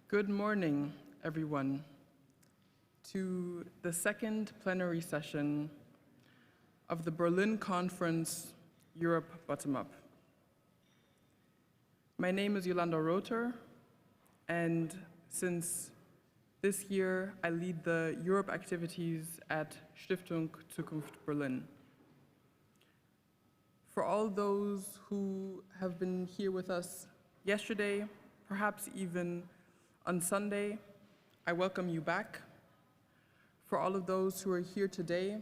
Good morning, everyone, to the second plenary session of the Berlin Conference, Europe Bottom-Up. My name is Yolanda Rother, and since this year, I lead the Europe activities at Stiftung Zukunft Berlin. For all those who have been here with us yesterday, perhaps even on Sunday, I welcome you back. For all of those who are here today,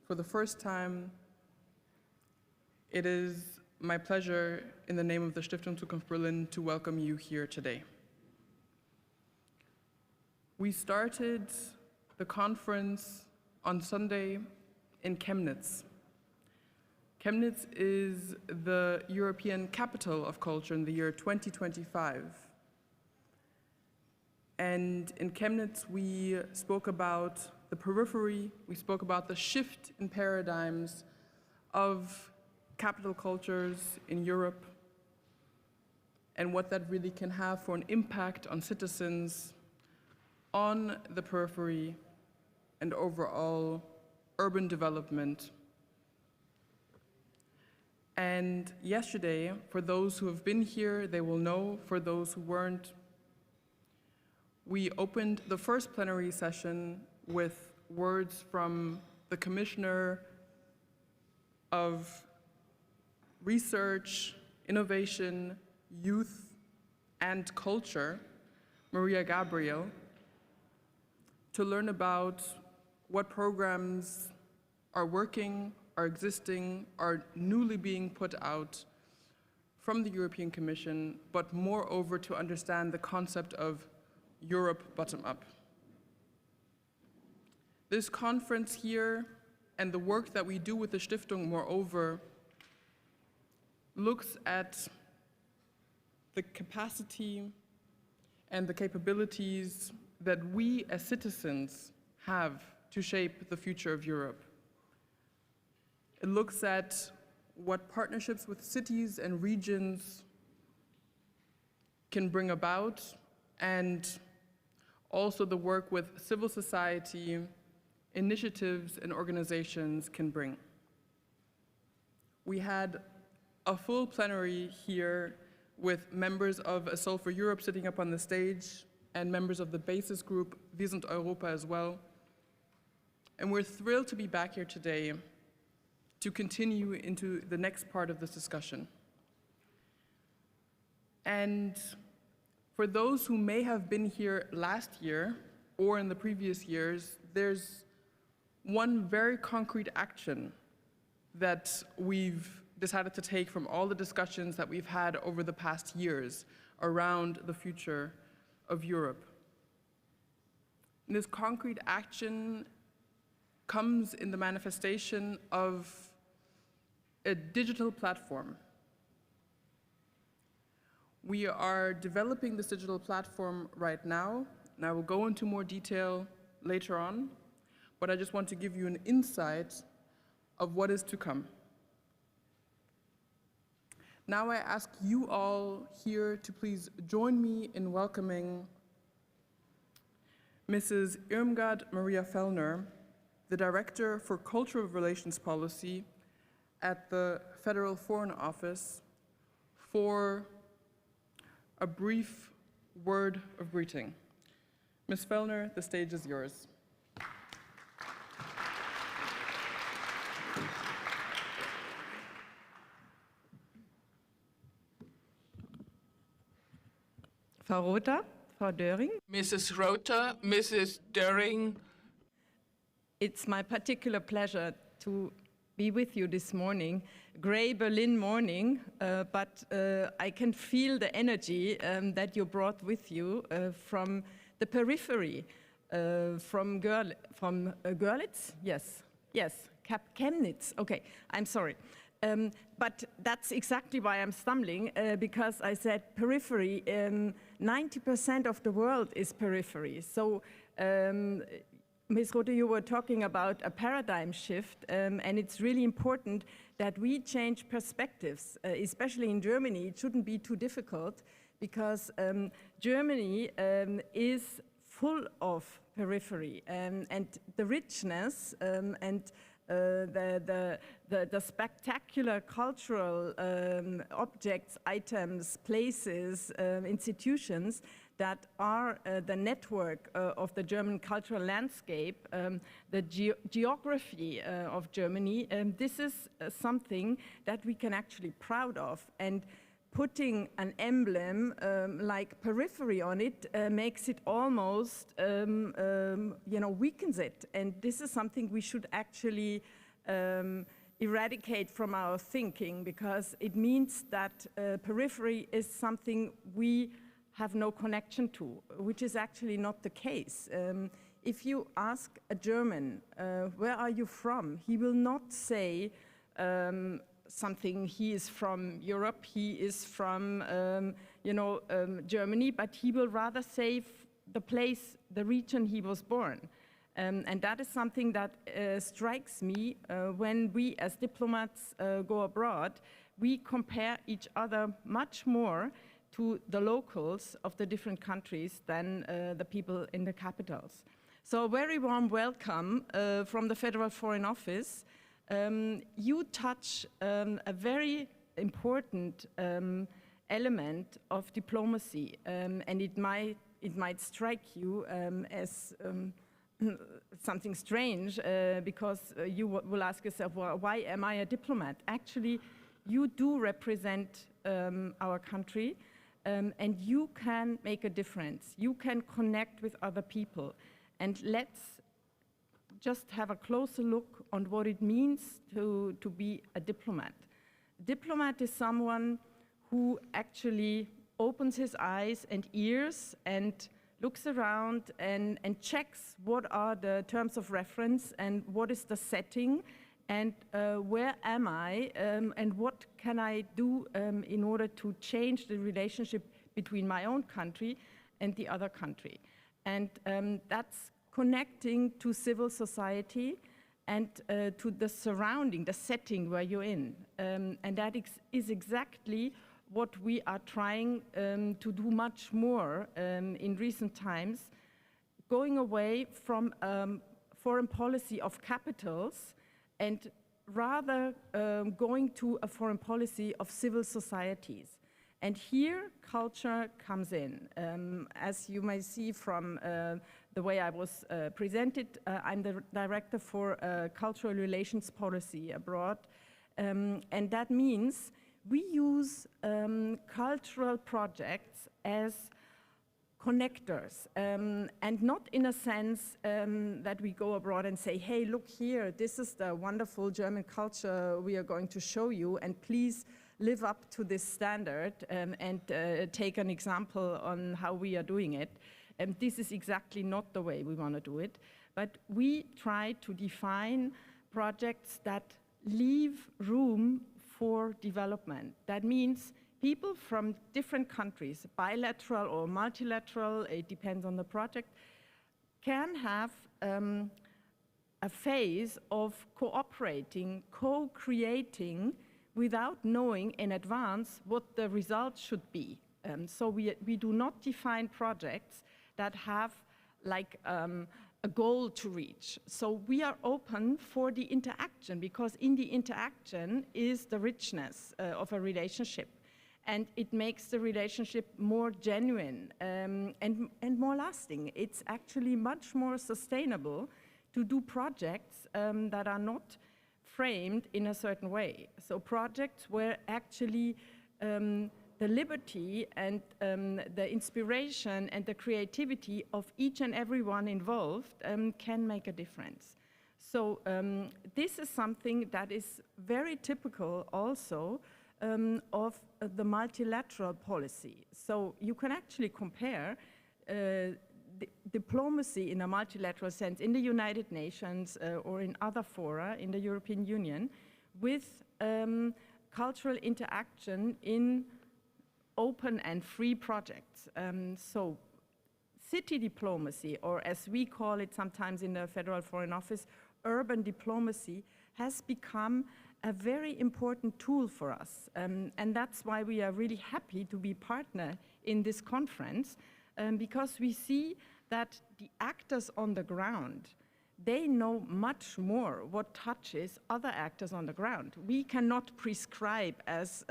for the first time, it is my pleasure in the name of the Stiftung Zukunft Berlin to welcome you here today. We started the conference on Sunday in Chemnitz. Chemnitz is the European capital of culture in the year 2025. And in Chemnitz, we spoke about the periphery, we spoke about the shift in paradigms of capital cultures in Europe and what that really can have for an impact on citizens, on the periphery, and overall urban development. And yesterday, for those who have been here, they will know, for those who weren't, we opened the first plenary session with words from the Commissioner of Research, Innovation, Youth, and Culture, Maria Gabriel, to learn about what programs are working, are existing, are newly being put out from the European Commission, but moreover to understand the concept of Europe bottom-up. This conference here and the work that we do with the Stiftung, moreover, looks at the capacity and the capabilities that we as citizens have to shape the future of Europe. It looks at what partnerships with cities and regions can bring about, and also the work with civil society, initiatives, and organizations can bring. We had a full plenary here with members of A Soul for Europe sitting up on the stage and members of the basis group Wir sind Europa as well. And we're thrilled to be back here today to continue into the next part of this discussion. And for those who may have been here last year or in the previous years, there's one very concrete action that we've decided to take from all the discussions that we've had over the past years around the future of Europe. And this concrete action comes in the manifestation of a digital platform. We are developing this digital platform right now, and I will go into more detail later on, but I just want to give you an insight of what is to come. Now I ask you all here to please join me in welcoming Mrs. Irmgard Maria Fellner, the Director for Cultural Relations Policy at the Federal Foreign Office, for a brief word of greeting. Ms. Fellner, the stage is yours. Frau Rother, Frau Döring. Mrs. Rother, Mrs. Döring. It's my particular pleasure to be with you this morning. Gray Berlin morning, but I can feel the energy that you brought with you from the periphery, from Görlitz? Yes, Chemnitz. Okay, I'm sorry. But that's exactly why I'm stumbling, because I said periphery. 90% of the world is periphery. So, Ms. Rother, you were talking about a paradigm shift, and it's really important that we change perspectives, especially in Germany. It shouldn't be too difficult, because Germany is full of periphery, and the richness and the spectacular cultural objects, items, places, institutions that are the network of the German cultural landscape, the geography of Germany. This is something that we can actually be proud of. And putting an emblem like periphery on it makes it almost, weakens it. And this is something we should actually eradicate from our thinking, because it means that periphery is something we have no connection to, which is actually not the case. If you ask a German, where are you from? He will not say something, he is from Europe, he is from, Germany, but he will rather say the place, the region he was born. And that is something that strikes me when we as diplomats go abroad. We compare each other much more to the locals of the different countries than the people in the capitals. So a very warm welcome from the Federal Foreign Office. You touch a very important element of diplomacy, and it might strike you as something strange, because you will ask yourself, well, why am I a diplomat? Actually, you do represent our country, and you can make a difference. You can connect with other people. And let's just have a closer look on what it means to be a diplomat. A diplomat is someone who actually opens his eyes and ears and looks around and checks what are the terms of reference and what is the setting and where am I and what can I do in order to change the relationship between my own country and the other country. And that's connecting to civil society and to the surrounding, the setting where you're in. And that is exactly what we are trying to do much more in recent times, going away from foreign policy of capitals and rather going to a foreign policy of civil societies. And here culture comes in. As you may see from the way I was presented, I'm the director for cultural relations policy abroad. And that means we use cultural projects as connectors, and not in a sense that we go abroad and say, hey, look here, this is the wonderful German culture we are going to show you, and please live up to this standard and take an example on how we are doing it. And this is exactly not the way we want to do it, but we try to define projects that leave room for development. That means people from different countries, bilateral or multilateral, it depends on the project, can have a phase of cooperating, co-creating, without knowing in advance what the results should be. So we do not define projects that have like a goal to reach. So we are open for the interaction, because in the interaction is the richness of a relationship. And it makes the relationship more genuine and more lasting. It's actually much more sustainable to do projects that are not framed in a certain way. So projects where actually the liberty and the inspiration and the creativity of each and everyone involved can make a difference. So this is something that is very typical also of the multilateral policy. So you can actually compare diplomacy in a multilateral sense in the United Nations or in other fora in the European Union with cultural interaction in open and free projects. So city diplomacy, or as we call it sometimes in the Federal Foreign Office, urban diplomacy, has become a very important tool for us. And that's why we are really happy to be partner in this conference, because we see that the actors on the ground, they know much more what touches other actors on the ground. We cannot prescribe as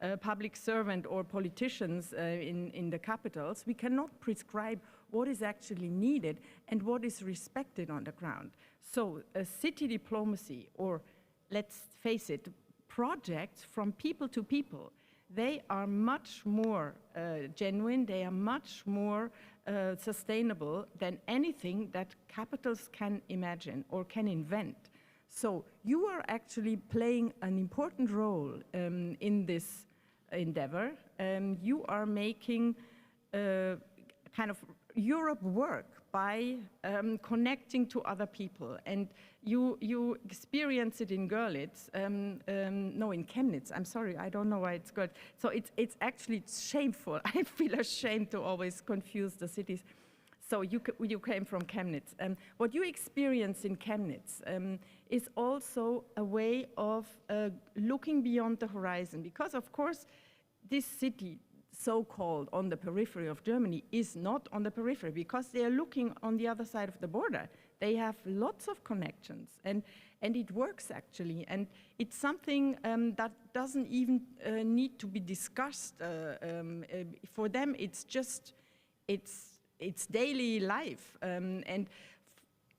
a public servant or politicians in the capitals, we cannot prescribe what is actually needed and what is respected on the ground. So city diplomacy, or let's face it, projects from people to people, they are much more genuine, they are much more sustainable than anything that capitals can imagine or can invent. So you are actually playing an important role in this endeavor. You are making kind of Europe work by connecting to other people. And you experience it in Görlitz, no, in Chemnitz, I'm sorry, I don't know why it's good. So it's actually shameful. I feel ashamed to always confuse the cities. So you came from Chemnitz. What you experience in Chemnitz is also a way of looking beyond the horizon, because of course this city, so-called on the periphery of Germany, is not on the periphery, because they are looking on the other side of the border. They have lots of connections, and it works actually, and it's something that doesn't even need to be discussed. For them, it's just, it's daily life, and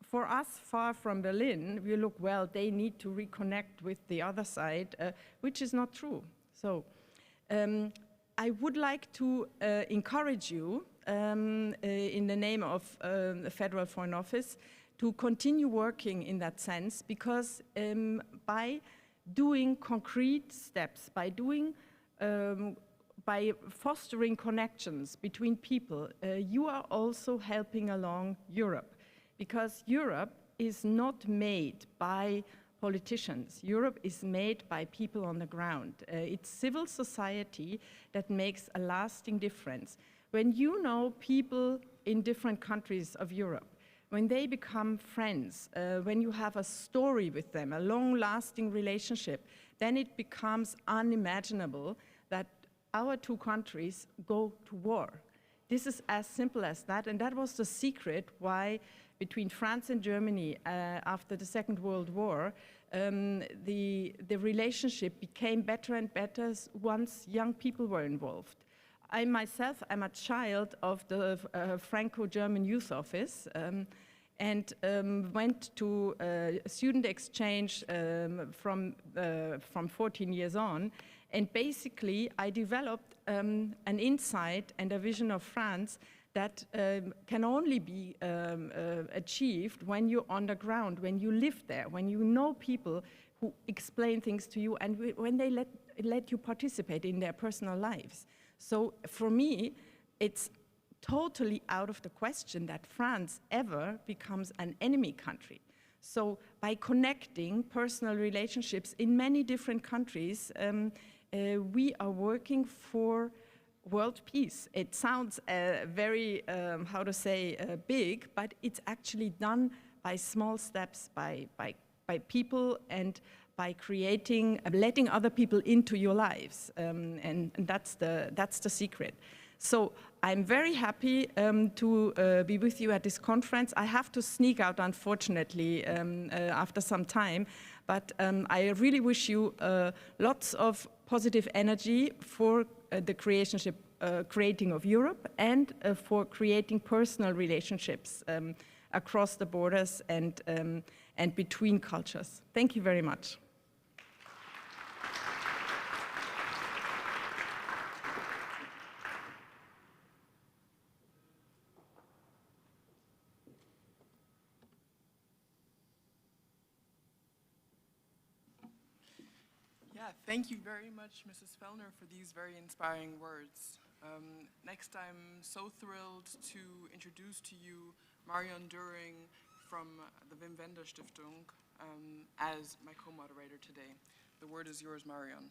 for us, far from Berlin, we look, well, they need to reconnect with the other side, which is not true. So. I would like to encourage you, in the name of the Federal Foreign Office, to continue working in that sense, because by doing concrete steps, by fostering connections between people, you are also helping along Europe, because Europe is not made by politicians. Europe is made by people on the ground. It's civil society that makes a lasting difference. When you know people in different countries of Europe, when they become friends, when you have a story with them, a long-lasting relationship, then it becomes unimaginable that our two countries go to war. This is as simple as that, and that was the secret why between France and Germany after the Second World War, the relationship became better and better once young people were involved. I myself am a child of the Franco-German Youth Office and went to a student exchange from 14 years on, and basically I developed an insight and a vision of France that can only be achieved when you're on the ground, when you live there, when you know people who explain things to you, and when they let you participate in their personal lives. So for me, it's totally out of the question that France ever becomes an enemy country. So by connecting personal relationships in many different countries, we are working for world peace. It sounds very, how to say, big, but it's actually done by small steps, by people, and by creating, letting other people into your lives, and that's the secret. So I'm very happy to be with you at this conference. I have to sneak out, unfortunately, after some time, but I really wish you lots of positive energy for the creating of Europe, and for creating personal relationships across the borders and between cultures. Thank you very much. Thank you very much, Mrs. Fellner, for these very inspiring words. Next, I'm so thrilled to introduce to you Marion Döring from the Wim Wenders Stiftung as my co-moderator today. The word is yours, Marion.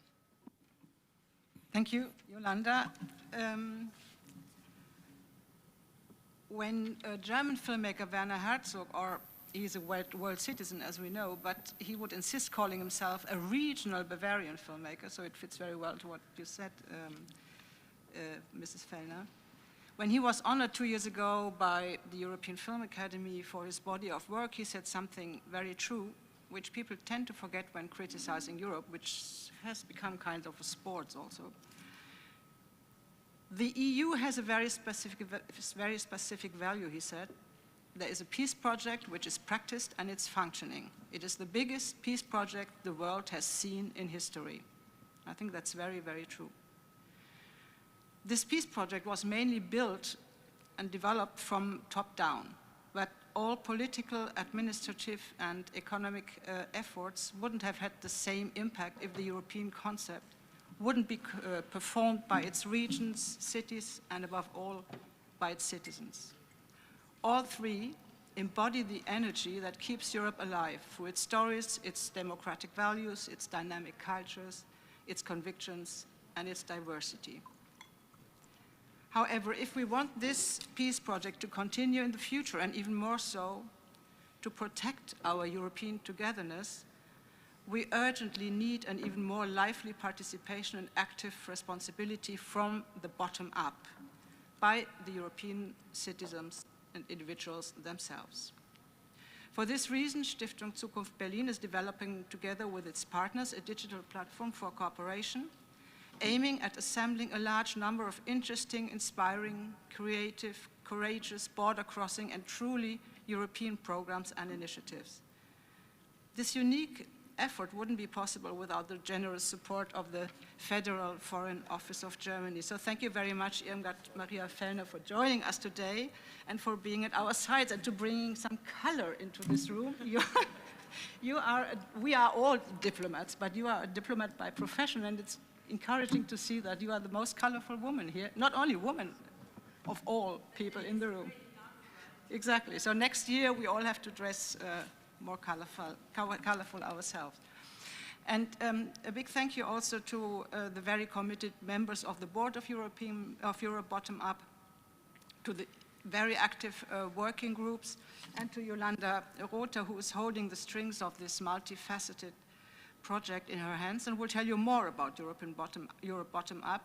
Thank you, Yolanda. When German filmmaker Werner Herzog, or he's a world citizen, as we know, but he would insist calling himself a regional Bavarian filmmaker, so it fits very well to what you said, Mrs. Fellner. When he was honored 2 years ago by the European Film Academy for his body of work, he said something very true, which people tend to forget when criticizing Europe, which has become kind of a sport also. The EU has a very specific value, he said. There is a peace project which is practiced and it's functioning. It is the biggest peace project the world has seen in history. I think that's very, very true. This peace project was mainly built and developed from top down, but all political, administrative, and economic efforts wouldn't have had the same impact if the European concept wouldn't be performed by its regions, cities, and above all, by its citizens. All three embody the energy that keeps Europe alive through its stories, its democratic values, its dynamic cultures, its convictions, and its diversity. However, if we want this peace project to continue in the future, and even more so, to protect our European togetherness, we urgently need an even more lively participation and active responsibility from the bottom up by the European citizens and individuals themselves. For this reason, Stiftung Zukunft Berlin is developing together with its partners a digital platform for cooperation, aiming at assembling a large number of interesting, inspiring, creative, courageous, border-crossing, and truly European programs and initiatives. This unique effort wouldn't be possible without the generous support of the Federal Foreign Office of Germany. So thank you very much, Irmgard Maria Fellner, for joining us today and for being at our sides and to bringing some color into this room. We are all diplomats, but you are a diplomat by profession, and it's encouraging to see that you are the most colorful woman here, not only woman, of all people in the room. Exactly. So next year we all have to dress more colorful ourselves. And a big thank you also to the very committed members of the board of Europe Bottom Up, to the very active working groups, and to Yolanda Rother, who is holding the strings of this multifaceted project in her hands and will tell you more about Europe Bottom Up,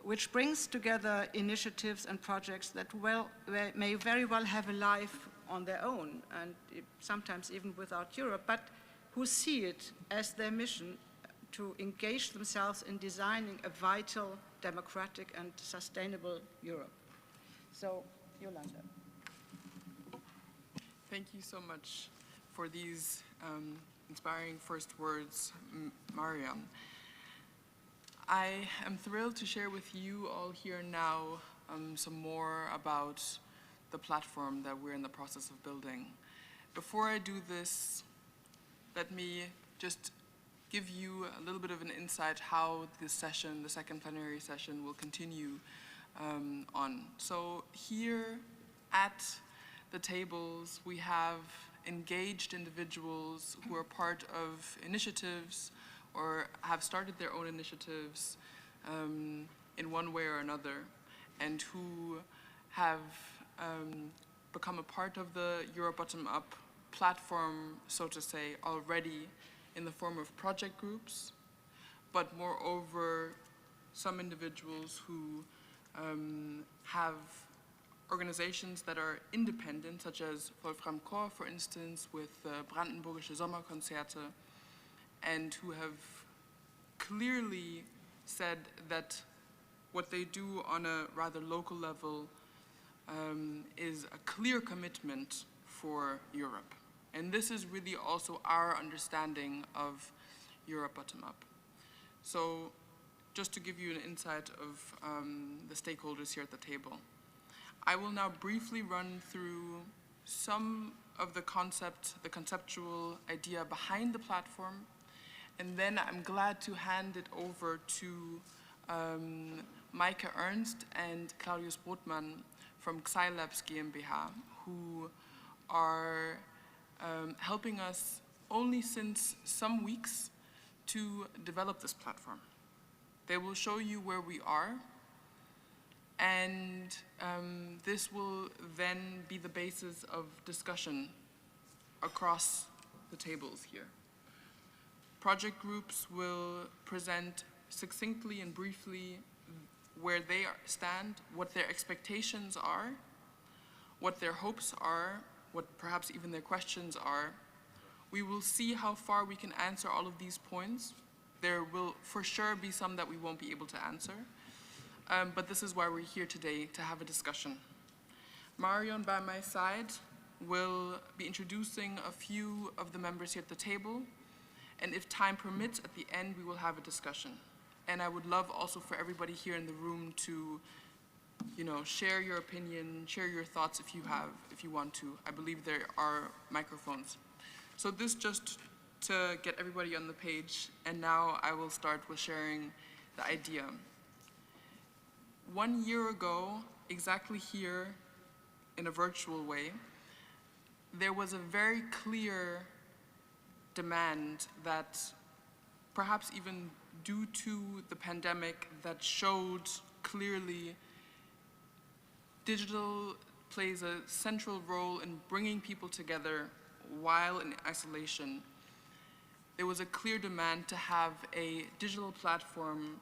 which brings together initiatives and projects that may very well have a life on their own, and sometimes even without Europe, but who see it as their mission to engage themselves in designing a vital, democratic, and sustainable Europe. So, Yolanda. Thank you so much for these inspiring first words, Mariam. I am thrilled to share with you all here now some more about the platform that we're in the process of building. Before I do this, let me just give you a little bit of an insight how this session, the second plenary session, will continue on. So here at the tables, we have engaged individuals who are part of initiatives or have started their own initiatives in one way or another, and who have become a part of the Europe Bottom Up platform, so to say, already in the form of project groups, but moreover, some individuals who have organizations that are independent, such as Wolfram Kor, for instance, with Brandenburgische Sommerkonzerte, and who have clearly said that what they do on a rather local level is a clear commitment for Europe. And this is really also our understanding of Europe Bottom Up. So just to give you an insight of the stakeholders here at the table, I will now briefly run through some of the conceptual idea behind the platform, and then I'm glad to hand it over to Maike Ernst and Claudius Brotmann from Xylabs GmbH, who are helping us only since some weeks to develop this platform. They will show you where we are, and this will then be the basis of discussion across the tables here. Project groups will present succinctly and briefly where they stand, what their expectations are, what their hopes are, what perhaps even their questions are. We will see how far we can answer all of these points. There will for sure be some that we won't be able to answer, but this is why we're here today, to have a discussion. Marion, by my side, will be introducing a few of the members here at the table, and if time permits, at the end, we will have a discussion. And I would love also for everybody here in the room to, share your opinion, share your thoughts if you want to. I believe there are microphones. So this just to get everybody on the page, and now I will start with sharing the idea. 1 year ago, exactly here, in a virtual way, there was a very clear demand that, perhaps even due to the pandemic, that showed clearly digital plays a central role in bringing people together while in isolation. There was a clear demand to have a digital platform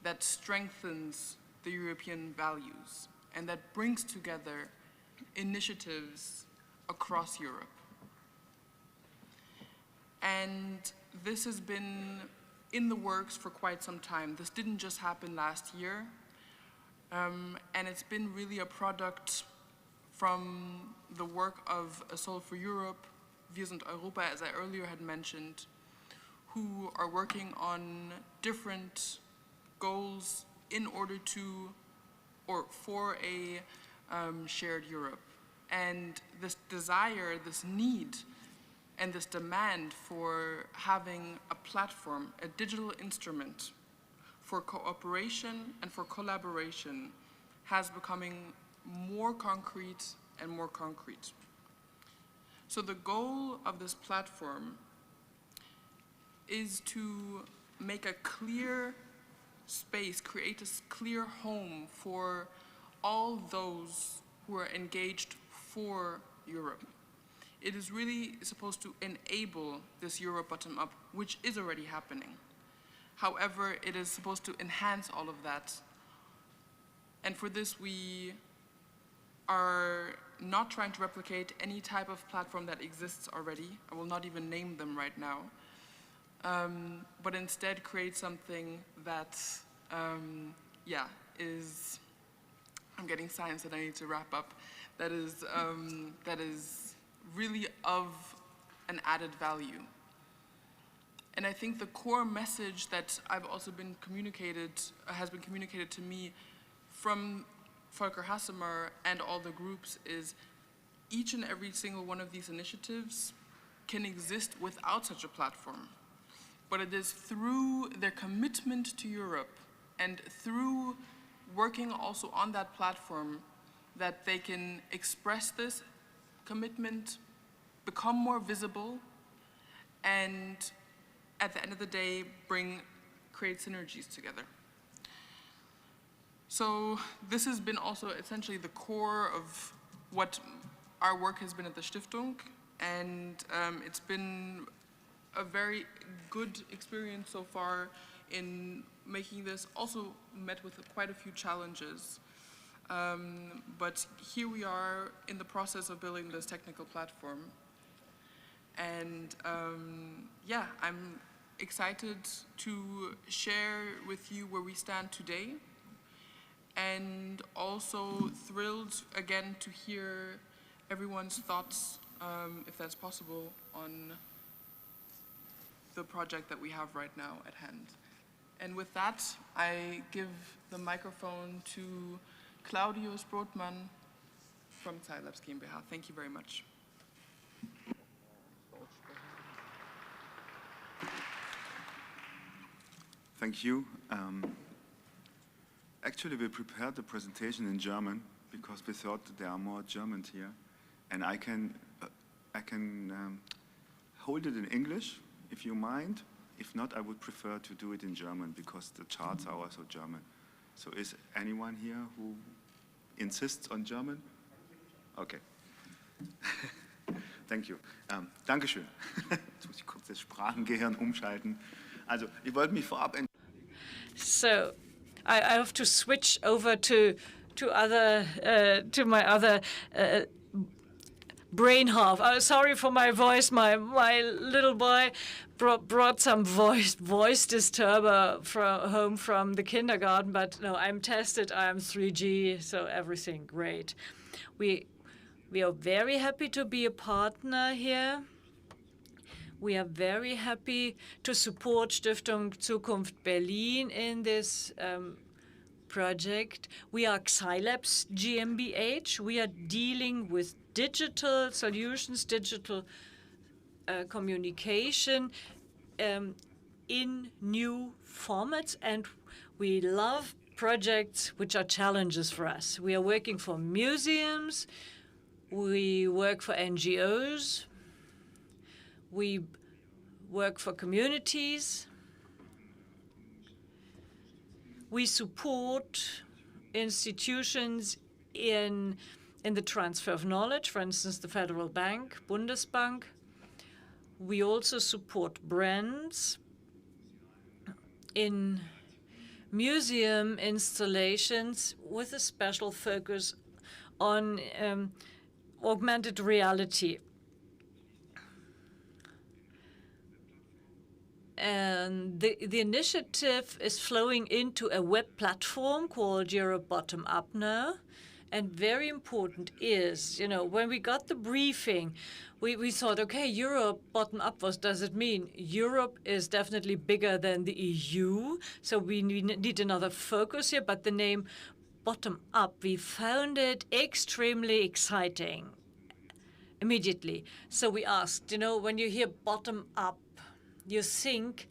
that strengthens the European values and that brings together initiatives across Europe. And this has been in the works for quite some time. This didn't just happen last year, and it's been really a product from the work of A Soul for Europe, Wir sind Europa, as I earlier had mentioned, who are working on different goals in order to, or for a shared Europe. And this desire, this need, and this demand for having a platform, a digital instrument for cooperation and for collaboration has becoming more concrete and more concrete. So the goal of this platform is to make a clear space, create a clear home for all those who are engaged for Europe. It is really supposed to enable this Europe bottom-up, which is already happening. However, it is supposed to enhance all of that. And for this, we are not trying to replicate any type of platform that exists already. I will not even name them right now. But instead create something that, is, I'm getting signs that I need to wrap up, that is really of an added value. And I think the core message that I've also been has been communicated to me from Volker Hassemer and all the groups is each and every single one of these initiatives can exist without such a platform. But it is through their commitment to Europe and through working also on that platform that they can express this commitment, become more visible, and at the end of the day, create synergies together. So this has been also essentially the core of what our work has been at the Stiftung, and it's been a very good experience so far in making this, also met with quite a few challenges. But here we are in the process of building this technical platform. And I'm excited to share with you where we stand today, and also thrilled again to hear everyone's thoughts, if that's possible, on the project that we have right now at hand. And with that, I give the microphone to Claudio Sprotman from Scilabs GmbH. Thank you very much. Thank you. Actually, we prepared the presentation in German because we thought that there are more Germans here, and I can hold it in English if you mind. If not, I would prefer to do it in German because the charts are also German. So is anyone here who insists on German? Okay. thank you. Dankeschön. Jetzt muss ich kurz das Sprachengehirn umschalten. Also, ich wollte mich vorab So, I have to switch over to my other brain half. Sorry for my voice. My little boy brought some voice disturber home from the kindergarten. But no, I'm tested. I'm 3G, so everything great. We are very happy to be a partner here. We are very happy to support Stiftung Zukunft Berlin in this project. We are Xylabs GmbH. We are dealing with digital solutions, digital communication in new formats, and we love projects which are challenges for us. We are working for museums, we work for NGOs, we work for communities. We support institutions in the transfer of knowledge, for instance, the Federal Bank, Bundesbank. We also support brands in museum installations with a special focus on augmented reality. And the initiative is flowing into a web platform called Europe Bottom Up now. And very important is, when we got the briefing, we thought, okay, Europe bottom up, what does it mean? Europe is definitely bigger than the EU, so we need another focus here. But the name bottom up, we found it extremely exciting immediately. So we asked, when you hear bottom up, you think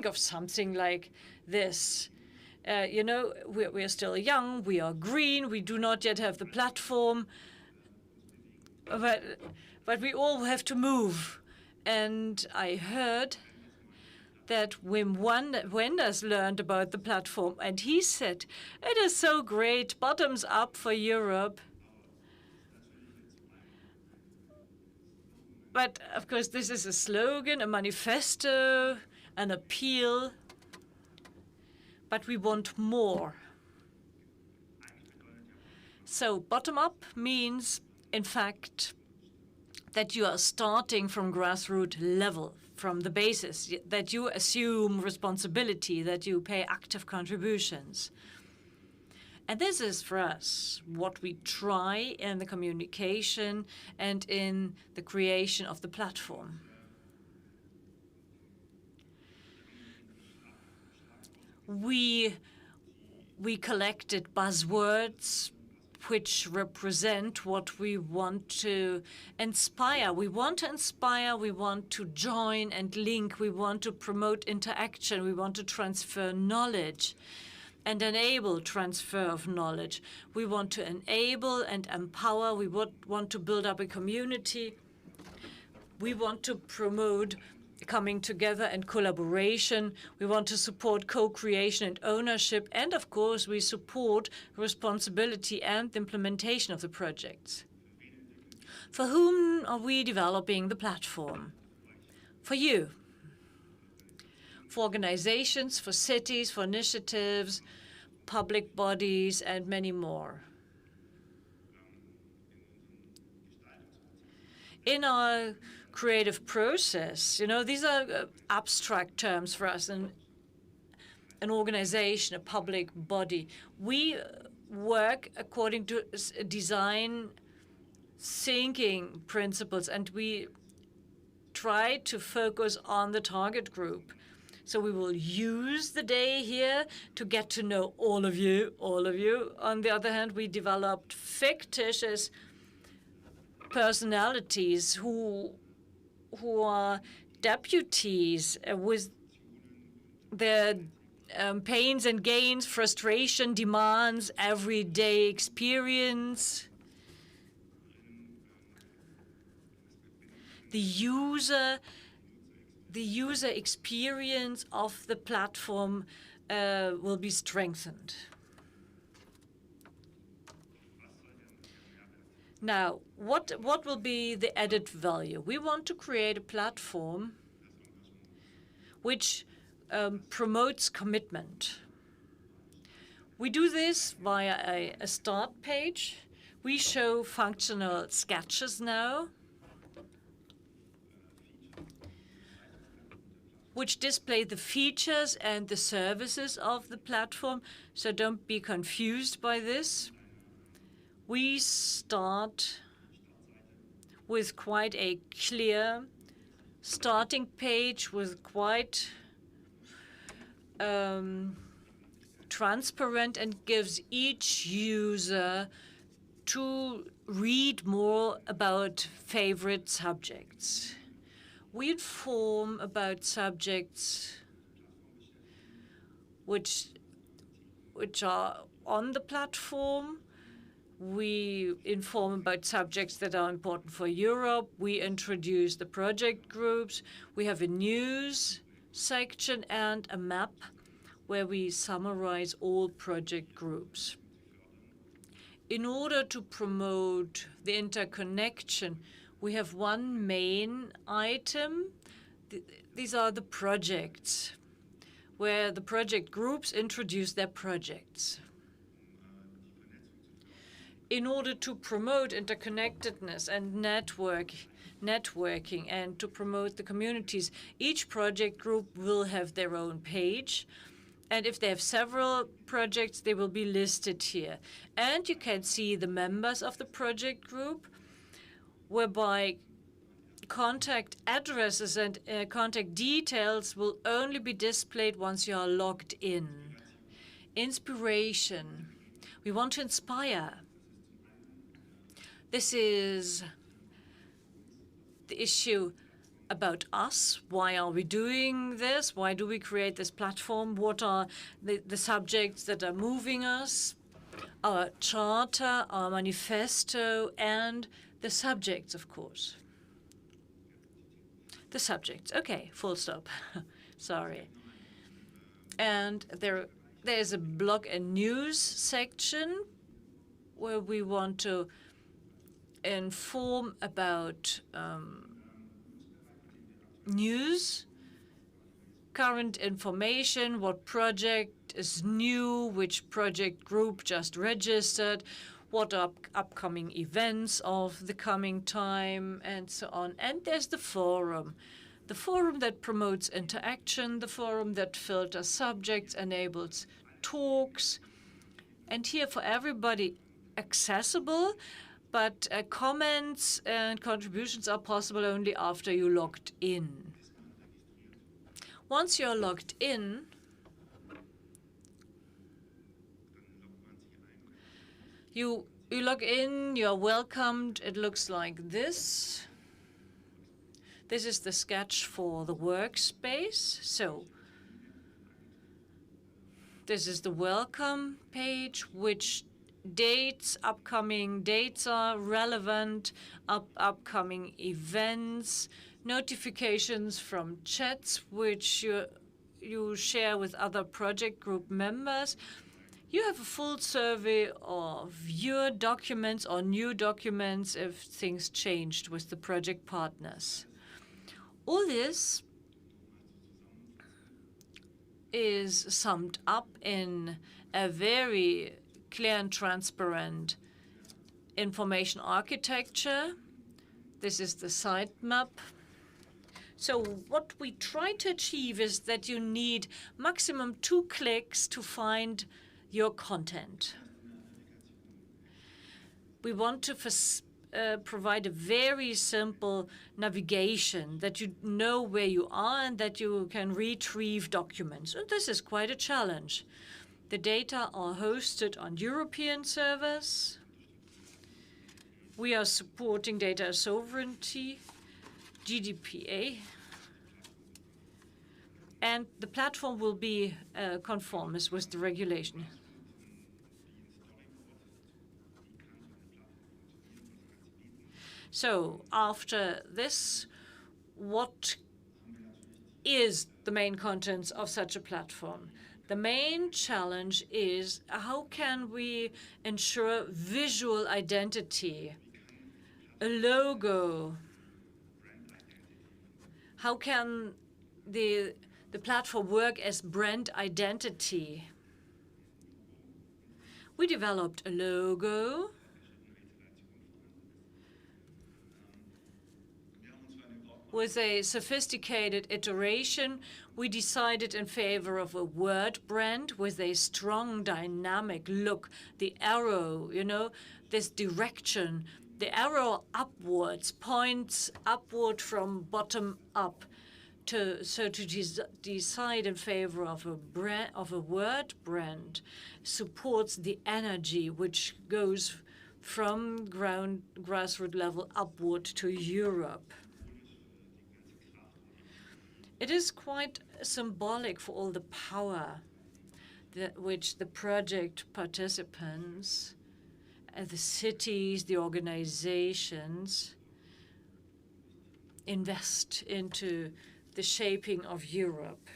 of something like this. We're still young, we are green, we do not yet have the platform, but we all have to move. And I heard that Wim Wenders learned about the platform, and he said, it is so great, bottoms up for Europe. But of course, this is a slogan, a manifesto, an appeal. But we want more. So bottom up means, in fact, that you are starting from grassroots level, from the basis, that you assume responsibility, that you pay active contributions. And this is, for us, what we try in the communication and in the creation of the platform. We collected buzzwords which represent what we want to inspire. We want to inspire, we want to join and link, we want to promote interaction, we want to transfer knowledge and enable transfer of knowledge. We want to enable and empower, we want to build up a community. We want to promote coming together and collaboration. We want to support co-creation and ownership. And of course, we support responsibility and the implementation of the projects. For whom are we developing the platform? For you. For organizations, for cities, for initiatives, public bodies, and many more. In our creative process, these are abstract terms for us, an organization, a public body. We work according to design thinking principles, and we try to focus on the target group. So we will use the day here to get to know all of you. On the other hand, we developed fictitious personalities who are deputies with their pains and gains, frustration, demands, everyday experience. The user experience of the platform will be strengthened. Now, what will be the added value? We want to create a platform which promotes commitment. We do this via a start page. We show functional sketches now, which display the features and the services of the platform, so don't be confused by this. We start with quite a clear starting page with quite transparent and gives each user to read more about favorite subjects. We inform about subjects which are on the platform. We inform about subjects that are important for Europe. We introduce the project groups. We have a news section and a map where we summarize all project groups. In order to promote the interconnection, we have one main item. These are the projects, where the project groups introduce their projects. In order to promote interconnectedness and networking and to promote the communities, each project group will have their own page. And if they have several projects, they will be listed here. And you can see the members of the project group, whereby contact addresses and contact details will only be displayed once you are logged in. Inspiration. We want to inspire. This is the issue about us. Why are we doing this? Why do we create this platform? What are the subjects that are moving us? Our charter, our manifesto, and the subjects, of course. The subjects. Okay, full stop. Sorry. And there's a blog and news section where we want to inform about news, current information, what project is new, which project group just registered, what are upcoming events of the coming time, and so on. And there's the forum that promotes interaction, the forum that filters subjects, enables talks, and here for everybody accessible, but comments and contributions are possible only after you logged in. Once you're logged in, you log in, you're welcomed. It looks like this. This is the sketch for the workspace. So this is the welcome page, which upcoming dates are relevant, upcoming events, notifications from chats which you share with other project group members. You have a full survey of your documents or new documents if things changed with the project partners. All this is summed up in a very clear and transparent information architecture. This is the sitemap. So what we try to achieve is that you need maximum 2 clicks to find your content. We want to provide a very simple navigation, that you know where you are and that you can retrieve documents. And this is quite a challenge. The data are hosted on European servers. We are supporting data sovereignty, GDPR, and the platform will be conformist with the regulation. So after this, what is the main contents of such a platform? The main challenge is how can we ensure visual identity A logo. How can the platform work as brand identity? We developed a logo. With a sophisticated iteration, we decided in favor of a word brand with a strong dynamic look. The arrow, you know, this direction, the arrow upwards points upward from bottom up. To decide in favor of a word brand supports the energy which goes from grassroots level upward to Europe. It is quite symbolic for all the power which the project participants, the cities, the organizations invest into the shaping of Europe.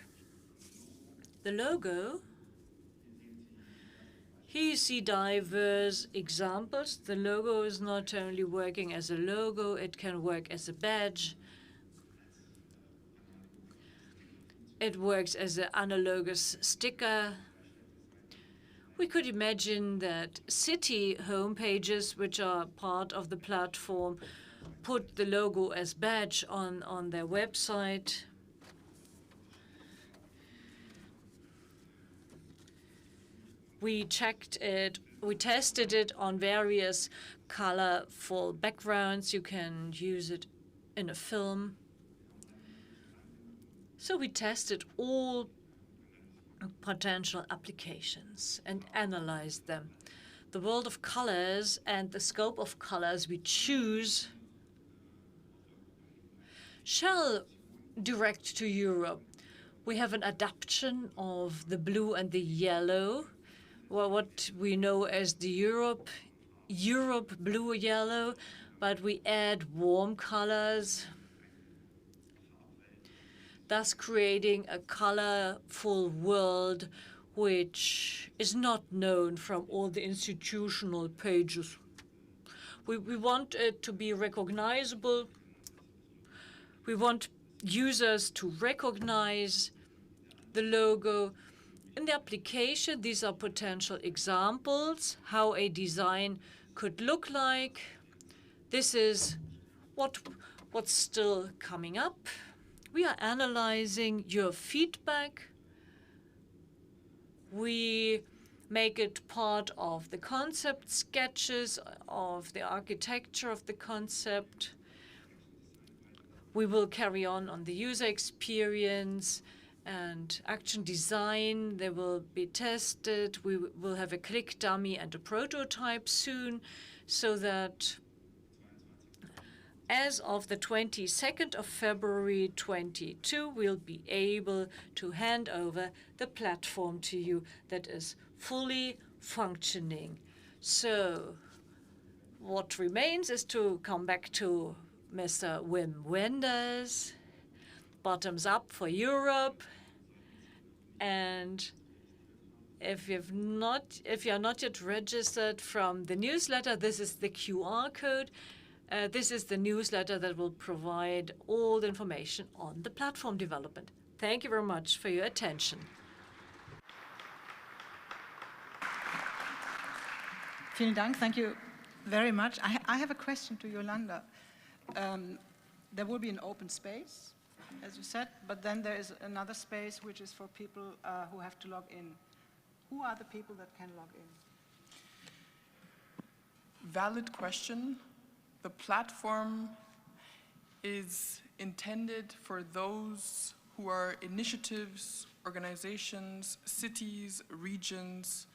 The logo, here you see diverse examples. The logo is not only working as a logo, it can work as a badge. It works as an analogous sticker. We could imagine that city homepages, which are part of the platform, put the logo as badge on their website. We checked it, we tested it on various colorful backgrounds. You can use it in a film. So we tested all potential applications and analyzed them. The world of colors and the scope of colors we choose shall direct to Europe. We have an adaptation of the blue and the yellow, well, what we know as the Europe blue-yellow, but we add warm colors, thus creating a colorful world which is not known from all the institutional pages. We want it to be recognizable. We want users to recognize the logo. In the application, these are potential examples how a design could look like. This is what's still coming up. We are analyzing your feedback. We make it part of the concept sketches, of the architecture of the concept. We will carry on the user experience and action design. They will be tested. We will have a click dummy and a prototype soon, so that as of the 22nd of February 2022, we'll be able to hand over the platform to you that is fully functioning. So what remains is to come back to Mr. Wim Wenders, bottoms up for Europe. And if you're not yet registered from the newsletter, this is the QR code. This is the newsletter that will provide all the information on the platform development. Thank you very much for your attention. Vielen Dank. Thank you very much. I have a question to Yolanda. There will be an open space, as you said, but then there is another space which is for people who have to log in. Who are the people that can log in? Valid question. The platform is intended for those who are initiatives, organizations, cities, regions,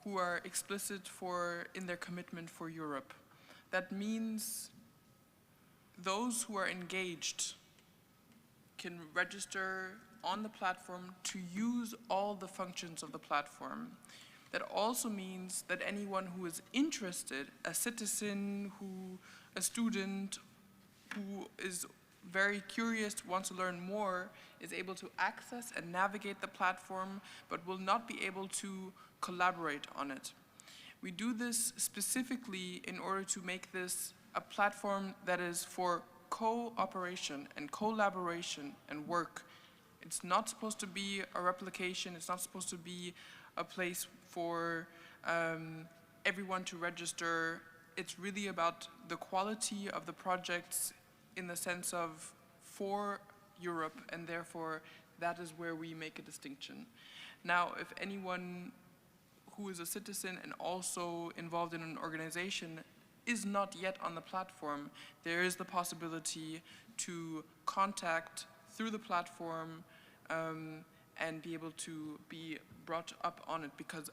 who are explicit in their commitment for Europe. That means those who are engaged can register on the platform to use all the functions of the platform. That also means that anyone who is interested, a citizen, a student who is very curious, wants to learn more, is able to access and navigate the platform, but will not be able to collaborate on it. We do this specifically in order to make this a platform that is for cooperation and collaboration and work. It's not supposed to be a replication. It's not supposed to be a place for everyone to register. It's really about the quality of the projects in the sense of for Europe, and therefore that is where we make a distinction. Now, if anyone who is a citizen and also involved in an organization is not yet on the platform, there is the possibility to contact through the platform and be able to be brought up on it, because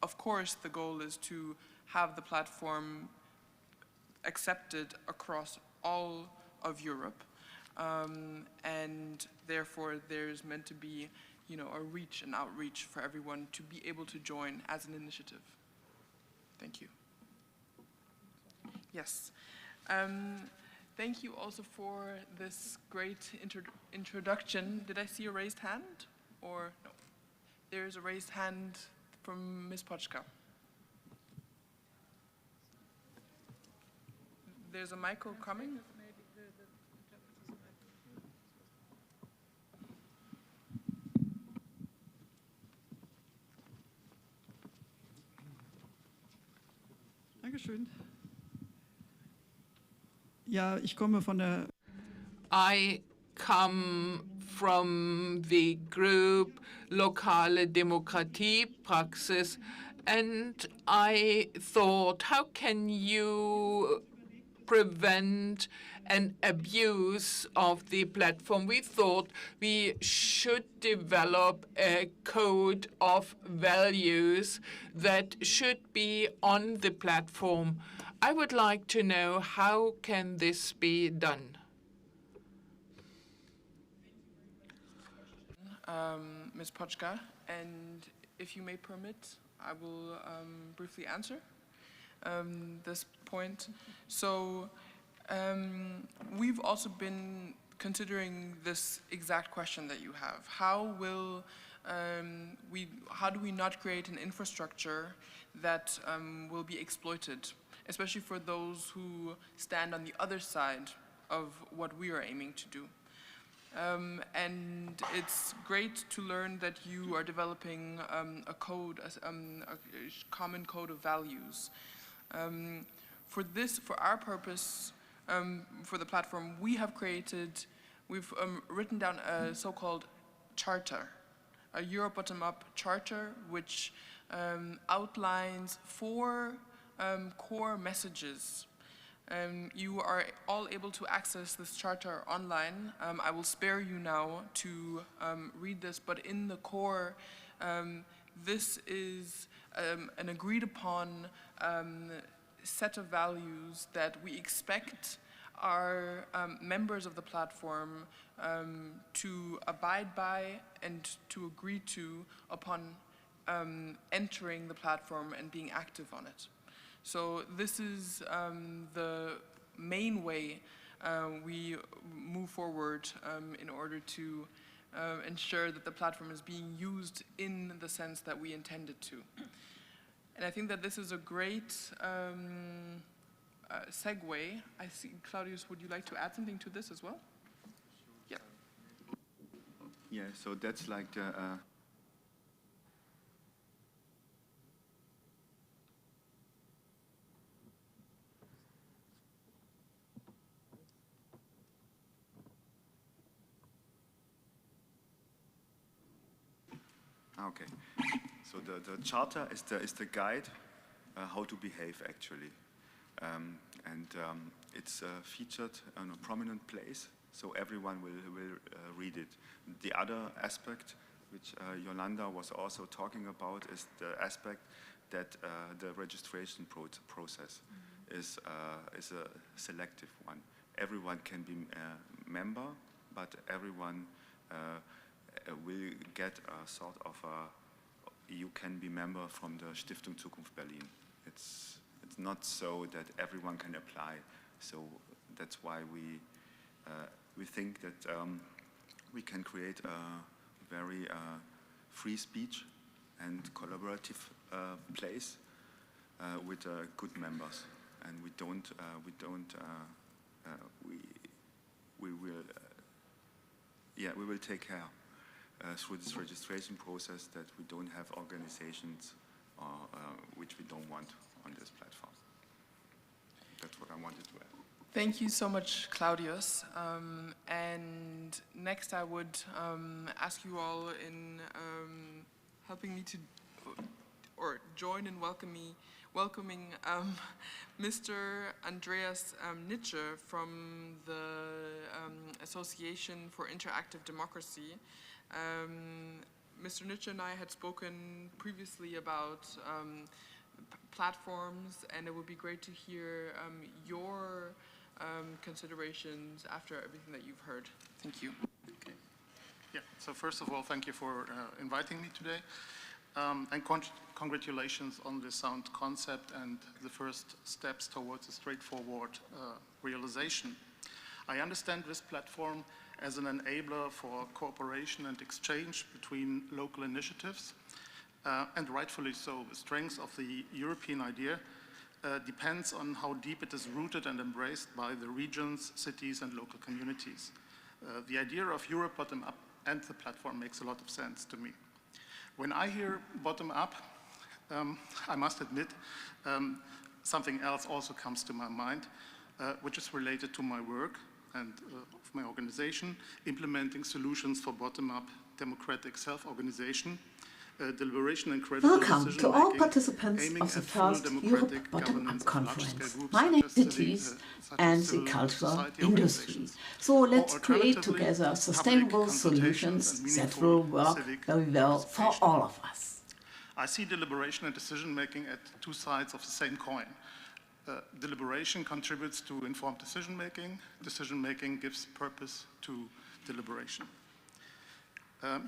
of course the goal is to have the platform accepted across all of Europe, and therefore there's meant to be, you know, a reach and outreach for everyone to be able to join as an initiative. Thank you. Yes. Thank you also for this great introduction. Did I see a raised hand? Or no? There is a raised hand from Ms. Poczka. There's a micro coming. Dankeschön. Ja, ich komme von der I come from the group Lokale Demokratie Praxis, and I thought, how can you prevent an abuse of the platform? We thought we should develop a code of values that should be on the platform. I would like to know, how can this be done? Ms. Poczka, and if you may permit, I will briefly answer this point. So we've also been considering this exact question that you have. How do we not create an infrastructure that will be exploited, especially for those who stand on the other side of what we are aiming to do? And it's great to learn that you are developing a code, a common code of values. For our purpose, for the platform, we've written down a so-called charter, a Europe bottom-up charter, which outlines 4 core messages. You are all able to access this charter online. I will spare you now to read this, but in the core, this is an agreed upon set of values that we expect our members of the platform to abide by and to agree to upon entering the platform and being active on it. So this is the main way we move forward in order to ensure that the platform is being used in the sense that we intended to. And I think that this is a great segue. I see, Claudius, would you like to add something to this as well? Yeah. Yeah, so that's like the okay. So the charter is the guide how to behave actually, and it's featured in a prominent place, so everyone will read it. The other aspect, which Yolanda was also talking about, is the aspect that the registration process is a selective one. Everyone can be a member, but everyone will get a sort of you can be member from the Stiftung Zukunft Berlin. It's not so that everyone can apply. So that's why we think that we can create a very free speech and collaborative place with good members. and we will take care through this registration process that we don't have organizations which we don't want on this platform. That's what I wanted to add. Thank you so much, Claudius. And next I would ask you all in helping me to, or join in welcoming Mr. Andreas Nitsche from the Association for Interactive Democracy. Mr. Nitsche and I had spoken previously about platforms, and it would be great to hear your considerations after everything that you've heard. Thank you. Okay. Yeah, so first of all, thank you for inviting me today. And congratulations on the sound concept and the first steps towards a straightforward realization. I understand this platform as an enabler for cooperation and exchange between local initiatives, and rightfully so. The strength of the European idea depends on how deep it is rooted and embraced by the regions, cities, and local communities. The idea of Europe bottom-up and the platform makes a lot of sense to me. When I hear bottom-up, I must admit, something else also comes to my mind, which is related to my work and of my organization, implementing solutions for bottom-up democratic self-organization, deliberation and credible Welcome to all participants of the first Europe Bottom-Up Conference. My name is Thies and the cultural industry. So let's create together sustainable solutions that will work very well for all of us. I see deliberation and decision-making at two sides of the same coin. Deliberation contributes to informed decision-making. Decision-making gives purpose to deliberation.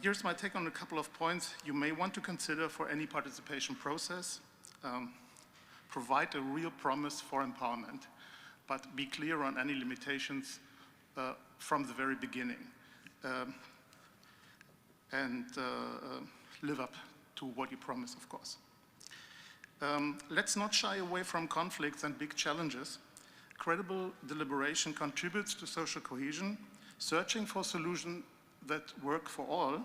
Here's my take on a couple of points you may want to consider for any participation process. Provide a real promise for empowerment, but be clear on any limitations from the very beginning. And live up to what you promise, of course. Let's not shy away from conflicts and big challenges. Credible deliberation contributes to social cohesion. Searching for solutions that work for all,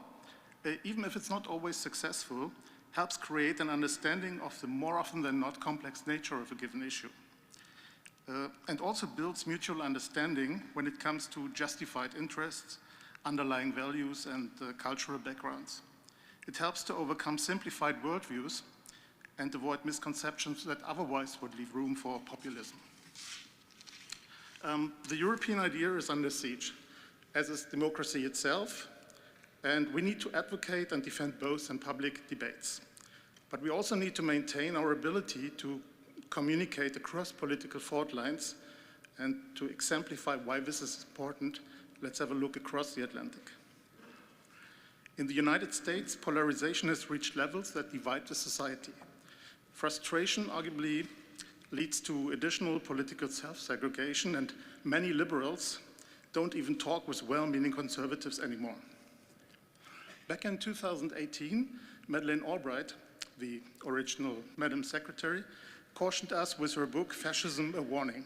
even if it's not always successful, helps create an understanding of the more often than not complex nature of a given issue. And also builds mutual understanding when it comes to justified interests, underlying values, and cultural backgrounds. It helps to overcome simplified worldviews and avoid misconceptions that otherwise would leave room for populism. The European idea is under siege, as is democracy itself, and we need to advocate and defend both in public debates. But we also need to maintain our ability to communicate across political fault lines, and to exemplify why this is important, let's have a look across the Atlantic. In the United States, polarization has reached levels that divide the society. Frustration arguably leads to additional political self-segregation, and many liberals don't even talk with well-meaning conservatives anymore. Back in 2018, Madeleine Albright, the original Madam Secretary, cautioned us with her book, Fascism, A Warning.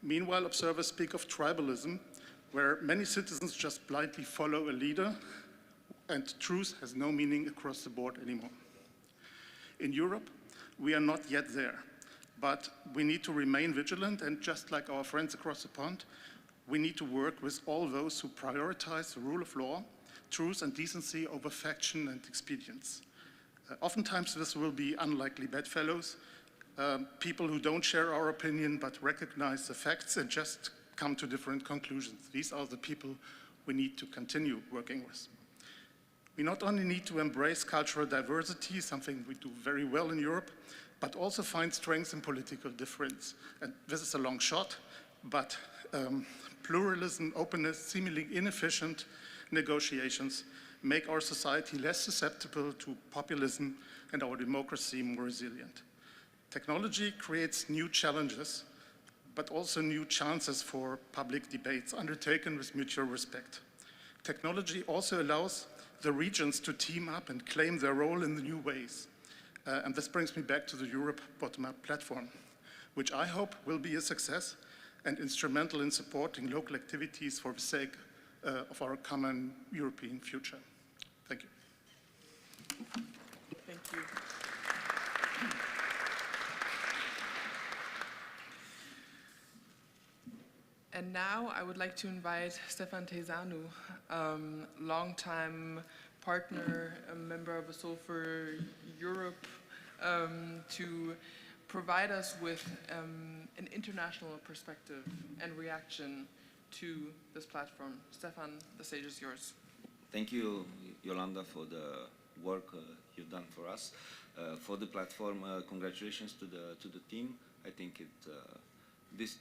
Meanwhile, observers speak of tribalism, where many citizens just blindly follow a leader, and truth has no meaning across the board anymore. In Europe, we are not yet there, but we need to remain vigilant, and just like our friends across the pond, we need to work with all those who prioritize the rule of law, truth and decency over faction and expedience. Oftentimes this will be unlikely bedfellows, people who don't share our opinion but recognize the facts and just come to different conclusions. These are the people we need to continue working with. We not only need to embrace cultural diversity, something we do very well in Europe, but also find strength in political difference. And this is a long shot, but pluralism, openness, seemingly inefficient negotiations make our society less susceptible to populism and our democracy more resilient. Technology creates new challenges, but also new chances for public debates undertaken with mutual respect. Technology also allows the regions to team up and claim their role in the new ways. And this brings me back to the Europe Bottom-Up platform. which I hope will be a success and instrumental in supporting local activities for the sake of our common European future. Thank you. Thank you. And now I would like to invite Stefan Teizanu, longtime partner, a member of Soul for Europe, to provide us with an international perspective and reaction to this platform. Stefan, the stage is yours. Thank you, Yolanda, for the work you've done for us. For the platform, congratulations to the team. I think this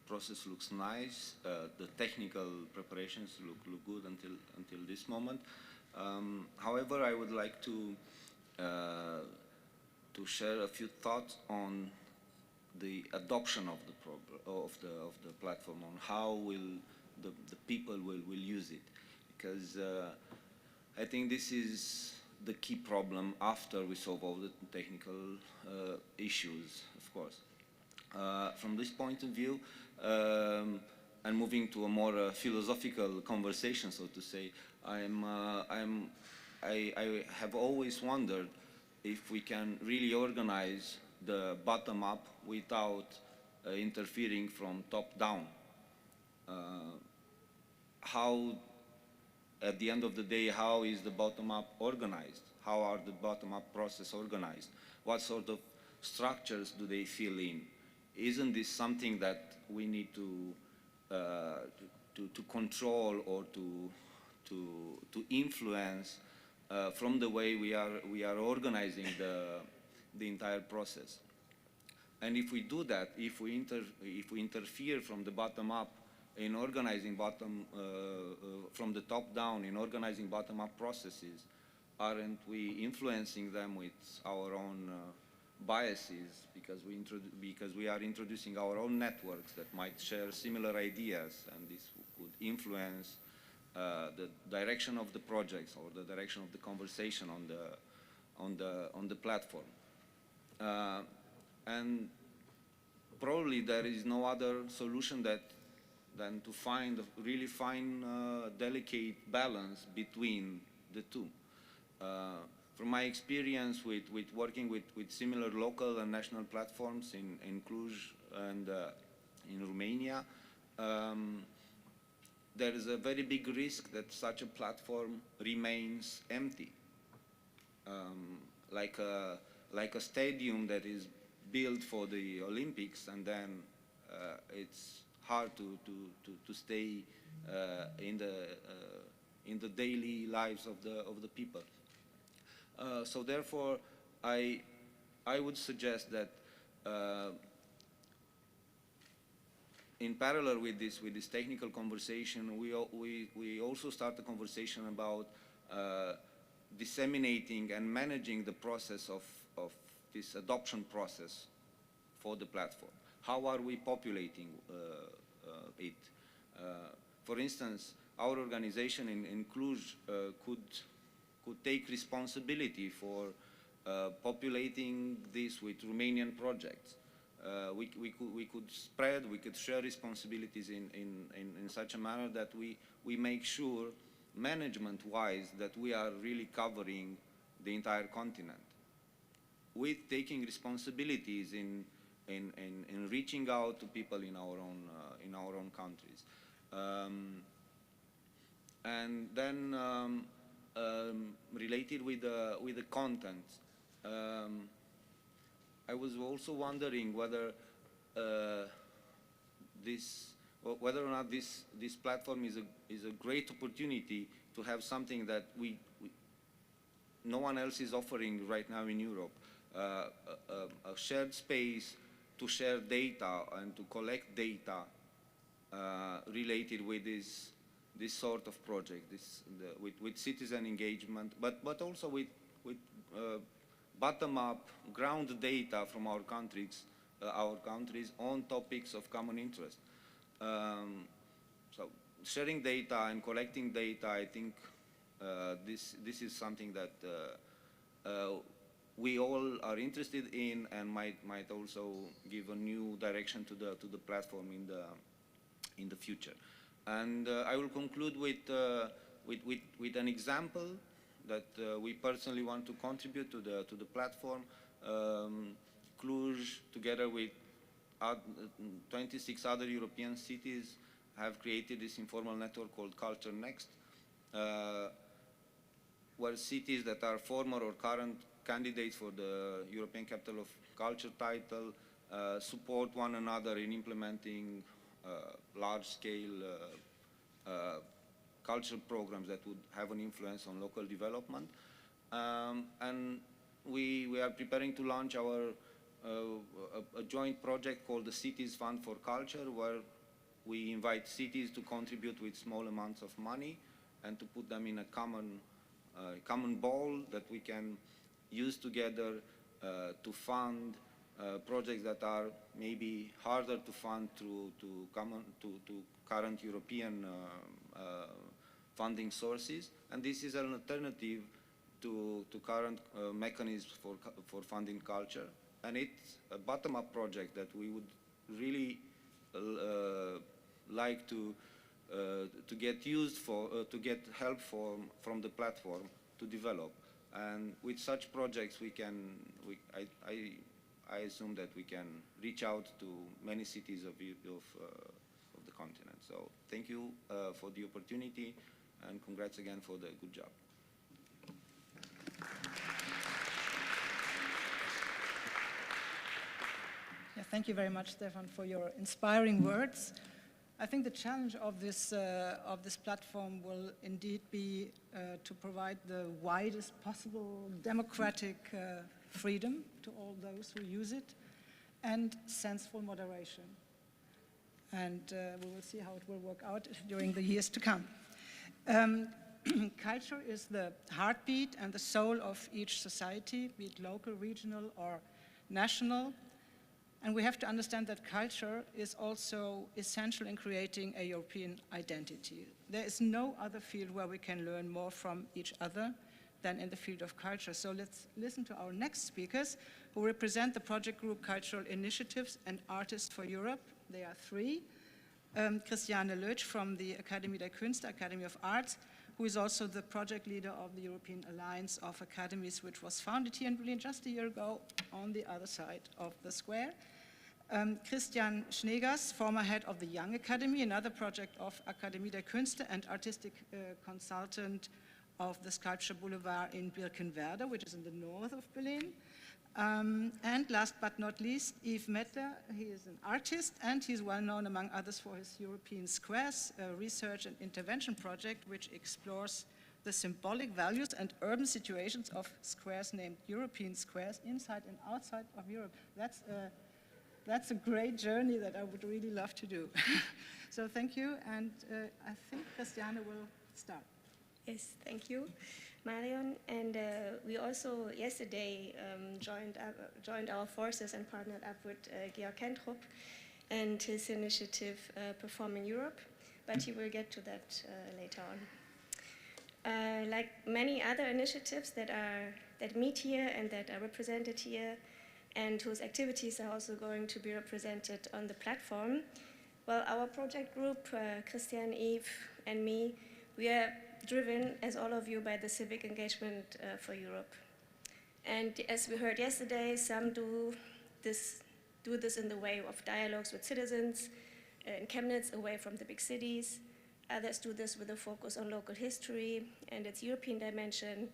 process looks nice. The technical preparations look good until this moment. However, I would like to share a few thoughts on the adoption of the platform, on how will the people will use it, because I think this is the key problem after we solve all the technical issues, of course. From this point of view, and moving to a more philosophical conversation, so to say, I have always wondered if we can really organize the bottom-up without interfering from top-down. How, at the end of the day, how is the bottom-up organized? How are the bottom-up process organized? What sort of structures do they fill in? Isn't this something that we need to control or to influence from the way we are organizing the entire process? And if we do that, if we interfere from the bottom up in organizing from the top down in organizing bottom up processes, aren't we influencing them with our own biases, because we are introducing our own networks that might share similar ideas, and this could influence the direction of the projects or the direction of the conversation on the platform. And probably there is no other solution than to find a really fine, delicate balance between the two. From my experience with working with similar local and national platforms in Cluj and in Romania, there is a very big risk that such a platform remains empty, like a stadium that is built for the Olympics, and then it's hard to stay in the daily lives of the people. So therefore, I would suggest that in parallel with this technical conversation, we also start a conversation about disseminating and managing the process of this adoption process for the platform. How are we populating it? For instance, our organization in Cluj could take responsibility for populating this with Romanian projects. We could spread, we could share responsibilities in such a manner that we make sure, management-wise, that we are really covering the entire continent, with taking responsibilities in reaching out to people in our own countries. And then related with the content, I was also wondering whether whether or not this platform is a great opportunity to have something that no one else is offering right now in Europe, a shared space to share data and to collect data related with this sort of project, with citizen engagement, but also with bottom-up ground data from our countries on topics of common interest. So sharing data and collecting data, I think this is something that we all are interested in and might also give a new direction to the platform in the future. And I will conclude with an example that we personally want to contribute to the platform. Cluj, together with 26 other European cities, have created this informal network called Culture Next, where cities that are former or current candidates for the European Capital of Culture title support one another in implementing large-scale cultural programs that would have an influence on local development. And we are preparing to launch our a joint project called the Cities Fund for Culture, where we invite cities to contribute with small amounts of money and to put them in a common bowl that we can use together to fund projects that are maybe harder to fund to current European funding sources. And this is an alternative to current mechanisms for funding culture. And it's a bottom-up project that we would really like to get used for, to get help from the platform to develop. And with such projects, I assume that we can reach out to many cities of the continent. So thank you for the opportunity, and congrats again for the good job. Yeah, thank you very much, Stefan, for your inspiring words. I think the challenge of this platform will indeed be to provide the widest possible democratic freedom to all those who use it, and sensible moderation. And we will see how it will work out during the years to come. Culture is the heartbeat and the soul of each society, be it local, regional, or national. And we have to understand that culture is also essential in creating a European identity. There is no other field where we can learn more from each other than in the field of culture. So let's listen to our next speakers, who represent the project group Cultural Initiatives and Artists for Europe. There are three. Christiane Lötsch from the Académie der Künste, Academy of Arts, who is also the project leader of the European Alliance of Academies, which was founded here in Berlin just a year ago on the other side of the square. Christian Schneegers, former head of the Young Academy, another project of Académie der Künste, and artistic consultant of the Sculpture Boulevard in Birkenwerder, which is in the north of Berlin. And last but not least, Yves Mettler. He is an artist, and he's well known, among others, for his European Squares, a research and intervention project which explores the symbolic values and urban situations of squares named European Squares inside and outside of Europe. That's a great journey that I would really love to do. So thank you, and I think Christiane will start. Yes, thank you, Marion. And we also yesterday joined our forces and partnered up with Georg Kentrup and his initiative Performing Europe, but he will get to that later on. Like many other initiatives that meet here and that are represented here, and whose activities are also going to be represented on the platform, well, our project group, Christian, Yves, and me, we are driven, as all of you, by the civic engagement for Europe. And as we heard yesterday, some do this in the way of dialogues with citizens in Chemnitz, away from the big cities. Others do this with a focus on local history and its European dimension,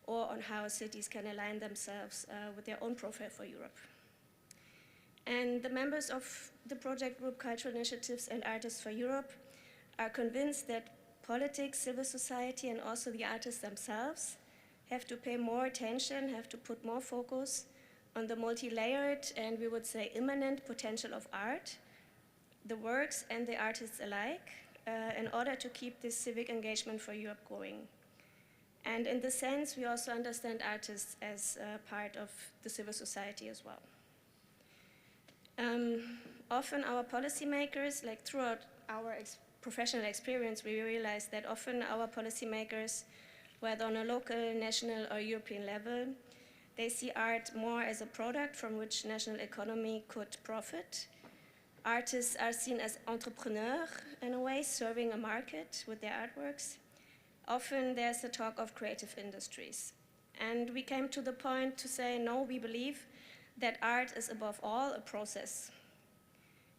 or on how cities can align themselves with their own profile for Europe. And the members of the project group Cultural Initiatives and Artists for Europe are convinced that politics, civil society, and also the artists themselves have to pay more attention, have to put more focus on the multi-layered and, we would say, immanent potential of art, the works and the artists alike, in order to keep this civic engagement for Europe going. And in this sense, we also understand artists as part of the civil society as well. Often our policymakers, like throughout our professional experience, we realize that often our policymakers, whether on a local, national, or European level, They see art more as a product from which national economy could profit. Artists are seen as entrepreneurs in a way, serving a market with their artworks. Often there's a talk of creative industries. And we came to the point to say, no, we believe that art is above all a process.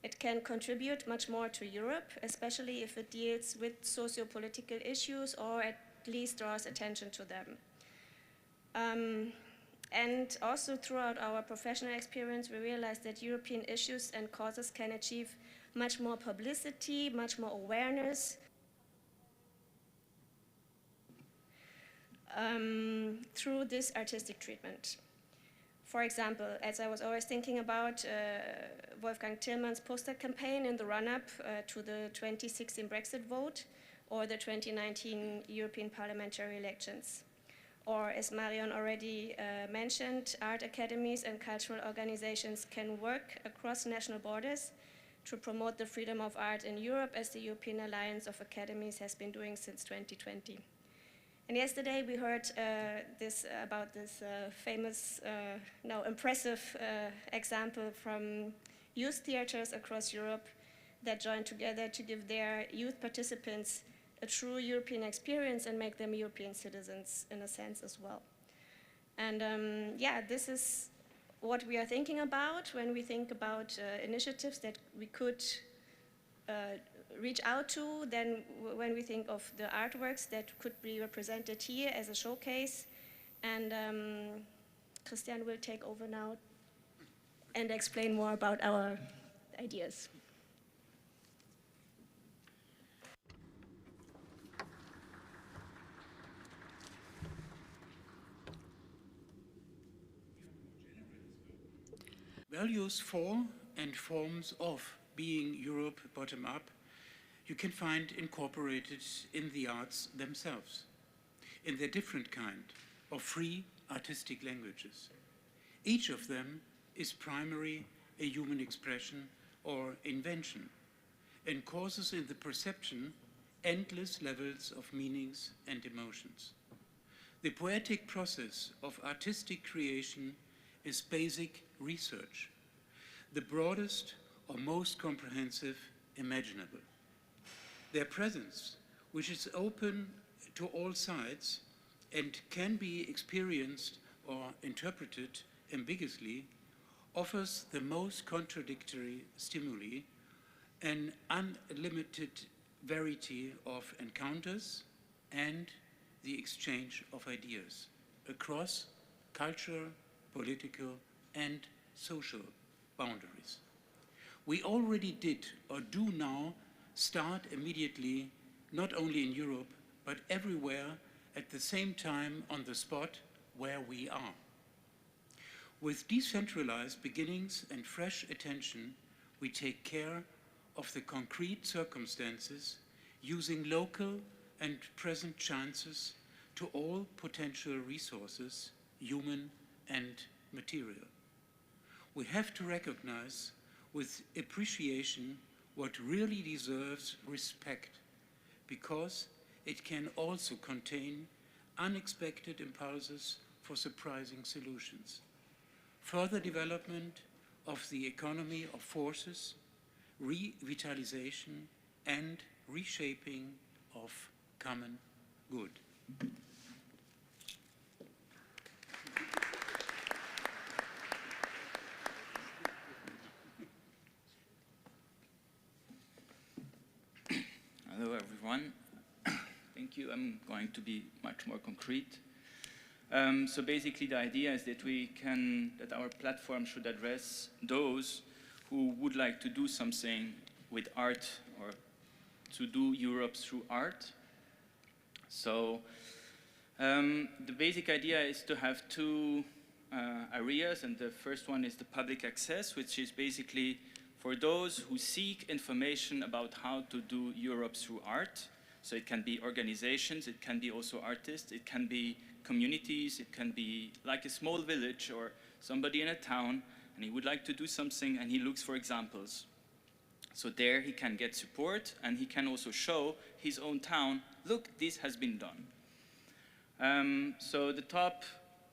It can contribute much more to Europe, especially if it deals with socio-political issues or at least draws attention to them. And also throughout our professional experience, we realized that European issues and causes can achieve much more publicity, much more awareness through this artistic treatment. For example, as I was always thinking about Wolfgang Tillmann's poster campaign in the run-up to the 2016 Brexit vote or the 2019 European parliamentary elections. Or as Marion already mentioned, art academies and cultural organizations can work across national borders to promote the freedom of art in Europe, as the European Alliance of Academies has been doing since 2020. And yesterday we heard about this famous, impressive example from youth theaters across Europe that joined together to give their youth participants a true European experience and make them European citizens in a sense as well. And this is what we are thinking about when we think about initiatives that we could reach out to, then when we think of the artworks that could be represented here as a showcase. And Christian will take over now and explain more about our ideas. Values for and forms of being Europe bottom-up you can find incorporated in the arts themselves, in their different kind of free artistic languages. Each of them is primarily a human expression or invention and causes in the perception endless levels of meanings and emotions. The poetic process of artistic creation is basic research, the broadest or most comprehensive imaginable. Their presence, which is open to all sides and can be experienced or interpreted ambiguously, offers the most contradictory stimuli, an unlimited variety of encounters, and the exchange of ideas across cultural, political, and social boundaries. We already did or do now start immediately, not only in Europe, but everywhere at the same time on the spot where we are. With decentralized beginnings and fresh attention, we take care of the concrete circumstances, using local and present chances to all potential resources, human and material. We have to recognize with appreciation what really deserves respect, because it can also contain unexpected impulses for surprising solutions. Further development of the economy of forces, revitalization, and reshaping of common good. Hello, everyone. Thank you. I'm going to be much more concrete. So basically, the idea is that that our platform should address those who would like to do something with art or to do Europe through art. So the basic idea is to have two areas, and the first one is the public access, which is basically for those who seek information about how to do Europe through art. So it can be organizations, it can be also artists, it can be communities, it can be like a small village or somebody in a town, and he would like to do something and he looks for examples. So there he can get support, and he can also show his own town, look, this has been done. So the top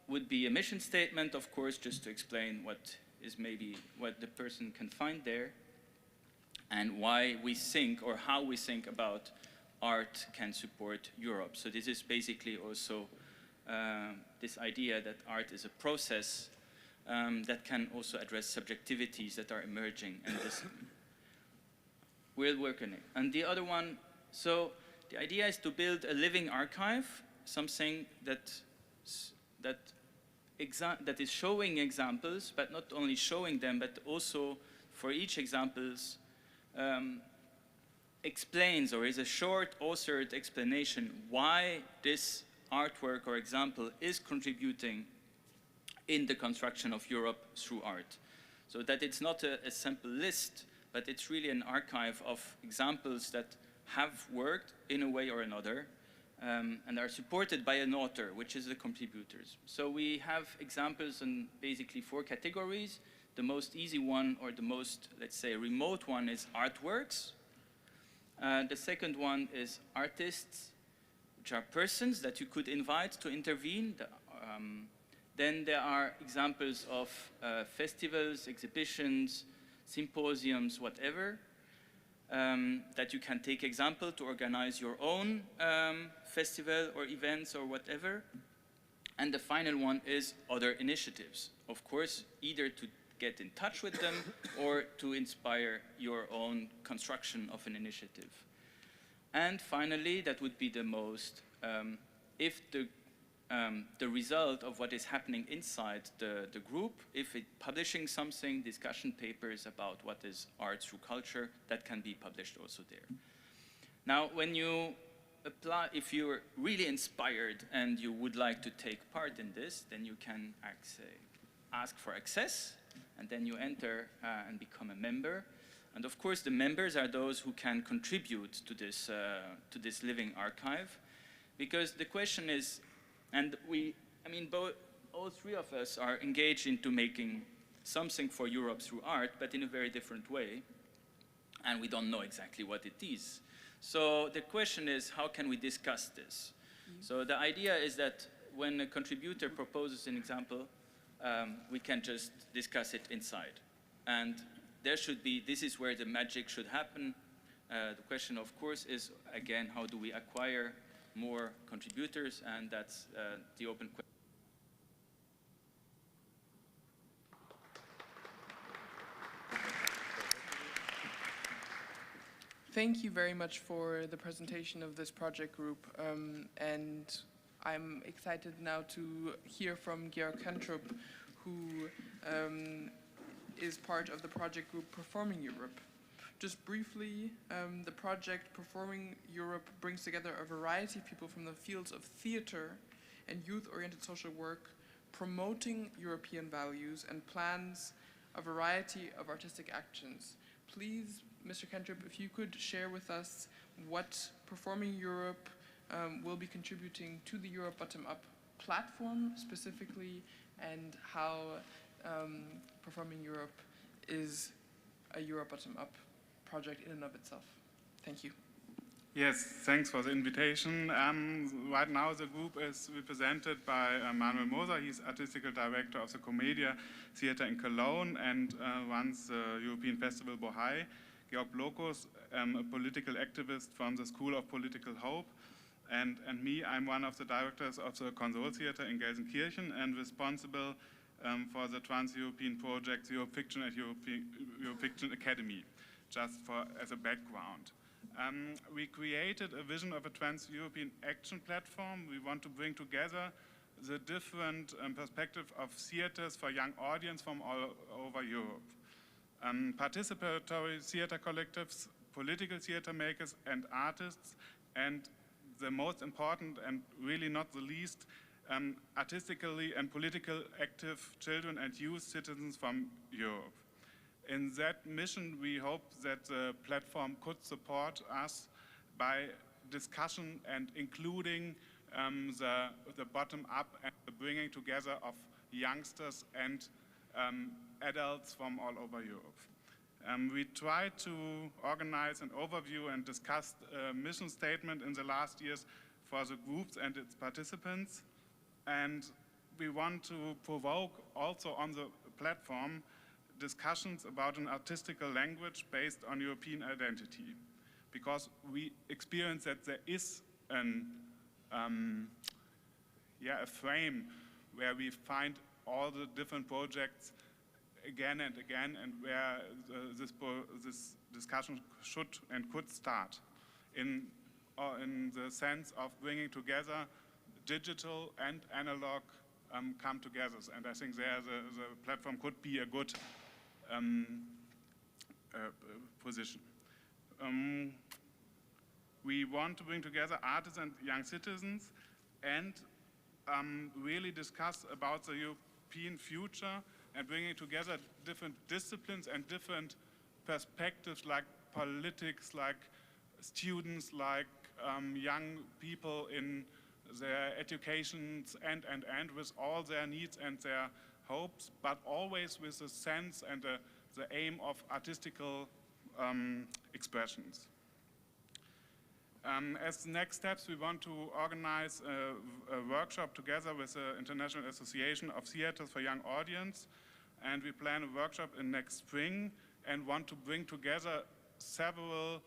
would be a mission statement, of course, just to explain what is maybe what the person can find there, and why we think or how we think about art can support Europe. So this is basically also this idea that art is a process that can also address subjectivities that are emerging, and this we'll work on it. And the other one, so the idea is to build a living archive, something that is showing examples, but not only showing them, but also for each examples explains, or is a short authored explanation why this artwork or example is contributing in the construction of Europe through art. So that it's not a simple list, but it's really an archive of examples that have worked in a way or another, and are supported by an author, which is the contributors. So we have examples in basically 4 categories. The most easy one, or the most, let's say, remote one, is artworks. The second one is artists, which are persons that you could invite to intervene. Then there are examples of festivals, exhibitions, symposiums, whatever, that you can take example to organize your own festival or events or whatever. And the final one is other initiatives. Of course, either to get in touch with them or to inspire your own construction of an initiative. And finally, that would be the most, if the result of what is happening inside the group, if it's publishing something, discussion papers about what is art through culture, that can be published also there. Now, when you apply, if you're really inspired and you would like to take part in this, then you can ask for access, and then you enter and become a member. And of course, the members are those who can contribute to this living archive, because the question is, and all 3 of us are engaged into making something for Europe through art, but in a very different way, and we don't know exactly what it is. So the question is, how can we discuss this? So the idea is that when a contributor proposes an example, we can just discuss it inside. And there should be, this is where the magic should happen. The question, of course, is, again, how do we acquire more contributors? And that's the open question. Thank you very much for the presentation of this project group. And I'm excited now to hear from Georg Kentrup, who is part of the project group Performing Europe. Just briefly, the project Performing Europe brings together a variety of people from the fields of theater and youth-oriented social work, promoting European values, and plans a variety of artistic actions. Please, Mr. Kentrup, if you could share with us what Performing Europe will be contributing to the Europe Bottom-Up platform specifically, and how Performing Europe is a Europe Bottom-Up project in and of itself. Thank you. Yes, thanks for the invitation. Right now the group is represented by Manuel Moser. He's Artistic Director of the Commedia Theater in Cologne and runs the European Festival Bohai. Georg Blokus, a political activist from the School of Political Hope. And me, I'm one of the directors of the Console Theater in Gelsenkirchen and responsible for the Trans-European project Europe Fiction at Europe Fiction Academy, just as a background. We created a vision of a trans-European action platform. We want to bring together the different perspective of theaters for young audience from all over Europe. Participatory theater collectives, political theater makers and artists, and the most important and really not the least, artistically and politically active children and youth citizens from Europe. In that mission, we hope that the platform could support us by discussion and including the bottom-up and the bringing together of youngsters and adults from all over Europe. We tried to organize an overview and discuss a mission statement in the last years for the groups and its participants. And we want to provoke also on the platform discussions about an artistical language based on European identity, because we experience that there is a frame where we find all the different projects again and again, and where this discussion should and could start in the sense of bringing together digital and analog come together. And I think there the platform could be a good position. We want to bring together artists and young citizens and really discuss about the European future and bringing together different disciplines and different perspectives, like politics, like students, like young people in their educations and with all their needs and their hopes, but always with the sense and the aim of artistical expressions. As the next steps, we want to organize a workshop together with the International Association of Theaters for Young Audience, and we plan a workshop in next spring and want to bring together several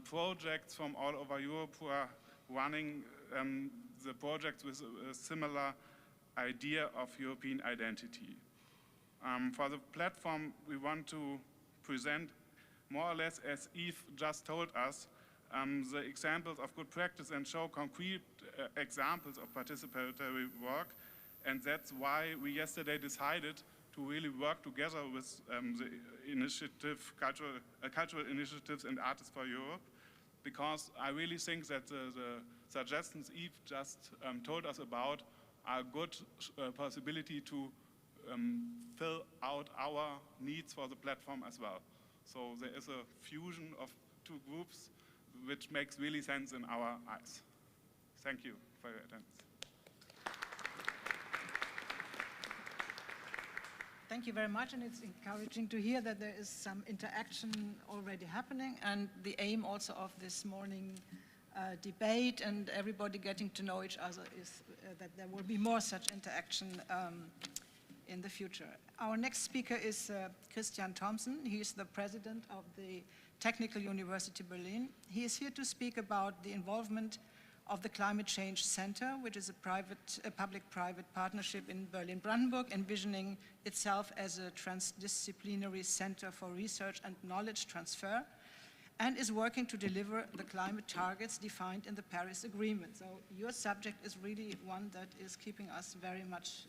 projects from all over Europe who are running the projects with a similar idea of European identity. For the platform, we want to present more or less, as Yves just told us, the examples of good practice and show concrete examples of participatory work. And that's why we yesterday decided to really work together with the initiative, cultural initiatives and Artists for Europe, because I really think that the suggestions Yves just told us about are a good possibility to fill out our needs for the platform as well. So there is a fusion of two groups which makes really sense in our eyes. Thank you for your attendance. Thank you very much, and it's encouraging to hear that there is some interaction already happening, and the aim also of this morning debate and everybody getting to know each other is that there will be more such interaction in the future. Our next speaker is Christian Thomsen. He is the president of the Technical University Berlin. He is here to speak about the involvement of the Climate Change Center, which is a public-private partnership in Berlin-Brandenburg, envisioning itself as a transdisciplinary center for research and knowledge transfer, and is working to deliver the climate targets defined in the Paris Agreement. So your subject is really one that is keeping us very much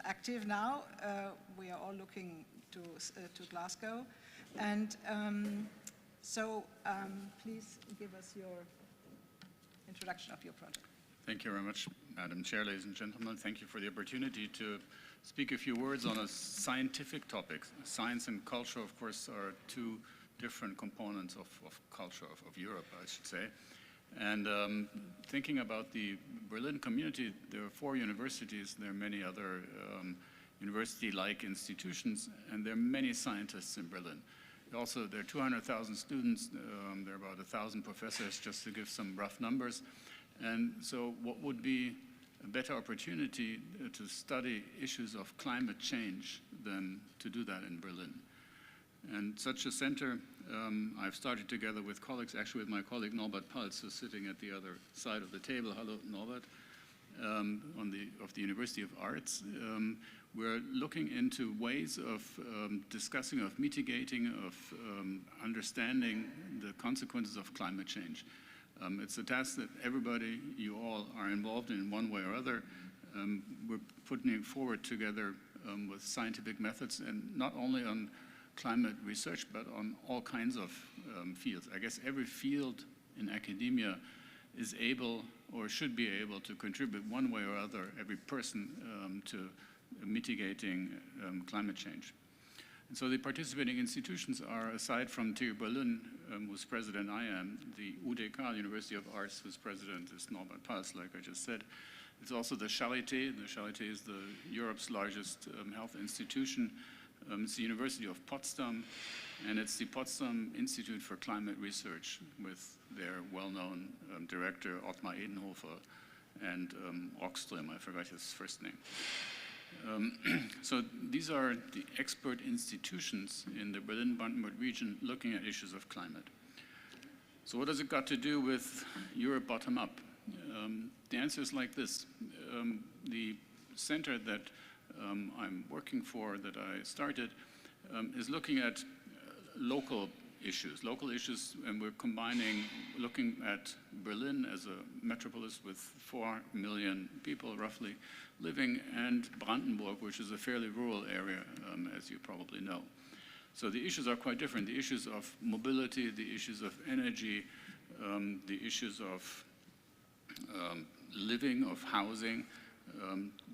active now. We are all looking to Glasgow. And please give us your introduction of your project. Thank you very much, Madam Chair, ladies and gentlemen. Thank you for the opportunity to speak a few words on a scientific topic. Science and culture, of course, are two different components of culture, of Europe, I should say. And thinking about the Berlin community, there are 4 universities, there are many other university-like institutions, and there are many scientists in Berlin. Also, there are 200,000 students, there are about 1,000 professors, just to give some rough numbers. And so what would be a better opportunity to study issues of climate change than to do that in Berlin? And such a center, I've started together with colleagues, actually with my colleague Norbert Palz, who's sitting at the other side of the table. Hello, Norbert, of the University of Arts. We're looking into ways of discussing, of mitigating, of understanding the consequences of climate change. It's a task that everybody, you all, are involved in one way or other. We're putting it forward together with scientific methods, and not only on climate research, but on all kinds of fields. I guess every field in academia is able or should be able to contribute one way or other, every person, to mitigating climate change. And so the participating institutions are, aside from TU Berlin, whose president I am, the UDK, University of Arts, whose president is Norbert Palz, like I just said. It's also the Charité. The Charité is Europe's largest health institution. It's the University of Potsdam, and it's the Potsdam Institute for Climate Research with their well-known director, Ottmar Edenhofer, and Rockström, I forgot his first name. So these are the expert institutions in the Berlin-Brandenburg region looking at issues of climate. So what has it got to do with Europe bottom-up? The answer is like this. The center that I'm working for, that I started, is looking at local issues, and we're combining, looking at Berlin as a metropolis with 4 million people roughly living, and Brandenburg, which is a fairly rural area, as you probably know. So the issues are quite different. The issues of mobility, the issues of energy, the issues of living, of housing,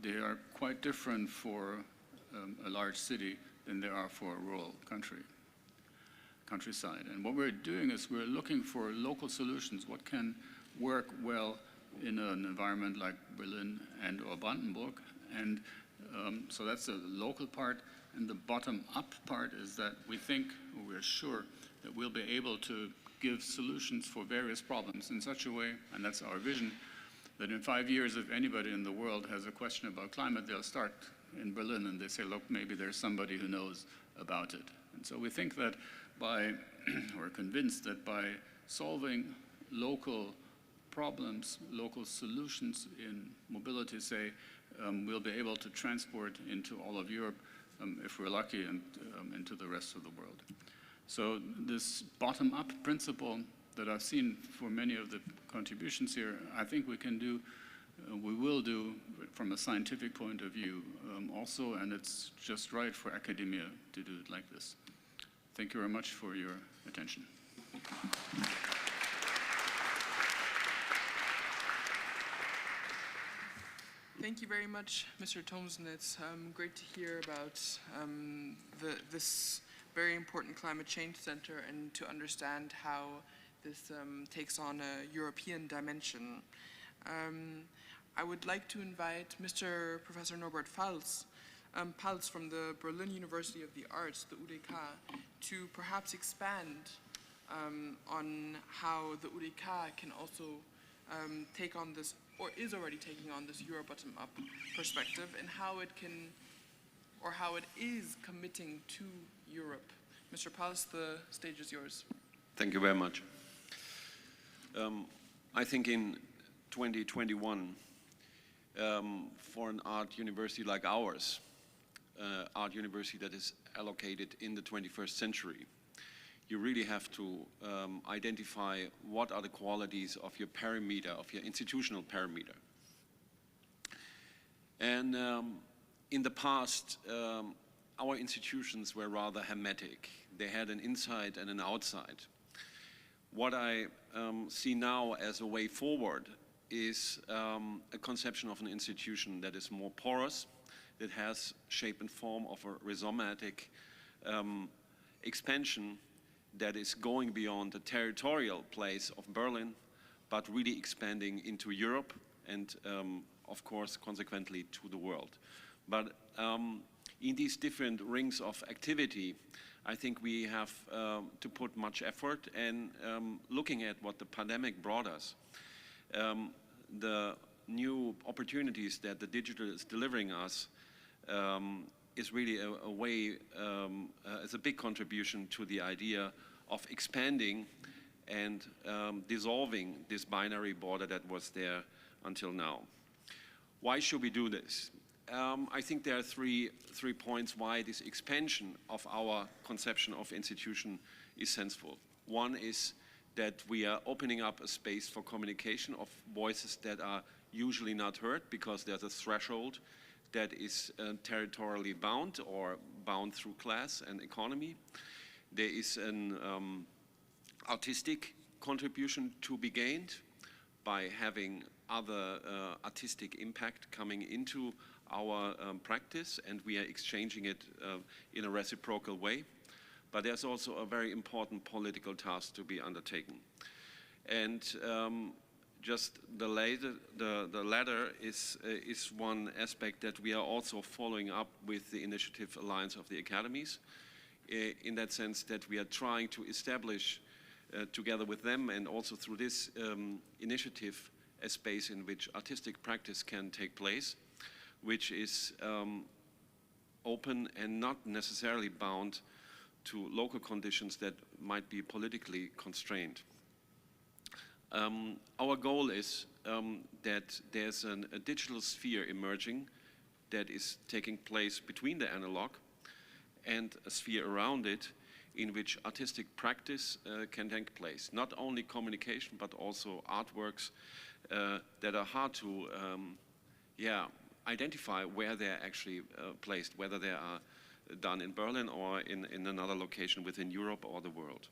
they are quite different for a large city than they are for a rural countryside. And what we're doing is we're looking for local solutions. What can work well in an environment like Berlin and or Brandenburg? And so that's the local part. And the bottom-up part is that we think, or we're sure, that we'll be able to give solutions for various problems in such a way, and that's our vision, that in 5 years, if anybody in the world has a question about climate, they'll start in Berlin and they say, look, maybe there's somebody who knows about it. And so we think that we're convinced that by solving local problems, local solutions in mobility, say, we'll be able to transport into all of Europe, if we're lucky, and into the rest of the world. So this bottom-up principle that I've seen for many of the contributions here, I think we can do, we will do from a scientific point of view also, and it's just right for academia to do it like this. Thank you very much for your attention. Thank you very much, Mr. Thomsen. It's great to hear about this very important climate change center and to understand how this takes on a European dimension. I would like to invite Mr. Professor Norbert Palz from the Berlin University of the Arts, the UDK, to perhaps expand on how the UDK can also take on this, or is already taking on this Euro bottom-up perspective, and how it can, or how it is committing to Europe. Mr. Palz, the stage is yours. Thank you very much. I think in 2021, for an art university like ours, art university that is allocated in the 21st century, you really have to identify what are the qualities of your parameter, of your institutional parameter. And in the past, our institutions were rather hermetic. They had an inside and an outside. What I see now as a way forward is a conception of an institution that is more porous, that has shape and form of a rhizomatic expansion that is going beyond the territorial place of Berlin, but really expanding into Europe and, of course, consequently to the world. But in these different rings of activity, I think we have to put much effort, and looking at what the pandemic brought us, the new opportunities that the digital is delivering us is really a way, is a big contribution to the idea of expanding and dissolving this binary border that was there until now. Why should we do this? I think there are three points why this expansion of our conception of institution is sensible. One is that we are opening up a space for communication of voices that are usually not heard because there's a threshold that is territorially bound or bound through class and economy. There is an artistic contribution to be gained by having other artistic impact coming into our practice, and we are exchanging it in a reciprocal way. But there's also a very important political task to be undertaken. And just the latter is one aspect that we are also following up with the Initiative Alliance of the Academies, in that sense that we are trying to establish together with them and also through this initiative a space in which artistic practice can take place, which is open and not necessarily bound to local conditions that might be politically constrained. Our goal is that there's a digital sphere emerging that is taking place between the analog and a sphere around it in which artistic practice can take place. Not only communication, but also artworks that are hard to identify where they're actually placed, whether they are done in Berlin or in another location within Europe or the world.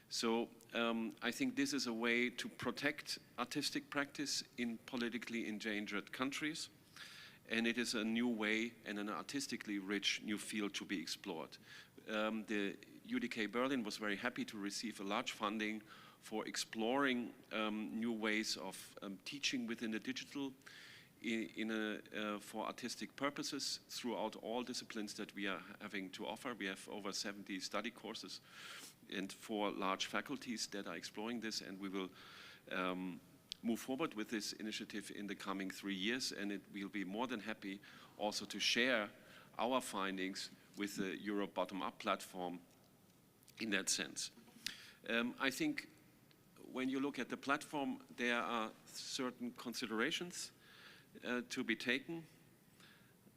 So I think this is a way to protect artistic practice in politically endangered countries, and it is a new way and an artistically rich new field to be explored. The UDK Berlin was very happy to receive a large funding for exploring new ways of teaching within the digital for artistic purposes throughout all disciplines that we are having to offer. We have over 70 study courses and 4 large faculties that are exploring this, and we will move forward with this initiative in the coming 3 years, and we'll be more than happy also to share our findings with the Europe Bottom-Up platform in that sense. I think when you look at the platform, there are certain considerations to be taken,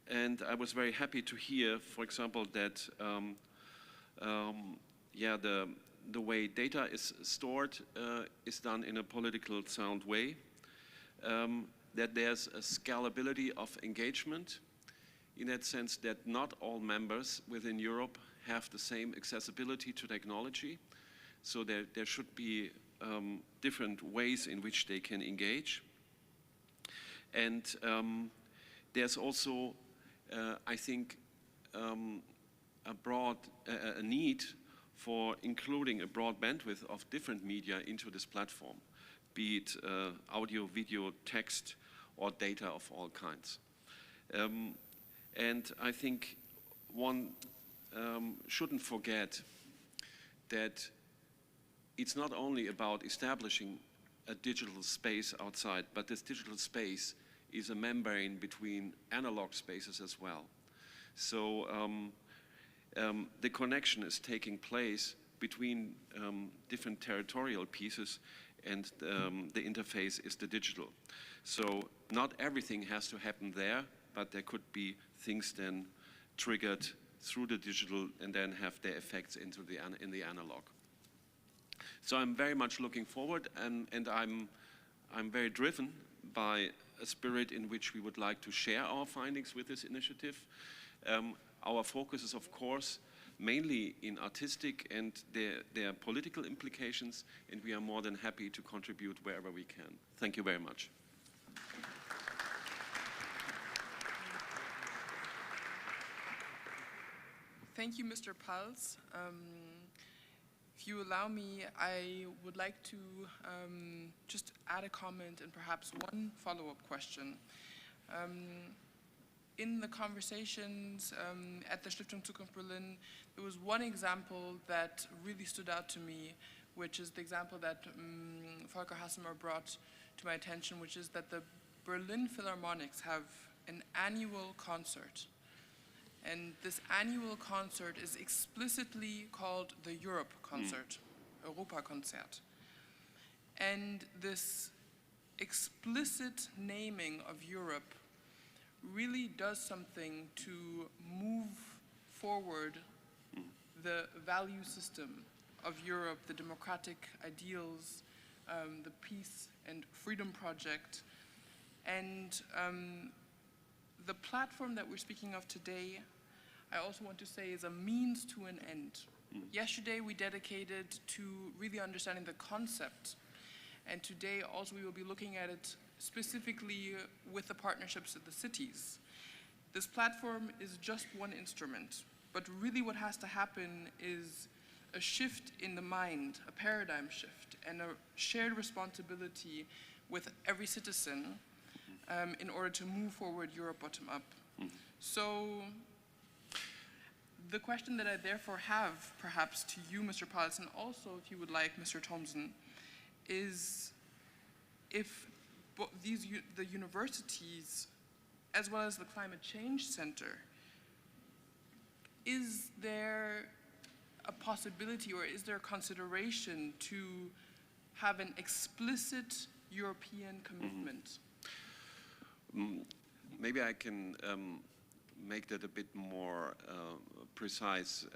and I was very happy to hear, for example, that the way data is stored is done in a political sound way, that there's a scalability of engagement in that sense that not all members within Europe have the same accessibility to technology, so there should be different ways in which they can engage. And there's also, I think, a need for including a broad bandwidth of different media into this platform, be it audio, video, text, or data of all kinds. And I think one shouldn't forget that it's not only about establishing a digital space outside, but this digital space is a membrane between analog spaces as well. So the connection is taking place between different territorial pieces, and the interface is the digital. So not everything has to happen there, but there could be things then triggered through the digital and then have their effects in the analog. So I'm very much looking forward, and I'm very driven by a spirit in which we would like to share our findings with this initiative. Our focus is, of course, mainly in artistic and their political implications, and we are more than happy to contribute wherever we can. Thank you very much. Thank you, Mr. Pals. If you allow me, I would like to just add a comment and perhaps one follow-up question. In the conversations at the Stiftung Zukunft Berlin, there was one example that really stood out to me, which is the example that Volker Hassemer brought to my attention, which is that the Berlin Philharmonics have an annual concert. And this annual concert is explicitly called the Europe Concert, Europakonzert. And this explicit naming of Europe really does something to move forward the value system of Europe, the democratic ideals, the peace and freedom project. And the platform that we're speaking of today, I also want to say, is a means to an end. Yesterday we dedicated to really understanding the concept, and today also we will be looking at it specifically with the partnerships of the cities. This platform is just one instrument, but really what has to happen is a shift in the mind, a paradigm shift, and a shared responsibility with every citizen in order to move forward Europe bottom up. So the question that I therefore have perhaps to you, Mr. Pals, and also if you would like, Mr. Thomsen, is if the universities, as well as the Climate Change Center, is there a possibility or is there a consideration to have an explicit European commitment? Maybe I can make that a bit more precise.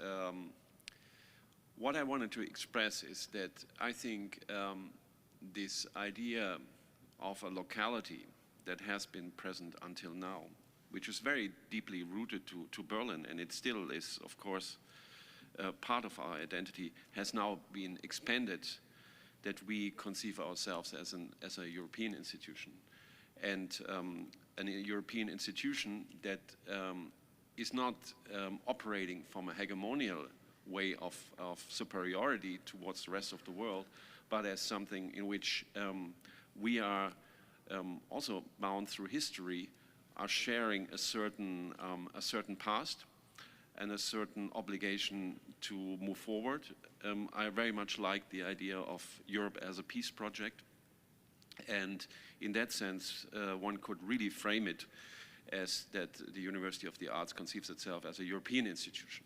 What I wanted to express is that I think this idea of a locality that has been present until now, which is very deeply rooted to Berlin, and it still is, of course, part of our identity, has now been expanded, that we conceive ourselves as a European institution. And a European institution that is not operating from a hegemonial way of superiority towards the rest of the world, but as something in which we are also bound through history, are sharing a certain past and a certain obligation to move forward. I very much like the idea of Europe as a peace project. And in that sense, one could really frame it as that the University of the Arts conceives itself as a European institution.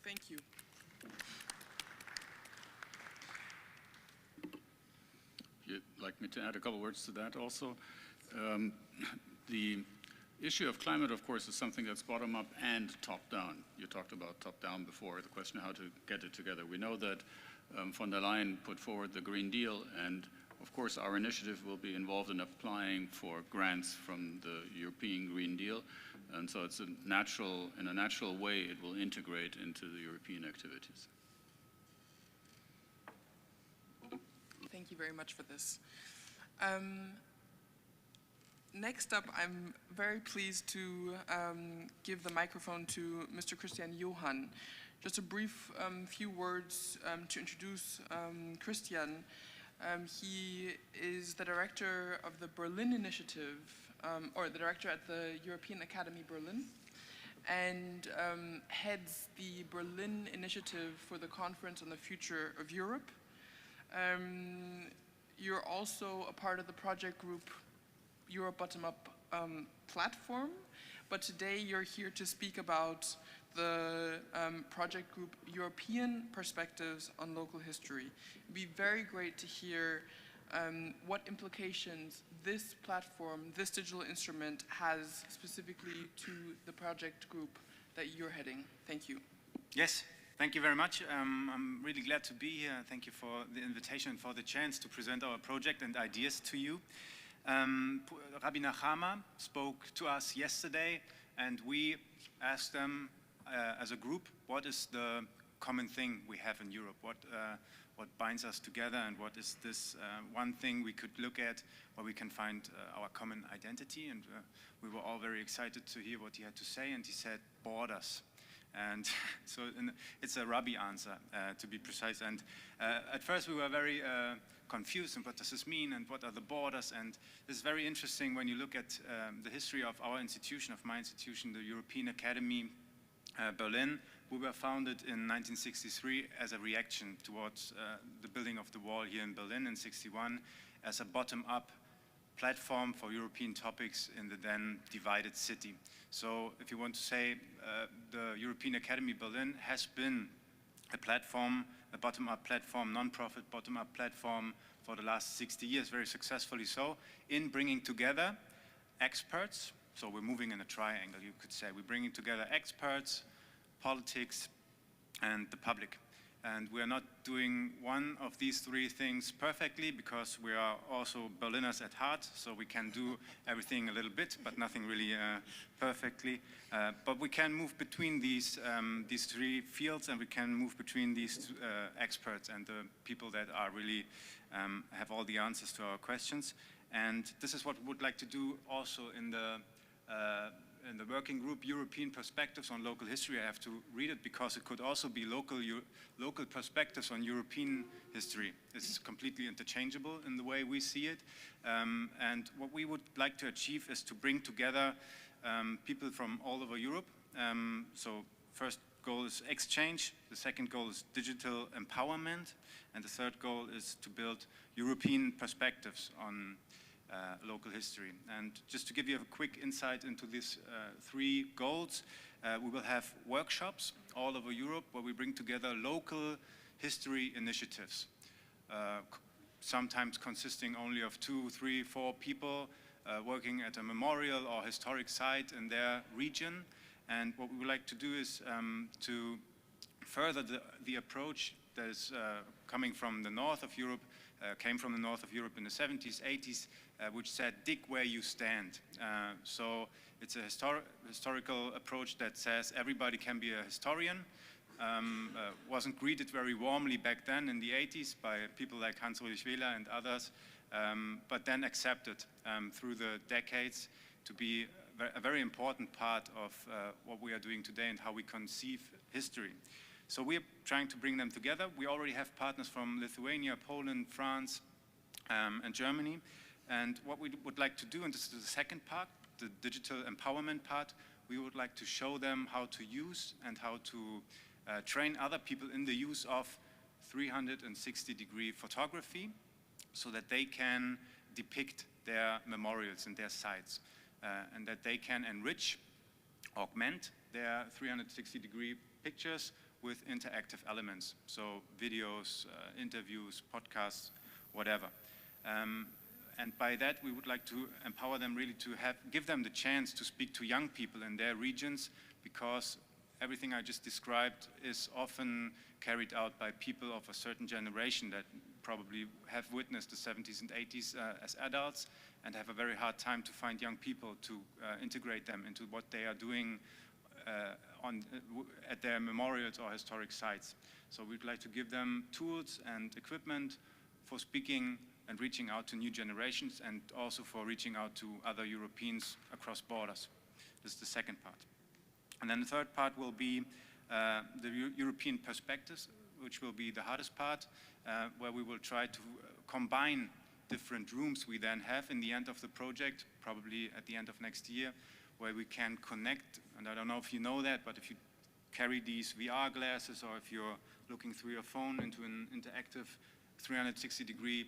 Thank you. You'd like me to add a couple words to that also? The issue of climate, of course, is something that's bottom-up and top-down. You talked about top-down before, the question how to get it together. We know that von der Leyen put forward the Green Deal, and of course our initiative will be involved in applying for grants from the European Green Deal, and so it's in a natural way it will integrate into the European activities. Thank you very much for this. Next up, I'm very pleased to give the microphone to Mr. Christian Johann. Just a brief few words to introduce Christian. He is the director of the Berlin Initiative, or the director at the European Academy Berlin, and heads the Berlin Initiative for the Conference on the Future of Europe. You're also a part of the project group Europe Bottom-Up platform, but today you're here to speak about the project group European Perspectives on Local History. It'd be very great to hear what implications this platform, this digital instrument has specifically to the project group that you're heading. Thank you. Yes, thank you very much. I'm really glad to be here. Thank you for the invitation and for the chance to present our project and ideas to you. Rabbi Nachama spoke to us yesterday, and we asked them as a group, what is the common thing we have in Europe? What binds us together, and what is this one thing we could look at where we can find our common identity? And we were all very excited to hear what he had to say, and he said borders. And so it's a Rabbi answer, to be precise. And at first we were very confused, and what does this mean, and what are the borders? And it's very interesting when you look at the history of our institution, of my institution, the European Academy Berlin. We were founded in 1963 as a reaction towards the building of the wall here in Berlin in '61, as a bottom-up platform for European topics in the then divided city. So if you want to say, the European Academy Berlin has been a platform, a bottom-up platform, non-profit bottom-up platform for the last 60 years, very successfully so, in bringing together experts. So we're moving in a triangle, you could say. We're bringing together experts, politics, and the public. And we're not doing one of these three things perfectly, because we are also Berliners at heart, so we can do everything a little bit, but nothing really perfectly. But we can move between these three fields, and we can move between these experts and the people that are really have all the answers to our questions. And this is what we would like to do also in the working group European Perspectives on Local History. I have to read it because it could also be local perspectives on European history. It's completely interchangeable in the way we see it. And what we would like to achieve is to bring together people from all over Europe. So first goal is exchange, the second goal is digital empowerment, and the third goal is to build European perspectives on local history. And just to give you a quick insight into these three goals, we will have workshops all over Europe where we bring together local history initiatives, sometimes consisting only of 2, 3, 4 people working at a memorial or historic site in their region. And what we would like to do is to further the approach that is coming from the north of Europe, came from the north of Europe in the 70s, 80s, which said, dig where you stand. So it's a historical approach that says everybody can be a historian. Wasn't greeted very warmly back then in the 80s by people like Hans-Ulrich Wehler and others, but then accepted through the decades to be a very important part of what we are doing today and how we conceive history. So we're trying to bring them together. We already have partners from Lithuania, Poland, France, and Germany. And what we would like to do, and this is the second part, the digital empowerment part, we would like to show them how to use and how to train other people in the use of 360-degree photography so that they can depict their memorials and their sites, and that they can enrich, augment their 360-degree pictures with interactive elements, so videos, interviews, podcasts, whatever. And by that, we would like to empower them really to give them the chance to speak to young people in their regions, because everything I just described is often carried out by people of a certain generation that probably have witnessed the 70s and 80s as adults and have a very hard time to find young people to integrate them into what they are doing at their memorials or historic sites. So we'd like to give them tools and equipment for speaking and reaching out to new generations, and also for reaching out to other Europeans across borders. This is the second part. And then the third part will be the European perspectives, which will be the hardest part, where we will try to combine different rooms we then have in the end of the project, probably at the end of next year, where we can connect, and I don't know if you know that, but if you carry these VR glasses or if you're looking through your phone into an interactive 360-degree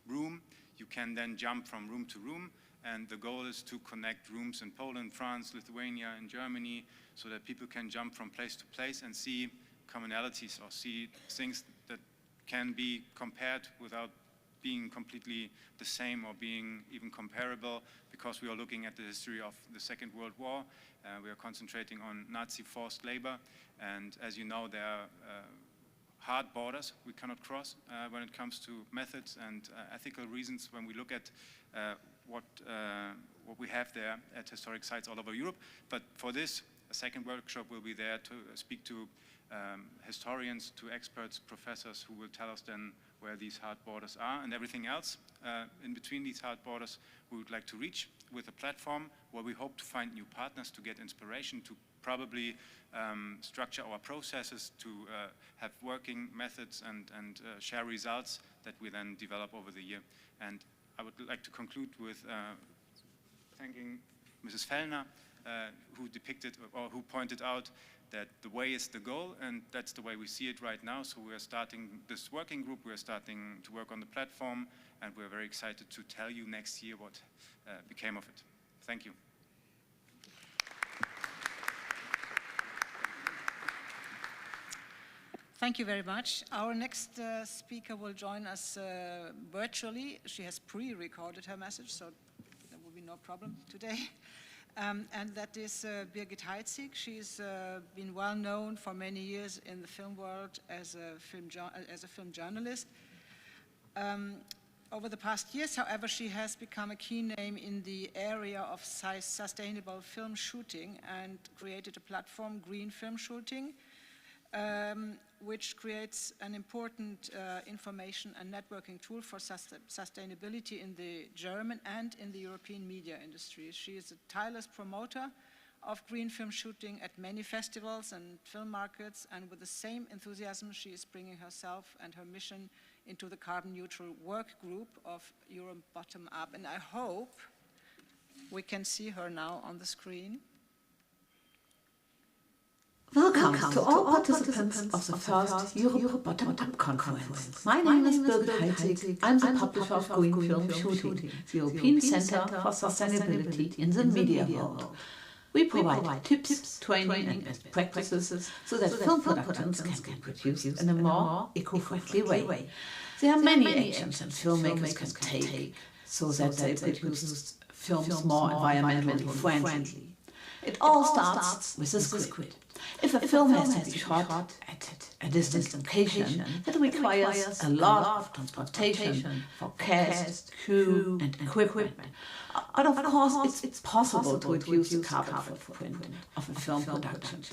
room, you can then jump from room to room, and the goal is to connect rooms in Poland, France, Lithuania, and Germany, so that people can jump from place to place and see commonalities or see things that can be compared without being completely the same or being even comparable, because we are looking at the history of the Second World War. We are concentrating on Nazi forced labor, and as you know, there are hard borders we cannot cross when it comes to methods and ethical reasons when we look at what we have there at historic sites all over Europe. But for this, a second workshop will be there to speak to historians, to experts, professors who will tell us then where these hard borders are, and everything else in between these hard borders we would like to reach with a platform where we hope to find new partners to get inspiration, to probably structure our processes, to have working methods and share results that we then develop over the year. And I would like to conclude with thanking Mrs. Fellner, who depicted or who pointed out that the way is the goal, and that's the way we see it right now. So we are starting this working group, we are starting to work on the platform, and we're very excited to tell you next year what became of it. Thank you. Thank you very much. Our next speaker will join us virtually. She has pre-recorded her message, so there will be no problem today. And that is Birgit Heitzig. She's been well known for many years in the film world as a film journalist. Over the past years, however, she has become a key name in the area of sustainable film shooting and created a platform, Green Film Shooting, which creates an important information and networking tool for sustainability in the German and in the European media industry. She is a tireless promoter of green film shooting at many festivals and film markets, and with the same enthusiasm she is bringing herself and her mission into the carbon neutral work group of Europe Bottom Up. And I hope we can see her now on the screen. Welcome Welcome to all participants of the first Europe Bottom-Up Conference. My name is Birgit Heitzig. I'm the publisher of Green Film Shooting, the European Centre for Sustainability in the Media World. We provide tips, training and best practices so that film productions can be produced in a more eco-friendly way. There are many actions that filmmakers can take so that they produce films more environmentally friendly. It all starts with the script. If a film has to be shot at a distant location, that requires a lot of transportation for cast, crew and equipment. But of course, it's possible to reduce the carbon footprint of a film production.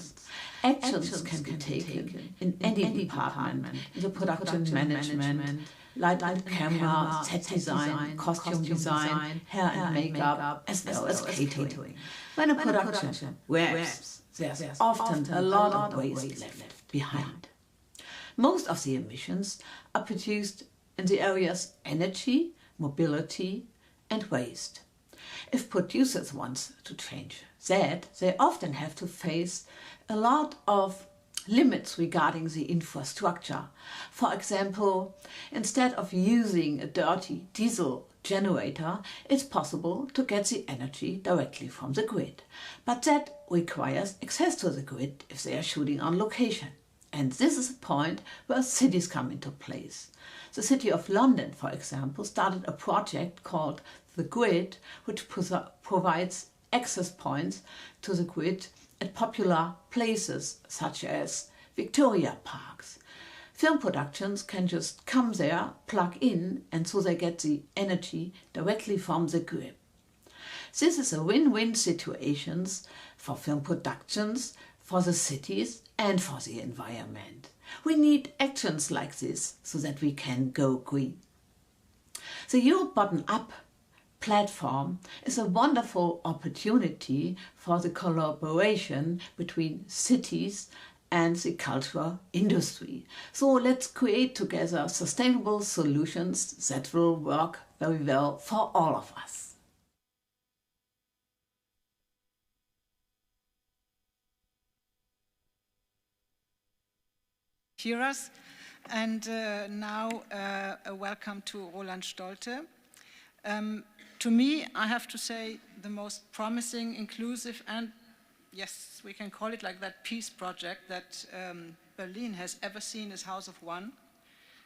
Actions can be taken in any department, in the production management, light and camera, set design, costume design, hair and makeup, as well as catering. When a production works, there's often a lot of waste left behind. Most of the emissions are produced in the areas energy, mobility and waste. If producers want to change that, they often have to face a lot of limits regarding the infrastructure. For example, instead of using a dirty diesel generator, it's possible to get the energy directly from the grid. But that requires access to the grid if they are shooting on location. And this is a point where cities come into place. The city of London, for example, started a project called The Grid, which provides access points to the grid at popular places such as Victoria Parks. Film productions can just come there, plug in, and so they get the energy directly from the grid. This is a win-win situation for film productions, for the cities and for the environment. We need actions like this so that we can go green. The Europe Bottom-Up platform is a wonderful opportunity for the collaboration between cities and the cultural industry. So let's create together sustainable solutions that will work very well for all of us. Hear us. And now a welcome to Roland Stolte. To me, I have to say, the most promising, inclusive, and yes, we can call it like that, peace project that Berlin has ever seen is House of One,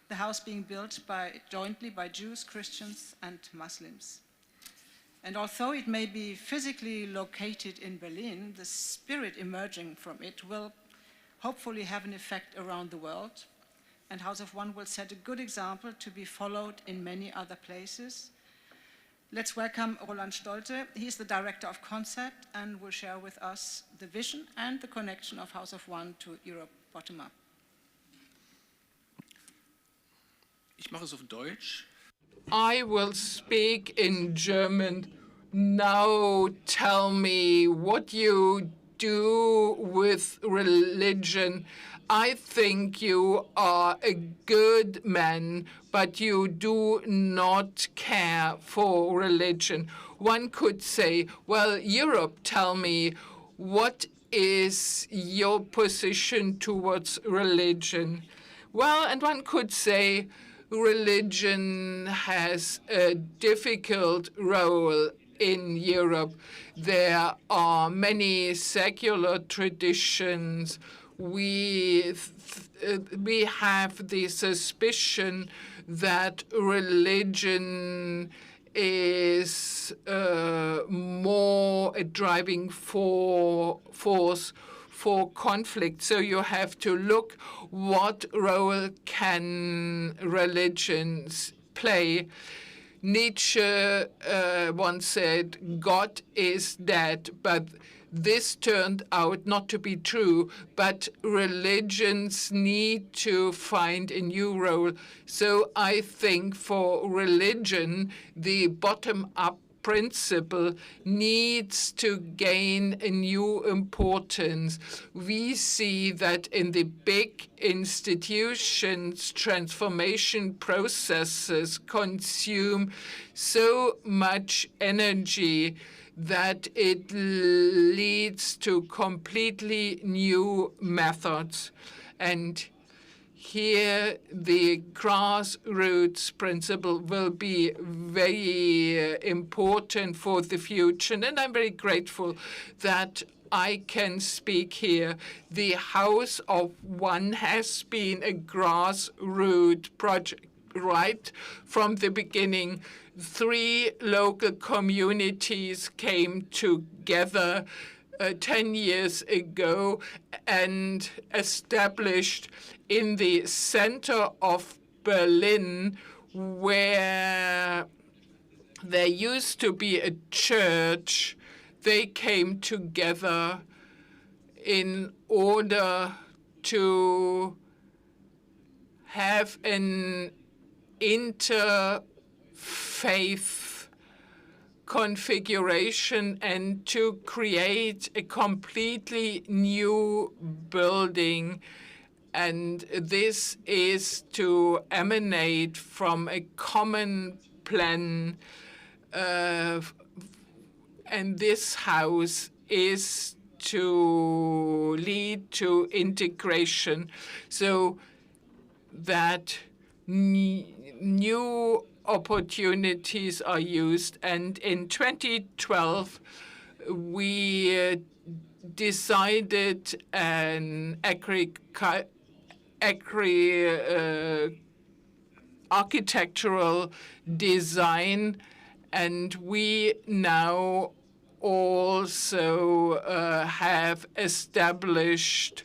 the house being built jointly by Jews, Christians, and Muslims. And although it may be physically located in Berlin, the spirit emerging from it will hopefully have an effect around the world, and House of One will set a good example to be followed in many other places. Let's welcome Roland Stolte. He's the director of concept and will share with us the vision and the connection of House of One to Europe Bottom-Up. Ich mache es auf Deutsch. I will speak in German. Now tell me what you do with religion. I think you are a good man, but you do not care for religion. One could say, well, Europe, tell me, what is your position towards religion? Well, and one could say religion has a difficult role in Europe. There are many secular traditions. We have the suspicion that religion is more a driving force for conflict. So you have to look what role can religions play. Nietzsche once said, God is dead, but this turned out not to be true, but religions need to find a new role. So I think for religion, the bottom-up principle needs to gain a new importance. We see that in the big institutions, transformation processes consume so much energy that it leads to completely new methods. And here, the grassroots principle will be very important for the future. And I'm very grateful that I can speak here. The House of One has been a grassroots project right from the beginning. 3 local communities came together 10 years ago and established in the center of Berlin, where there used to be a church. They came together in order to have an interfaith configuration and to create a completely new building. And this is to emanate from a common plan. And this house is to lead to integration so that new opportunities are used. And in 2012, we decided an architectural design, and we now also have established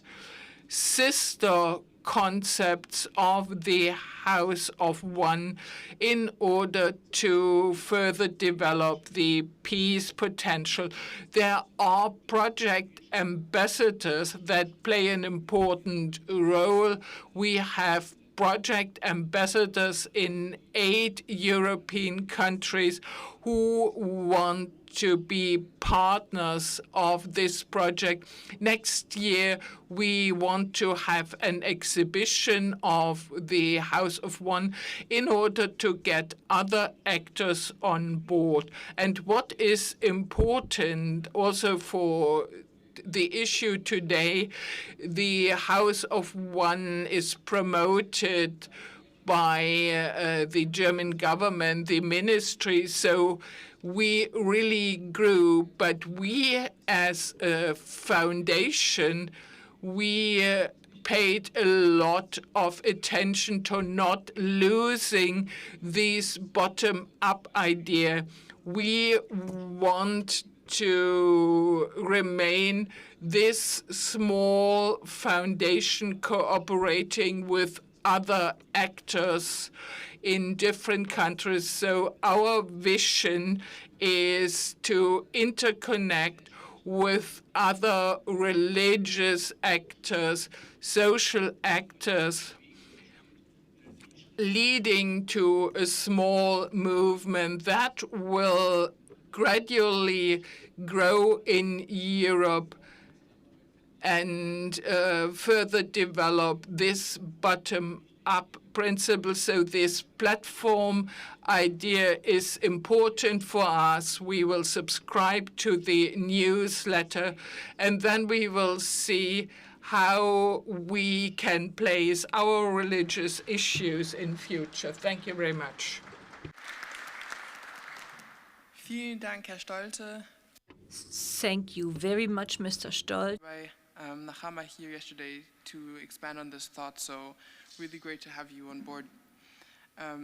sister concepts of the House of One in order to further develop the peace potential. There are project ambassadors that play an important role. We have project ambassadors in 8 European countries who want to be partners of this project. Next year, we want to have an exhibition of the House of One in order to get other actors on board. And what is important also for the issue today, the House of One is promoted by the German government, the ministry, so we really grew. But we, as a foundation, we paid a lot of attention to not losing this bottom-up idea. We want to remain this small foundation cooperating with other actors in different countries. So our vision is to interconnect with other religious actors, social actors, leading to a small movement that will gradually grow in Europe and further develop this bottom-up principle. So this platform idea is important for us. We will subscribe to the newsletter, and then we will see how we can place our religious issues in future. Thank you very much. Vielen Dank, Herr Stolte. Thank you very much, Mr. Stolt. By Nachama here yesterday to expand on this thought, so really great to have you on board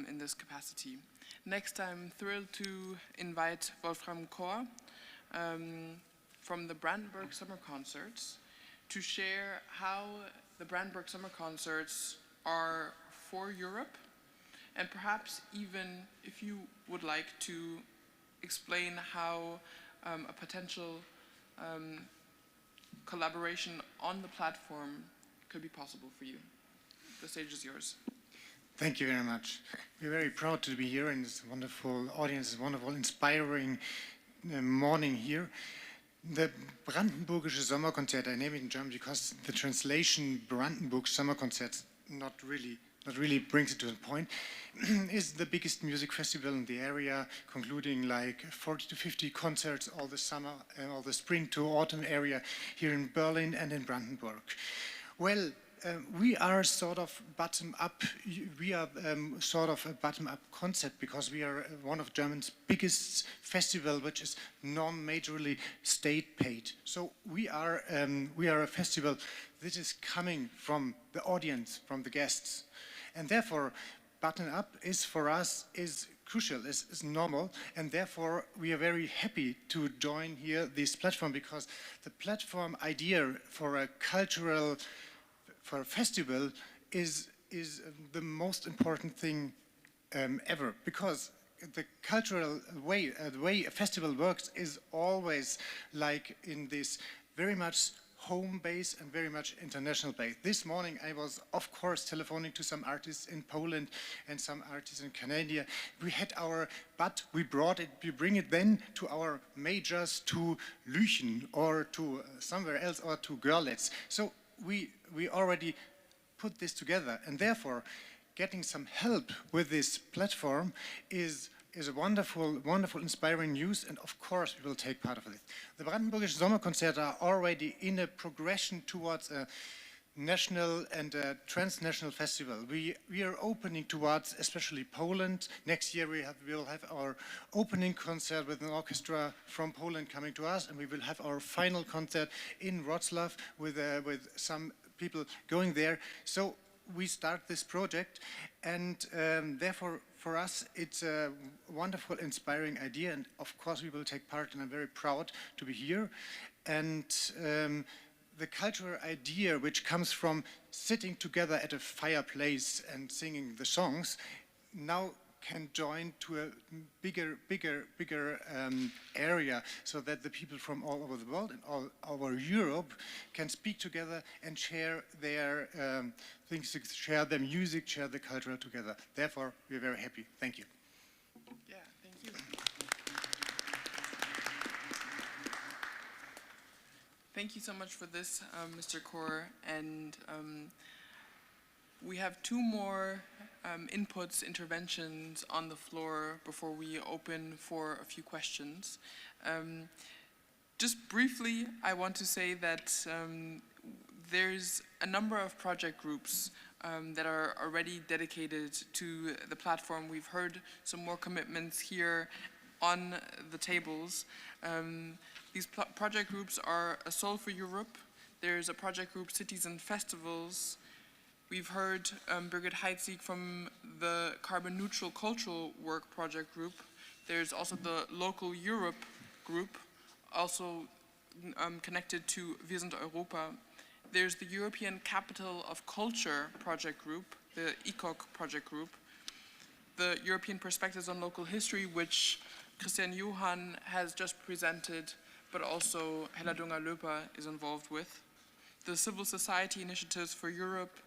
in this capacity. Next, I'm thrilled to invite Wolfram Kohr from the Brandenburg Summer Concerts to share how the Brandenburg Summer Concerts are for Europe, and perhaps even if you would like to explain how a potential collaboration on the platform could be possible for you. The stage is yours. Thank you very much. We're very proud to be here in this wonderful audience, this wonderful, inspiring morning here. The Brandenburgische Sommerkonzerte, I name it in German because the translation Brandenburg Sommerkonzert not really that really brings it to the point, is the biggest music festival in the area, concluding like 40 to 50 concerts all the summer and all the spring to autumn area here in Berlin and in Brandenburg. Well, we are sort of bottom-up. We are sort of a bottom-up concept because we are one of Germany's biggest festival, which is non-majorly state-paid. So we are a festival that is coming from the audience, from the guests, and therefore, bottom-up is for us is crucial, is normal, and therefore we are very happy to join here this platform because the platform idea for a cultural for a festival is the most important thing ever, because the cultural way, the way a festival works is always like in this very much home base and very much international base. This morning I was, of course, telephoning to some artists in Poland and some artists in Canada. We had but we bring it then to our majors, to Lüchen or to somewhere else or to Görlitz. So we already put this together, and therefore getting some help with this platform is a wonderful, inspiring news, and of course we will take part of it. The Brandenburgische Sommerkonzerte are already in a progression towards a national and a transnational festival. We are opening towards especially Poland. Next year we will have our opening concert with an orchestra from Poland coming to us, and we will have our final concert in Wrocław with some people going there. So we start this project, and therefore for us it's a wonderful, inspiring idea, and of course we will take part, and I'm very proud to be here. And the cultural idea which comes from sitting together at a fireplace and singing the songs now can join to a bigger area, so that the people from all over the world and all over Europe can speak together and share their things, share their music, share the culture together. Therefore, we're very happy. Thank you. Yeah, thank you. Thank you so much for this, Mr. Kor. And we have two more inputs, interventions on the floor before we open for a few questions. Just briefly, I want to say that there's a number of project groups that are already dedicated to the platform. We've heard some more commitments here on the tables. These project groups are A Soul for Europe. There's a project group, Cities and Festivals. We've heard Birgit Heitzig from the Carbon Neutral Cultural Work Project Group. There's also the Local Europe Group, also connected to Wir sind Europa. There's the European Capital of Culture Project Group, the ECOC Project Group. The European Perspectives on Local History, which Christian Johann has just presented, but also Hella Dunga-Löper is involved with. The Civil Society Initiatives for Europe,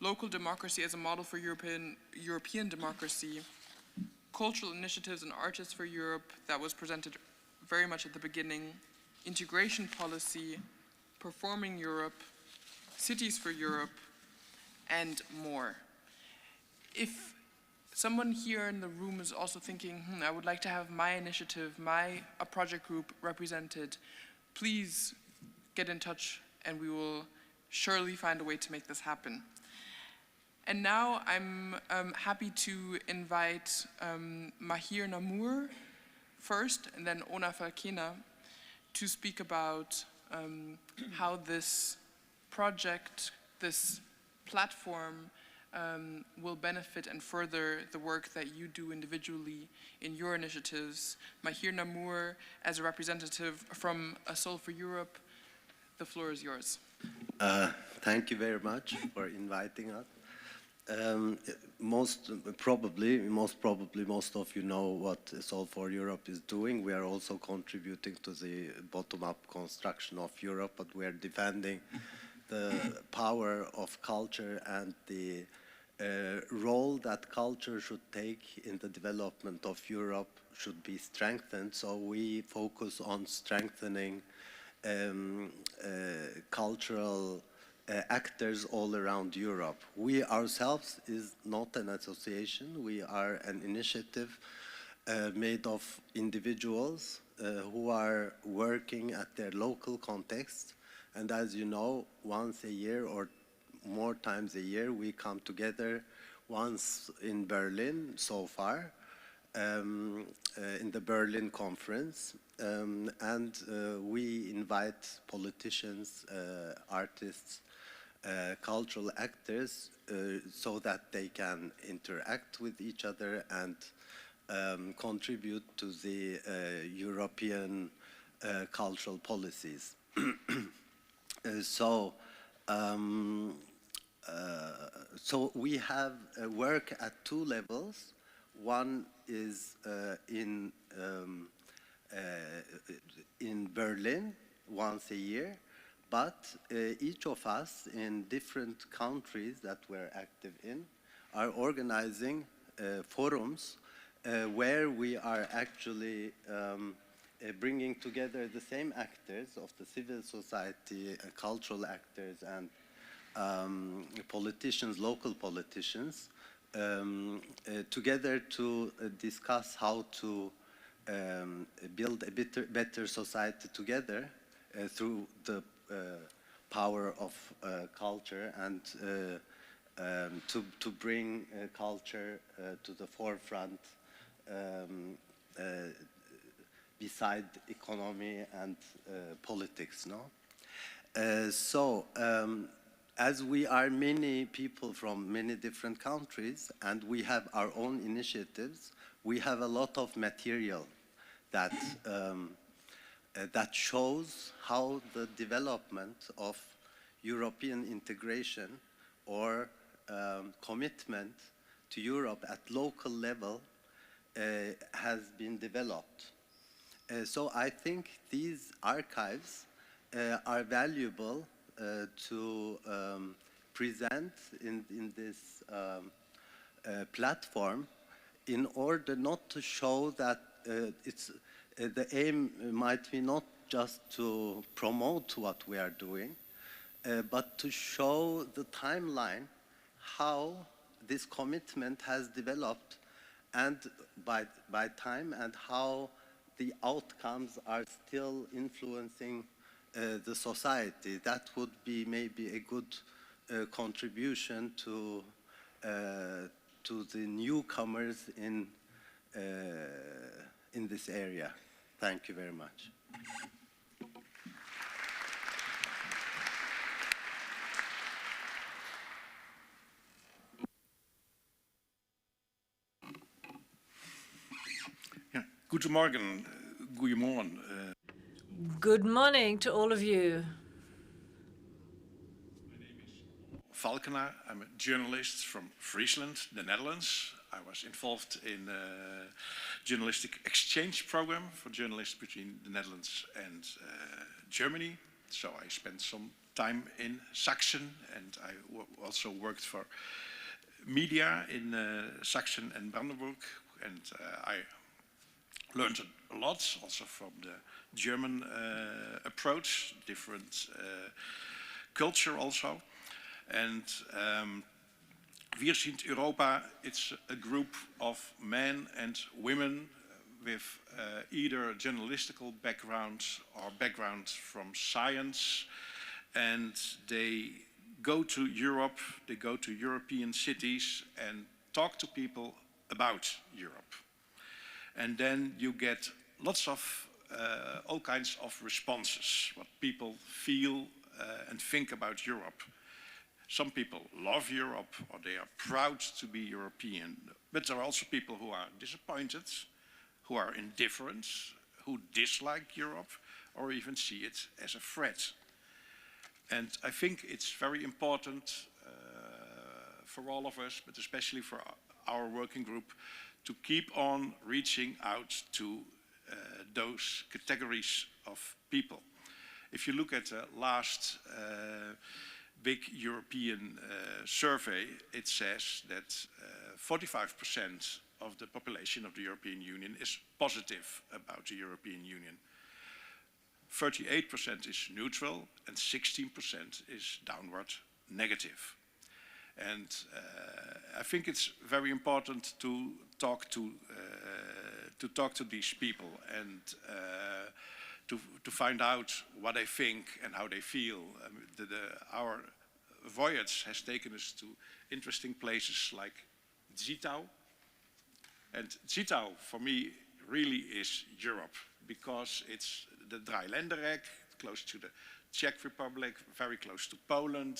Local Democracy as a Model for European Democracy, Cultural Initiatives and Artists for Europe, that was presented very much at the beginning, Integration Policy, Performing Europe, Cities for Europe, and more. If someone here in the room is also thinking, I would like to have my initiative, a project group represented, please get in touch and we will surely find a way to make this happen. And now I'm happy to invite Mahir Namour first, and then Ona Falkena, to speak about how this project, this platform, will benefit and further the work that you do individually in your initiatives. Mahir Namour, as a representative from A Soul for Europe, the floor is yours. Thank you very much for inviting us. Most probably, most of you know what A Soul for Europe is doing. We are also contributing to the bottom-up construction of Europe, but we are defending the power of culture and the role that culture should take in the development of Europe should be strengthened. So we focus on strengthening cultural actors all around Europe. We ourselves is not an association. We are an initiative made of individuals who are working at their local context. And as you know, once a year or more times a year, we come together, once in Berlin so far, in the Berlin conference, and we invite politicians, artists, cultural actors, so that they can interact with each other and contribute to the European cultural policies. So we have work at two levels. One is in Berlin once a year, but each of us in different countries that we're active in are organizing forums where we are actually bringing together the same actors of the civil society, cultural actors, and politicians, local politicians, together to discuss how to build a better society together through the power of culture, and to bring culture to the forefront beside economy and politics, no? As we are many people from many different countries and we have our own initiatives, we have a lot of material that that shows how the development of European integration or commitment to Europe at local level has been developed. So I think these archives are valuable to present in this platform, in order not to show that the aim might be not just to promote what we are doing, but to show the timeline, how this commitment has developed and by time, and how the outcomes are still influencing the society. That would be maybe a good contribution to the newcomers in this area. Thank you very much. Ja, guten Morgen, goedemorgen. Good morning to all of you. Valkenaar. I'm a journalist from Friesland, the Netherlands. I was involved in a journalistic exchange program for journalists between the Netherlands and Germany. So I spent some time in Saxon, and I also worked for media in Saxon and Brandenburg, and I learned a lot also from the German approach, different culture also. And Wir sind Europa, it's a group of men and women with either journalistical backgrounds or backgrounds from science, and they go to Europe, they go to European cities and talk to people about Europe. And then you get lots of all kinds of responses, what people feel and think about Europe. Some people love Europe, or they are proud to be European, but there are also people who are disappointed, who are indifferent, who dislike Europe, or even see it as a threat. And I think it's very important for all of us, but especially for our working group, to keep on reaching out to those categories of people. If you look at the last big European survey, it says that 45% of the population of the European Union is positive about the European Union. 38% is neutral, and 16% is downward negative. And I think it's very important to talk to these people and to find out what they think and how they feel. Our voyage has taken us to interesting places like Zittau. And Zittau, for me, really is Europe, because it's the Dreiländereck, close to the Czech Republic, very close to Poland.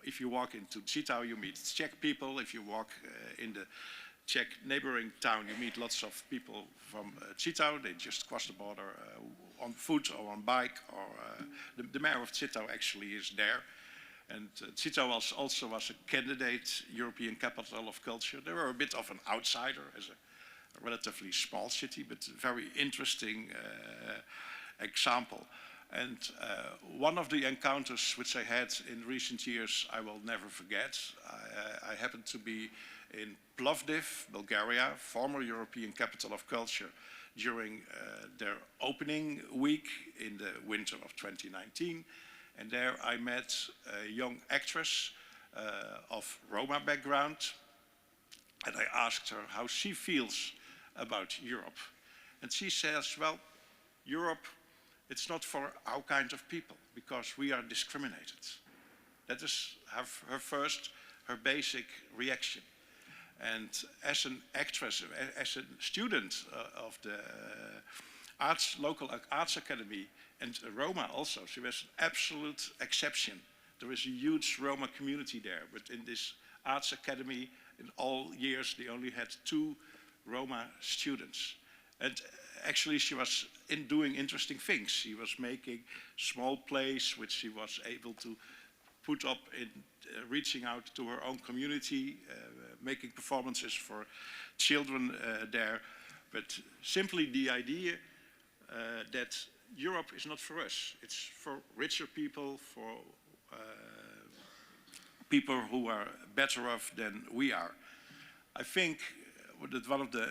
If you walk into Zittau, you meet Czech people. If you walk in the Czech neighboring town, you meet lots of people from Zittau. They just cross the border on foot or on bike. Or the mayor of Zittau actually is there. And Zittau also was a candidate European capital of culture. They were a bit of an outsider as a relatively small city, but a very interesting example. And one of the encounters which I had in recent years, I will never forget. I happened to be in Plovdiv, Bulgaria, former European capital of culture, during their opening week in the winter of 2019. And there I met a young actress of Roma background, and I asked her how she feels about Europe. And she says, well, Europe, it's not for our kind of people, because we are discriminated. That is her basic reaction. And as an actress, as a student of the local arts academy, and Roma also, she was an absolute exception. There is a huge Roma community there, but in this arts academy, in all years, they only had 2 Roma students. And actually, she was doing interesting things. She was making small plays, which she was able to put up in reaching out to her own community, making performances for children there. But simply the idea that Europe is not for us. It's for richer people, for people who are better off than we are. I think that one of the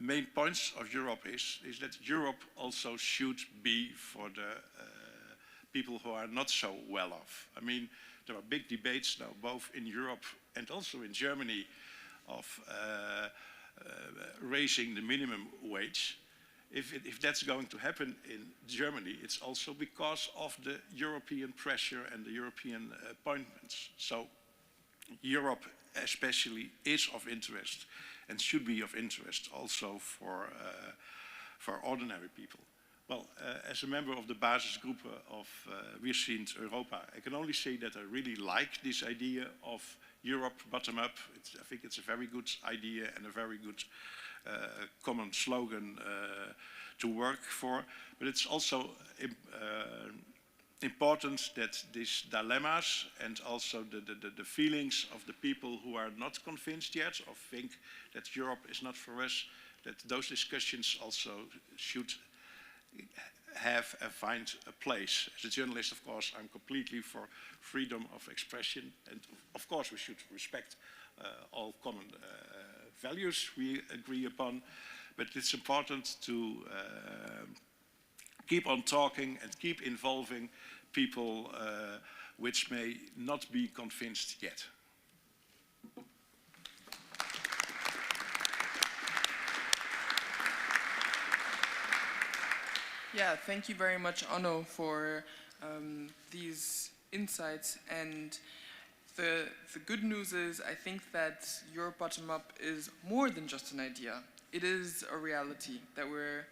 main points of Europe is that Europe also should be for the people who are not so well off. I mean, there are big debates now, both in Europe and also in Germany, of raising the minimum wage. If that's going to happen in Germany, it's also because of the European pressure and the European appointments. So Europe especially is of interest and should be of interest also for ordinary people. Well, as a member of the basisgroep of Wir sind Europa, I can only say that I really like this idea of Europe bottom-up. I think it's a very good idea and a very good common slogan to work for. But it's also important that these dilemmas and also the feelings of the people who are not convinced yet or think that Europe is not for us, that those discussions also should have and find a place. As a journalist, of course, I'm completely for freedom of expression, and of course we should respect all common values we agree upon, but it's important to keep on talking and keep involving people which may not be convinced yet. Yeah, thank you very much, Onno, for these insights. And the good news is, I think that Europe Bottom-Up is more than just an idea. It is a reality that we're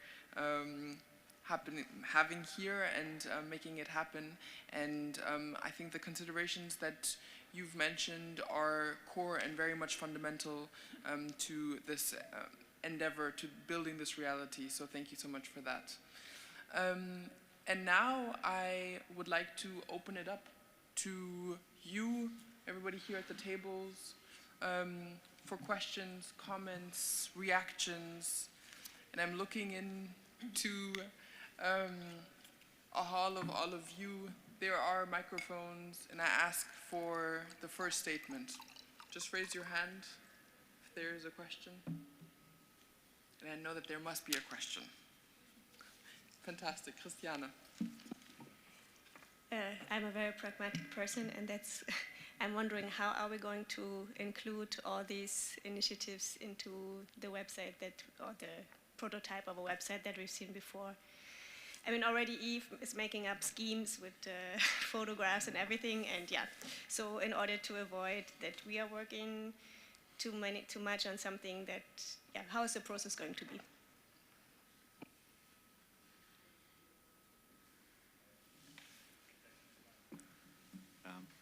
having here and making it happen. And I think the considerations that you've mentioned are core and very much fundamental to this endeavor, to building this reality. So thank you so much for that. And now I would like to open it up to you, everybody here at the tables, for questions, comments, reactions. And I'm looking into a hall of all of you. There are microphones, and I ask for the first statement. Just raise your hand if there is a question. And I know that there must be a question. Fantastic. Christiane. I'm a very pragmatic person, and I'm wondering how are we going to include all these initiatives into the website or the prototype of a website that we've seen before. I mean, already Eve is making up schemes with photographs and everything, and yeah. So in order to avoid that we are working too much on something that, yeah, how is the process going to be?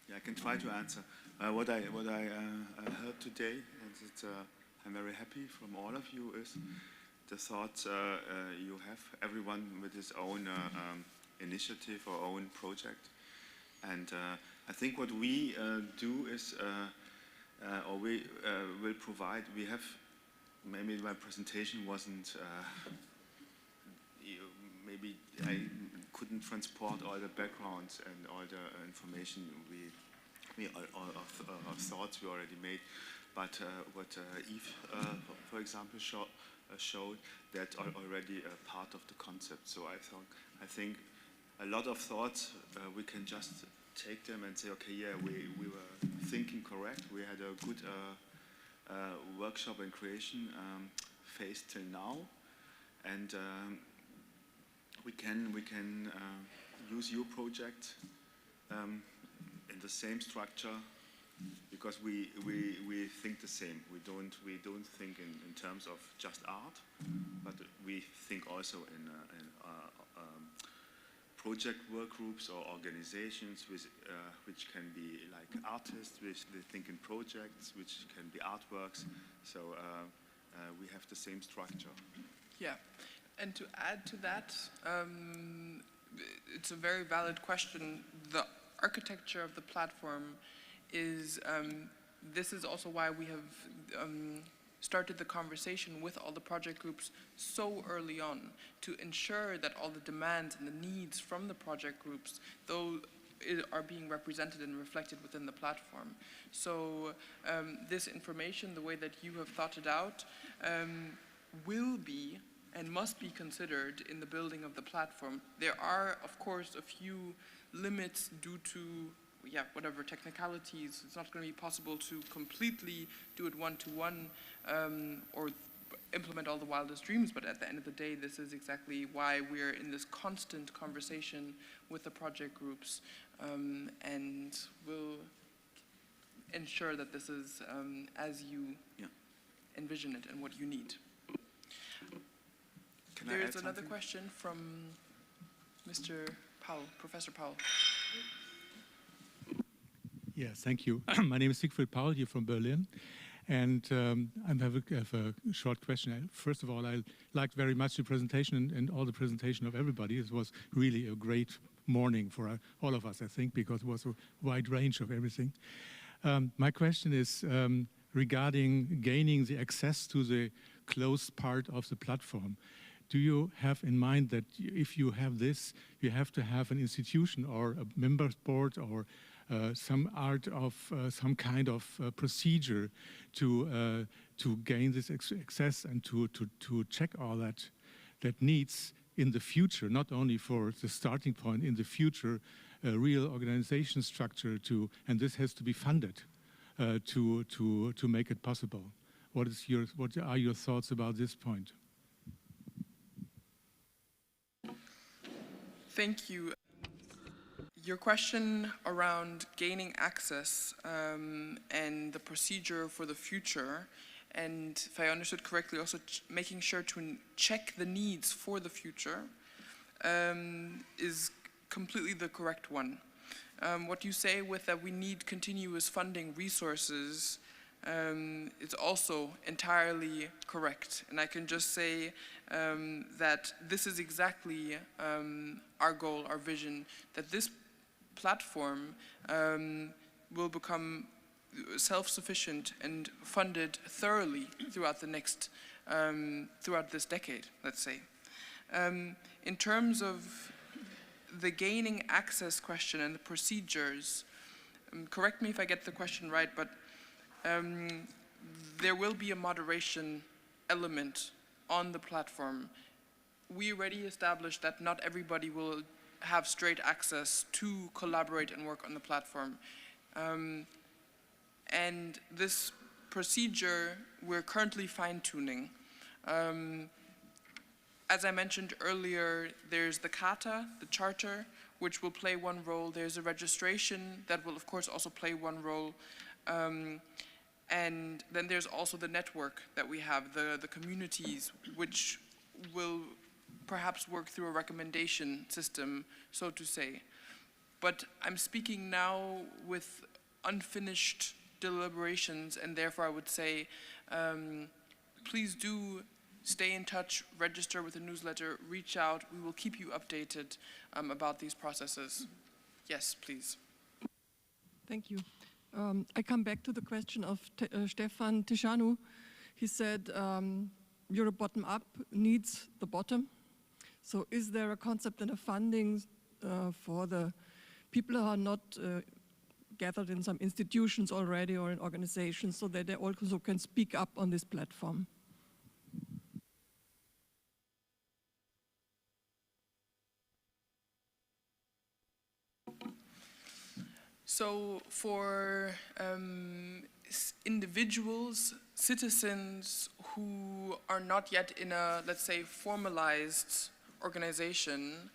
Yeah, I can try to answer. What I heard today, and I'm very happy from all of you, is the thought you have, everyone with his own initiative or own project. And I think what we do is, or we will provide, we have, maybe my presentation wasn't, maybe I couldn't transport all the backgrounds and all the information all of thoughts we already made. But what Eve, for example, showed that are already a part of the concept. So I think a lot of thoughts we can just take them and say, okay, yeah, we were thinking correct. We had a good workshop and creation phase till now, and we can use your project in the same structure, because we think the same. We don't think in terms of just art, but we think also in project work groups or organizations which can be like artists, which they think in projects, which can be artworks. So we have the same structure. Yeah, and to add to that, it's a very valid question. The architecture of the platform is, this is also why we have started the conversation with all the project groups so early on, to ensure that all the demands and the needs from the project groups, though, are being represented and reflected within the platform. So this information, the way that you have thought it out, will be and must be considered in the building of the platform. There are, of course, a few limits due to, yeah, whatever technicalities. It's not going to be possible to completely do it one-to-one or implement all the wildest dreams, but at the end of the day, this is exactly why we're in this constant conversation with the project groups, and we'll ensure that this is as you envision it and what you need. There is another question from Mr. Powell, Professor Powell. Yes, thank you. My name is Siegfried Paul, here from Berlin. And I have a short question. First of all, I liked very much the presentation and all the presentation of everybody. It was really a great morning for all of us, I think, because it was a wide range of everything. My question is regarding gaining the access to the closed part of the platform. Do you have in mind that if you have this, you have to have an institution or a members board or some kind of procedure to gain this access and to check all that needs in the future, not only for the starting point, in the future, a real organization structure and this has to be funded to make it possible. What are your thoughts about this point? Thank you. Your question around gaining access and the procedure for the future, and if I understood correctly, also making sure to check the needs for the future, is completely the correct one. What you say with that we need continuous funding resources is also entirely correct. And I can just say that this is exactly our goal, our vision, that this platform will become self-sufficient and funded thoroughly throughout the next, throughout this decade, let's say. In terms of the gaining access question and the procedures, correct me if I get the question right, but there will be a moderation element on the platform we already established that not everybody will have straight access to collaborate and work on the platform. And this procedure we're currently fine-tuning. As I mentioned earlier, there's the Charta, the Charter, which will play one role. There's a registration that will, of course, also play one role. And then there's also the network that we have, the communities, which will perhaps work through a recommendation system, so to say. But I'm speaking now with unfinished deliberations, and therefore I would say, please do stay in touch, register with the newsletter, reach out. We will keep you updated about these processes. Yes, please. Thank you. I come back to the question of Stefan Tishanu. He said Europe bottom-up needs the bottom. So is there a concept and a funding for the people who are not gathered in some institutions already or in organizations so that they also can speak up on this platform? So for individuals, citizens who are not yet in a, let's say, formalized organization,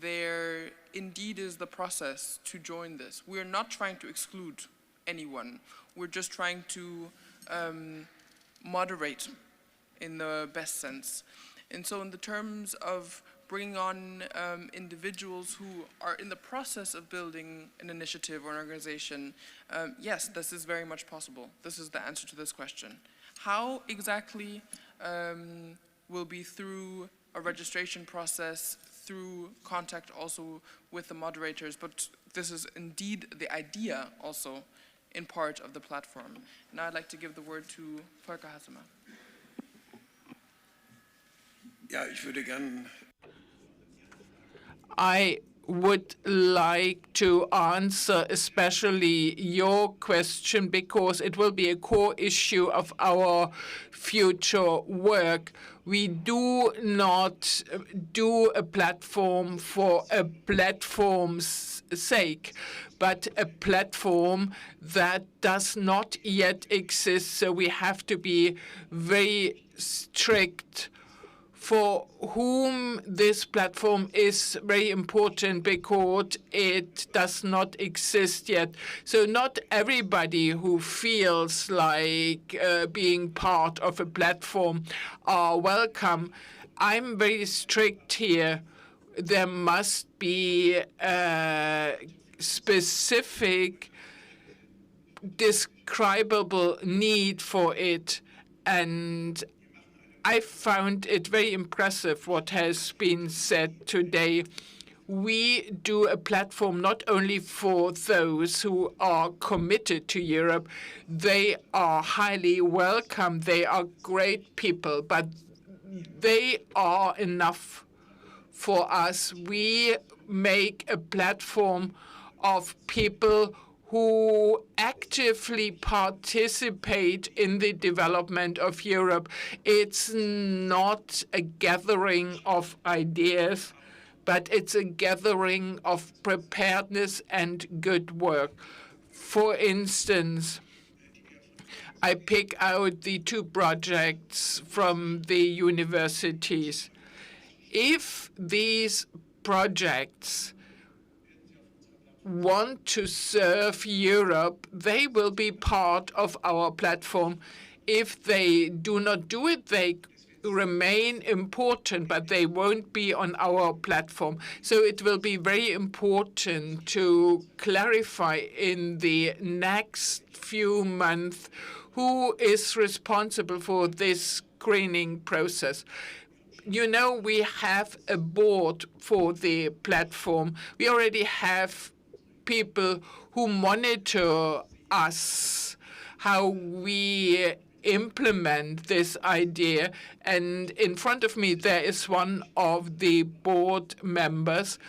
there indeed is the process to join this. We're not trying to exclude anyone. We're just trying to moderate in the best sense. And so in the terms of bringing on individuals who are in the process of building an initiative or an organization, yes, this is very much possible. This is the answer to this question. How exactly will be through a registration process, through contact also with the moderators, but this is indeed the idea also in part of the platform. Now I'd like to give the word to Volker Hassemer. Ja, ich würde gern. I would like to answer especially your question because it will be a core issue of our future work. We do not do a platform for a platform's sake, but a platform that does not yet exist. So we have to be very strict. For whom this platform is very important because it does not exist yet. So not everybody who feels like being part of a platform are welcome. I'm very strict here. There must be a specific describable need for it, and I found it very impressive what has been said today. We do a platform not only for those who are committed to Europe. They are highly welcome. They are great people, but they are enough for us. We make a platform of people who actively participate in the development of Europe. It's not a gathering of ideas, but it's a gathering of preparedness and good work. For instance, I pick out the two projects from the universities. If these projects want to serve Europe, they will be part of our platform. If they do not do it, they remain important, but they won't be on our platform. So it will be very important to clarify in the next few months who is responsible for this screening process. You know, we have a board for the platform. We already have people who monitor us, how we implement this idea. And in front of me, there is one of the board members.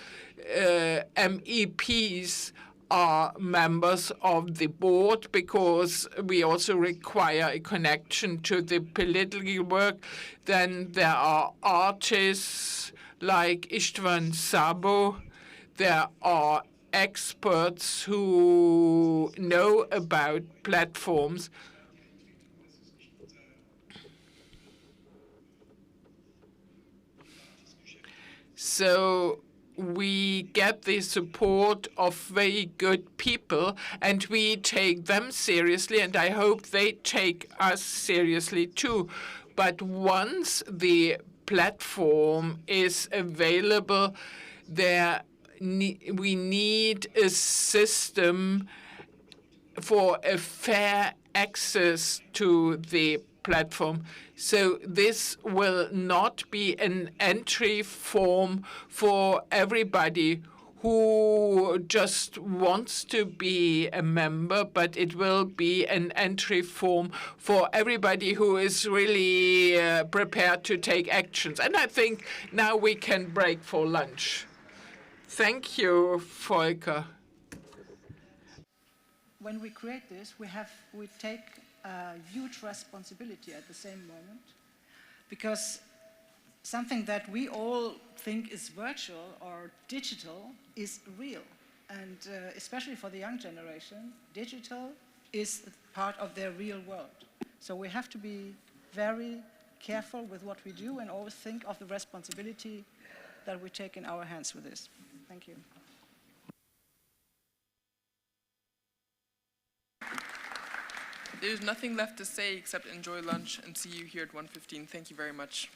MEPs are members of the board, because we also require a connection to the political work. Then there are artists like Istvan Sabo. There are experts who know about platforms. So we get the support of very good people, and we take them seriously, and I hope they take us seriously too. But once the platform is available, we need a system for a fair access to the platform. So this will not be an entry form for everybody who just wants to be a member, but it will be an entry form for everybody who is really prepared to take actions. And I think now we can break for lunch. Thank you, Volker. When we create this, we take a huge responsibility at the same moment, because something that we all think is virtual or digital is real. And especially for the young generation, digital is part of their real world. So we have to be very careful with what we do and always think of the responsibility that we take in our hands with this. Thank you. There's nothing left to say except enjoy lunch and see you here at 1:15. Thank you very much.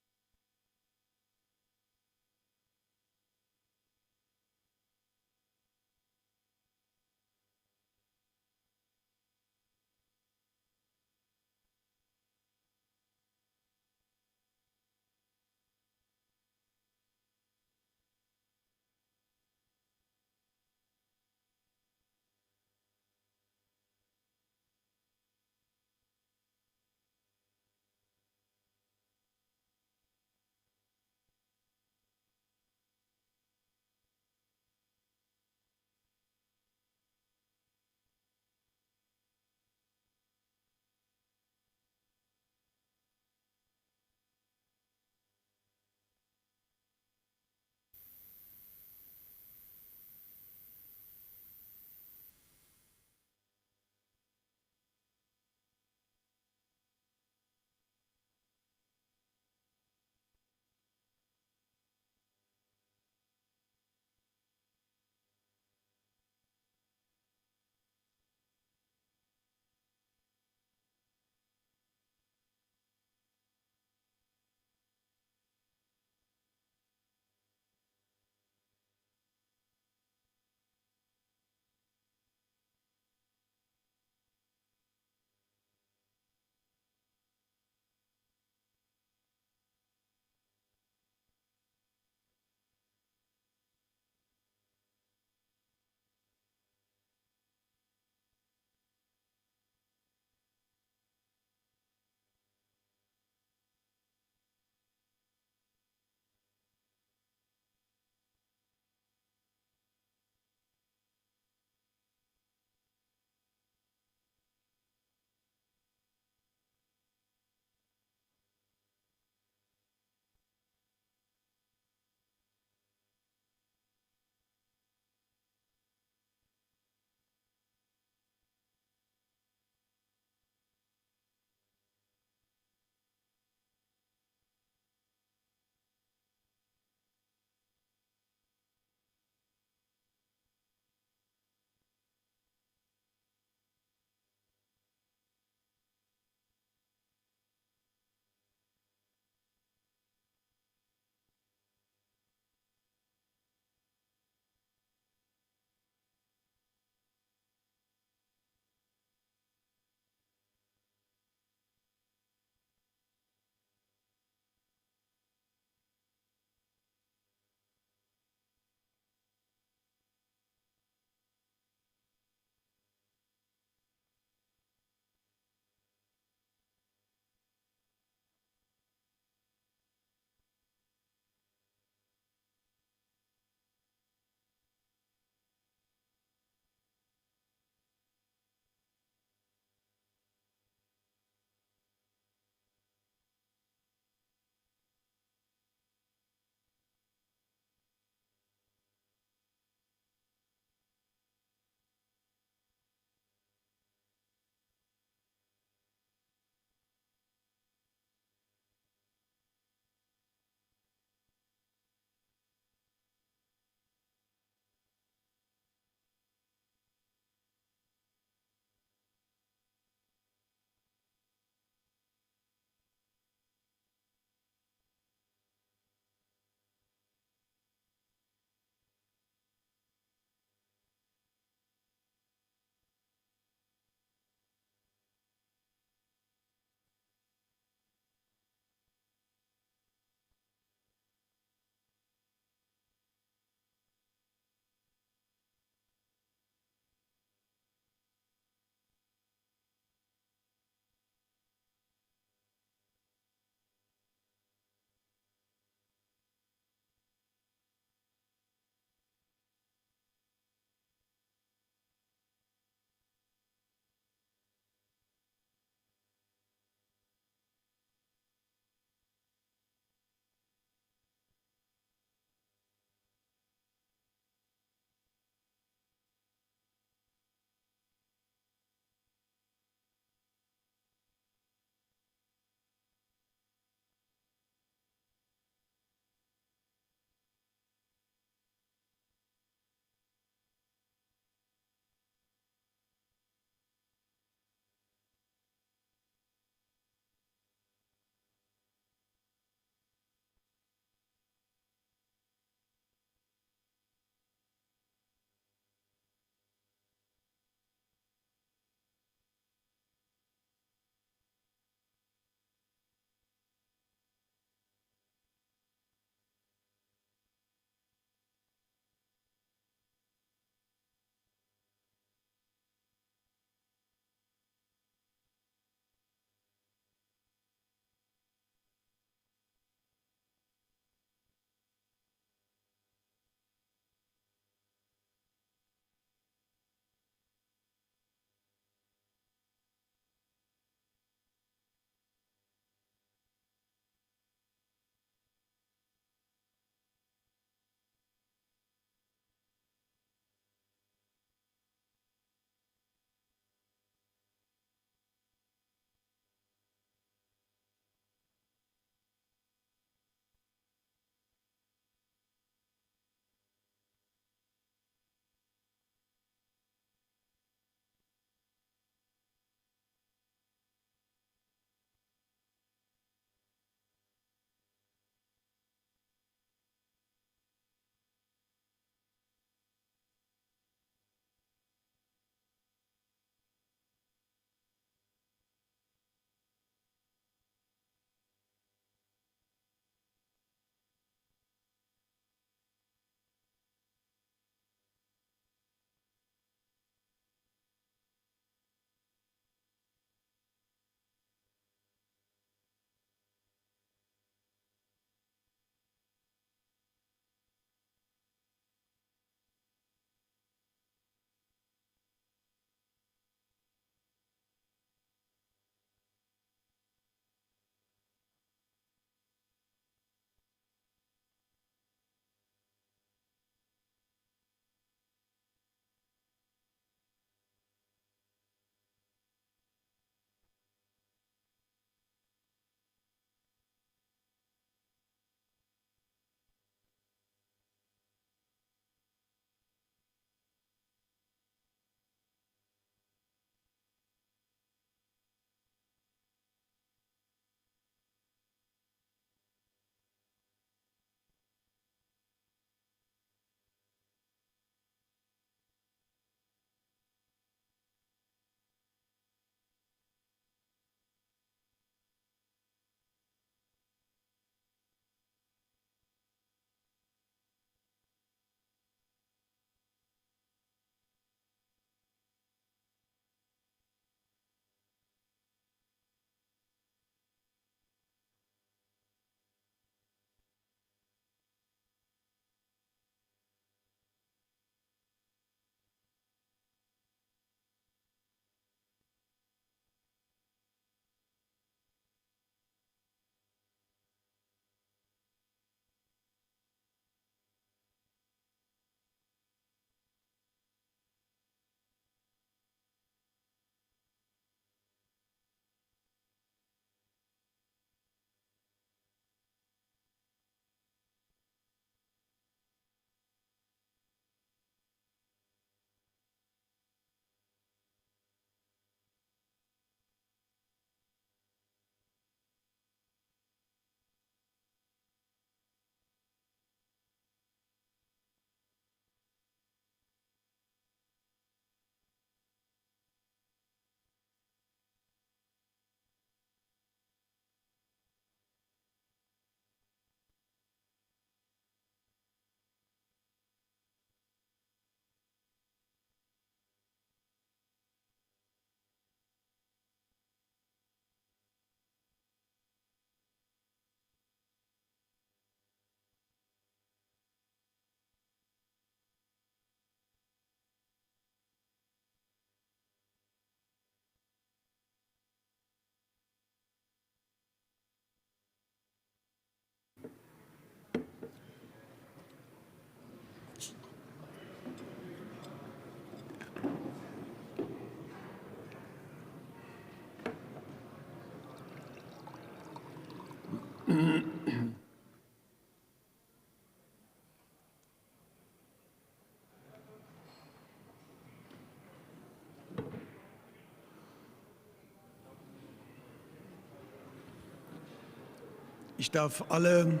Ich darf alle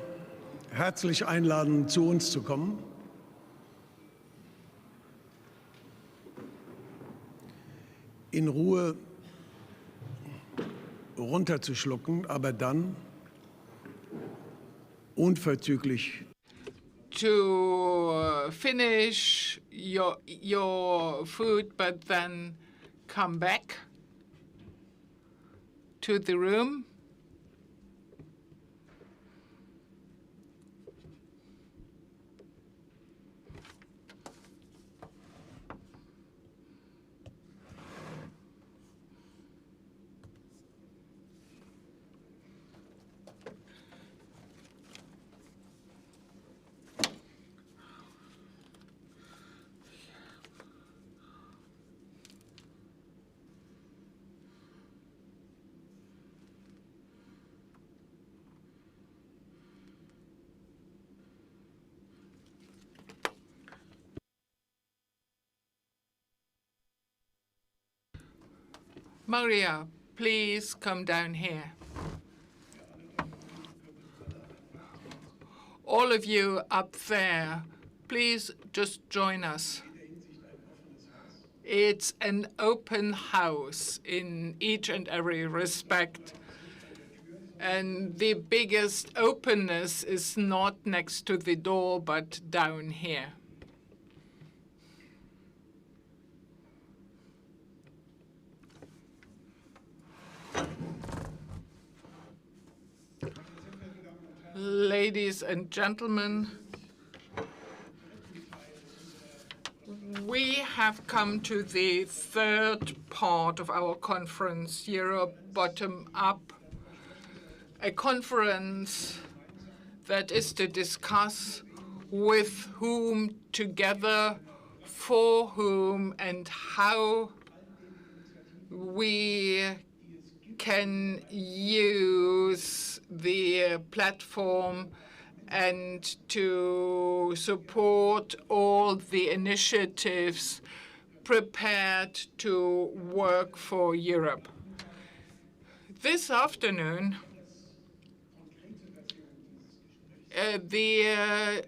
herzlich einladen, zu uns zu kommen. In Ruhe runterzuschlucken, aber dann unverzüglich to finish your food, but then come back to the room. Maria, please come down here. All of you up there, please just join us. It's an open house in each and every respect. And the biggest openness is not next to the door, but down here. Ladies and gentlemen, we have come to the third part of our conference, Europe Bottom Up, a conference that is to discuss with whom together, for whom, and how we can use the platform and to support all the initiatives prepared to work for Europe. This afternoon, the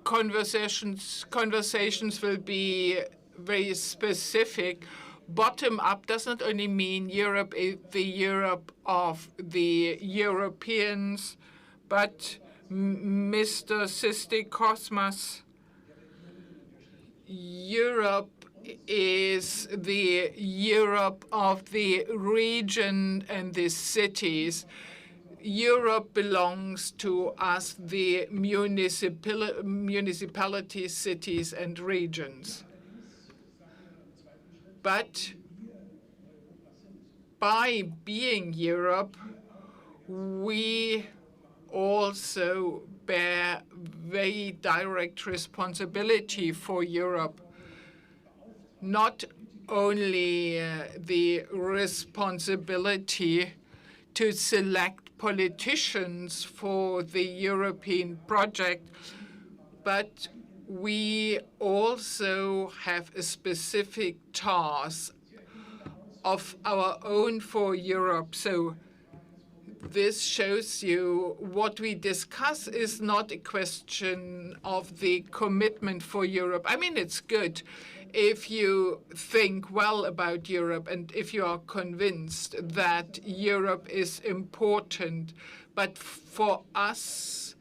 conversations will be very specific. Bottom up does not only mean Europe is the Europe of the Europeans, but Mr. Sistikosmas, Europe is the Europe of the region and the cities. Europe belongs to us, the municipalities, cities, and regions. But by being Europe, we also bear very direct responsibility for Europe. Not only the responsibility to select politicians for the European project, but we also have a specific task of our own for Europe. So this shows you what we discuss is not a question of the commitment for Europe. I mean, it's good if you think well about Europe and if you are convinced that Europe is important. But for us,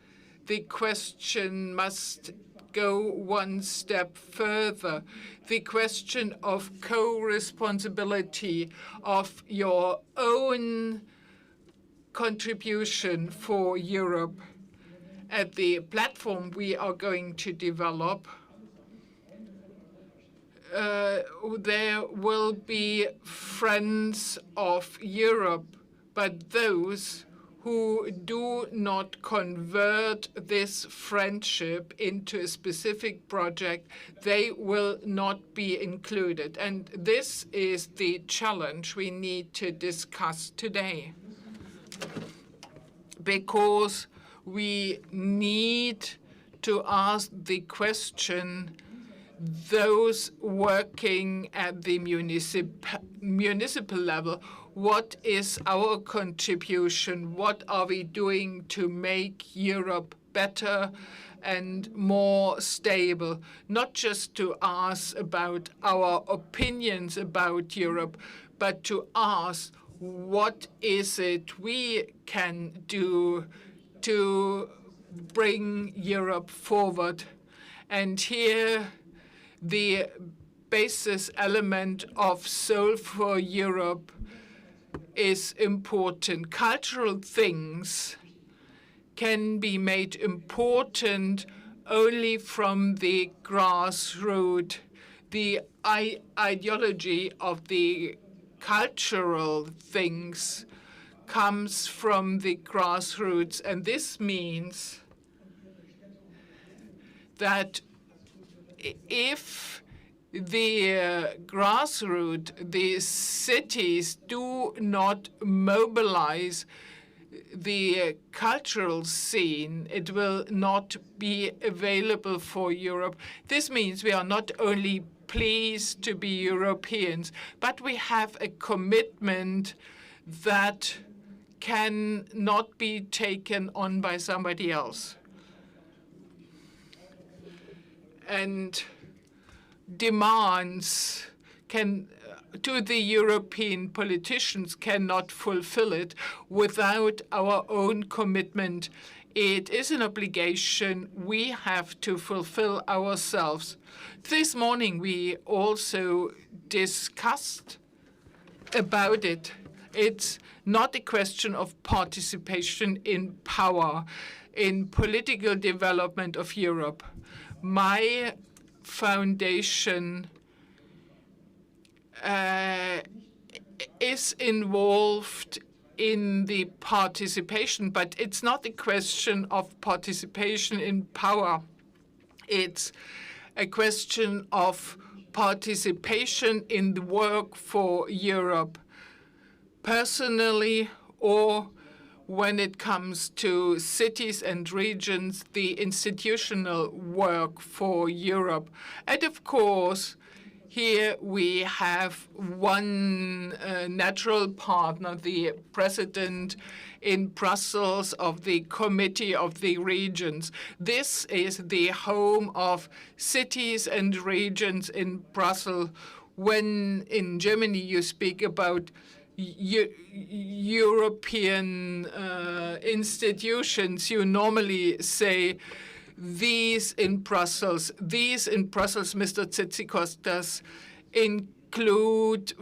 the question must go one step further. The question of co-responsibility of your own contribution for Europe. At the platform we are going to develop, there will be friends of Europe, but those who do not convert this friendship into a specific project, they will not be included. And this is the challenge we need to discuss today. Because we need to ask the question, those working at the municipal level, What is our contribution? What are we doing to make Europe better and more stable? Not just to ask about our opinions about Europe, but to ask what is it we can do to bring Europe forward. And here the basis element of Soul for Europe is important. Cultural things can be made important only from the grassroots. The ideology of the cultural things comes from the grassroots, and this means that if the grassroots, the cities do not mobilize the cultural scene, it will not be available for Europe. This means we are not only pleased to be Europeans, but we have a commitment that cannot be taken on by somebody else. And demands to the European politicians cannot fulfill it without our own commitment. It is an obligation we have to fulfill ourselves. This morning we also discussed about it. It's not a question of participation in power, in political development of Europe. My foundation is involved in the participation, but it's not a question of participation in power. It's a question of participation in the work for Europe, personally or when it comes to cities and regions, the institutional work for Europe. And of course, here we have one natural partner, the president in Brussels of the Committee of the Regions. This is the home of cities and regions in Brussels. When in Germany you speak about European institutions, you normally say these in Brussels. These in Brussels, Mr. Tzitzikostas, include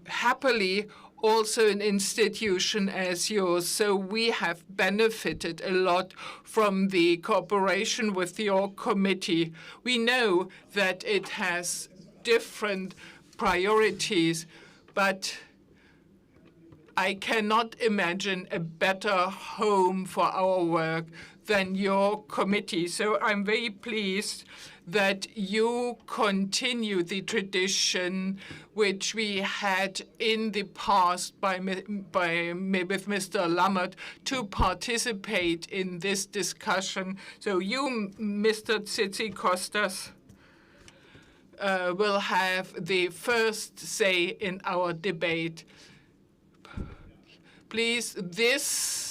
happily also an institution as yours. So we have benefited a lot from the cooperation with your committee. We know that it has different priorities, but I cannot imagine a better home for our work than your committee. So I'm very pleased that you continue the tradition which we had in the past with Mr. Lammert to participate in this discussion. So you, Mr. Tzitzikostas, will have the first say in our debate. Please, this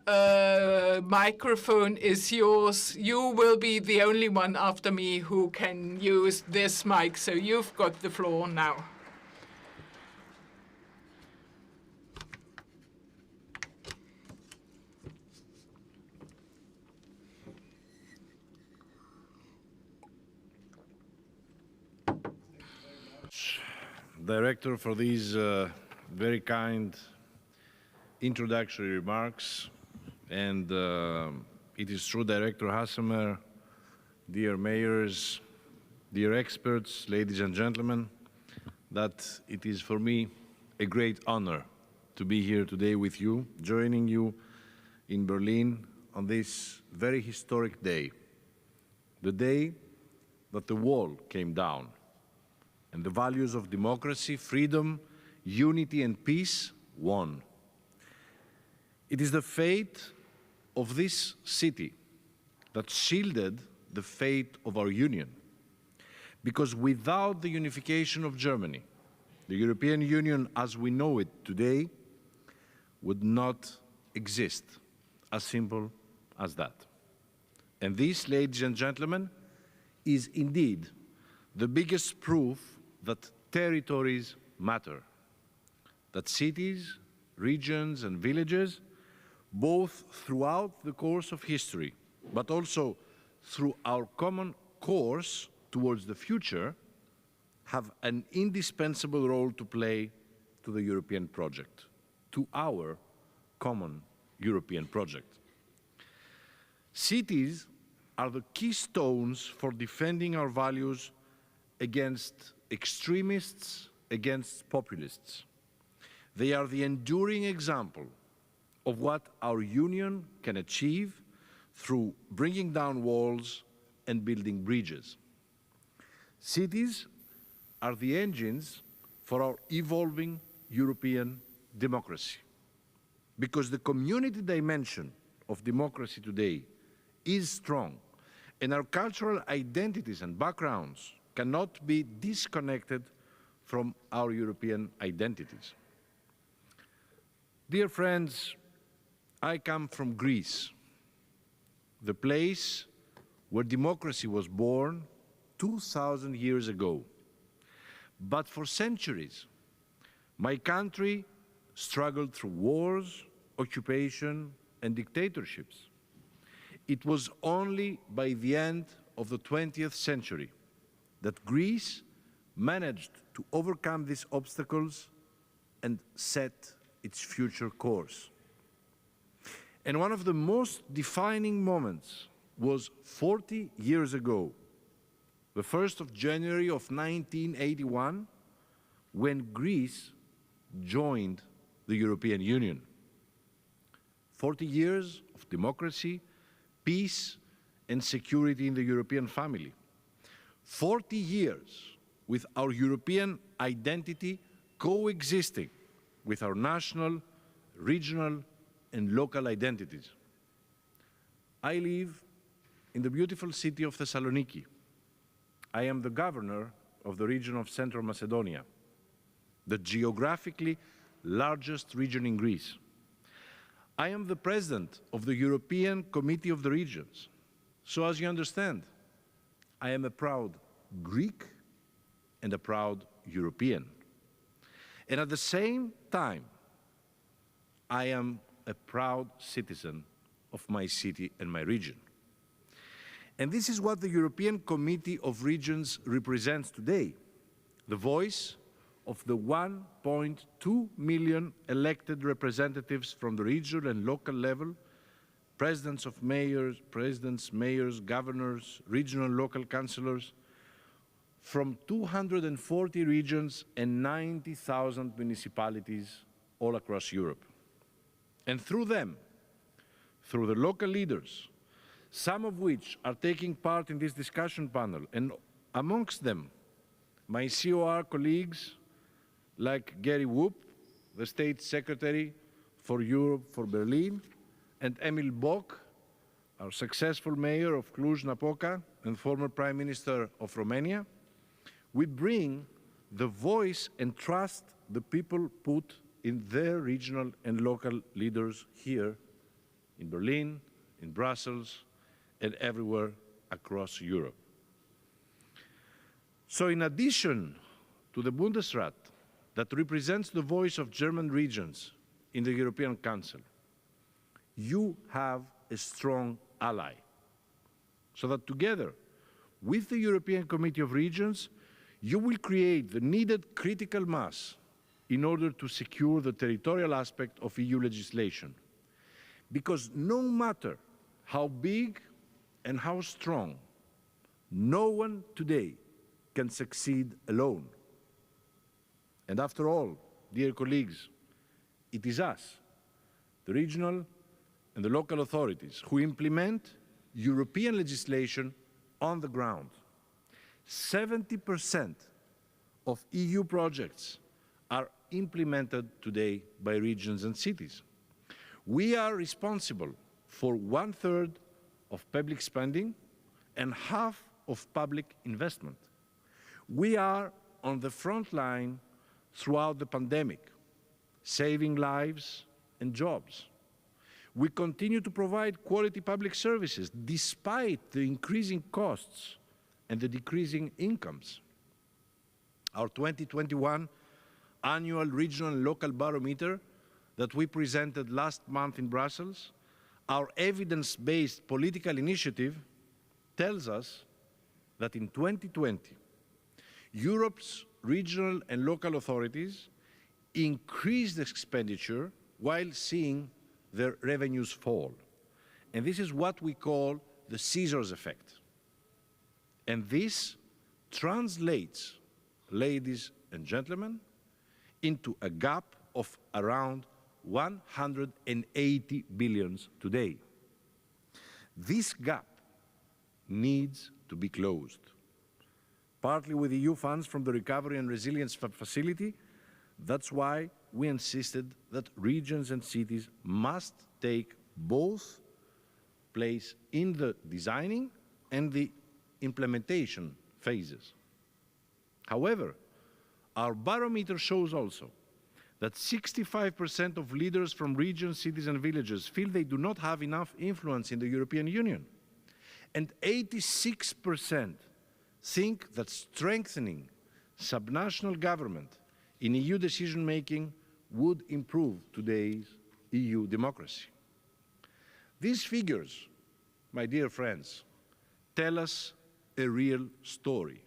microphone is yours. You will be the only one after me who can use this mic, so you've got the floor now. Director, for these very kind introductory remarks. And it is true, Director Hassemer, dear mayors, dear experts, ladies and gentlemen, that it is for me a great honor to be here today with you, joining you in Berlin on this very historic day, the day that the wall came down and the values of democracy, freedom, unity and peace won. It is the fate of this city that shielded the fate of our union. Because without the unification of Germany, the European Union as we know it today would not exist. As simple as that. And this, ladies and gentlemen, is indeed the biggest proof that territories matter, that cities, regions and villages, both throughout the course of history, but also through our common course towards the future, have an indispensable role to play to the European project, to our common European project. Cities are the keystones for defending our values against extremists, against populists. They are the enduring example of what our union can achieve through bringing down walls and building bridges. Cities are the engines for our evolving European democracy, because the community dimension of democracy today is strong, and our cultural identities and backgrounds cannot be disconnected from our European identities. Dear friends, I come from Greece, the place where democracy was born 2,000 years ago. But for centuries, my country struggled through wars, occupation, and dictatorships. It was only by the end of the 20th century that Greece managed to overcome these obstacles and set its future course. And one of the most defining moments was 40 years ago, the 1st of January of 1981, when Greece joined the European Union. 40 years of democracy, peace, and security in the European family. 40 years with our European identity coexisting with our national, regional, and local identities. I live in the beautiful city of Thessaloniki. I am the governor of the region of Central Macedonia, the geographically largest region in Greece. I am the president of the European Committee of the Regions. So as you understand, I am a proud Greek and a proud European. And at the same time, I am a proud citizen of my city and my region. And this is what the European Committee of Regions represents today, the voice of the 1.2 million elected representatives from the regional and local level, presidents, mayors, governors, regional and local councillors, from 240 regions and 90,000 municipalities all across Europe. And through them, through the local leaders, some of which are taking part in this discussion panel, and amongst them, my COR colleagues like Gary Whoop, the State Secretary for Europe for Berlin, and Emil Boc, our successful mayor of Cluj-Napoca and former Prime Minister of Romania, we bring the voice and trust the people put in their regional and local leaders here in Berlin, in Brussels, and everywhere across Europe. So in addition to the Bundesrat that represents the voice of German regions in the European Council, you have a strong ally, so that together with the European Committee of Regions, you will create the needed critical mass in order to secure the territorial aspect of EU legislation. Because no matter how big and how strong, no one today can succeed alone. And after all, dear colleagues, it is us, the regional and the local authorities, who implement European legislation on the ground. 70% of EU projects are implemented today by regions and cities. We are responsible for 1/3 of public spending and half of public investment. We are on the front line throughout the pandemic, saving lives and jobs. We continue to provide quality public services despite the increasing costs and the decreasing incomes. Our 2021 annual regional and local barometer that we presented last month in Brussels, our evidence-based political initiative, tells us that in 2020, Europe's regional and local authorities increased expenditure while seeing their revenues fall. And this is what we call the scissors effect. And this translates, ladies and gentlemen, into a gap of around 180 billion today. This gap needs to be closed, partly with EU funds from the Recovery and Resilience Facility. That's why we insisted that regions and cities must take both place in the designing and the implementation phases. However, our barometer shows also that 65% of leaders from regions, cities and villages feel they do not have enough influence in the European Union. And 86% think that strengthening subnational government in EU decision-making would improve today's EU democracy. These figures, my dear friends, tell us a real story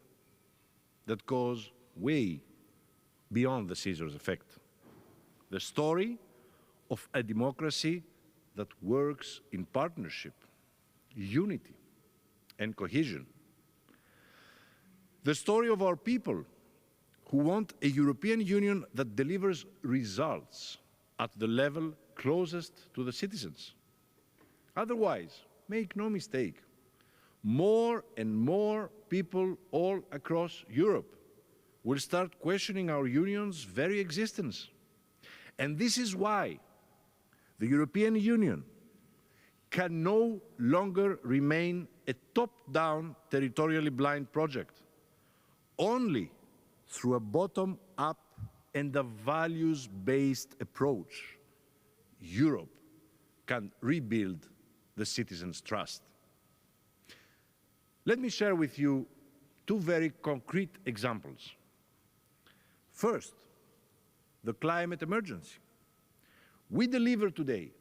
that goes way beyond the scissors effect. The story of a democracy that works in partnership, unity, and cohesion. The story of our people who want a European Union that delivers results at the level closest to the citizens. Otherwise, make no mistake, more and more people all across Europe will start questioning our union's very existence. And this is why the European Union can no longer remain a top-down, territorially blind project. Only through a bottom-up and a values-based approach, Europe can rebuild the citizens' trust. Let me share with you two very concrete examples. First, the climate emergency. We deliver today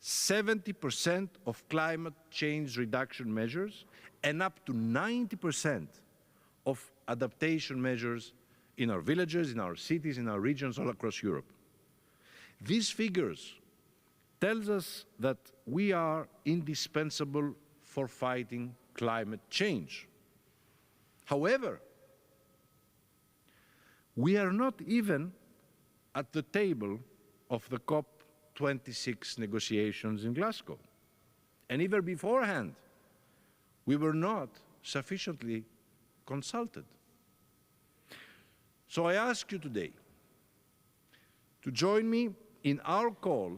70% of climate change reduction measures and up to 90% of adaptation measures in our villages, in our cities, in our regions all across Europe. These figures tell us that we are indispensable for fighting climate change. However, we are not even at the table of the COP26 negotiations in Glasgow. And even beforehand, we were not sufficiently consulted. So I ask you today to join me in our call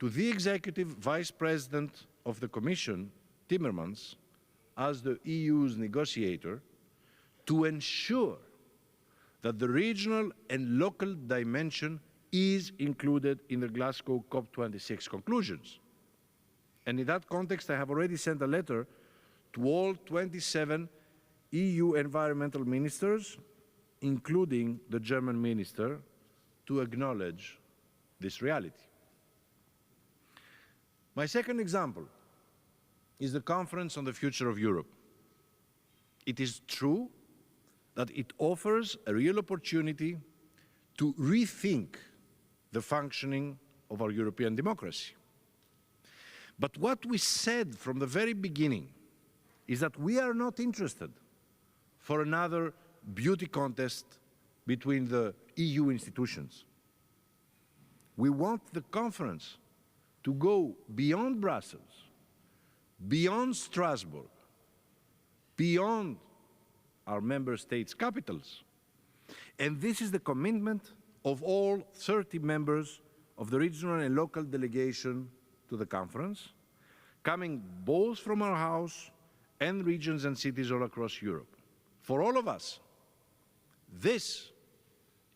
to the Executive Vice President of the Commission, Timmermans, as the EU's negotiator, to ensure that the regional and local dimension is included in the Glasgow COP26 conclusions. And in that context, I have already sent a letter to all 27 EU environmental ministers, including the German minister, to acknowledge this reality. My second example is the Conference on the Future of Europe. It is true that it offers a real opportunity to rethink the functioning of our European democracy. But what we said from the very beginning is that we are not interested for another beauty contest between the EU institutions. We want the conference to go beyond Brussels, beyond Strasbourg, beyond our member states' capitals. And this is the commitment of all 30 members of the regional and local delegation to the conference, coming both from our House and regions and cities all across Europe. For all of us, this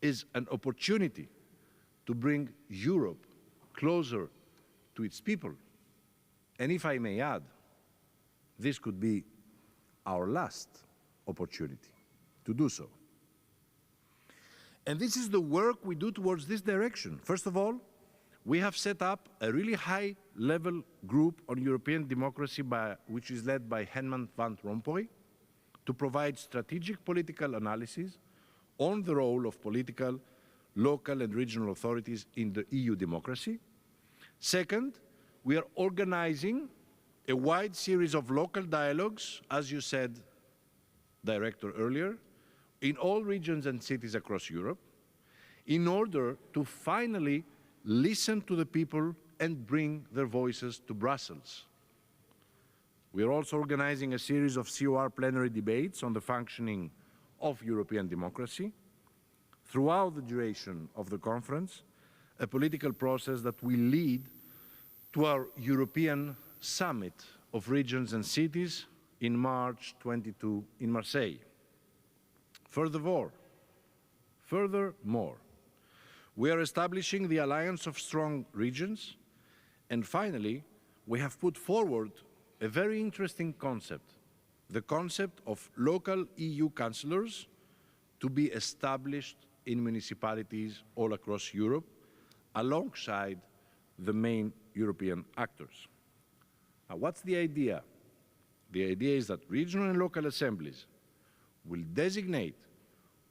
is an opportunity to bring Europe closer to its people. And if I may add, this could be our last opportunity to do so. And this is the work we do towards this direction. First of all, we have set up a really high-level group on European democracy which is led by Herman Van Rompuy to provide strategic political analysis on the role of political, local and regional authorities in the EU democracy. Second, we are organizing a wide series of local dialogues, as you said, Director, earlier, in all regions and cities across Europe, in order to finally listen to the people and bring their voices to Brussels. We are also organizing a series of COR plenary debates on the functioning of European democracy throughout the duration of the conference, a political process that will lead to our European Summit of Regions and Cities in March 22 in Marseille. Furthermore, we are establishing the Alliance of Strong Regions, and finally, we have put forward a very interesting concept, the concept of local EU councillors to be established in municipalities all across Europe, alongside the main European actors. Now, what's the idea? The idea is that regional and local assemblies will designate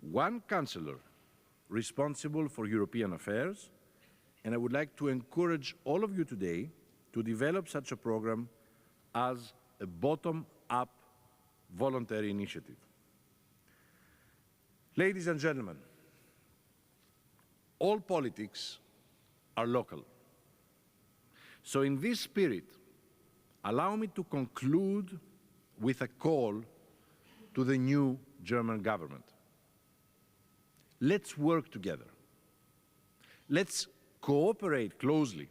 one councillor responsible for European affairs, and I would like to encourage all of you today to develop such a program as a bottom-up voluntary initiative. Ladies and gentlemen, all politics are local. So in this spirit, allow me to conclude with a call to the new German government. Let's work together. Let's cooperate closely,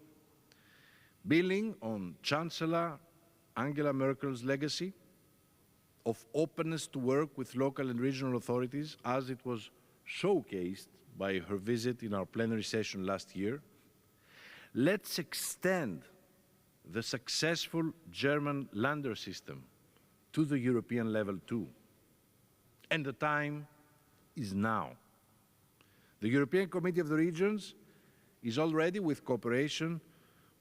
building on Chancellor Angela Merkel's legacy of openness to work with local and regional authorities, as it was showcased by her visit in our plenary session last year. Let's extend the successful German Länder system to the European level too. And the time is now. The European Committee of the Regions is already, with cooperation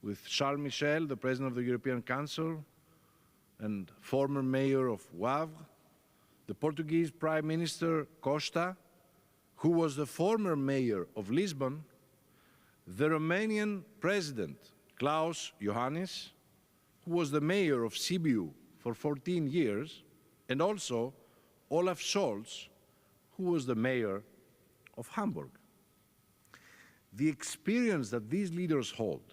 with Charles Michel, the President of the European Council, and former mayor of Wavre, the Portuguese Prime Minister Costa, who was the former mayor of Lisbon, the Romanian President Klaus Iohannis, who was the mayor of Sibiu for 14 years, and also Olaf Scholz, who was the mayor of Hamburg. The experience that these leaders hold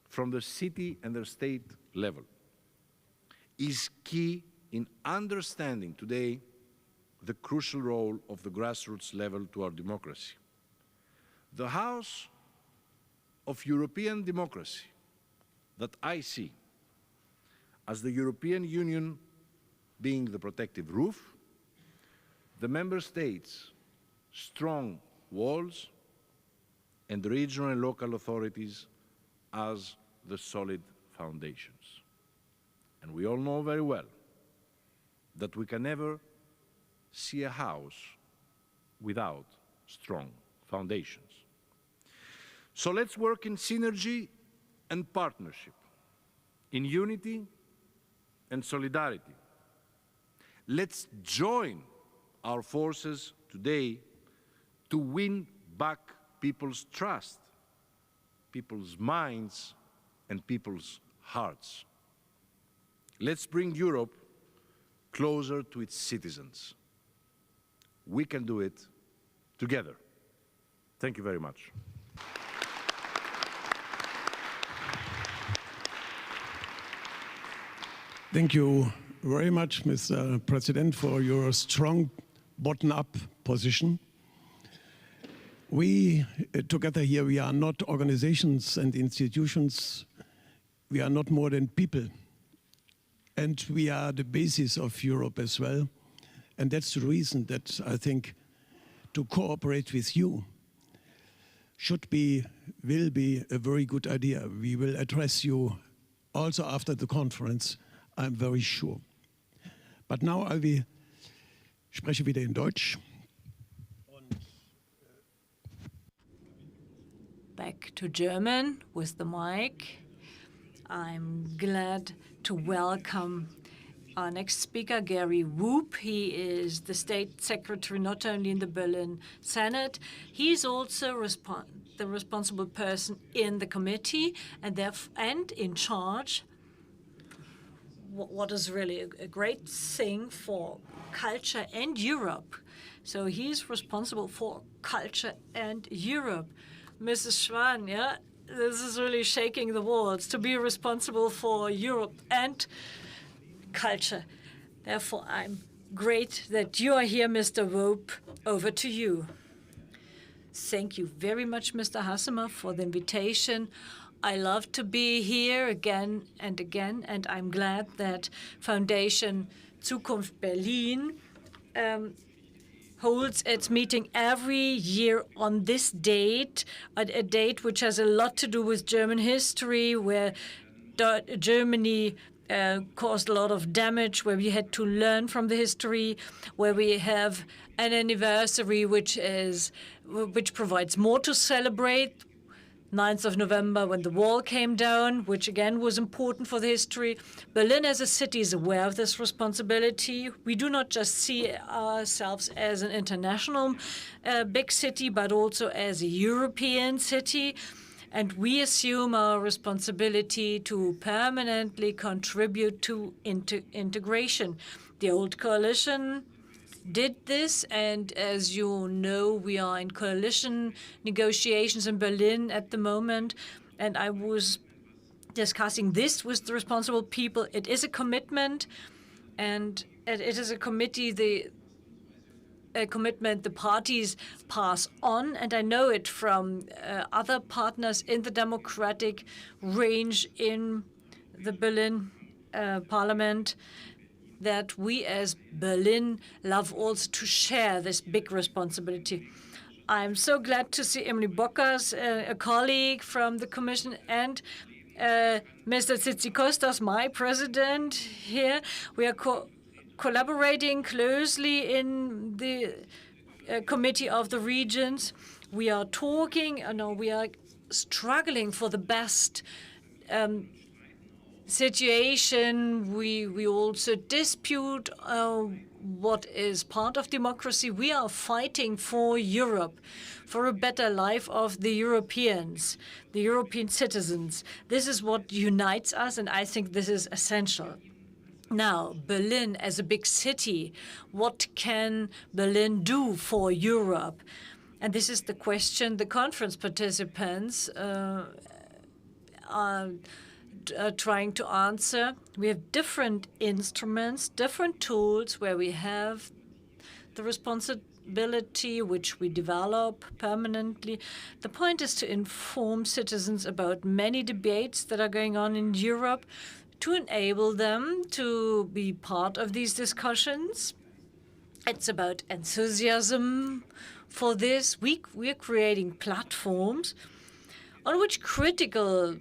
from the city and the state level is key in understanding today the crucial role of the grassroots level to our democracy. The House of European democracy that I see as the European Union being the protective roof, the member states strong walls, and the regional and local authorities as the solid foundations. And we all know very well that we can never see a house without strong foundations. So let's work in synergy and partnership, in unity and solidarity. Let's join our forces today to win back people's trust, people's minds, and people's hearts. Let's bring Europe closer to its citizens. We can do it together. Thank you very much. Thank you very much, Mr. President, for your strong bottom-up position. We, together here, we are not organizations and institutions. We are not more than people. And we are the basis of Europe as well. And that's the reason that I think to cooperate with you will be a very good idea. We will address you also after the conference, I'm very sure. But now I spreche wieder in Deutsch. Back to German with the mic. I'm glad to welcome our next speaker, Gary Whoop. He is the state secretary not only in the Berlin Senate, he's also the responsible person in the committee and in charge, what is really a great thing for culture and Europe. So he's responsible for culture and Europe. Mrs. Schwan, yeah, this is really shaking the walls to be responsible for Europe and culture. Therefore, I'm great that you are here, Mr. Whoop. Over to you. Thank you very much, Mr. Hassemer, for the invitation. I love to be here again, and I'm glad that Foundation Zukunft Berlin holds its meeting every year on this date, a date which has a lot to do with German history, where Germany caused a lot of damage, where we had to learn from the history, where we have an anniversary which provides more to celebrate. 9th of November, when the wall came down, which again was important for the history. Berlin as a city is aware of this responsibility. We do not just see ourselves as an international big city, but also as a European city. And we assume our responsibility to permanently contribute to integration. The old coalition did this, and as you know, we are in coalition negotiations in Berlin at the moment, and I was discussing this with the responsible people. It is a commitment, and it is a commitment the parties pass on, and I know it from other partners in the democratic range in the Berlin parliament, that we as Berlin love also to share this big responsibility. I'm so glad to see Emily Bockers, a colleague from the Commission, and Mr. Tsitsikostas, my president, here. We are collaborating closely in the Committee of the Regions. We are talking, we are struggling for the best situation. We also dispute what is part of democracy. We are fighting for Europe, for a better life of the Europeans, the European citizens. This is what unites us, and I think this is essential. Now, Berlin as a big city, what can Berlin do for Europe? And this is the question the conference participants are trying to answer. We have different instruments, different tools where we have the responsibility which we develop permanently. The point is to inform citizens about many debates that are going on in Europe, to enable them to be part of these discussions. It's about enthusiasm for this. We're creating platforms on which critical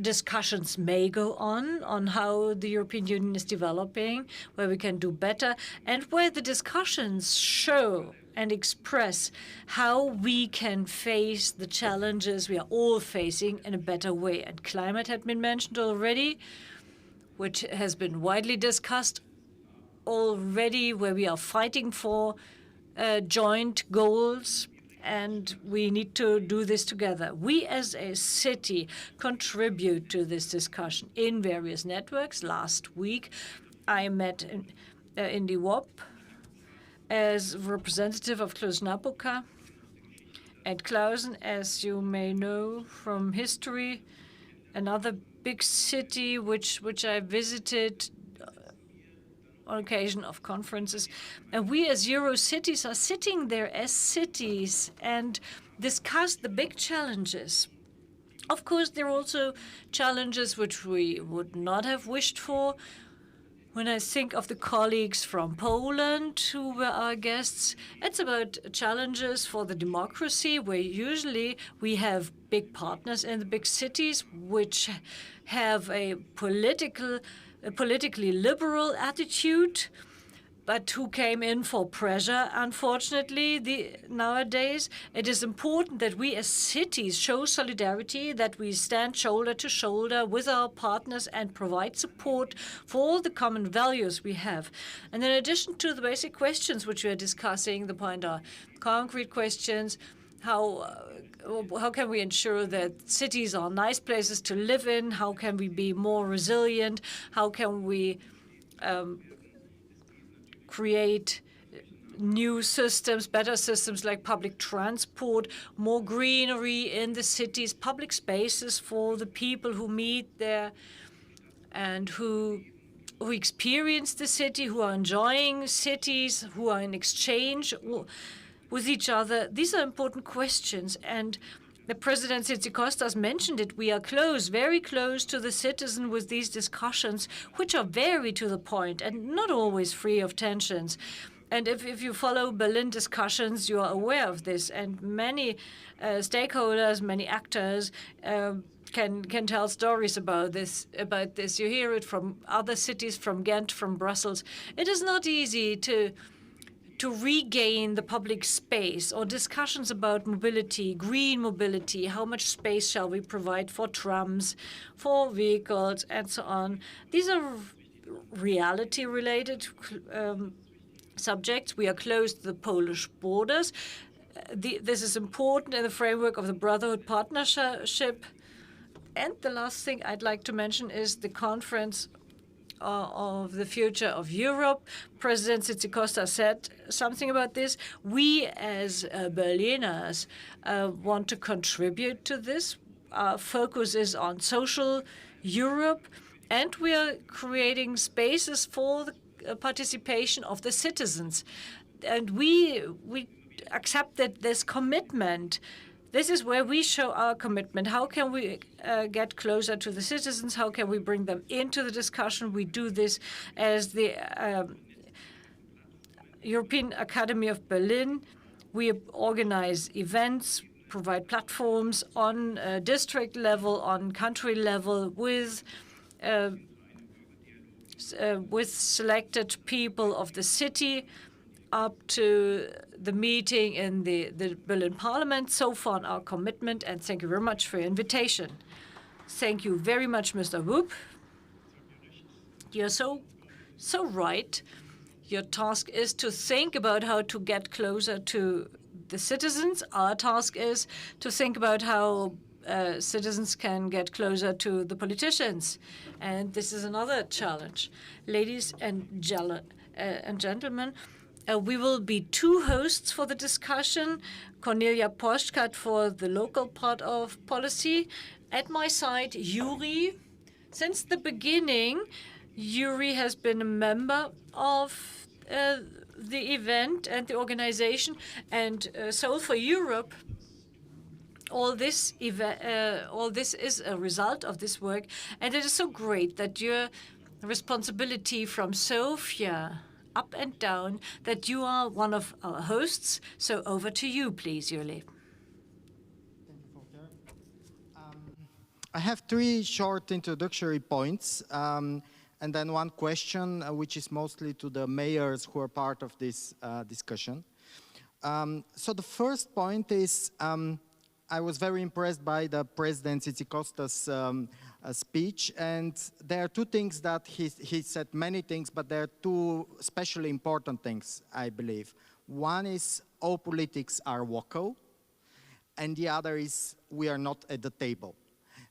discussions may go on how the European Union is developing, where we can do better, and where the discussions show and express how we can face the challenges we are all facing in a better way. And climate had been mentioned already, which has been widely discussed already, where we are fighting for joint goals, and we need to do this together. We as a city contribute to this discussion in various networks. Last week, I met in the WOP as representative of Cluj-Napoca, and Klausen, as you may know from history, another big city which I visited on occasion of conferences. And we as Euro cities are sitting there as cities and discuss the big challenges. Of course, there are also challenges which we would not have wished for. When I think of the colleagues from Poland who were our guests, it's about challenges for the democracy, where usually we have big partners in the big cities which have a politically liberal attitude, but who came in for pressure, unfortunately, nowadays. It is important that we as cities show solidarity, that we stand shoulder to shoulder with our partners and provide support for the common values we have. And in addition to the basic questions which we are discussing, the point are concrete questions, how can we ensure that cities are nice places to live in? How can we be more resilient? How can we create new systems, better systems like public transport, more greenery in the cities, public spaces for the people who meet there and who experience the city, who are enjoying cities, who are in exchange with each other. These are important questions, and the President Tzitzikostas mentioned it. We are close, very close to the citizen with these discussions, which are very to the point and not always free of tensions. And if you follow Berlin discussions, you are aware of this. And many stakeholders, many actors can tell stories about this. You hear it from other cities, from Ghent, from Brussels. It is not easy to regain the public space, or discussions about mobility, green mobility, how much space shall we provide for trams, for vehicles, and so on. These are reality-related subjects. We are close to the Polish borders. This is important in the framework of the Brotherhood Partnership. And the last thing I'd like to mention is the conference of the future of Europe. President Tzitzikostas said something about this. We as Berliners want to contribute to this. Our focus is on social Europe, and we are creating spaces for the participation of the citizens. And we accepted this commitment. This is where we show our commitment. How can we get closer to the citizens? How can we bring them into the discussion? We do this as the European Academy of Berlin. We organize events, provide platforms on district level, on country level, with selected people of the city, up to the meeting in the Berlin Parliament. So far, our commitment, and thank you very much for your invitation. Thank you very much, Mr. Whoop. You're so right. Your task is to think about how to get closer to the citizens. Our task is to think about how citizens can get closer to the politicians. And this is another challenge. Ladies and gentlemen, we will be two hosts for the discussion. Cornelia Poschkat for the local part of policy. At my side, Yuri. Since the beginning, Yuri has been a member of the event and the organization. And Soul for Europe, all this is a result of this work. And it is so great that your responsibility from Sofia up and down, that you are one of our hosts. So over to you, please, Yuli. I have three short introductory points, and then one question, which is mostly to the mayors who are part of this discussion. So the first point is, I was very impressed by the President Tzitzikostas' speech, and there are two things that he said many things, but there are two especially important things, I believe. One is all politics are local, and the other is we are not at the table.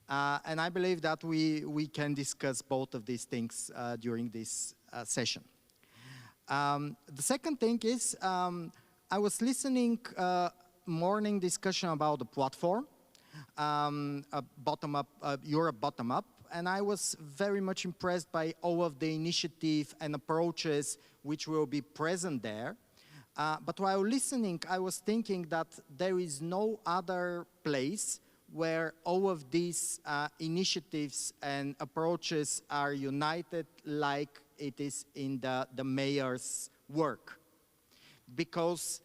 And I believe that we can discuss both of these things during this session. The second thing is, I was listening morning discussion about the platform, Europe bottom-up, and I was very much impressed by all of the initiative and approaches which will be present there. But while listening, I was thinking that there is no other place where all of these initiatives and approaches are united like it is in the mayor's work. Because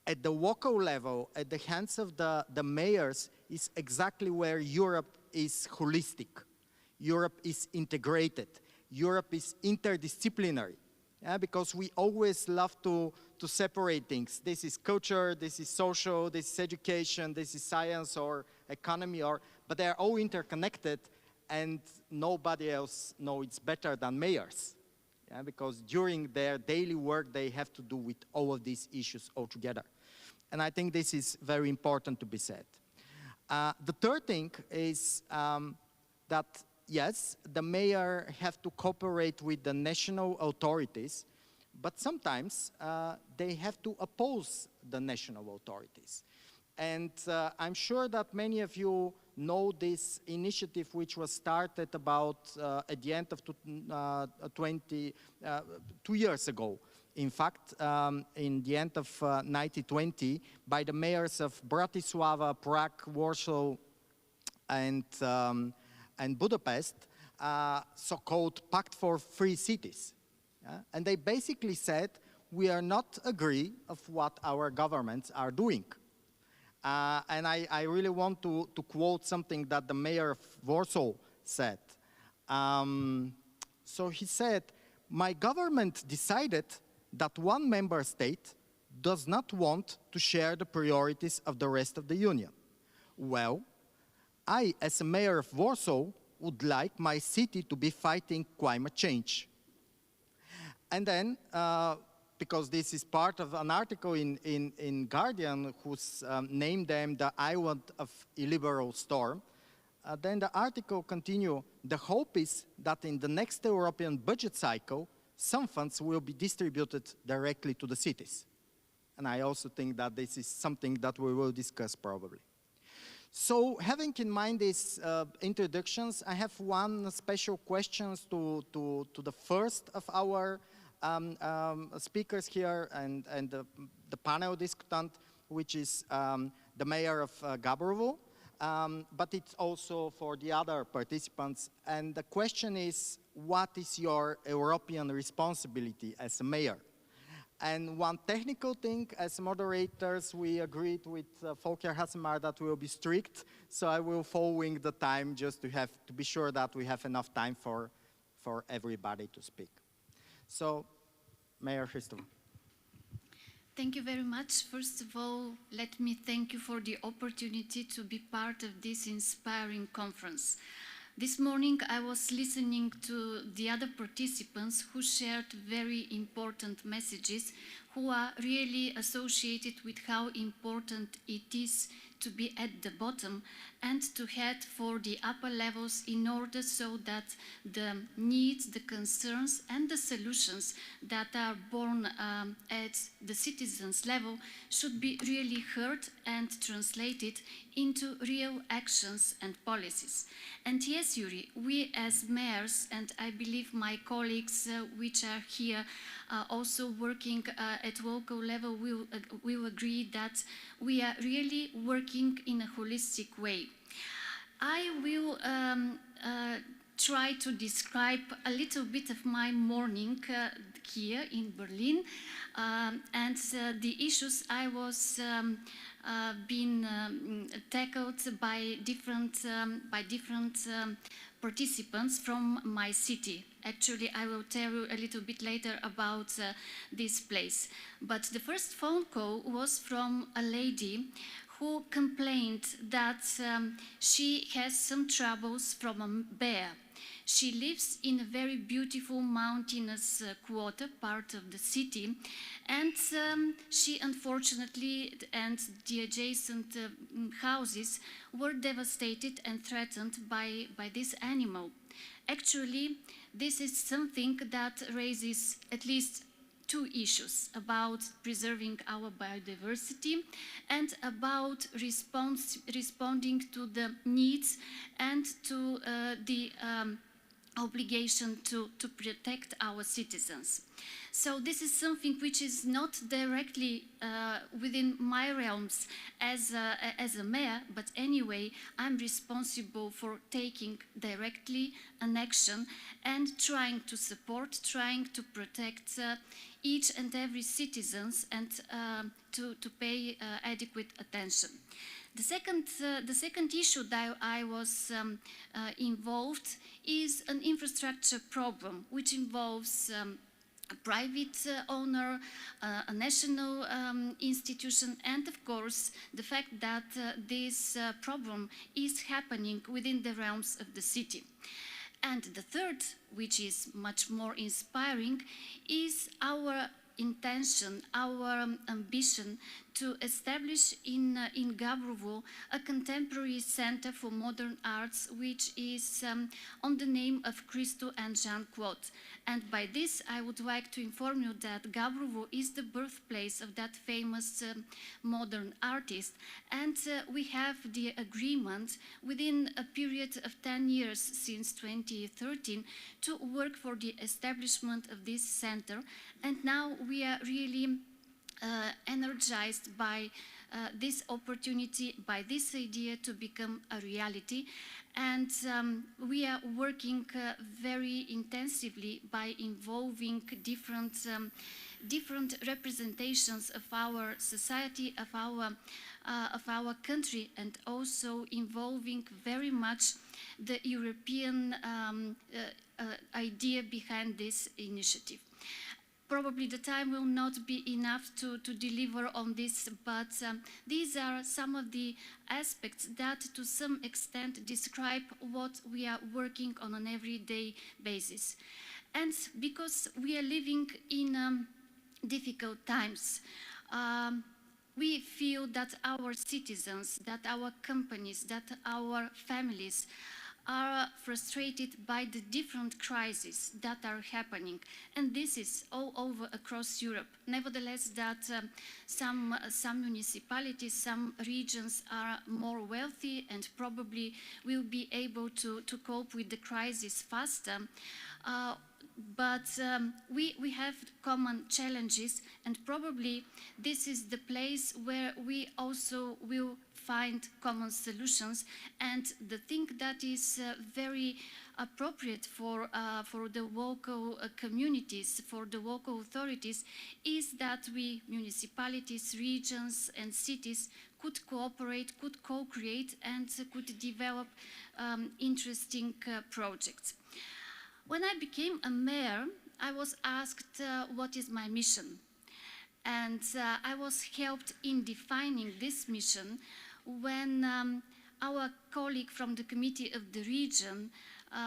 at the local level, at the hands of the mayors, is exactly where Europe is holistic. Europe is integrated. Europe is interdisciplinary. Yeah, because we always love to separate things. This is culture, this is social, this is education, this is science or economy, but they are all interconnected, and nobody else knows it better than mayors. Yeah, because during their daily work, they have to do with all of these issues altogether. And I think this is very important to be said. The third thing is that yes, the mayor have to cooperate with the national authorities, but sometimes they have to oppose the national authorities. And I'm sure that many of you know this initiative which was started about at the end of 2 years ago. In fact, in the end of 1920, by the mayors of Bratislava, Prague, Warsaw, and Budapest, so-called Pact for Free Cities. Yeah? And they basically said, we are not agree of what our governments are doing. And I really want to quote something that the mayor of Warsaw said. So he said, my government decided that one member state does not want to share the priorities of the rest of the Union. Well, I, as a mayor of Warsaw, would like my city to be fighting climate change. And then, because this is part of an article in Guardian who's named them the island of illiberal storm, then the article continues, the hope is that in the next European budget cycle, some funds will be distributed directly to the cities. And I also think that this is something that we will discuss probably. So having in mind these introductions, I have one special question to the first of our speakers here and the panel discutant, which is the mayor of Gabrovo, but it's also for the other participants. And the question is, what is your European responsibility as a mayor? And one technical thing, as moderators, we agreed with Volker Hassemar that we will be strict, so I will following the time just to be sure that we have enough time for everybody to speak. So, Mayor Christopher. Thank you very much. First of all, let me thank you for the opportunity to be part of this inspiring conference. This morning I was listening to the other participants who shared very important messages, who are really associated with how important it is to be at the bottom and to head for the upper levels in order so that the needs, the concerns and the solutions that are born at the citizens' level should be really heard and translated into real actions and policies. And yes, Yuri, we as mayors, and I believe my colleagues which are here also working at local level will agree that we are really working in a holistic way. I will try to describe a little bit of my morning here in Berlin and the issues I was being tackled by different participants from my city. Actually, I will tell you a little bit later about this place. But the first phone call was from a lady who complained that she has some troubles from a bear. She lives in a very beautiful mountainous quarter, part of the city, and she unfortunately, and the adjacent houses were devastated and threatened by this animal. Actually, this is something that raises at least two issues about preserving our biodiversity and about responding to the needs and to the obligation to protect our citizens. So this is something which is not directly within my realms as a mayor, but anyway, I'm responsible for taking directly an action and trying to support, trying to protect each and every citizens and to pay adequate attention. The second issue that I was involved is an infrastructure problem, which involves a private owner, a national institution, and of course the fact that this problem is happening within the realms of the city. And the third, which is much more inspiring, is our intention, our ambition to establish in Gabrovo a contemporary center for modern arts, which is on the name of Christo and Jean-Claude. And by this, I would like to inform you that Gabrovo is the birthplace of that famous modern artist. And we have the agreement within a period of 10 years since 2013 to work for the establishment of this center. And now we are really energized by this opportunity, by this idea to become a reality. And we are working very intensively by involving different representations of our society, of our country, and also involving very much the European idea behind this initiative. Probably the time will not be enough to deliver on this, but these are some of the aspects that to some extent describe what we are working on an everyday basis. And because we are living in difficult times, we feel that our citizens, that our companies, that our families are frustrated by the different crises that are happening, and this is all over across Europe. Nevertheless, that some municipalities, some regions are more wealthy and probably will be able to cope with the crisis faster. But we have common challenges, and probably this is the place where we also will find common solutions. And the thing that is very appropriate for the local communities, for the local authorities, is that we, municipalities, regions and cities, could cooperate, could co-create, and could develop interesting projects. When I became a mayor, I was asked what is my mission. And I was helped in defining this mission when our colleague from the Committee of the Region,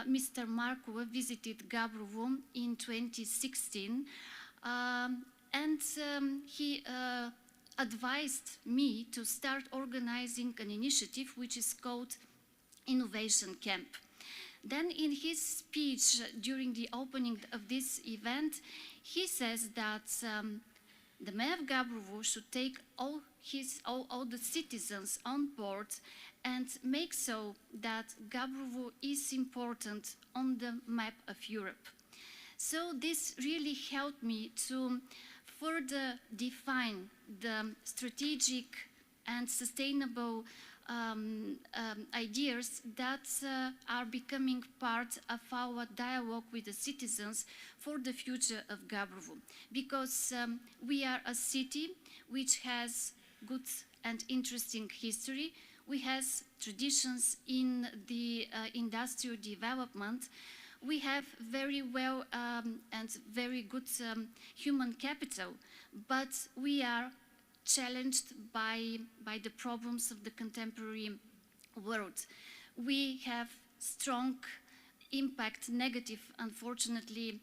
Mr. Marco, visited Gabrovo in 2016, and he advised me to start organizing an initiative which is called Innovation Camp. Then in his speech during the opening of this event, he says that the mayor of Gabrovo should take all the citizens on board and make so that Gabrovo is important on the map of Europe. So this really helped me to further define the strategic and sustainable ideas that are becoming part of our dialogue with the citizens for the future of Gabrovo. Because we are a city which has good and interesting history. We have traditions in the industrial development. We have very well and very good human capital, but we are challenged by the problems of the contemporary world. We have strong impact, negative, unfortunately,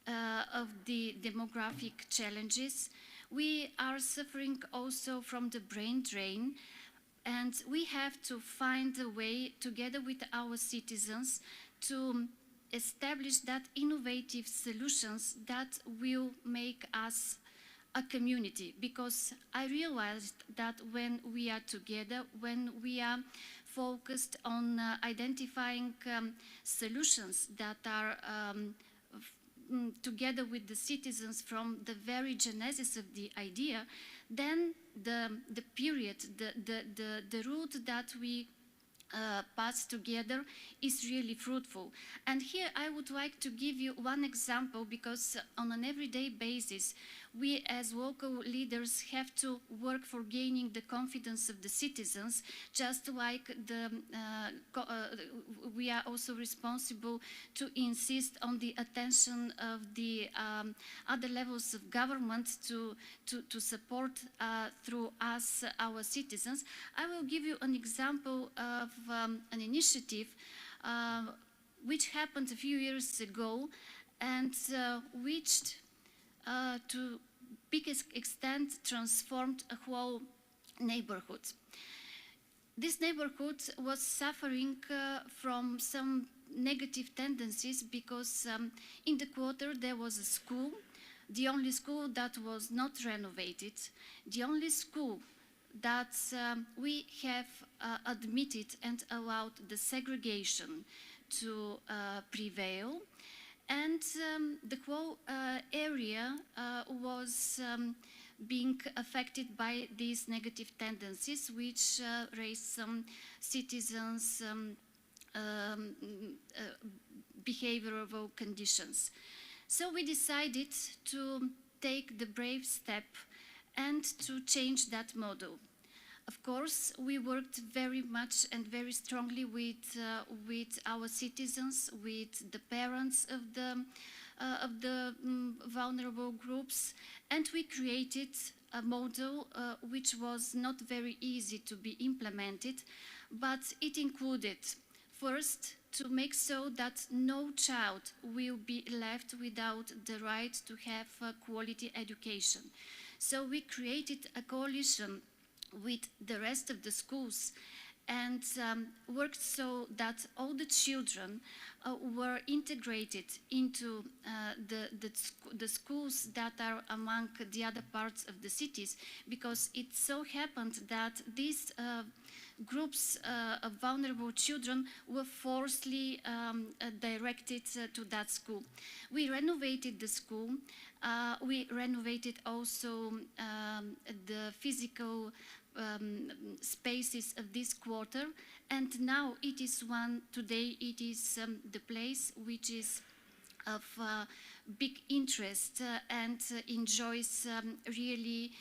of the demographic challenges. We are suffering also from the brain drain, and we have to find a way, together with our citizens, to establish that innovative solutions that will make us a community, because I realized that when we are together, when we are focused on identifying solutions that are together with the citizens from the very genesis of the idea, then the period, the route that we pass together is really fruitful. And here I would like to give you one example, because on an everyday basis, we as local leaders have to work for gaining the confidence of the citizens, just like we are also responsible to insist on the attention of the other levels of government to support through us, our citizens. I will give you an example of an initiative which happened a few years ago and which to biggest extent transformed a whole neighborhood. This neighborhood was suffering from some negative tendencies because in the quarter there was a school, the only school that was not renovated, the only school that we have admitted and allowed the segregation to prevail. And the whole area was being affected by these negative tendencies, which raised some citizens' behavioral conditions. So we decided to take the brave step and to change that model. Of course, we worked very much and very strongly with our citizens, with the parents of the vulnerable groups, and we created a model which was not very easy to be implemented, but it included, first, to make so that no child will be left without the right to have quality education. So we created a coalition with the rest of the schools and worked so that all the children were integrated into the schools that are among the other parts of the cities, because it so happened that these groups of vulnerable children were forcibly directed to that school. We renovated the school. We renovated also the physical spaces of this quarter, and now it is today it is the place which is of big interest and enjoys really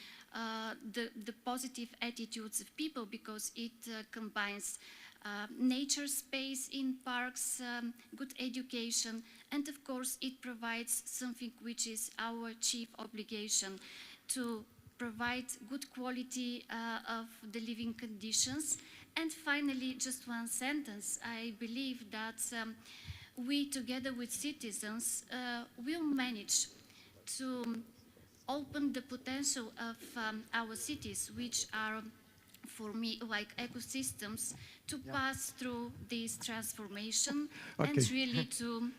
the positive attitudes of people, because it combines nature space in parks, good education, and of course it provides something which is our chief obligation, to provide good quality of the living conditions. And finally, just one sentence, I believe that we, together with citizens, will manage to open the potential of our cities, which are, for me, like ecosystems, to pass through this transformation and really to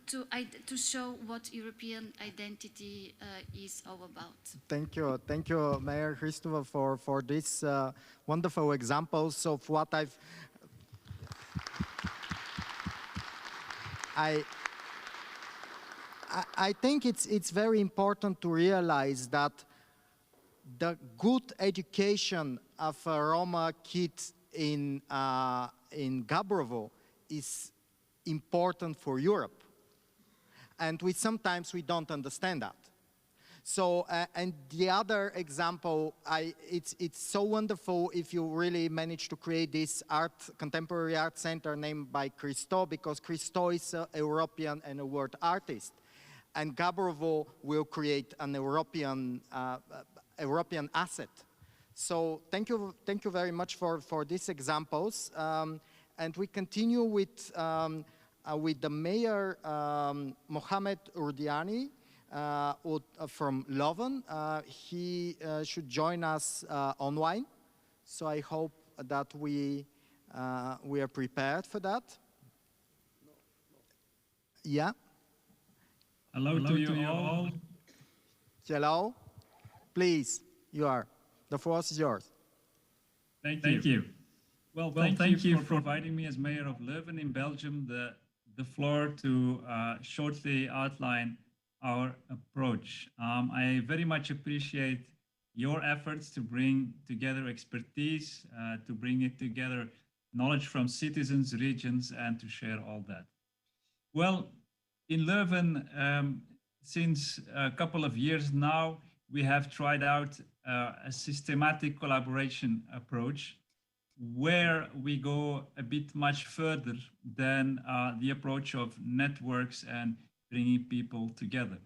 to show what European identity is all about. Thank you, Mayor Christopher, for these wonderful examples of what I think it's very important to realize that the good education of a Roma kid in Gabrovo is important for Europe, and sometimes we don't understand that. So, and the other example, it's so wonderful if you really manage to create this contemporary art center named by Christo, because Christo is a European and a world artist, and Gabrovo will create an European asset. So thank you very much for these examples. And we continue with the mayor, Mohamed Urdiani, from Leuven. He should join us online. So I hope that we are prepared for that. Yeah. Hello to you all. Hello. Please, the floor is yours. Thank you. Well, thank you for providing me as mayor of Leuven in Belgium the floor to shortly outline our approach. I very much appreciate your efforts to bring together expertise, to bring it together knowledge from citizens, regions, and to share all that. Well, in Leuven, since a couple of years now, we have tried out a systematic collaboration approach where we go a bit much further than the approach of networks and bringing people together.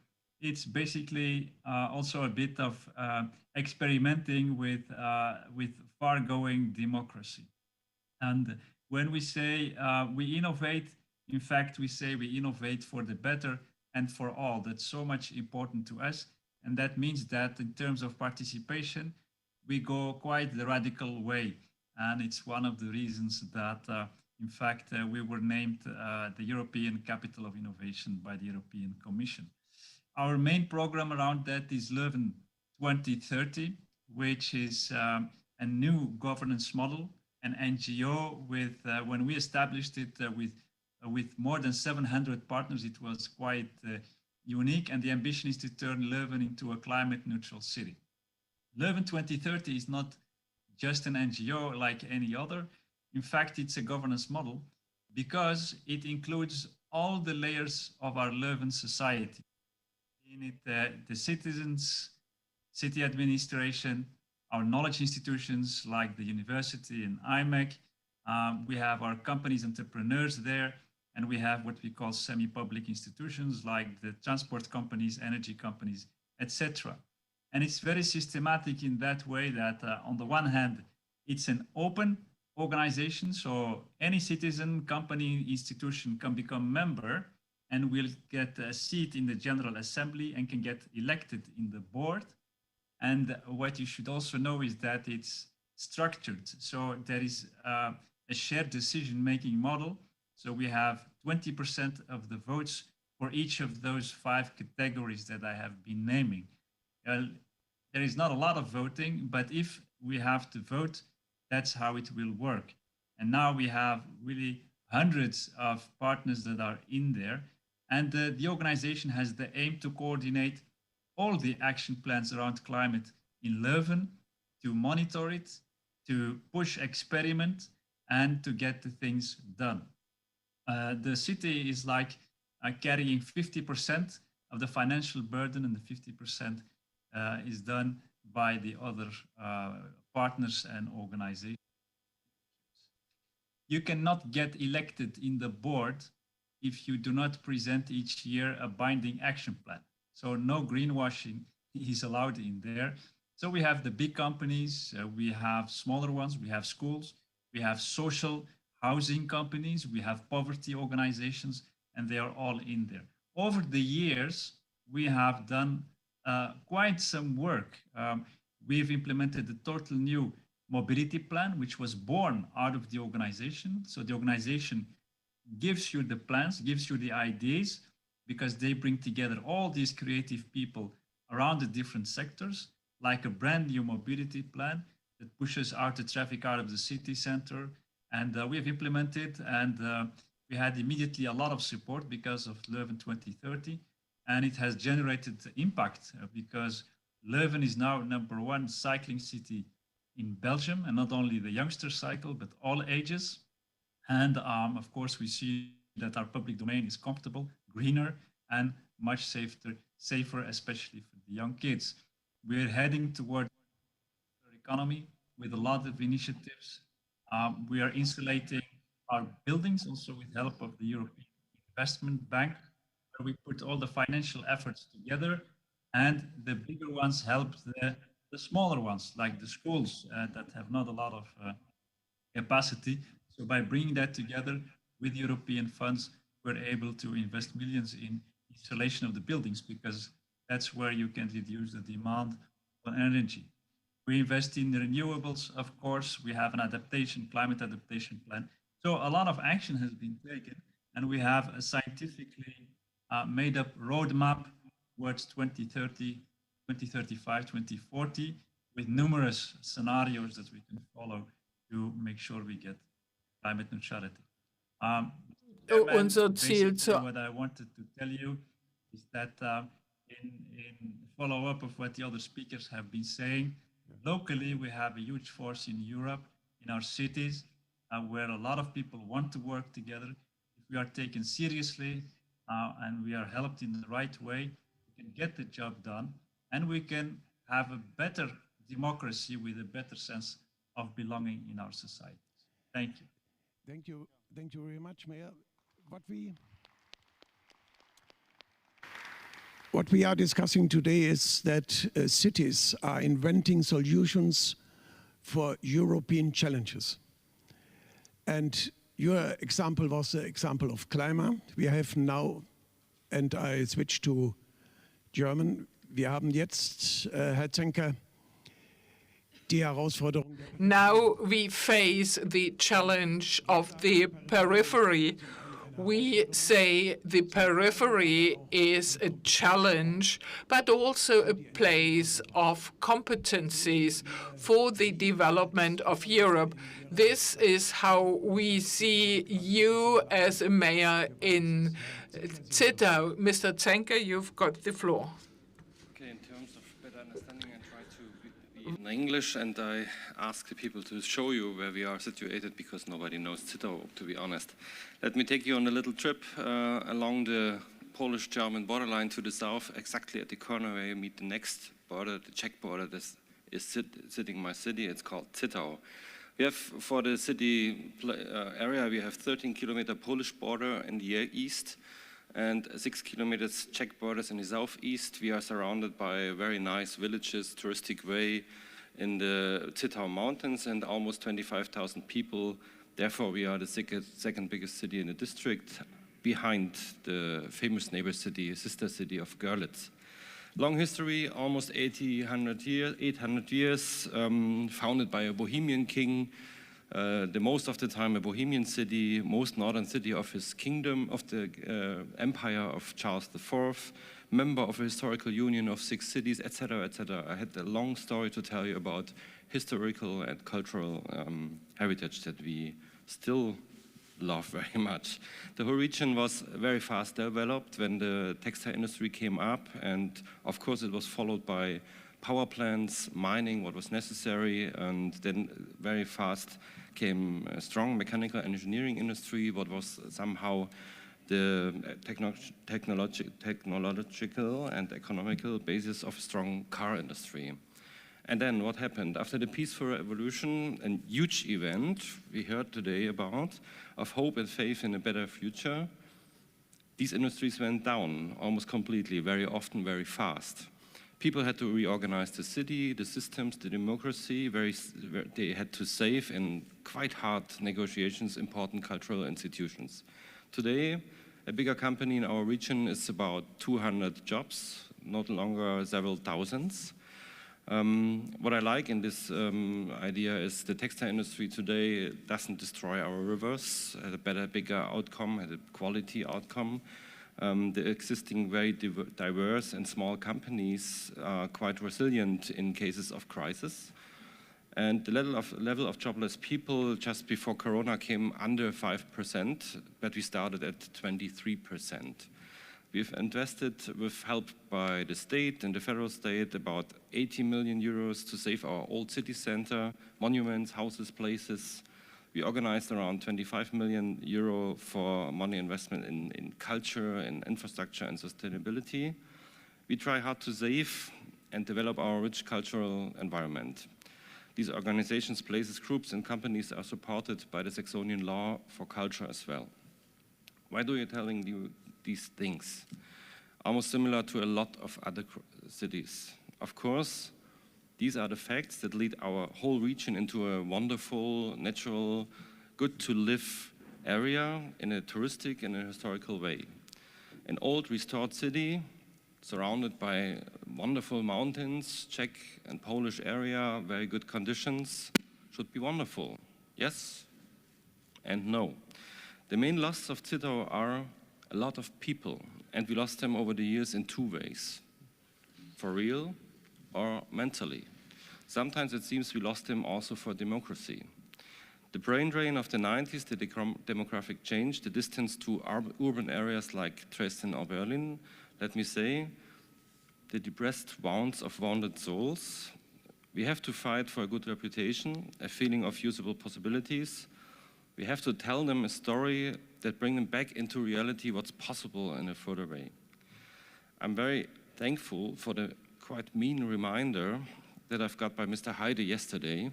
It's basically also a bit of experimenting with far-going democracy. And when we say we innovate, in fact, we say we innovate for the better and for all. That's so much important to us. And that means that in terms of participation, we go quite the radical way. And it's one of the reasons that, in fact, we were named the European Capital of Innovation by the European Commission. Our main program around that is Leuven 2030, which is a new governance model, an NGO with, when we established it with more than 700 partners, it was quite unique. And the ambition is to turn Leuven into a climate neutral city. Leuven 2030 is not just an NGO like any other. In fact, it's a governance model because it includes all the layers of our Leuven society. In it, the citizens, city administration, our knowledge institutions like the university and IMEC. We have our companies, entrepreneurs there, and we have what we call semi-public institutions like the transport companies, energy companies, etc. And it's very systematic in that way that on the one hand, it's an open organization. So any citizen, company, institution can become member and will get a seat in the General Assembly and can get elected in the board. And what you should also know is that it's structured. So there is a shared decision-making model. So we have 20% of the votes for each of those 5 categories that I have been naming. There is not a lot of voting, but if we have to vote, that's how it will work. And now we have really hundreds of partners that are in there. And the organization has the aim to coordinate all the action plans around climate in Leuven, to monitor it, to push experiment, and to get the things done. The city is like carrying 50% of the financial burden, and the 50% is done by the other partners and organizations. You cannot get elected in the board if you do not present each year a binding action plan. So no greenwashing is allowed in there. So we have the big companies, we have smaller ones, we have schools, we have social housing companies, we have poverty organizations, and they are all in there. Over the years, we have done quite some work. We've implemented a total new mobility plan, which was born out of the organization. So the organization gives you the plans, gives you the ideas, because they bring together all these creative people around the different sectors, like a brand new mobility plan that pushes out the traffic out of the city center. And we have implemented, and we had immediately a lot of support because of Leuven 2030. And it has generated impact because Leuven is now #1 cycling city in Belgium, and not only the youngster cycle, but all ages. And of course, we see that our public domain is comfortable, greener, and much safer, especially for the young kids. We're heading toward a economy with a lot of initiatives. We are insulating our buildings also with help of the European Investment Bank, where we put all the financial efforts together, and the bigger ones help the smaller ones, like the schools that have not a lot of capacity. So by bringing that together with European funds, we're able to invest millions in installation of the buildings, because that's where you can reduce the demand on energy. We invest in renewables, of course. We have an climate adaptation plan. So a lot of action has been taken, and we have a scientifically made up roadmap towards 2030, 2035, 2040, with numerous scenarios that we can follow to make sure we get climate neutrality. Unser Ziel Basically, what I wanted to tell you is that in follow-up of what the other speakers have been saying, locally we have a huge force in Europe, in our cities, where a lot of people want to work together. If we are taken seriously and we are helped in the right way, we can get the job done, and we can have a better democracy with a better sense of belonging in our societies. Thank you. Thank you very much, Mayor. What we are discussing today is that cities are inventing solutions for European challenges. And your example was the example of climate. We have now, and I switch to German, wir haben jetzt, Herr Zenker, die Herausforderung. Now we face the challenge of the periphery. We say the periphery is a challenge, but also a place of competencies for the development of Europe. This is how we see you as a mayor in Zittau. Mr. Zenker, you've got the floor. Okay, in terms of better understanding, I try to be in English, and I ask the people to show you where we are situated, because nobody knows Zittau, to be honest. Let me take you on a little trip along the Polish-German borderline to the south, exactly at the corner where you meet the next border, the Czech border. This is sitting in my city. It's called Zittau. We have, for the city area, we have 13-kilometer Polish border in the east and 6 kilometers Czech borders in the southeast. We are surrounded by very nice villages, touristic way in the Zittau mountains, and almost 25,000 people. Therefore, we are the second biggest city in the district, behind the famous neighbor city, sister city of Görlitz. Long history, almost 800 years, founded by a Bohemian king, the most of the time a Bohemian city, most northern city of his kingdom, of the empire of Charles IV, member of a historical union of 6 cities, etc., etc. I had a long story to tell you about historical and cultural heritage that we still love very much. The whole region was very fast developed when the textile industry came up, and of course it was followed by power plants, mining, what was necessary, and then very fast came a strong mechanical engineering industry, what was somehow the technological and economical basis of a strong car industry. And then what happened? After the peaceful revolution, a huge event we heard today about, of hope and faith in a better future, these industries went down almost completely, very often, very fast. People had to reorganize the city, the systems, the democracy. They had to save in quite hard negotiations important cultural institutions. Today, a bigger company in our region is about 200 jobs, not longer several thousands. What I like in this idea is the textile industry today doesn't destroy our rivers, had a better, bigger outcome, had a quality outcome. The existing very diverse and small companies are quite resilient in cases of crisis. And the level of jobless people just before Corona came under 5%, but we started at 23%. We've invested, with help by the state and the federal state, about 80 million euros to save our old city center, monuments, houses, places. We organized around 25 million euro for money investment in culture, in infrastructure and sustainability. We try hard to save and develop our rich cultural environment. These organizations, places, groups and companies are supported by the Saxonian law for culture as well. Why do you telling you these things? Almost similar to a lot of other cities. Of course, these are the facts that lead our whole region into a wonderful, natural, good to live area in a touristic and a historical way. An old restored city surrounded by wonderful mountains, Czech and Polish area, very good conditions, should be wonderful. Yes and no. The main loss of Zittau are a lot of people, and we lost them over the years in 2 ways. For real or mentally. Sometimes it seems we lost them also for democracy. The brain drain of the 90s, the demographic change, the distance to urban areas like Dresden or Berlin, let me say, the depressed wounds of wounded souls. We have to fight for a good reputation, a feeling of usable possibilities. We have to tell them a story that brings them back into reality, what's possible in a further way. I'm very thankful for the quite mean reminder that I've got by Mr. Heide yesterday.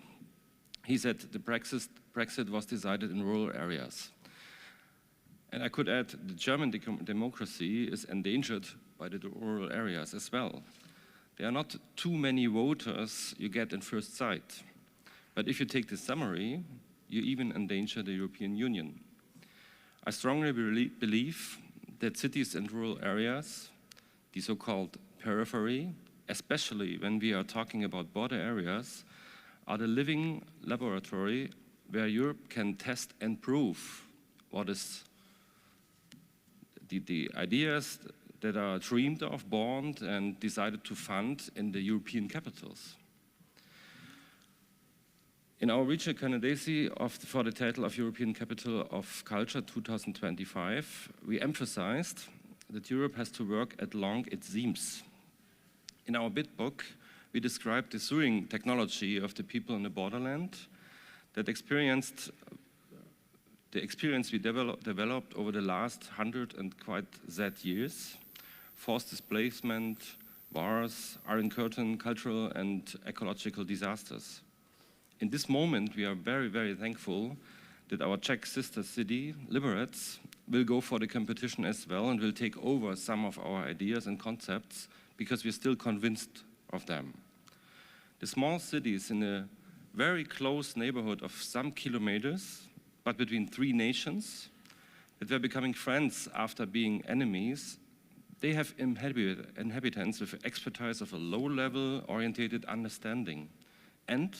He said the Brexit was decided in rural areas. And I could add the German democracy is endangered by the rural areas as well. There are not too many voters you get in first sight. But if you take the summary, you even endanger the European Union. I strongly believe that cities and rural areas, the so-called periphery, especially when we are talking about border areas, are the living laboratory where Europe can test and prove what is the ideas that are dreamed of, born, and decided to fund in the European capitals. In our regional candidacy for the title of European Capital of Culture 2025, we emphasized that Europe has to work as long it seems. In our bid book, we described the sewing technology of the people in the borderland that experienced the experience we developed over the last 100 and quite sad years, forced displacement, wars, Iron Curtain, cultural and ecological disasters. In this moment, we are very, very thankful that our Czech sister city, Liberec, will go for the competition as well and will take over some of our ideas and concepts because we're still convinced of them. The small cities in a very close neighborhood of some kilometers, but between three nations, that were becoming friends after being enemies, they have inhabitants with expertise of a low-level orientated understanding and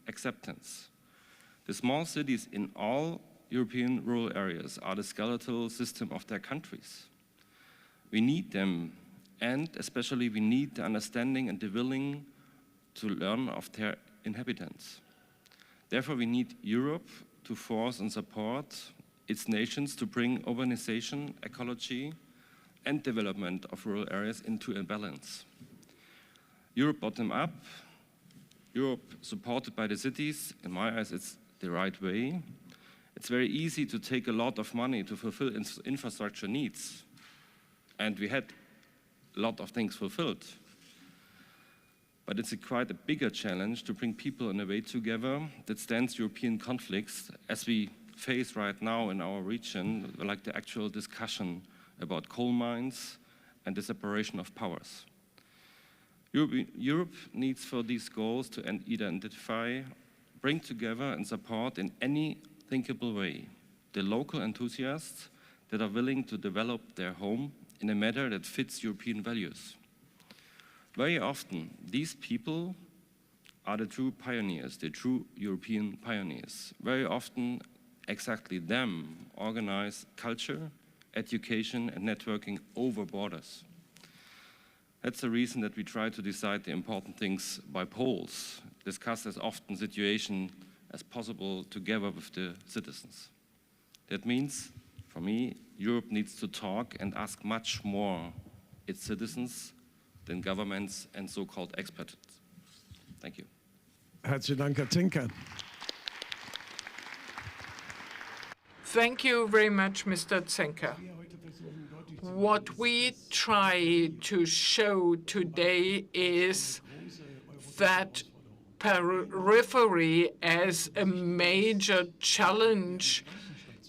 acceptance. The small cities in all European rural areas are the skeletal system of their countries. We need them, and especially we need the understanding and the willing to learn of their inhabitants. Therefore, we need Europe to force and support its nations to bring urbanization, ecology, and development of rural areas into a balance. Europe bottom up, Europe supported by the cities, in my eyes, it's the right way. It's very easy to take a lot of money to fulfill infrastructure needs. And we had a lot of things fulfilled. But it's quite a bigger challenge to bring people in a way together that stands European conflicts as we face right now in our region, like the actual discussion about coal mines and the separation of powers. Europe needs for these goals to identify, bring together and support in any thinkable way the local enthusiasts that are willing to develop their home in a manner that fits European values. Very often, these people are the true pioneers, the true European pioneers. Very often, exactly them organize culture, education, and networking over borders. That's the reason that we try to decide the important things by polls, discuss as often situation as possible together with the citizens. That means, for me, Europe needs to talk and ask much more its citizens than governments and so-called experts. Thank you. Herzlichen Dank, Herr Zenker. Thank you very much, Mr. Zenker. What we try to show today is that periphery as a major challenge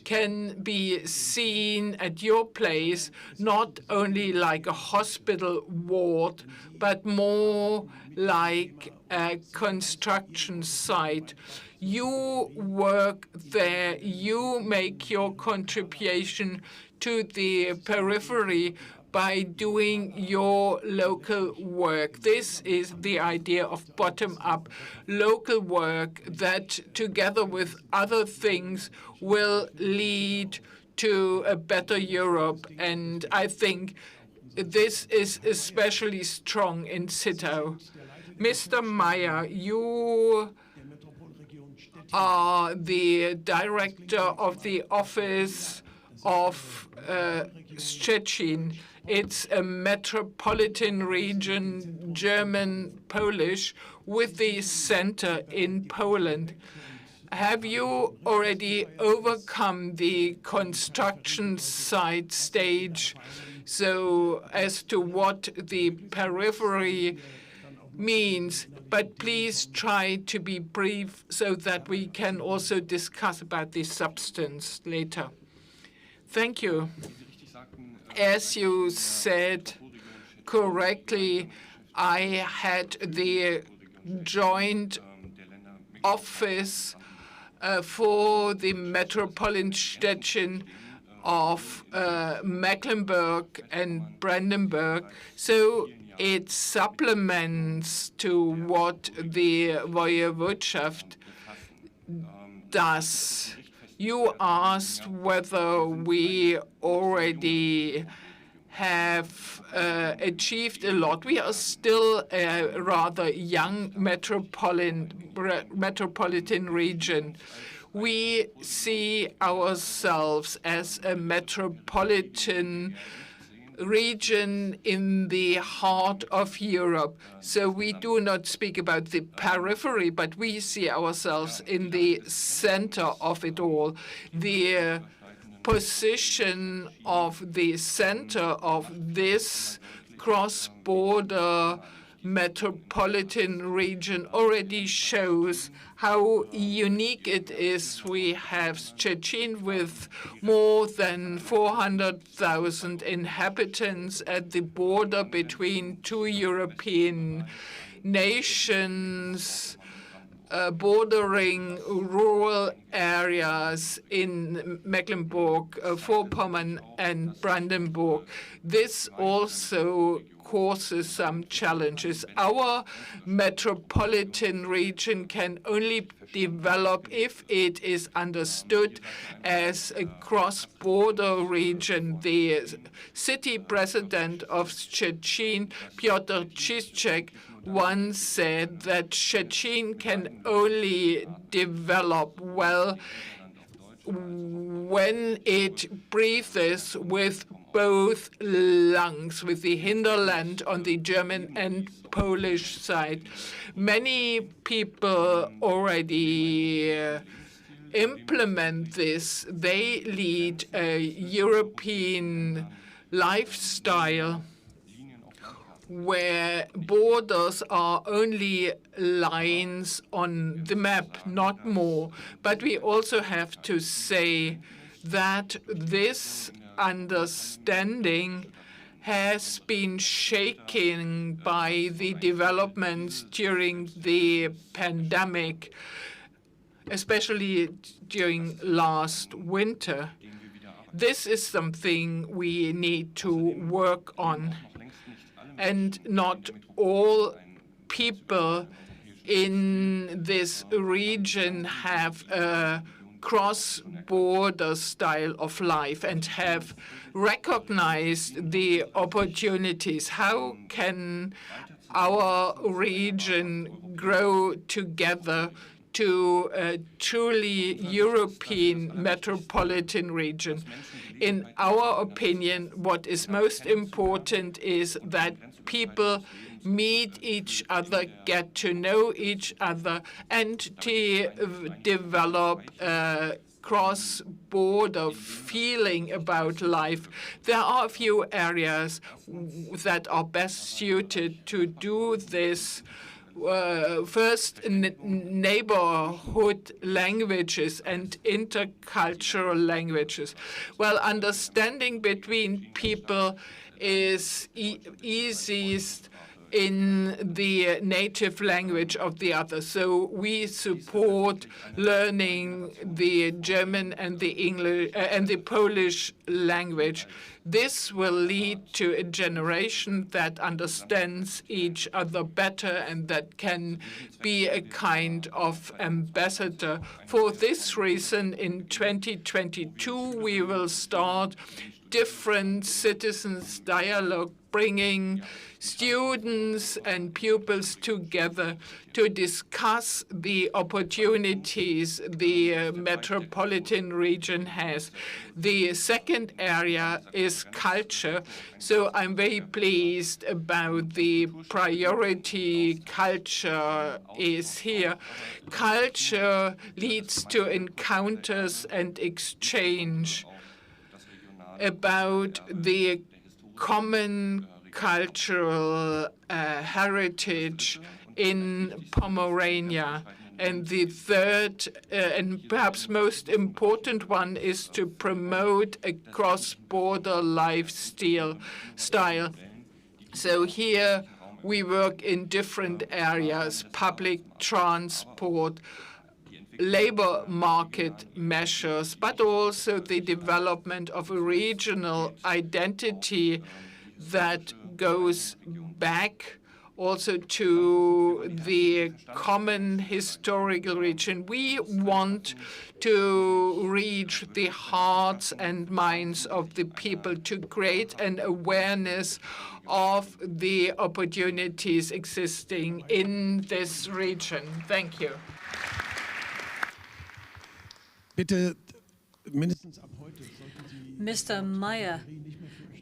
can be seen at your place not only like a hospital ward, but more like a construction site. You work there, you make your contribution to the periphery by doing your local work. This is the idea of bottom-up local work that, together with other things, will lead to a better Europe. And I think this is especially strong in Zittau. Mr. Meyer, you are the director of the office of Szczecin. It's a metropolitan region, German-Polish, with the center in Poland. Have you already overcome the construction site stage so as to what the periphery means? But please try to be brief so that we can also discuss about the substance later. Thank you. As you said correctly, I had the joint office for the Metropolitan Stettin of Mecklenburg and Brandenburg. So it supplements to what the Voivodeschaft does. You asked whether we already have achieved a lot. We are still a rather young metropolitan region. We see ourselves as a metropolitan region in the heart of Europe. So we do not speak about the periphery, but we see ourselves in the center of it all. The position of the center of this cross-border metropolitan region already shows how unique it is. We have Szczecin with more than 400,000 inhabitants at the border between two European nations, bordering rural areas in Mecklenburg-Vorpommern and Brandenburg. This also causes some challenges. Our metropolitan region can only develop if it is understood as a cross-border region. The city president of Szczecin, Piotr Ciszek, once said that Szczecin can only develop well when it breathes with both lungs, with the hinterland on the German and Polish side. Many people already implement this. They lead a European lifestyle where borders are only lines on the map, not more. But we also have to say that this understanding has been shaken by the developments during the pandemic, especially during last winter. This is something we need to work on. And not all people in this region have a cross-border style of life and have recognized the opportunities. How can our region grow together to a truly European metropolitan region? In our opinion, what is most important is that people meet each other, get to know each other, and to develop a cross-border feeling about life. There are a few areas that are best suited to do this. First, neighborhood languages and intercultural languages. Well, understanding between people is easiest in the native language of the other. So we support learning the German and the English and the Polish language. This will lead to a generation that understands each other better and that can be a kind of ambassador. For this reason, in 2022, we will start different citizens' dialogue, bringing students and pupils together to discuss the opportunities the metropolitan region has. The second area is culture, so I'm very pleased about the priority culture is here. Culture leads to encounters and exchange about the common cultural heritage in Pomerania. And the third and perhaps most important one is to promote a cross-border lifestyle. So here we work in different areas: public transport, labor market measures, but also the development of a regional identity that goes back also to the common historical region. We want to reach the hearts and minds of the people, to create an awareness of the opportunities existing in this region. Thank you. Bitte, mindestens ab heute sollten Sie Mr. Meyer,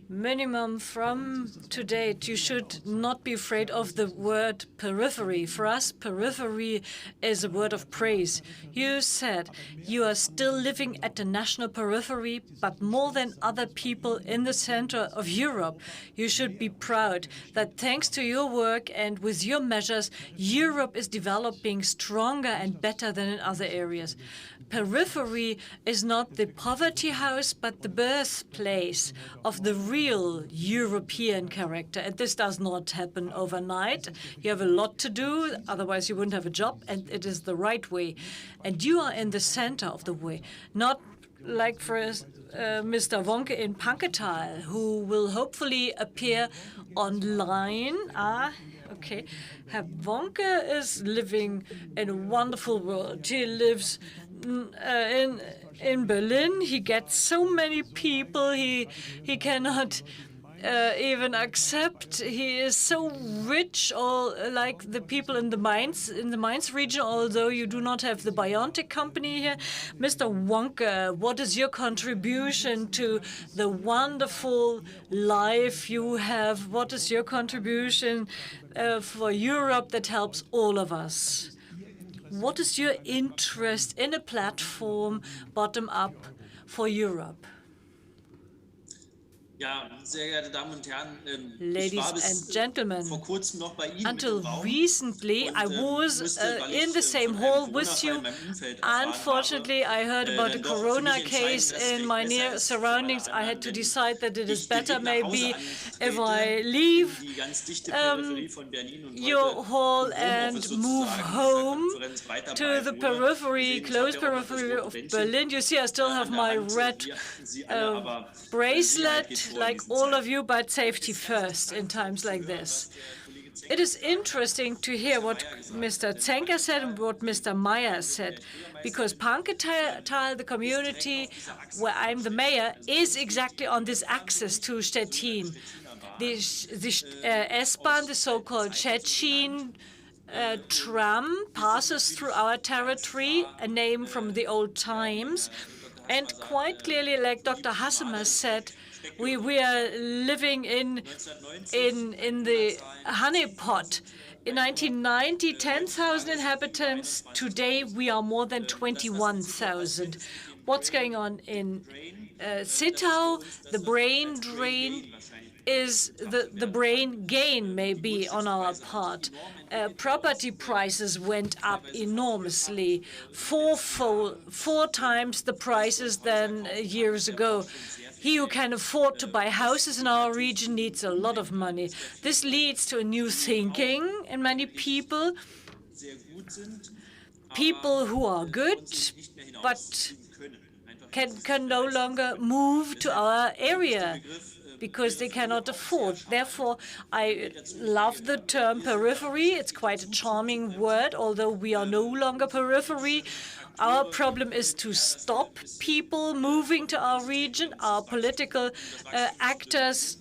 minimum from today, you should not be afraid of the word periphery. For us, periphery is a word of praise. You said you are still living at the national periphery, but more than other people in the center of Europe. You should be proud that thanks to your work and with your measures, Europe is developing stronger and better than in other areas. Periphery is not the poverty house, but the birthplace of the real European character. And this does not happen overnight. You have a lot to do, otherwise you wouldn't have a job, and it is the right way. And you are in the center of the way, not like for Mr. Wonke in Panketal, who will hopefully appear online. Okay. Herr Wonke is living in a wonderful world. He lives in Berlin. He gets so many people he cannot even accept. He is so rich, all like the people in the Mainz region, although you do not have the BioNTech company here. Mr. Wonke, what is your contribution to the wonderful life you have? What is your contribution for Europe that helps all of us? What is your interest in a platform bottom-up for Europe? Ladies and gentlemen, until recently I was in the same hall with you. Unfortunately, I heard about a corona case in my near surroundings. I had to decide that it is better maybe if I leave your hall and move home to the periphery, close periphery of Berlin. You see, I still have my red bracelet, like all of you, but safety first in times like this. It is interesting to hear what Mr. Zenker said and what Mr. Meyer said, because Panketal, the community where I'm the mayor, is exactly on this axis to Stettin. The S-Bahn, the so-called Szczecin tram, passes through our territory, a name from the old times. And quite clearly, like Dr. Hassemer said, we are living in the honeypot. In 1990, 10,000 inhabitants. Today, we are more than 21,000. What's going on in Zittau? The brain drain is the brain gain, maybe, on our part. Property prices went up enormously, four times the prices than years ago. He who can afford to buy houses in our region needs a lot of money. This leads to a new thinking in many people. People who are good, but can no longer move to our area because they cannot afford. Therefore, I love the term periphery. It's quite a charming word, although we are no longer periphery. Our problem is to stop people moving to our region. Our political actors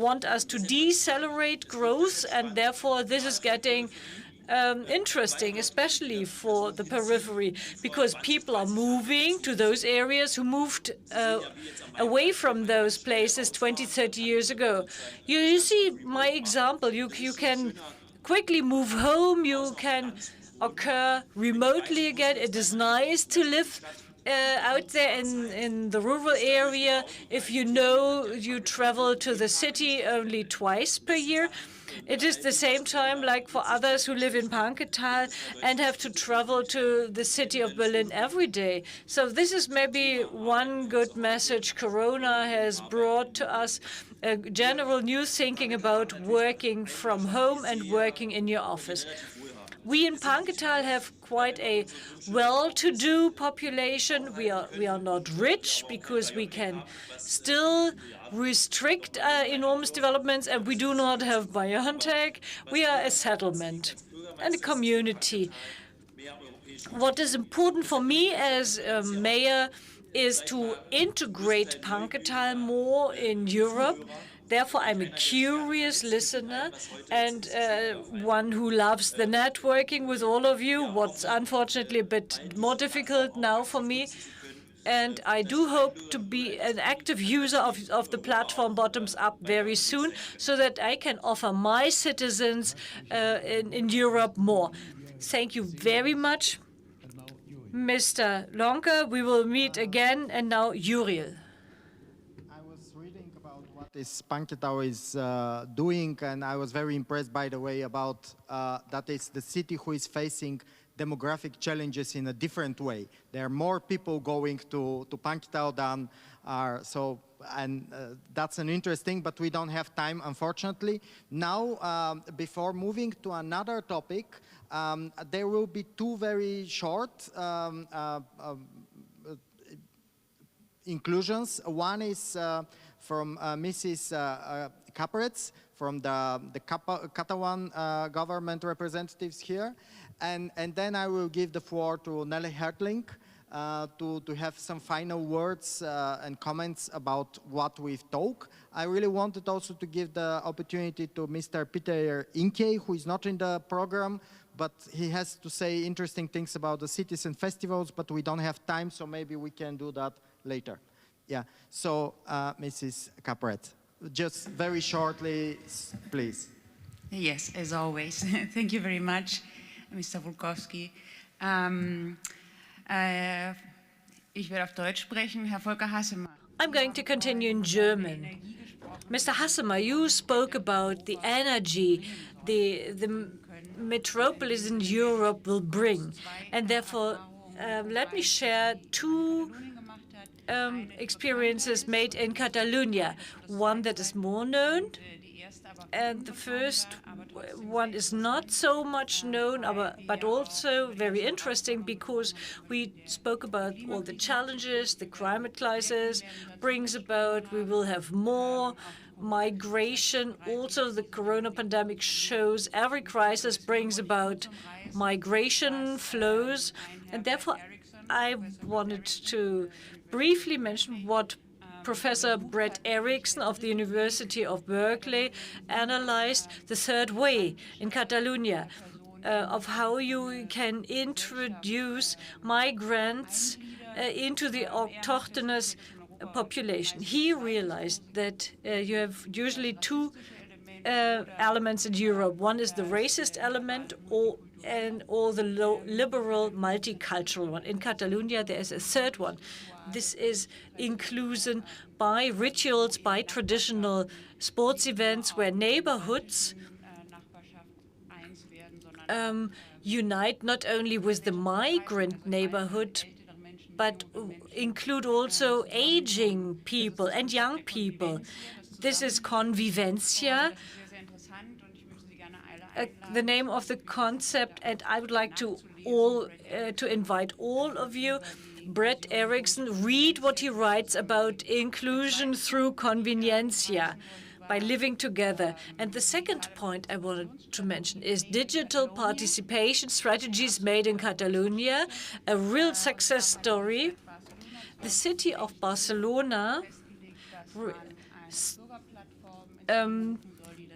want us to decelerate growth, and therefore this is getting interesting, especially for the periphery, because people are moving to those areas who moved away from those places 20, 30 years ago. You see my example. You can quickly move home. You can occur remotely again. It is nice to live out there in the rural area. If you know you travel to the city only twice per year, it is the same time like for others who live in Panketal and have to travel to the city of Berlin every day. So this is maybe one good message Corona has brought to us, a general new thinking about working from home and working in your office. We in Panketal have quite a well-to-do population. We are not rich because we can still restrict enormous developments, and we do not have BioNTech. We are a settlement and a community. What is important for me as mayor is to integrate Panketal more in Europe. Therefore, I'm a curious listener and one who loves the networking with all of you, what's unfortunately a bit more difficult now for me. And I do hope to be an active user of the platform Bottoms Up very soon, so that I can offer my citizens in Europe more. Thank you very much, Mr. Lonke. We will meet again. And now, Uriel. This Panketal is doing, and I was very impressed, by the way, about that it's the city who is facing demographic challenges in a different way. There are more people going to Panketal than are, so, and that's an interesting, but we don't have time, unfortunately. Now, before moving to another topic, there will be two very short inclusions. One is from Mrs. Capretz, from the Catalan government representatives here. And then I will give the floor to Nelly Hertling to have some final words and comments about what we've talked. I really wanted also to give the opportunity to Mr. Peter Inke, who is not in the program, but he has to say interesting things about the cities and festivals, but we don't have time, so maybe we can do that later. Yeah, so Mrs. Capret, just very shortly, please. Yes, as always. Thank you very much, Mr. Wulkowski. Ich werde auf Deutsch sprechen, Herr Volker Hassemer. I'm going to continue in German. Mr. Hassemer, you spoke about the energy the metropolis in Europe will bring, and therefore let me share two experiences made in Catalonia. One that is more known, and the first one is not so much known, but also very interesting, because we spoke about all the challenges the climate crisis brings about. We will have more migration. Also, the corona pandemic shows every crisis brings about migration flows, and therefore I wanted to briefly mention what Professor Brett Erickson of the University of Berkeley analyzed, the third way in Catalonia, of how you can introduce migrants into the autochthonous population. He realized that you have usually two elements in Europe. One is the racist element, or the liberal multicultural one. In Catalonia, there is a third one. This is inclusion by rituals, by traditional sports events, where neighborhoods unite not only with the migrant neighborhood, but include also aging people and young people. This is convivencia, the name of the concept, and I would like to invite all of you. Brett Erickson, read what he writes about inclusion through conveniencia, by living together. And the second point I wanted to mention is digital participation strategies made in Catalonia, a real success story. The city of Barcelona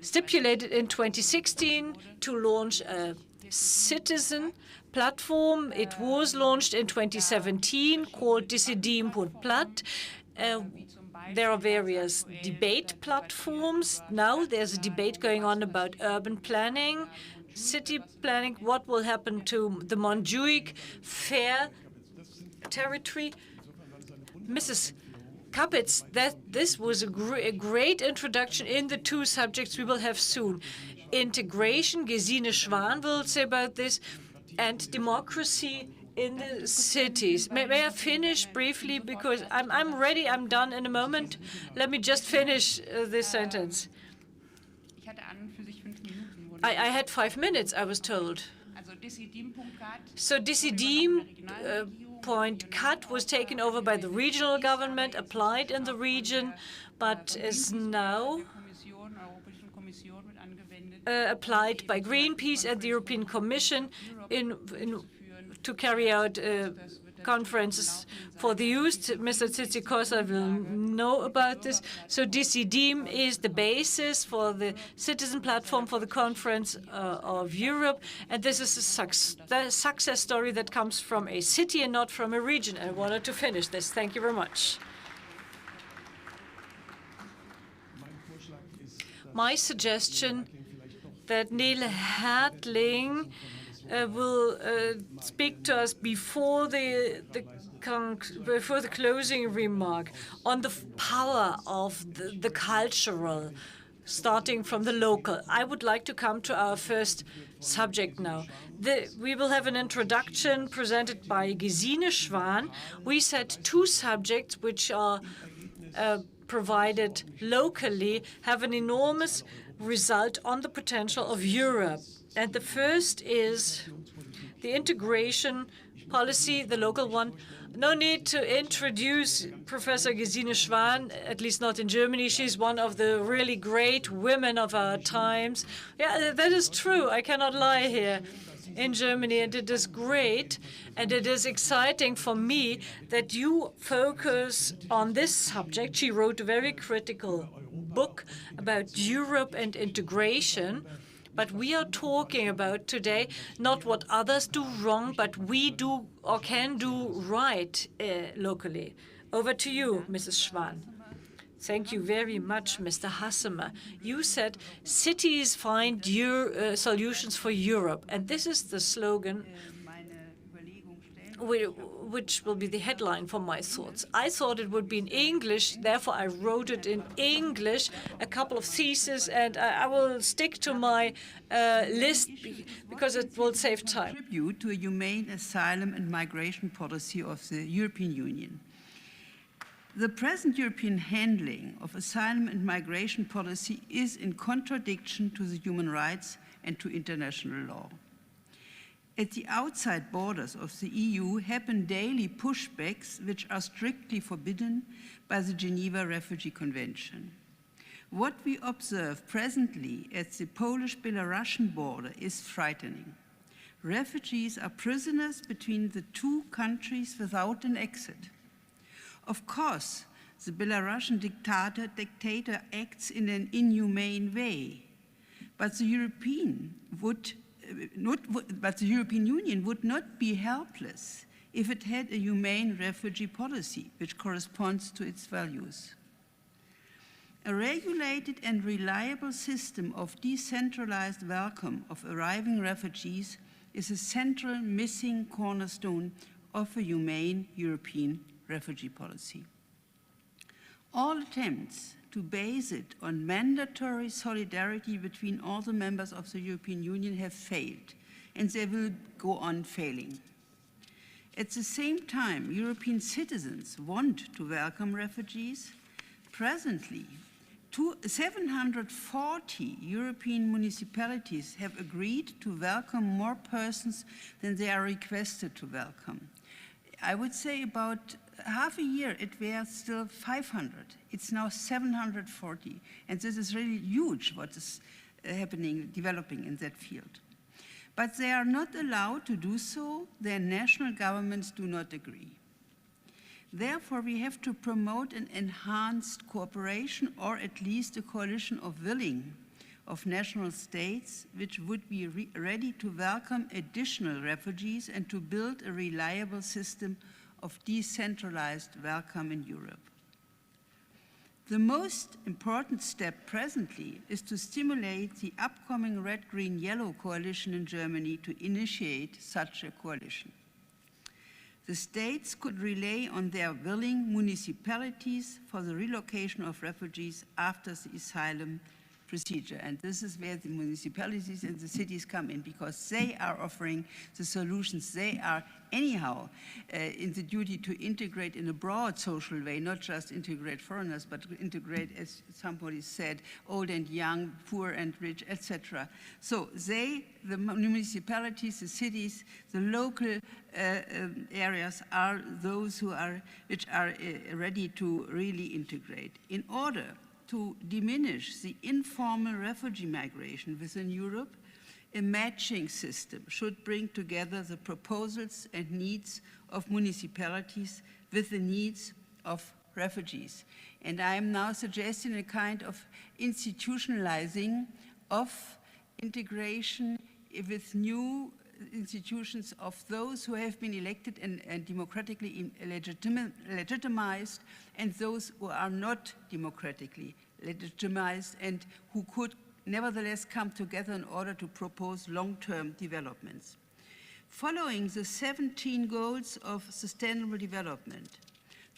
stipulated in 2016 to launch a citizen platform. It was launched in 2017 called Decidim.plat. There are various debate platforms. Now there's a debate going on about urban planning, city planning, what will happen to the Montjuic fair territory. Mrs. Kapitz, this was a great introduction in the two subjects we will have soon. Integration, Gesine Schwan will say about this, and democracy in the cities. May I finish briefly, because I'm ready, I'm done in a moment. Let me just finish this sentence. I had 5 minutes, I was told. So Decidim.cat was taken over by the regional government, applied in the region, but is now applied by Greenpeace and the European Commission to carry out conferences for the youth. Mr. Tsitsi-Kosa will know about this. So Decidim is the basis for the citizen platform for the Conference of Europe. And this is a success story that comes from a city and not from a region. I wanted to finish this. Thank you very much. My suggestion that Nele Hertling will speak to us before the closing remark on the power of the cultural, starting from the local. I would like to come to our first subject now. We will have an introduction presented by Gesine Schwan. We said two subjects which are provided locally have an enormous result on the potential of Europe. And the first is the integration policy, the local one. No need to introduce Professor Gesine Schwan, at least not in Germany. She's one of the really great women of our times. Yeah, that is true. I cannot lie here. In Germany, and it is great, and it is exciting for me that you focus on this subject. She wrote a very critical book about Europe and integration, but we are talking about today not what others do wrong, but we do or can do right locally. Over to you, Mrs. Schwan. Thank you very much, Mr. Hassemer. You said cities find solutions for Europe, and this is the slogan which will be the headline for my thoughts. I thought it would be in English, therefore I wrote it in English, a couple of theses, and I will stick to my list because it will save time. Contribute to a humane asylum and migration policy of the European Union. The present European handling of asylum and migration policy is in contradiction to the human rights and to international law. At the outside borders of the EU happen daily pushbacks which are strictly forbidden by the Geneva Refugee Convention. What we observe presently at the Polish-Belarusian border is frightening. Refugees are prisoners between the two countries without an exit. Of course, the Belarusian dictator acts in an inhumane way, but the European Union would not be helpless if it had a humane refugee policy which corresponds to its values. A regulated and reliable system of decentralized welcome of arriving refugees is a central missing cornerstone of a humane European refugee policy. All attempts to base it on mandatory solidarity between all the members of the European Union have failed, and they will go on failing. At the same time, European citizens want to welcome refugees. Presently, 740 European municipalities have agreed to welcome more persons than they are requested to welcome. I would say about half a year, it were still 500. It's now 740. And this is really huge what is developing in that field. But they are not allowed to do so. Their national governments do not agree. Therefore, we have to promote an enhanced cooperation, or at least a coalition of willing of national states which would be ready to welcome additional refugees and to build a reliable system of decentralized welcome in Europe. The most important step presently is to stimulate the upcoming Red, Green, Yellow coalition in Germany to initiate such a coalition. The states could rely on their willing municipalities for the relocation of refugees after the asylum procedure. And this is where the municipalities and the cities come in, because they are offering the solutions. They are anyhow in the duty to integrate in a broad social way, not just integrate foreigners, but integrate, as somebody said, old and young, poor and rich, etc. So they, the municipalities, the cities, the local areas are those which are ready to really integrate. In order to diminish the informal refugee migration within Europe, a matching system should bring together the proposals and needs of municipalities with the needs of refugees. And I am now suggesting a kind of institutionalizing of integration with new institutions of those who have been elected and democratically legitimized, and those who are not democratically legitimized and who could nevertheless come together in order to propose long-term developments. Following the 17 goals of sustainable development,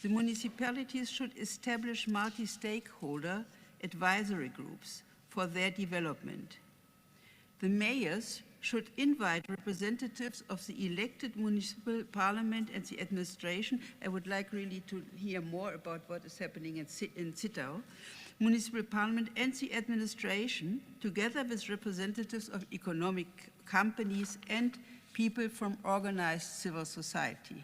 the municipalities should establish multi-stakeholder advisory groups for their development. The mayors should invite representatives of the elected municipal parliament and the administration. I would like really to hear more about what is happening in Zittau. Municipal parliament and the administration, together with representatives of economic companies and people from organized civil society.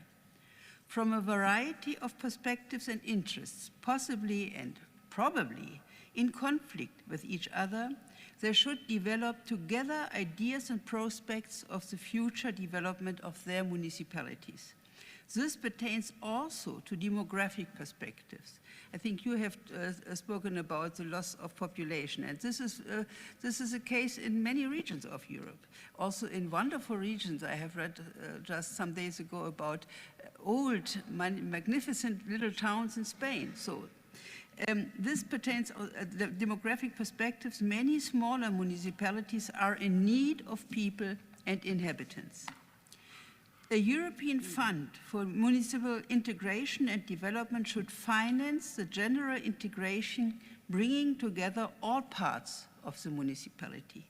From a variety of perspectives and interests, possibly and probably in conflict with each other, they should develop together ideas and prospects of the future development of their municipalities. This pertains also to demographic perspectives. I think you have spoken about the loss of population, and this is a case in many regions of Europe. Also in wonderful regions, I have read just some days ago about old, magnificent little towns in Spain. So this pertains to the demographic perspectives. Many smaller municipalities are in need of people and inhabitants. A European fund for municipal integration and development should finance the general integration, bringing together all parts of the municipality.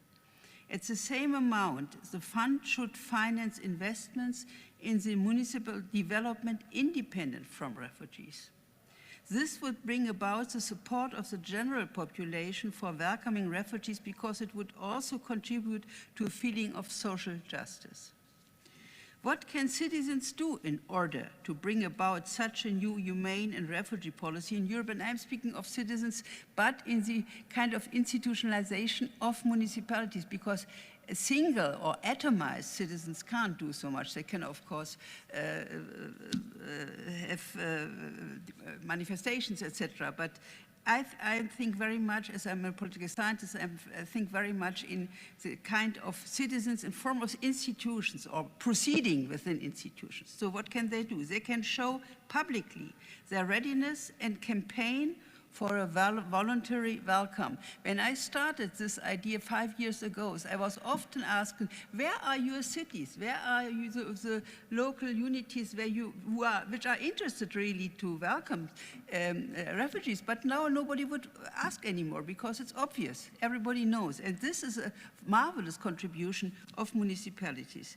At the same amount, the fund should finance investments in the municipal development independent from refugees. This would bring about the support of the general population for welcoming refugees, because it would also contribute to a feeling of social justice. What can citizens do in order to bring about such a new humane and refugee policy in Europe? And I'm speaking of citizens, but in the kind of institutionalization of municipalities, because single or atomized citizens can't do so much. They can, of course, have manifestations, etc. But I think very much, as I'm a political scientist, I think very much in the kind of citizens in form of institutions or proceeding within institutions. So what can they do? They can show publicly their readiness and campaign for a voluntary welcome. When I started this idea 5 years ago, I was often asked, where are your cities? Where are you, the local unities which are interested really to welcome refugees? But now nobody would ask anymore, because it's obvious. Everybody knows. And this is a marvelous contribution of municipalities.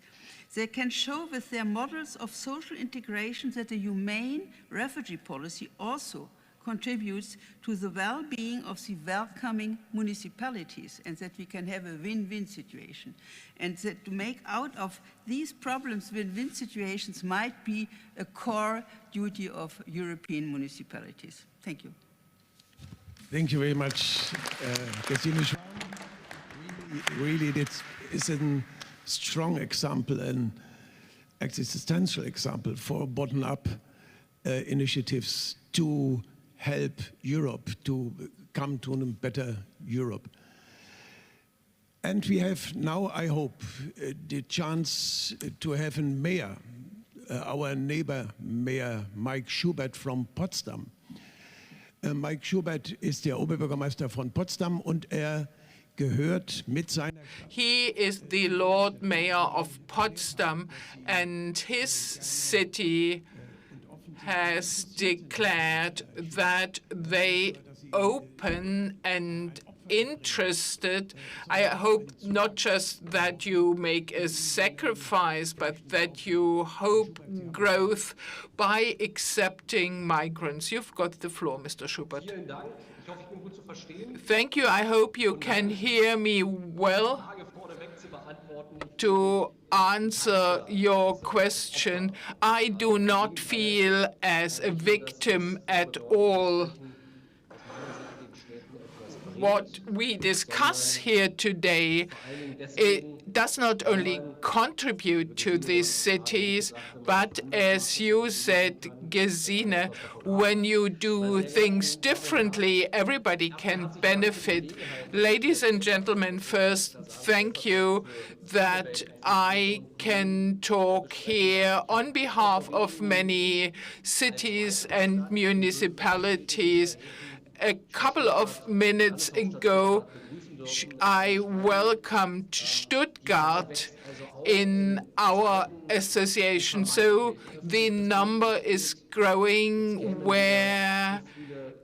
They can show with their models of social integration that a humane refugee policy also contributes to the well-being of the welcoming municipalities, and that we can have a win-win situation. And that to make out of these problems win-win situations might be a core duty of European municipalities. Thank you. Thank you very much, Gesine Schwan. Really, this is a strong example, an existential example for bottom-up initiatives to help Europe to come to a better Europe. And we have now, I hope, the chance to have a mayor, our neighbor mayor Mike Schubert from Potsdam. Mike Schubert ist der Oberbürgermeister von Potsdam und gehört mit seiner... He is the Lord Mayor of Potsdam, and his city has declared that they open and interested. I hope not just that you make a sacrifice, but that you hope growth by accepting migrants. You've got the floor, Mr. Schubert. Thank you. I hope you can hear me well. To answer your question, I do not feel as a victim at all. What we discuss here today, it does not only contribute to these cities, but as you said, Gesine, when you do things differently, everybody can benefit. Ladies and gentlemen, first, thank you that I can talk here on behalf of many cities and municipalities. A couple of minutes ago, I welcomed Stuttgart in our association. So the number is growing where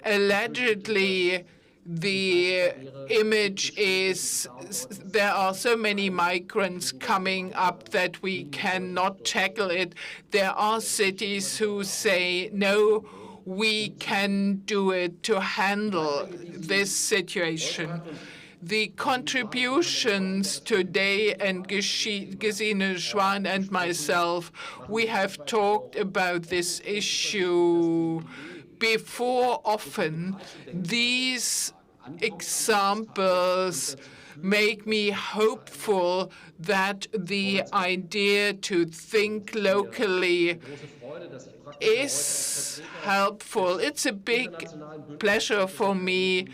allegedly the image is there are so many migrants coming up that we cannot tackle it. There are cities who say, no, we can do it to handle this situation. The contributions today, and Gesine Schwan and myself, we have talked about this issue before often. These examples make me hopeful that the idea to think locally is helpful. It's a big pleasure for me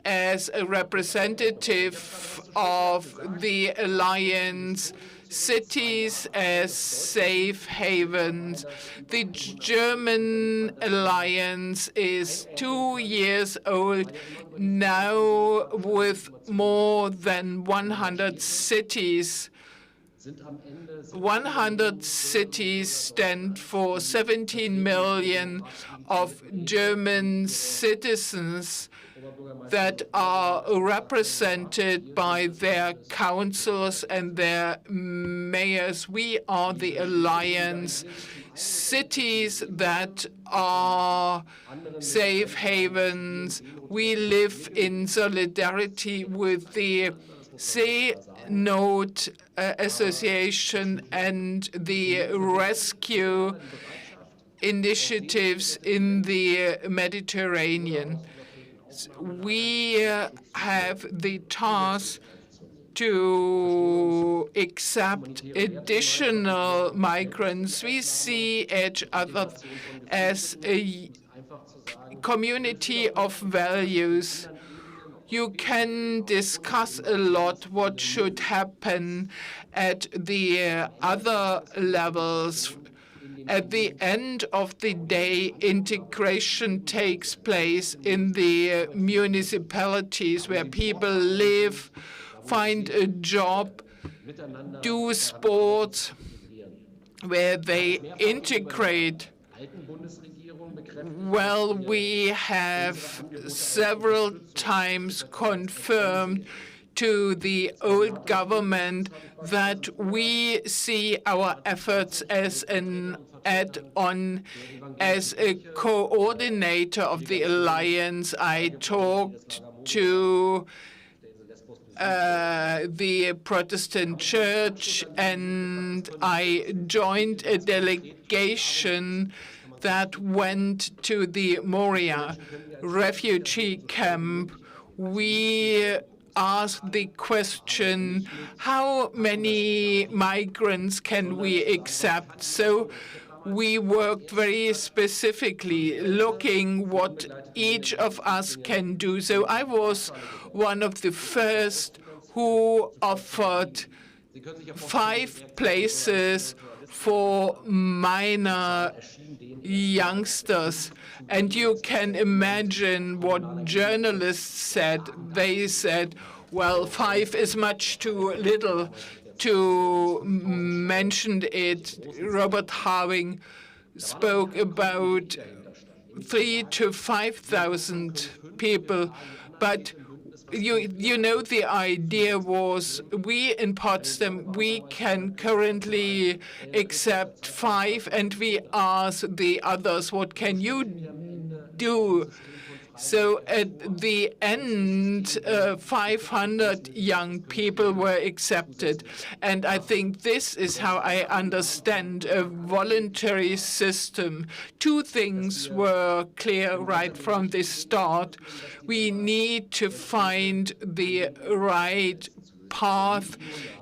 as a representative of the Alliance, cities as safe havens. The German Alliance is 2 years old now with more than 100 cities. 100 cities stand for 17 million of German citizens that are represented by their councils and their mayors. We are the Alliance. Cities that are safe havens. We live in solidarity with the Seenot Association and the rescue initiatives in the Mediterranean. We have the task to accept additional migrants. We see each other as a community of values. You can discuss a lot what should happen at the other levels. At the end of the day, integration takes place in the municipalities where people live, find a job, do sports, where they integrate. Well, we have several times confirmed to the old government that we see our efforts as an add-on. As a coordinator of the alliance, I talked to the Protestant Church, and I joined a delegation that went to the Moria refugee camp. We asked the question, how many migrants can we accept? So we worked very specifically, looking what each of us can do. So I was one of the first who offered 5 places for minor youngsters. And you can imagine what journalists said. They said, well, 5 is much too little to mention it. Robert Harding spoke about 3,000 to 5,000 people. But you know, the idea was we in Potsdam, we can currently accept 5, and we ask the others, what can you do? So at the end, 500 young people were accepted. And I think this is how I understand a voluntary system. 2 things were clear right from the start. We need to find the right path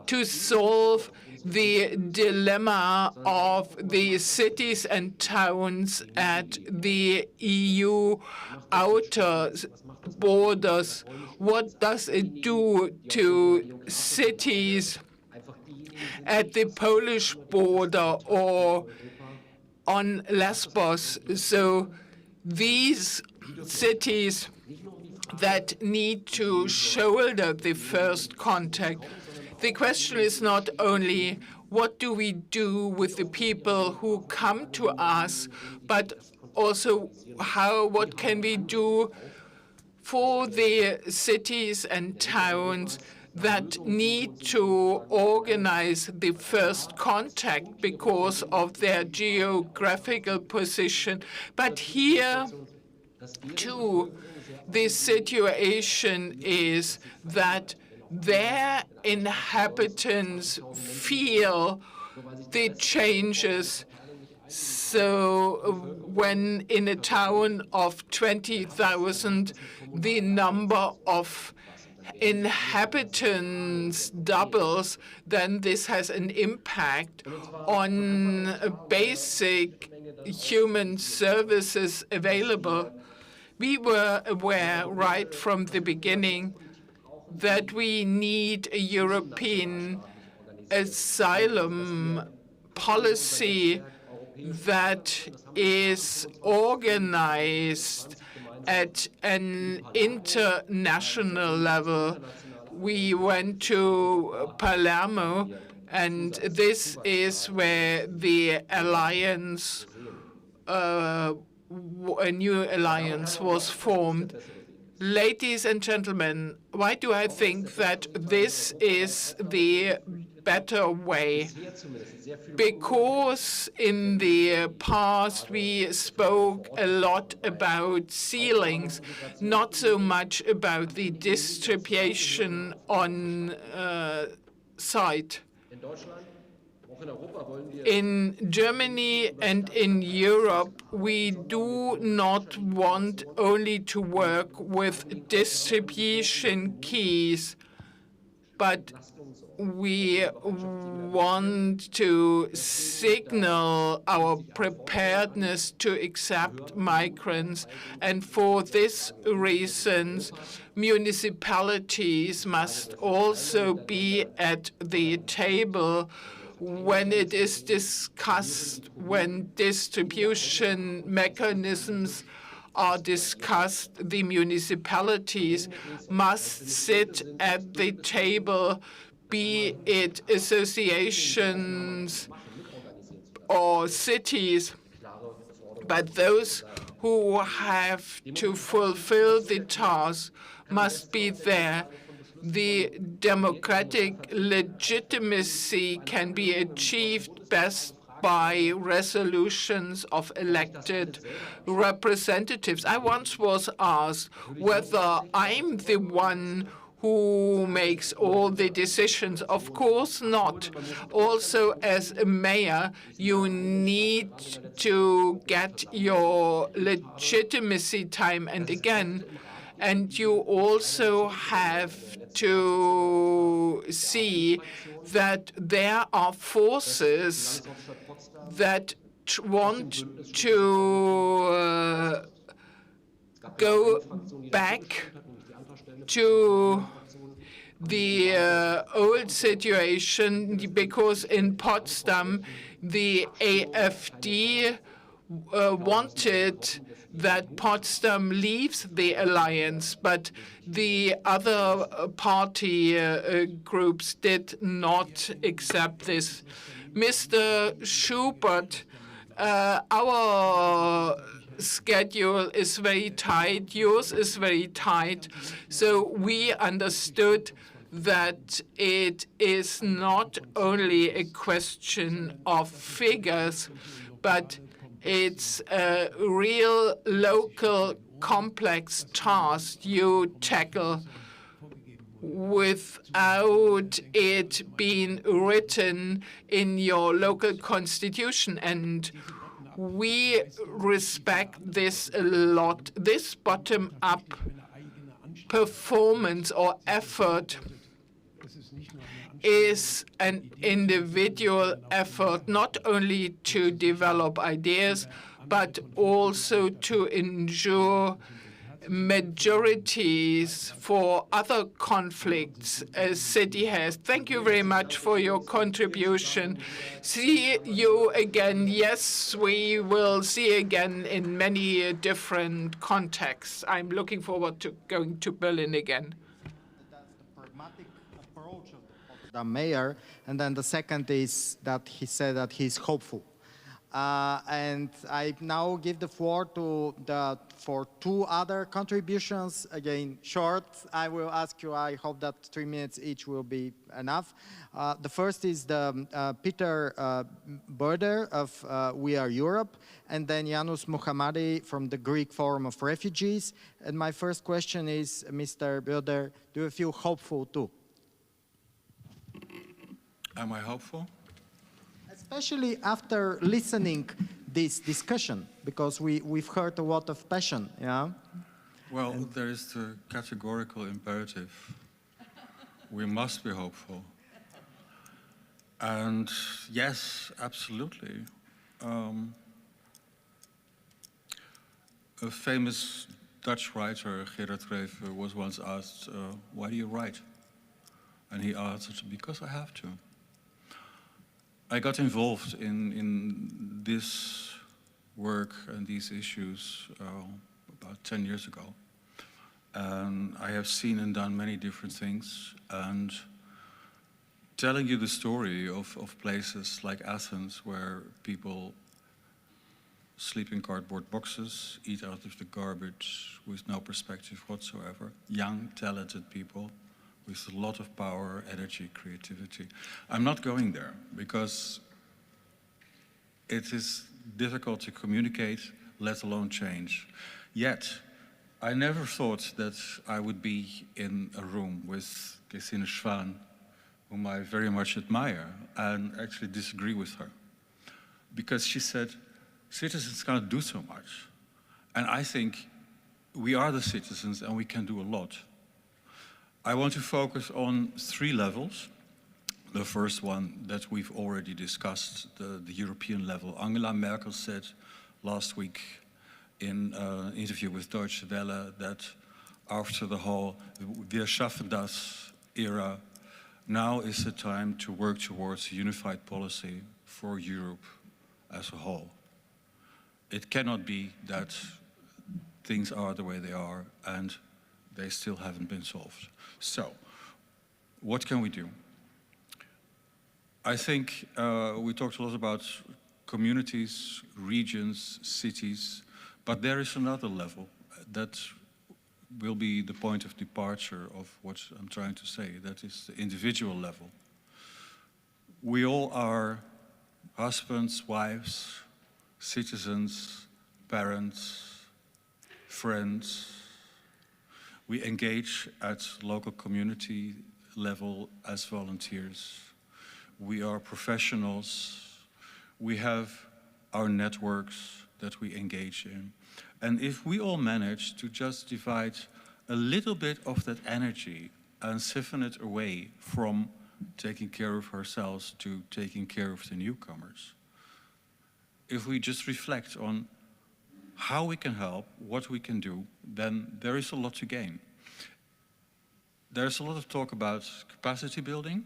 to solve the dilemma of the cities and towns at the EU outer borders. What does it do to cities at the Polish border or on Lesbos? So these cities that need to shoulder the first contact. The question is not only what do we do with the people who come to us, but also what can we do for the cities and towns that need to organize the first contact because of their geographical position. But here, too, the situation is that their inhabitants feel the changes. So when in a town of 20,000, the number of inhabitants doubles, then this has an impact on basic human services available. We were aware right from the beginning that we need a European asylum policy that is organized at an international level. We went to Palermo, and this is where the alliance, a new alliance was formed. Ladies and gentlemen, why do I think that this is the better way? Because in the past we spoke a lot about ceilings, not so much about the distribution on site. In Germany and in Europe, we do not want only to work with distribution keys, but we want to signal our preparedness to accept migrants. And for this reason, municipalities must also be at the table when it is discussed, when distribution mechanisms are discussed. The municipalities must sit at the table, be it associations or cities, but those who have to fulfill the task must be there. The democratic legitimacy can be achieved best by resolutions of elected representatives. I once was asked whether I'm the one who makes all the decisions. Of course not. Also, as a mayor, you need to get your legitimacy time and again. And you also have to see that there are forces that want to go back to the old situation, because in Potsdam, the AfD wanted that Potsdam leaves the alliance, but the other party groups did not accept this. Mr. Schubert, our schedule is very tight, yours is very tight, so we understood that it is not only a question of figures, but it's a real local complex task you tackle without it being written in your local constitution. And we respect this a lot. This bottom-up performance or effort is an individual effort, not only to develop ideas, but also to ensure majorities for other conflicts a city has. Thank you very much for your contribution. See you again. Yes, we will see again in many different contexts. I'm looking forward to going to Berlin again. The mayor, and then the second is that he said that he's hopeful. And I now give the floor to for two other contributions. Again, short. I will ask you, I hope that 3 minutes each will be enough. The first is Peter Börder of We Are Europe, and then Janus Muhammadi from the Greek Forum of Refugees. And my first question is, Mr. Börder, do you feel hopeful too? Am I hopeful? Especially after listening this discussion, because we've heard a lot of passion, yeah? Well, there is the categorical imperative. We must be hopeful. And yes, absolutely. A famous Dutch writer, Gerard Reeve, was once asked, why do you write? And he answered, because I have to. I got involved in this work and these issues about 10 years ago. And I have seen and done many different things. And telling you the story of places like Athens, where people sleep in cardboard boxes, eat out of the garbage with no perspective whatsoever, young, talented people, with a lot of power, energy, creativity. I'm not going there because it is difficult to communicate, let alone change. Yet, I never thought that I would be in a room with Gesine Schwan, whom I very much admire, and actually disagree with her. Because she said, citizens can't do so much. And I think we are the citizens and we can do a lot. I want to focus on 3 levels. The first one that we've already discussed, the European level. Angela Merkel said last week in an interview with Deutsche Welle that after the whole Wir schaffen das era, now is the time to work towards a unified policy for Europe as a whole. It cannot be that things are the way they are and they still haven't been solved. So, what can we do? I think we talked a lot about communities, regions, cities, but there is another level that will be the point of departure of what I'm trying to say. That is the individual level. We all are husbands, wives, citizens, parents, friends. We engage at local community level as volunteers. We are professionals. We have our networks that we engage in. And if we all manage to just divide a little bit of that energy and siphon it away from taking care of ourselves to taking care of the newcomers, if we just reflect on how we can help, what we can do, then there is a lot to gain. There's a lot of talk about capacity building,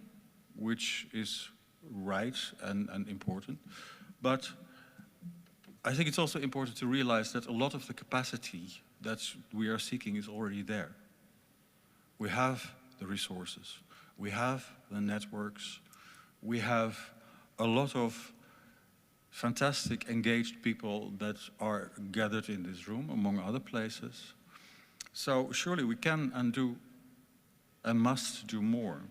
which is right and important, but I think it's also important to realize that a lot of the capacity that we are seeking is already there. We have the resources, we have the networks, we have a lot of fantastic, engaged people that are gathered in this room, among other places. So surely we can and do and must do more.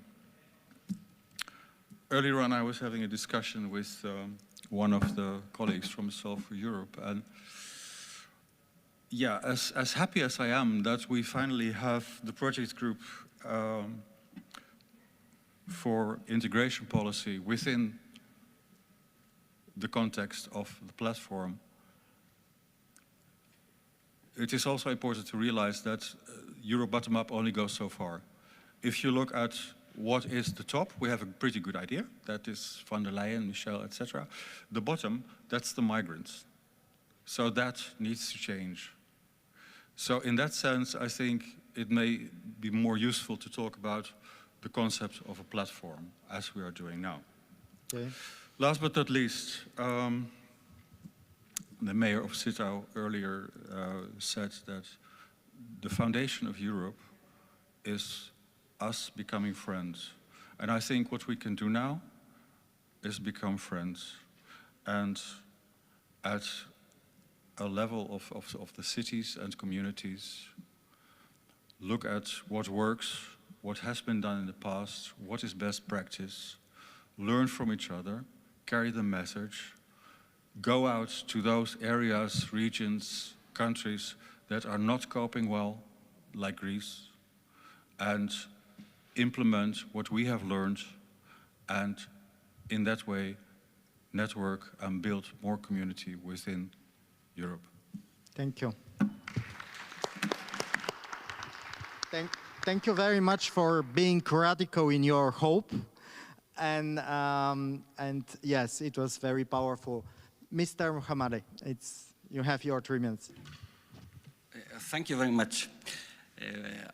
Earlier on, I was having a discussion with one of the colleagues from Solve for Europe, and yeah, as happy as I am that we finally have the project group for integration policy within the context of the platform, it is also important to realize that Europe bottom-up only goes so far. If you look at what is the top, we have a pretty good idea. That is von der Leyen, Michel, etc. The bottom, that's the migrants. So that needs to change. So in that sense, I think it may be more useful to talk about the concept of a platform, as we are doing now. Okay. Last but not least, the mayor of Zittau earlier said that the foundation of Europe is us becoming friends. And I think what we can do now is become friends. And at a level of the cities and communities, look at what works, what has been done in the past, what is best practice, learn from each other, carry the message, go out to those areas, regions, countries that are not coping well, like Greece, and implement what we have learned, and in that way network and build more community within Europe. Thank you. Thank you very much for being radical in your hope, and yes, it was very powerful. Mr. Mohammadi, you have your 3 minutes. Thank you very much.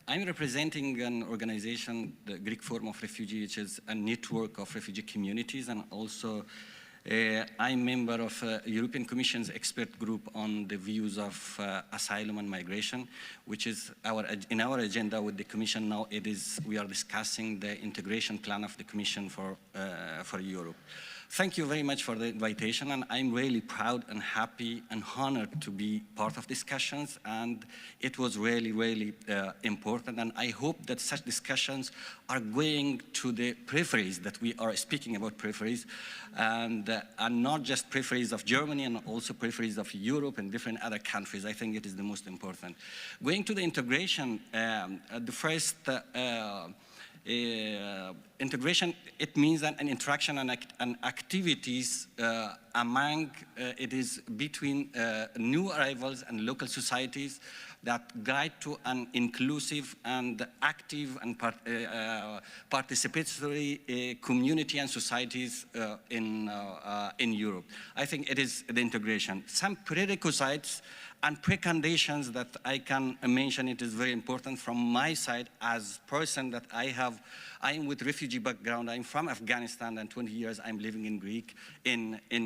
I'm representing an organization, the Greek Forum of Refugees, which is a network of refugee communities, and also I'm member of European Commission's expert group on the views of asylum and migration, which is in our agenda with the Commission now. We are discussing the integration plan of the Commission for Europe. Thank you very much for the invitation, and I'm really proud and happy and honored to be part of discussions, and it was really, really important, and I hope that such discussions are going to the peripheries, that we are speaking about peripheries, and not just peripheries of Germany, and also peripheries of Europe and different other countries. I think it is the most important. Going to the integration, the first integration, it means an interaction and activities among, it is between new arrivals and local societies that guide to an inclusive and active and participatory community and societies in Europe. I think it is the integration. Some prerequisites and preconditions that I can mention, it is very important from my side as person that I'm with refugee background. I'm from Afghanistan, and 20 years I'm living in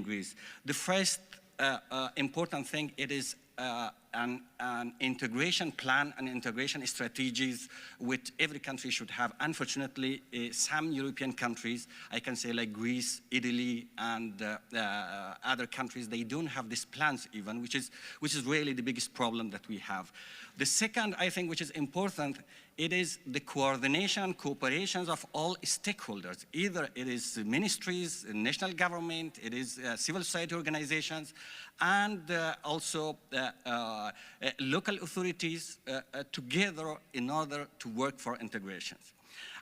Greece. The first important thing, it is an integration plan and integration strategies which every country should have. Unfortunately, some European countries, I can say like Greece, Italy, and other countries, they don't have these plans even, which is really the biggest problem that we have. The second, I think, which is important, it is the coordination and cooperations of all stakeholders. Either it is ministries, national government, it is civil society organizations, and also local authorities together in order to work for integrations.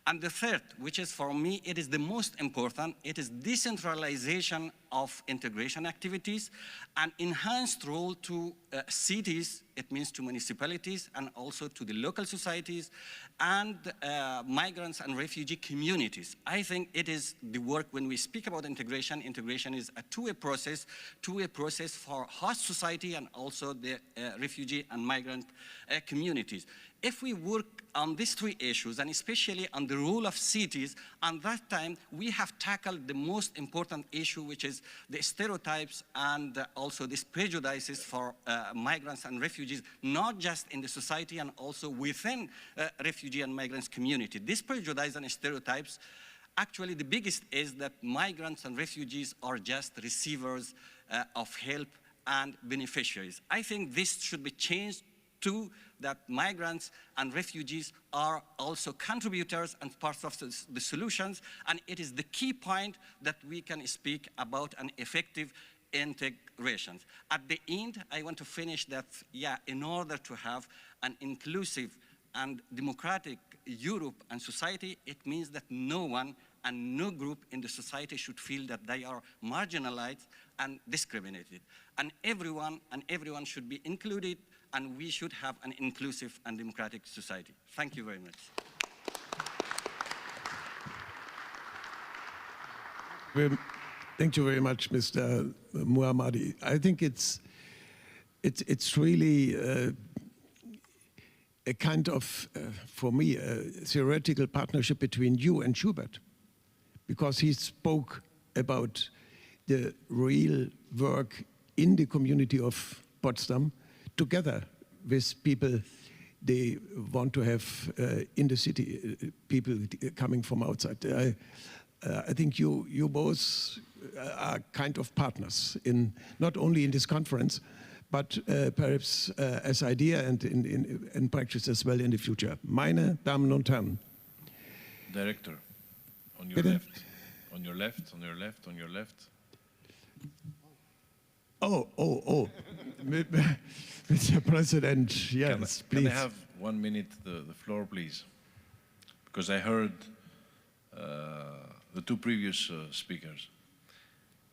And the third, which is for me, it is the most important, it is decentralization of integration activities and enhanced role to cities, it means to municipalities and also to the local societies and migrants and refugee communities. I think it is the work when we speak about integration, integration is a two-way process for host society and also the refugee and migrant communities. If we work on these three issues, and especially on the role of cities, at that time we have tackled the most important issue, which is the stereotypes and also these prejudices for migrants and refugees, not just in the society and also within refugee and migrants community. These prejudices and stereotypes, actually the biggest is that migrants and refugees are just receivers of help and beneficiaries. I think this should be changed to that migrants and refugees are also contributors and parts of the solutions, and it is the key point that we can speak about an effective integration. At the end, I want to finish that, in order to have an inclusive and democratic Europe and society, it means that no one and no group in the society should feel that they are marginalized and discriminated. And everyone should be included, and we should have an inclusive and democratic society. Thank you very much. Thank you very much, Mr. Muhammadi. I think it's really a kind of, for me, a theoretical partnership between you and Schubert, because he spoke about the real work in the community of Potsdam, together with people they want to have in the city, people coming from outside. I think you both are kind of partners in not only in this conference, but perhaps as idea and in practice as well in the future. Meine Damen und Herren. Director, on your left, on your left, on your left, on your left. Oh. Mr. President, yes, please. Can I have 1 minute the floor, please? Because I heard the two previous speakers.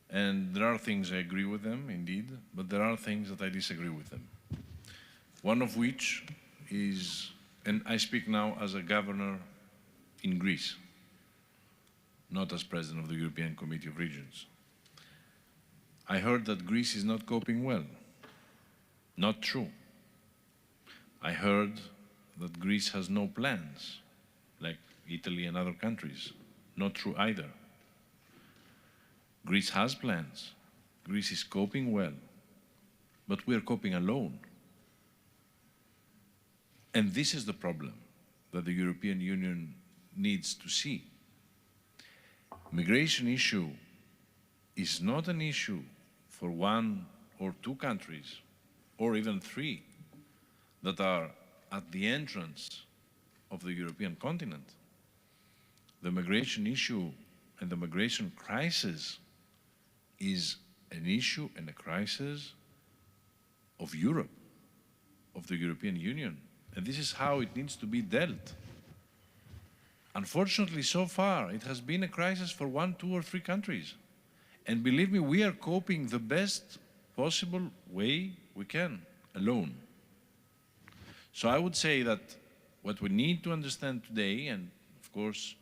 And there are things I agree with them, indeed, but there are things that I disagree with them. One of which is, and I speak now as a governor in Greece, not as president of the European Committee of Regions. I heard that Greece is not coping well. Not true. I heard that Greece has no plans, like Italy and other countries. Not true either. Greece has plans. Greece is coping well, but we are coping alone. And this is the problem that the European Union needs to see. Migration issue is not an issue for 1 or 2 countries, or even 3, that are at the entrance of the European continent. The migration issue and the migration crisis is an issue and a crisis of Europe, of the European Union. And this is how it needs to be dealt. Unfortunately, so far, it has been a crisis for 1, 2, or 3 countries. And believe me, we are coping the best possible way we can, alone. So I would say that what we need to understand today, and of course,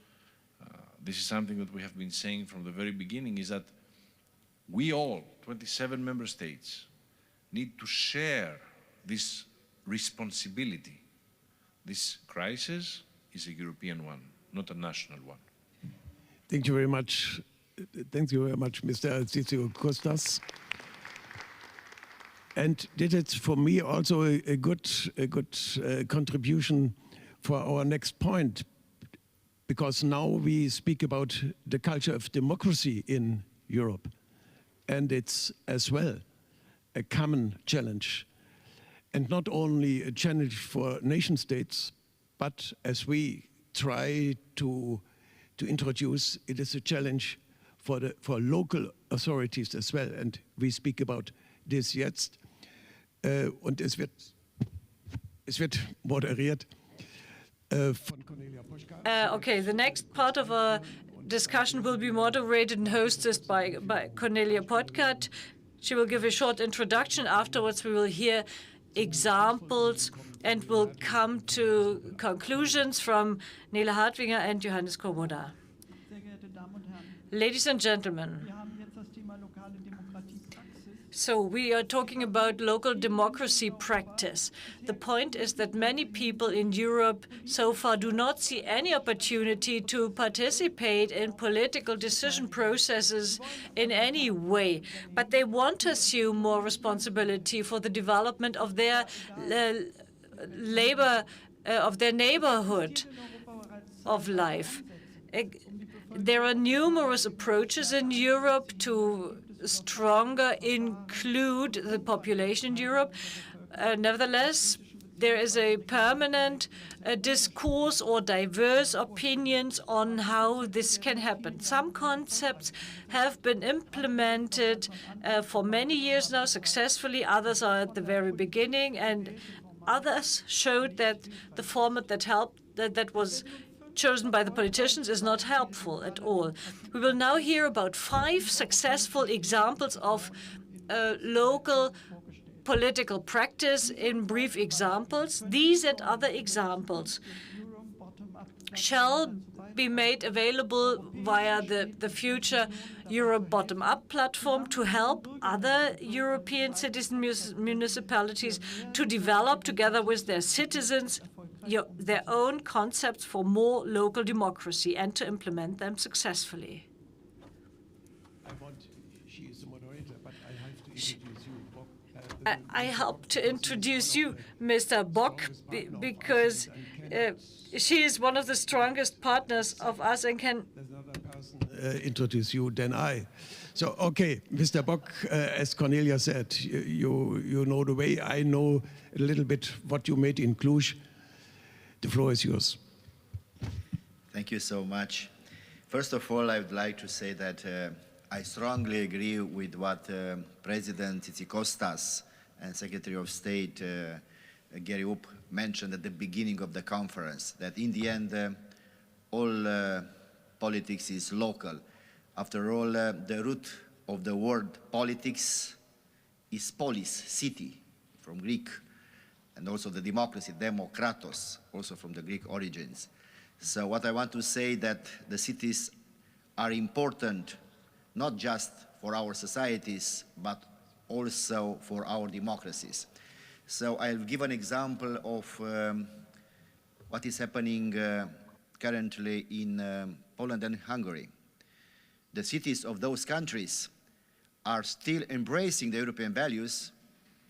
this is something that we have been saying from the very beginning, is that we all, 27 member states, need to share this responsibility. This crisis is a European one, not a national one. Thank you very much. Thank you very much, Mr. Tsitsio Kostas. And this is for me also a good contribution for our next point, because now we speak about the culture of democracy in Europe, and it's as well a common challenge, and not only a challenge for nation states, but as we try to introduce, it is a challenge for local authorities as well, and we speak about this jetzt. Und es wird moderiert von Cornelia Poschka. Okay, the next part of our discussion will be moderated and hosted by Cornelia Potkat. She will give a short introduction. Afterwards, we will hear examples and will come to conclusions from Nele Hartwinger and Johannes Komoda. Ladies and gentlemen, so we are talking about local democracy practice. The point is that many people in Europe so far do not see any opportunity to participate in political decision processes in any way, but they want to assume more responsibility for the development of their neighborhood of life. There are numerous approaches in Europe to stronger include the population in Europe. Nevertheless, there is a permanent discourse or diverse opinions on how this can happen. Some concepts have been implemented for many years now successfully. Others are at the very beginning, and others showed that the format that was chosen by the politicians is not helpful at all. We will now hear about 5 successful examples of local political practice in brief examples. These and other examples shall be made available via the future Europe Bottom-Up platform to help other European citizen municipalities to develop together with their citizens their own concepts for more local democracy and to implement them successfully. She is the moderator, but I have to introduce you. I help to introduce you, Mr. Bock, because she is one of the strongest partners of us and can introduce you than I. So, okay, Mr. Bock, as Cornelia said, you know the way. I know a little bit what you made in Cluj. The floor is yours. Thank you so much. First of all, I would like to say that I strongly agree with what President Tzitzikostas and Secretary of State Gary Upp mentioned at the beginning of the conference, that in the end, all politics is local. After all, the root of the word politics is polis, city, from Greek, and also the democracy, demokratos, also from the Greek origins. So what I want to say that the cities are important, not just for our societies, but also for our democracies. So I'll give an example of what is happening currently in Poland and Hungary. The cities of those countries are still embracing the European values.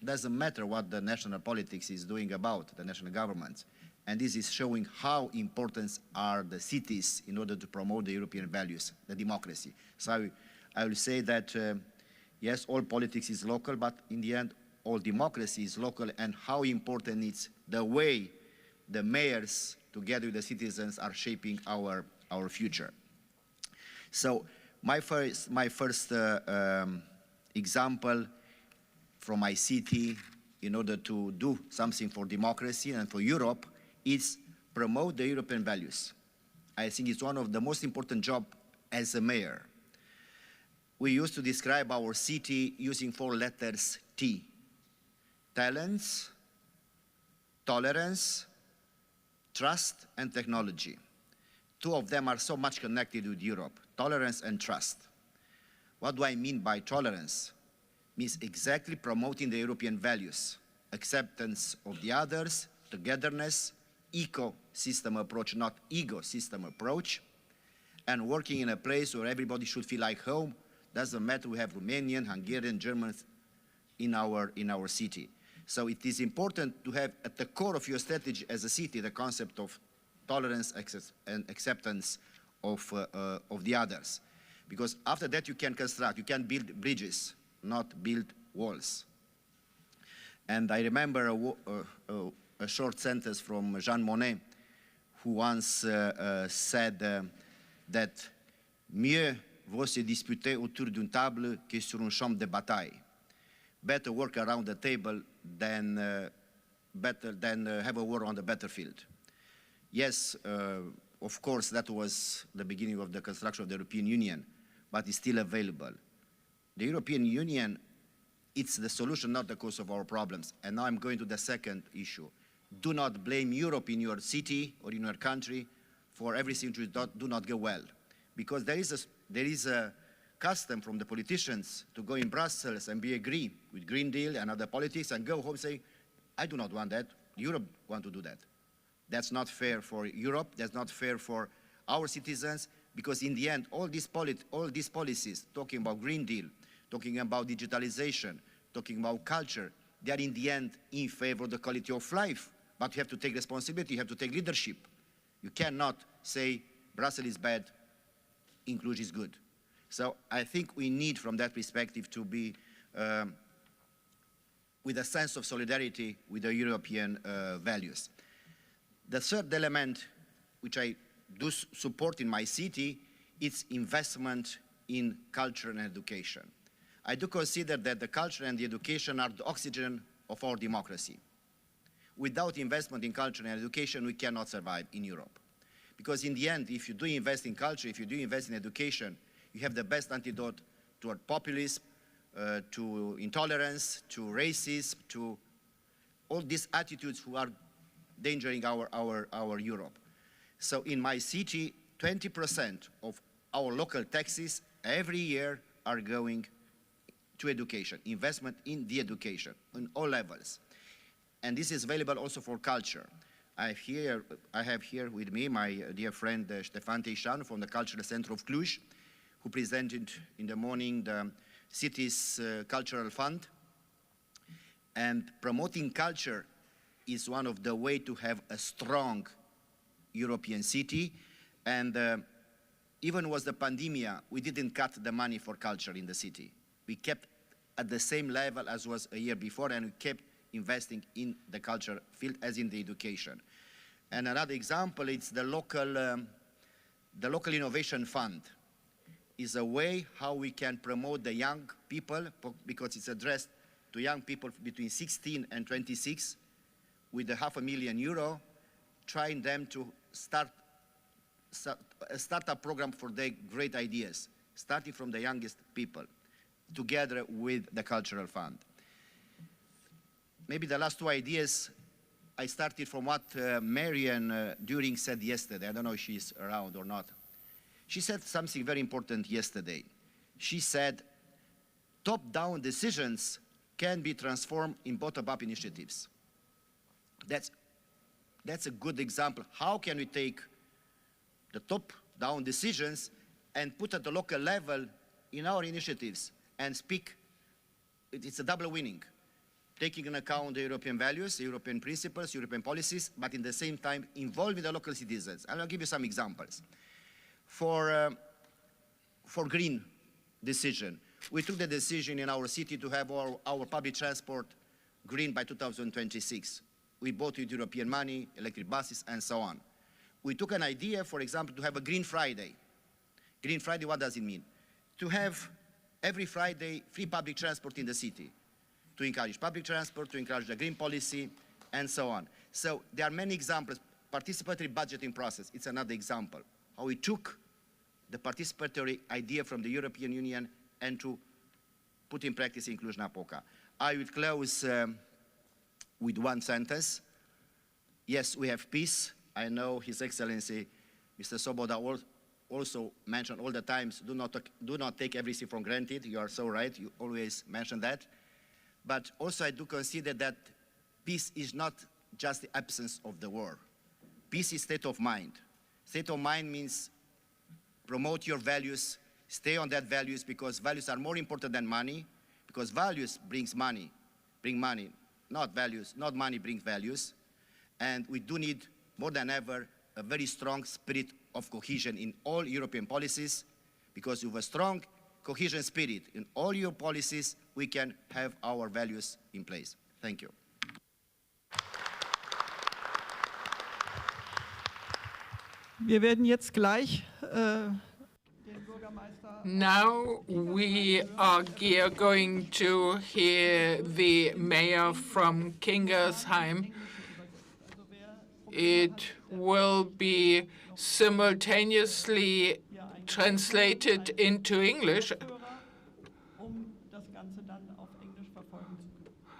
Doesn't matter what the national politics is doing about the national governments. And this is showing how important are the cities in order to promote the European values, the democracy. So I will say that, yes, all politics is local, but in the end, all democracy is local, and how important it's the way the mayors, together with the citizens, are shaping our future. So my first example from my city in order to do something for democracy and for Europe is promote the European values. I think it's one of the most important jobs as a mayor. We used to describe our city using 4 letters T. Talents, tolerance, trust, and technology. 2 of them are so much connected with Europe, tolerance and trust. What do I mean by tolerance? Means exactly promoting the European values, acceptance of the others, togetherness, ecosystem approach, not ego-system approach, and working in a place where everybody should feel like home. Doesn't matter, we have Romanian, Hungarian, German in our city. So it is important to have at the core of your strategy as a city the concept of tolerance and acceptance of the others. Because after that you can construct, you can build bridges, not build walls. And I remember a short sentence from Jean Monnet, who once said that mieux vaut se disputer autour d'une table que sur une champ de bataille. Better work around the table than have a war on the battlefield. Yes, of course, that was the beginning of the construction of the European Union, but it's still available. The European Union, it's the solution, not the cause of our problems. And now I'm going to the second issue. Do not blame Europe in your city or in your country for everything which do not go well. Because there is a custom from the politicians to go in Brussels and be agree with Green Deal and other politics and go home saying, I do not want that, Europe want to do that. That's not fair for Europe, that's not fair for our citizens, because in the end, all these policies, talking about Green Deal, talking about digitalization, talking about culture, they are in the end in favor of the quality of life. But you have to take responsibility, you have to take leadership. You cannot say Brussels is bad, Inclusion is good. So I think we need, from that perspective, to be with a sense of solidarity with the European values. The third element, which I do support in my city, is investment in culture and education. I do consider that the culture and the education are the oxygen of our democracy. Without investment in culture and education, we cannot survive in Europe. Because in the end, if you do invest in culture, if you do invest in education, you have the best antidote toward populism, to intolerance, to racism, to all these attitudes who are endangering our Europe. So in my city, 20% of our local taxes every year are going to education, investment in the education, on all levels. And this is available also for culture. I have here with me my dear friend Stefan Teixeanu from the Cultural Center of Cluj, who presented in the morning the city's cultural fund. And promoting culture is one of the ways to have a strong European city. And even was the pandemic, we didn't cut the money for culture in the city. We kept at the same level as was a year before, and we kept investing in the culture field as in the education. And another example, it's the local innovation fund. Is a way how we can promote the young people, because it's addressed to young people between 16 and 26, with a €500,000, trying them to start a startup program for their great ideas, starting from the youngest people, together with the cultural fund. Maybe the last two ideas, I started from what Marian During said yesterday. I don't know if she's around or not. She said something very important yesterday. She said, top-down decisions can be transformed in bottom-up initiatives. That's a good example. How can we take the top-down decisions and put at the local level in our initiatives and speak? It's a double winning, taking into account the European values, the European principles, European policies, but in the same time involving the local citizens. And I'll give you some examples. For green decision, we took the decision in our city to have our public transport green by 2026. We bought with European money, electric buses, and so on. We took an idea, for example, to have a Green Friday. Green Friday, what does it mean? To have every Friday free public transport in the city, to encourage public transport, to encourage the green policy, and so on. So there are many examples. Participatory budgeting process, it's another example. How we took the participatory idea from the European Union and to put in practice in Cluj-Napoca. I will close with one sentence. Yes, we have peace. I know His Excellency, Mr. Svoboda, also mentioned all the times, do not take everything for granted. You are so right, you always mention that. But also I do consider that peace is not just the absence of the war. Peace is state of mind. State of mind means promote your values, stay on that values, because values are more important than money, because values brings money, bring money, not values, not money brings values. And we do need, more than ever, a very strong spirit of cohesion in all European policies, because with a strong cohesion spirit in all your policies, we can have our values in place. Thank you. Wir werden jetzt gleich Now we are going to hear the mayor from Kingersheim. It will be simultaneously translated into English.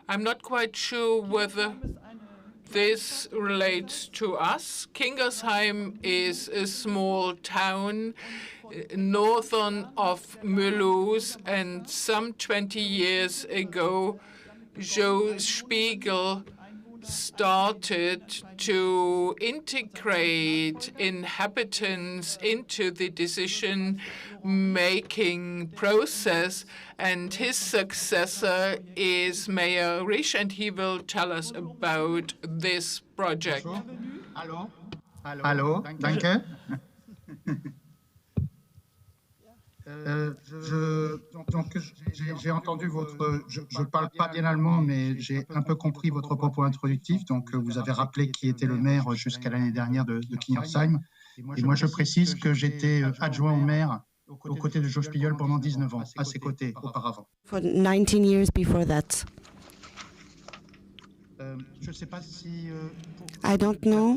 I'm not quite sure whether this relates to us. Kingersheim is a small town northern of Mulhouse, and some 20 years ago, Joe Spiegel started to integrate inhabitants into the decision-making process, and his successor is Mayor Risch, and he will tell us about this project. Allô? Allô? Danke. Donc, j'ai entendu votre... Je ne parle pas bien allemand, mais j'ai un peu compris votre propos introductif. Donc, vous avez rappelé qui était le maire jusqu'à l'année dernière de Kingersheim. Et moi, je précise que j'étais adjoint au maire aux côtés de Joe Spiegel pendant 19 ans, à ses côtés auparavant. For 19 years before that. Je ne sais pas si... I don't know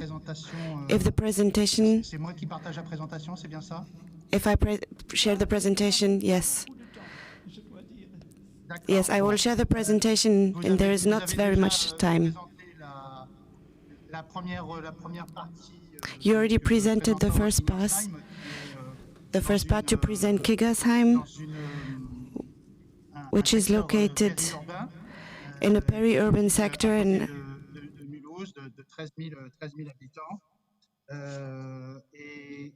if the presentation... C'est moi qui partage la présentation, c'est bien ça? If I share the presentation, yes. Yes, I will share the presentation, and there is not very much time. You already presented the first part to present Kingersheim, which is located in a peri-urban sector in Mulhouse, de 13 000 habitants, et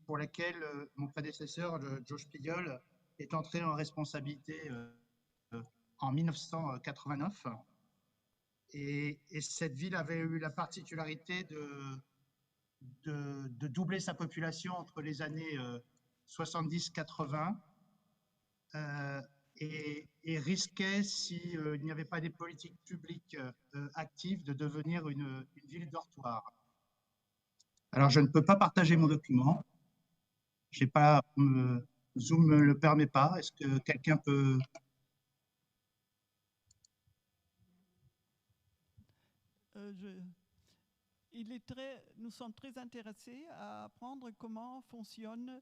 pour laquelle mon prédécesseur, Joe Spiegel, est entré en responsabilité en 1989. Et cette ville avait eu la particularité de doubler sa population entre les années 70-80 et risquait, s'il n'y avait pas des politiques publiques actives, de devenir une ville dortoir. Alors, je ne peux pas partager mon document. J'ai pas, Zoom ne me le permet pas. Est-ce que quelqu'un peut... Nous sommes très intéressés à apprendre comment fonctionne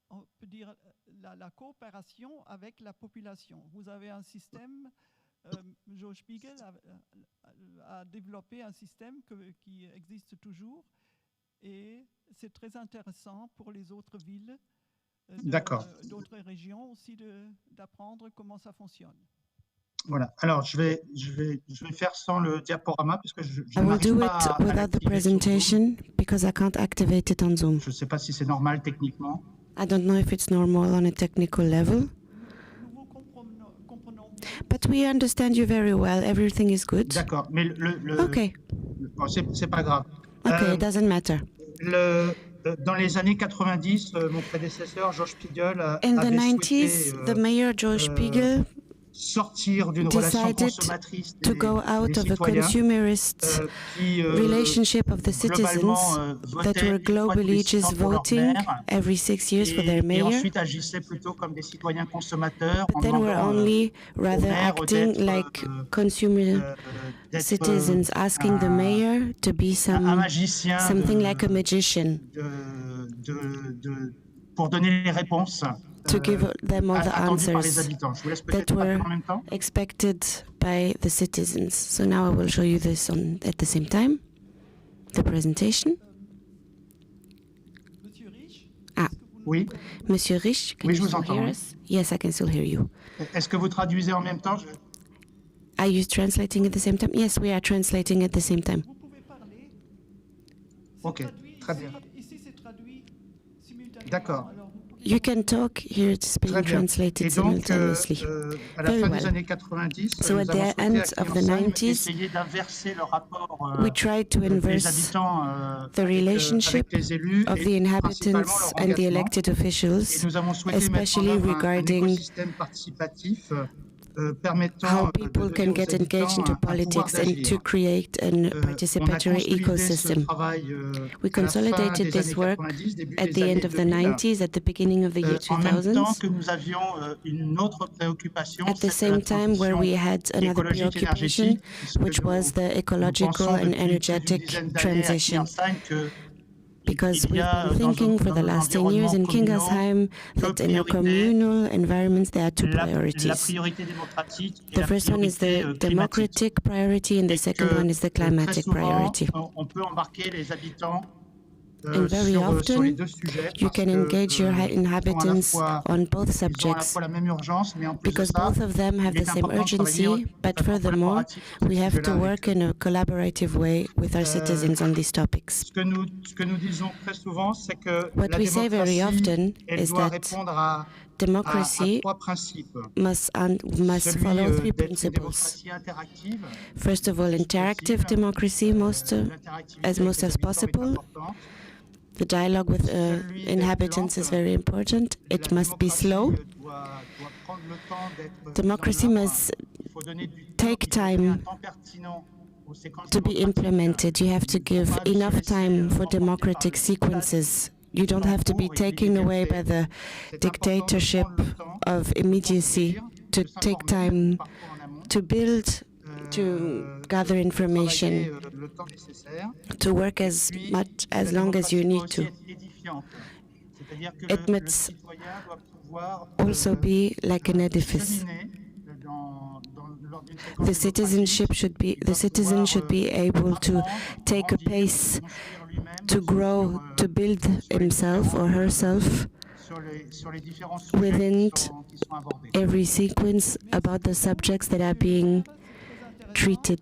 on peut dire la coopération avec la population. Vous avez un système, Joe Spiegel a développé un système qui existe toujours, et c'est très intéressant pour les autres villes, d'autres régions aussi, d'apprendre comment ça fonctionne. Voilà. Alors, je vais faire sans le diaporama puisque je I will do it without the presentation because I can't activate it on Zoom. Je ne sais pas si c'est normal techniquement. I don't know if it's normal on a technical level. But we understand you very well. Everything is good. D'accord, mais Okay. Bon, c'est pas grave. Okay, it doesn't matter. Dans les années 90, mon prédécesseur, Joe Spiegel, In the avait 90s, souhaité, the mayor, Joe Spiegel, sortir d'une relation decided consommatrice to go out of a consumerist relationship of the citizens that were globally just voting every 6 years for their et mayor, ensuite agissaient plutôt comme des citoyens consommateurs but then were only rather acting like consumer citizens, asking the mayor to be something like a magician, pour donner les réponses to give them all the attendues par les answers habitants. Je vous laisse that peut-être were en même temps. expected by the citizens. So now I will show you this at the same time, the presentation. Oui. Monsieur Risch, can Oui, you je vous still entends. hear Oui. us? Yes, I can still hear you. Est-ce que vous traduisez en même temps? Are you translating at the same time? Yes, we are translating at the same time. Ok, très bien. D'accord. You can talk, here it's being translated simultaneously. Very well. So at the end of the 90s, we tried to inverse the relationship of the inhabitants and the elected officials, especially regarding how people can get engaged into politics and to create a participatory ecosystem. We consolidated this work at the end of the 90s, at the beginning of the year 2000s, at the same time where we had another preoccupation, which was the ecological and energetic transition. Because we've been thinking for the last 10 years in Kingersheim that in our communal environments there are two priorities. The first one is the democratic priority and the second one is the climatic priority. And very often, you can engage your inhabitants on both subjects because both of them have the same urgency, but furthermore, we have to work in a collaborative way with our citizens on these topics. What we say very often is that democracy must follow three principles. First of all, interactive democracy as much as possible. The dialogue with inhabitants is very important. It must be slow. Democracy must take time to be implemented. You have to give enough time for democratic sequences. You don't have to be taken away by the dictatorship of immediacy, to take time to build, to gather information, to work as long as you need to. It must also be like an edifice. The citizen should be able to take a pace, to grow, to build himself or herself within every sequence about the subjects that are being treated.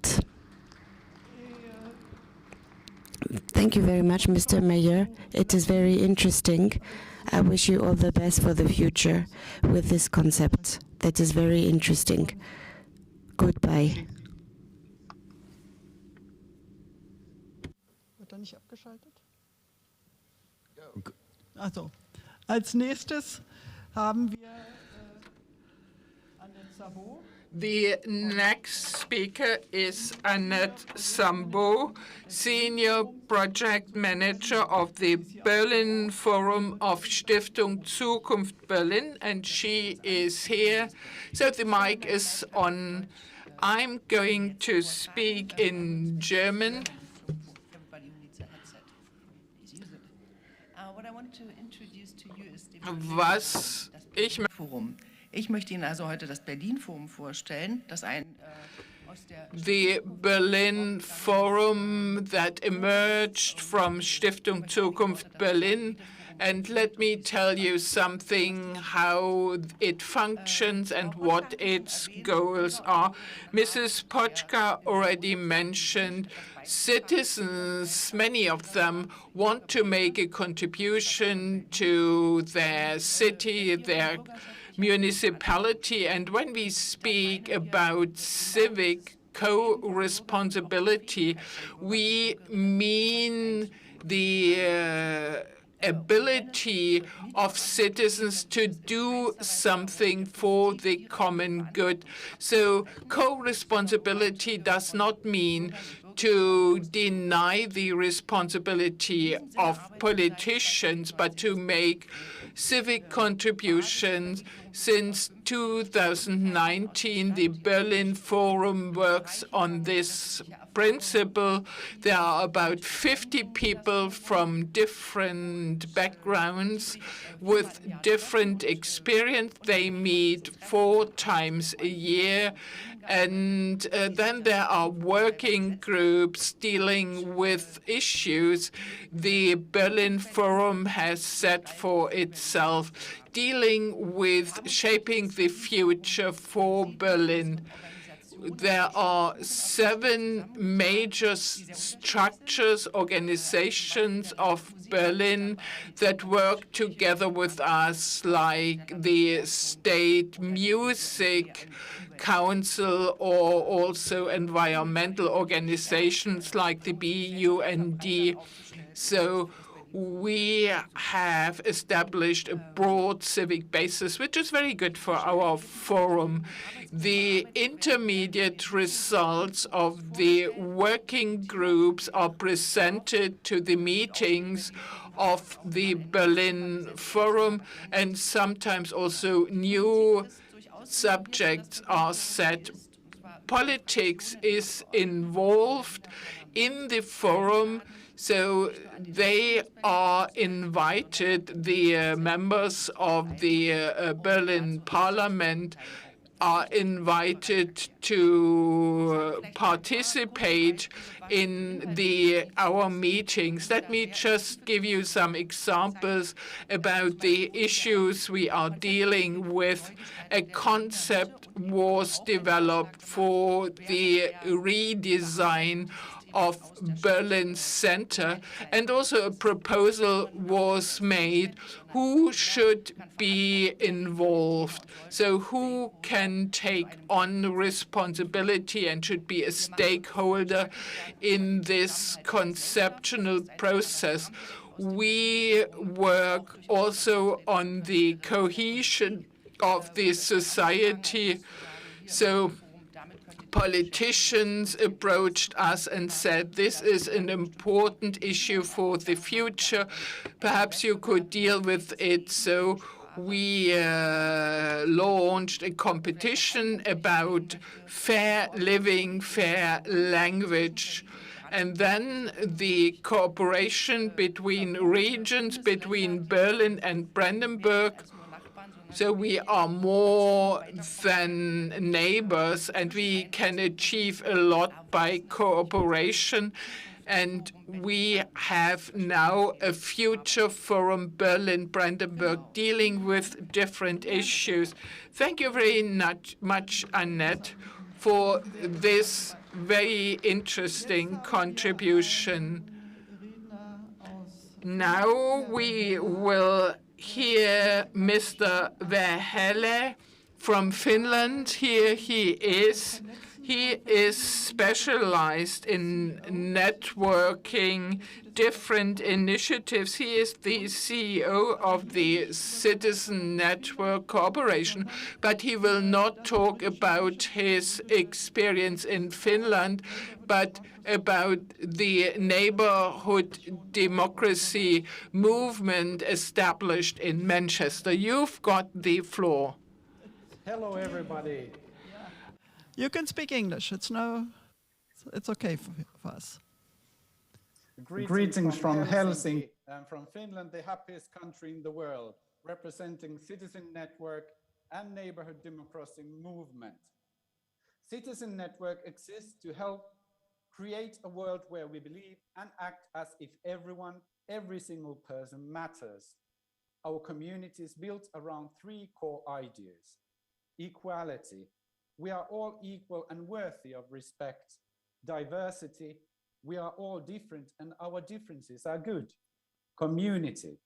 Thank you very much, Mr. Mayor. It is very interesting. I wish you all the best for the future with this concept. That is very interesting. Goodbye. Wird nicht abgeschaltet? Also, als nächstes haben wir Annette Sabot. The next speaker is Annette Sambo, Senior Project Manager of the Berlin Forum of Stiftung Zukunft Berlin, and she is here. So the mic is on. I'm going to speak in German. Everybody who needs a headset, please use it. What I want to introduce to you is the Forum. Ich möchte Ihnen also heute das Berlin-Forum vorstellen, das the Berlin Forum that emerged from Stiftung Zukunft Berlin. And let me tell you something, how it functions and what its goals are. Mrs. Poczka already mentioned citizens, many of them want to make a contribution to their city, their municipality, and when we speak about civic co-responsibility, we mean the ability of citizens to do something for the common good. So co-responsibility does not mean to deny the responsibility of politicians, but to make civic contributions. Since 2019, the Berlin Forum works on this principle. There are about 50 people from different backgrounds with different experience. They meet 4 times a year. And then there are working groups dealing with issues the Berlin Forum has set for itself, dealing with shaping the future for Berlin. there are 7 major structures, organizations of Berlin that work together with us, like the State Music Council, or also environmental organizations like the BUND. So we have established a broad civic basis, which is very good for our forum. The intermediate results of the working groups are presented to the meetings of the Berlin Forum, and sometimes also new subjects are set. Politics is involved in the forum, so they are invited, the members of the Berlin Parliament are invited to participate in our meetings. Let me just give you some examples about the issues we are dealing with. A concept was developed for the redesign of Berlin Center, and also a proposal was made who should be involved. So who can take on responsibility and should be a stakeholder in this conceptual process. We work also on the cohesion of the society. So politicians approached us and said, this is an important issue for the future. Perhaps you could deal with it. So we launched a competition about fair living, fair language. And then the cooperation between regions, between Berlin and Brandenburg. So we are more than neighbors, and we can achieve a lot by cooperation. And we have now a future forum, Berlin-Brandenburg, dealing with different issues. Thank you very much, Annette, for this very interesting contribution. Now we will hear Mr. Verhelle from Finland. Here he is. He is specialized in networking different initiatives. He is the CEO of the Citizen Network Corporation, but he will not talk about his experience in Finland, but about the neighborhood democracy movement established in Manchester. You've got the floor. Hello, everybody. You can speak English. It's okay for us. Greetings from Helsinki. I'm from Finland, the happiest country in the world, representing Citizen Network and neighborhood democracy movement. Citizen Network exists to help create a world where we believe and act as if every single person matters. Our community is built around 3 core ideas. Equality. We are all equal and worthy of respect. Diversity. We are all different and our differences are good. Community.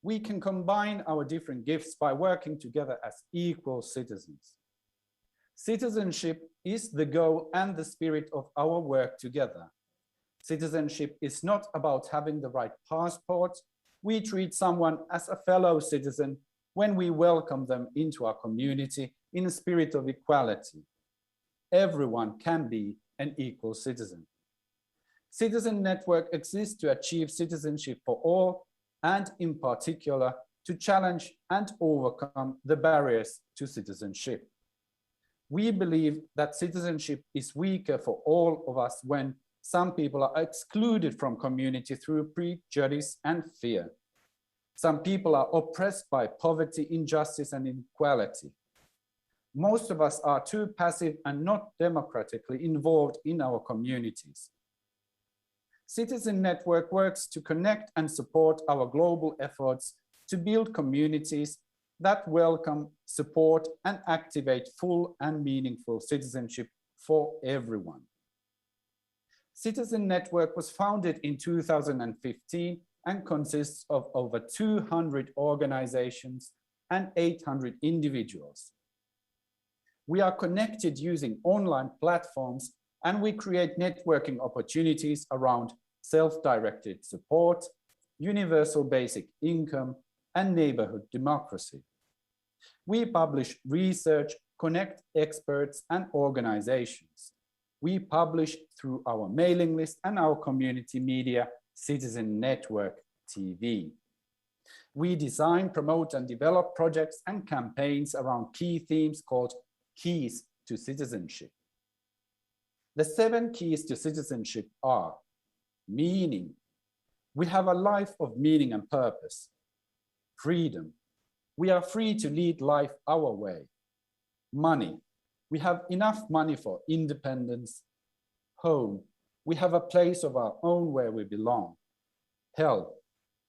We can combine our different gifts by working together as equal citizens. Citizenship is the goal and the spirit of our work together. Citizenship is not about having the right passport. We treat someone as a fellow citizen when we welcome them into our community in a spirit of equality. Everyone can be an equal citizen. Citizen Network exists to achieve citizenship for all, and in particular, to challenge and overcome the barriers to citizenship. We believe that citizenship is weaker for all of us when some people are excluded from community through prejudice and fear. Some people are oppressed by poverty, injustice, and inequality. Most of us are too passive and not democratically involved in our communities. Citizen Network works to connect and support our global efforts to build communities that welcome, support, and activate full and meaningful citizenship for everyone. Citizen Network was founded in 2015 and consists of over 200 organizations and 800 individuals. We are connected using online platforms, and we create networking opportunities around self-directed support, universal basic income, and neighborhood democracy. We publish research, connect experts and organizations. We publish through our mailing list and our community media, Citizen Network TV. We design, promote, and develop projects and campaigns around key themes called Keys to Citizenship. The 7 keys to citizenship are meaning. We have a life of meaning and purpose. Freedom. We are free to lead life our way. Money. We have enough money for independence. Home. We have a place of our own where we belong. Health.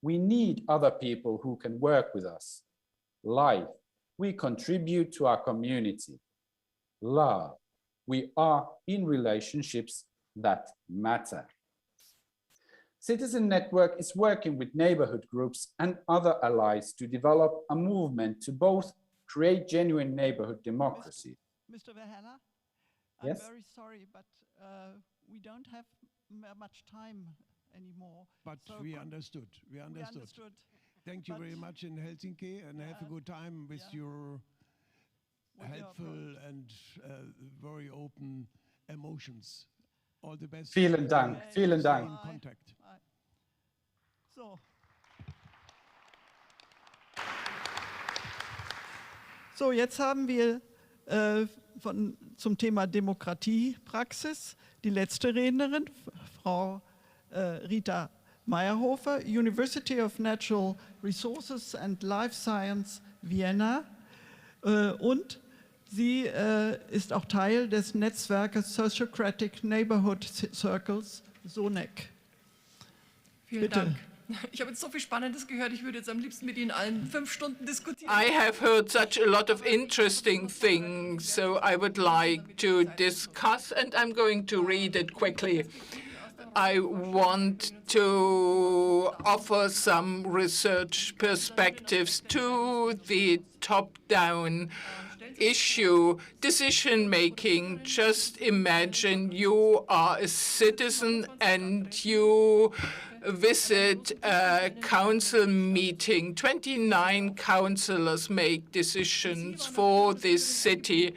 We need other people who can work with us. Life. We contribute to our community. Love. We are in relationships that matter. Citizen Network is working with neighborhood groups and other allies to develop a movement to both create genuine neighborhood democracy. Mr. Verheller, Yes? I'm very sorry, but we don't have much time anymore. But we understood. We understood. Thank you very much in Helsinki, and have a good time with your helpful and very open emotions. All the best. Vielen Dank. Vielen Stay Dank. in contact. So, jetzt haben wir zum Thema Demokratiepraxis die letzte Rednerin, Frau Rita Meyerhofer, University of Natural Resources and Life Science, Vienna. Und sie ist auch Teil des Netzwerkes Sociocratic Neighborhood Circles, SONEC. Vielen Dank. Ich habe jetzt so viel Spannendes gehört, ich würde jetzt am liebsten mit Ihnen allen 5 Stunden diskutieren. I have heard such a lot of interesting things, so I would like to discuss, and I'm going to read it quickly. I want to offer some research perspectives to the top-down issue, decision-making. Just imagine you are a citizen and you visit a council meeting. 29 councillors make decisions for this city,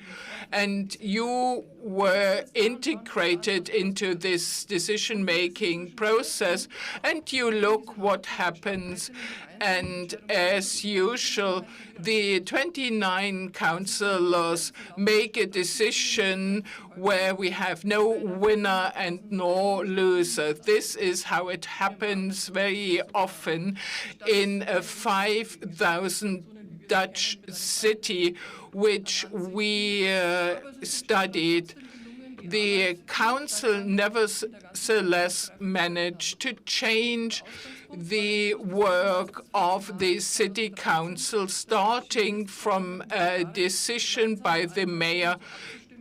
and you were integrated into this decision-making process, and you look what happens. And as usual, the 29 councillors make a decision where we have no winner and no loser. This is how it happens very often in a 5,000 Dutch city, which we studied. The council nevertheless managed to change the work of the city council, starting from a decision by the mayor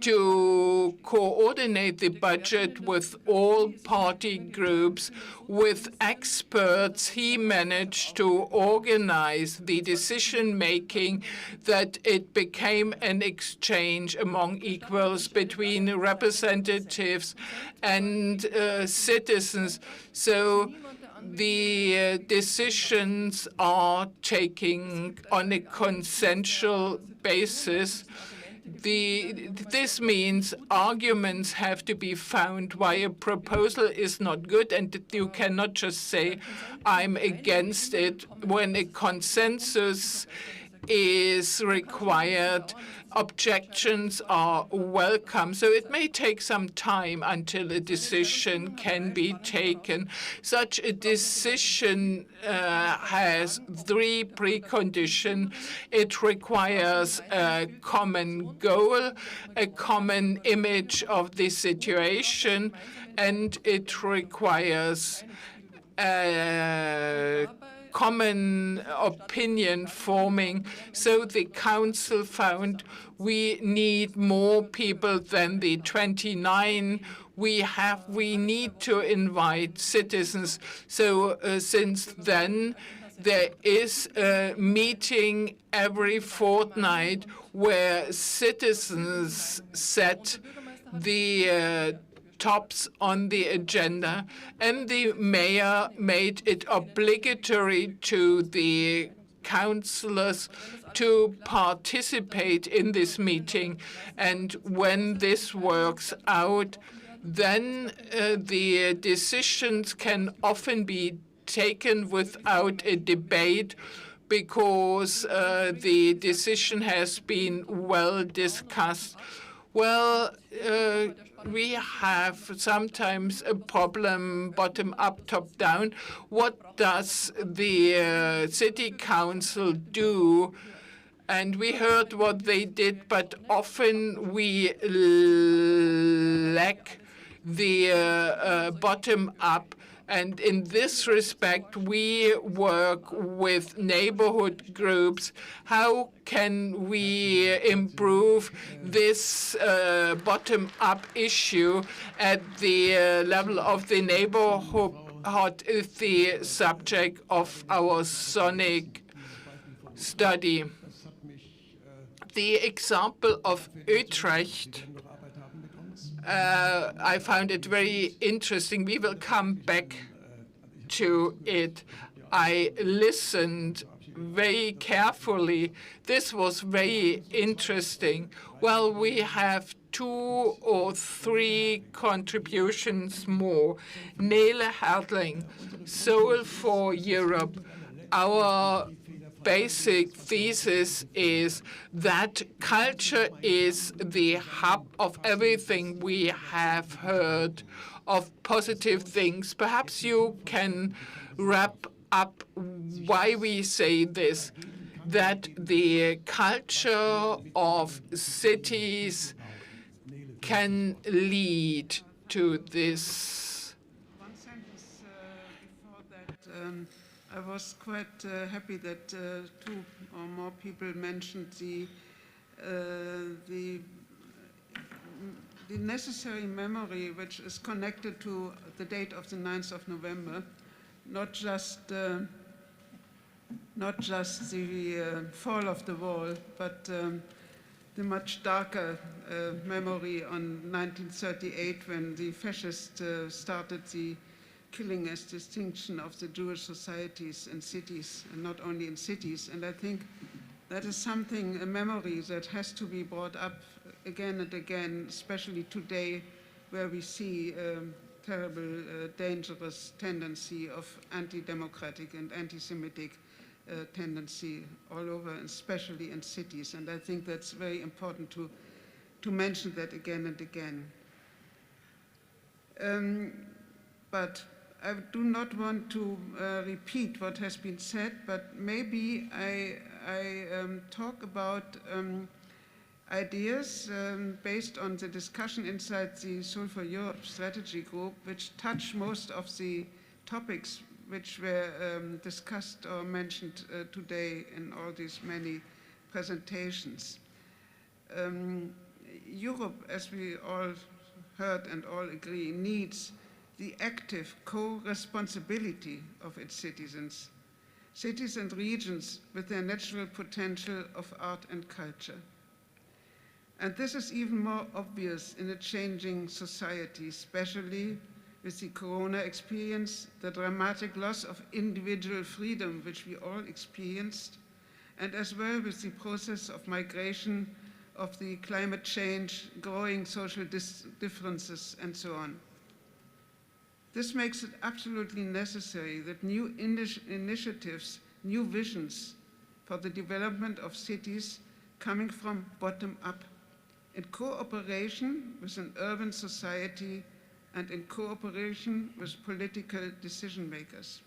to coordinate the budget with all party groups. With experts, he managed to organize the decision-making that it became an exchange among equals between representatives and citizens. So the decisions are taken on a consensual basis. This means arguments have to be found why a proposal is not good, and you cannot just say, I'm against it. When a consensus is required, objections are welcome. So it may take some time until a decision can be taken. Such a decision has 3 preconditions. It requires a common goal, a common image of the situation, and it requires common opinion forming. So the council found we need more people than the 29 we need to invite citizens. So since then, there is a meeting every fortnight where citizens set the tops on the agenda, and the mayor made it obligatory to the councillors to participate in this meeting. And when this works out, then the decisions can often be taken without a debate, because the decision has been well discussed. Well, we have sometimes a problem bottom up, top down. What does the city council do? And we heard what they did, but often we lack the bottom up. And in this respect, we work with neighborhood groups. How can we improve this bottom-up issue at the level of the neighborhood is the subject of our sonic study. The example of Utrecht, I found it very interesting. We will come back to it. I listened very carefully. This was very interesting. Well, we have 2 or 3 contributions more. Nele Hertling, Soul for Europe. Our basic thesis is that culture is the hub of everything we have heard of positive things. Perhaps you can wrap up why we say this, that the culture of cities can lead to this. One sentence before that. I was quite happy that 2 or more people mentioned the necessary memory which is connected to the date of the 9th of November, not just the fall of the wall, but the much darker memory on 1938 when the fascists started the killing as distinction of the Jewish societies in cities, and not only in cities. And I think that is something, a memory that has to be brought up again and again, especially today, where we see terrible, dangerous tendency of anti-democratic and anti-Semitic tendency all over, especially in cities. And I think that's very important to mention that again and again. But I do not want to repeat what has been said, but maybe I talk about ideas based on the discussion inside the Soul for Europe strategy group, which touch most of the topics which were discussed or mentioned today in all these many presentations. Europe, as we all heard and all agree, needs the active co-responsibility of its citizens, cities and regions with their natural potential of art and culture. And this is even more obvious in a changing society, especially with the Corona experience, the dramatic loss of individual freedom which we all experienced, and as well with the process of migration, of the climate change, growing social differences, and so on. This makes it absolutely necessary that new initiatives, new visions for the development of cities coming from bottom up, in cooperation with an urban society and in cooperation with political decision makers.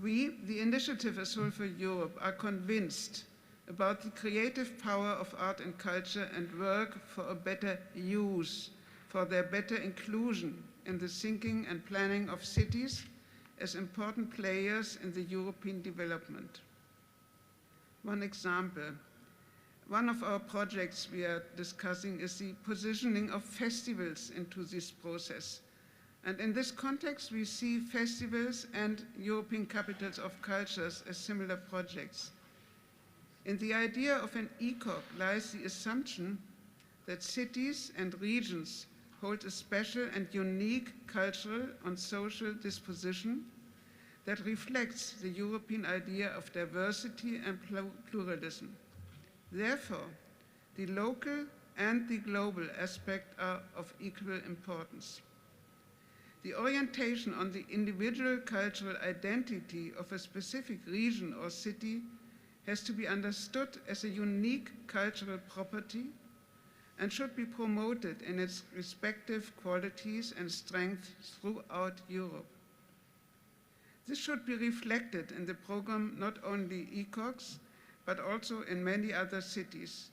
We, the initiative A Soul for Europe, are convinced about the creative power of art and culture and work for a better use, for their better inclusion in the thinking and planning of cities as important players in the European development. One example, one of our projects we are discussing is the positioning of festivals into this process. And in this context, we see festivals and European capitals of cultures as similar projects. In the idea of an ECOC lies the assumption that cities and regions hold a special and unique cultural and social disposition that reflects the European idea of diversity and pluralism. Therefore, the local and the global aspect are of equal importance. The orientation on the individual cultural identity of a specific region or city has to be understood as a unique cultural property and should be promoted in its respective qualities and strengths throughout Europe. This should be reflected in the program not only ECOCs, but also in many other cities.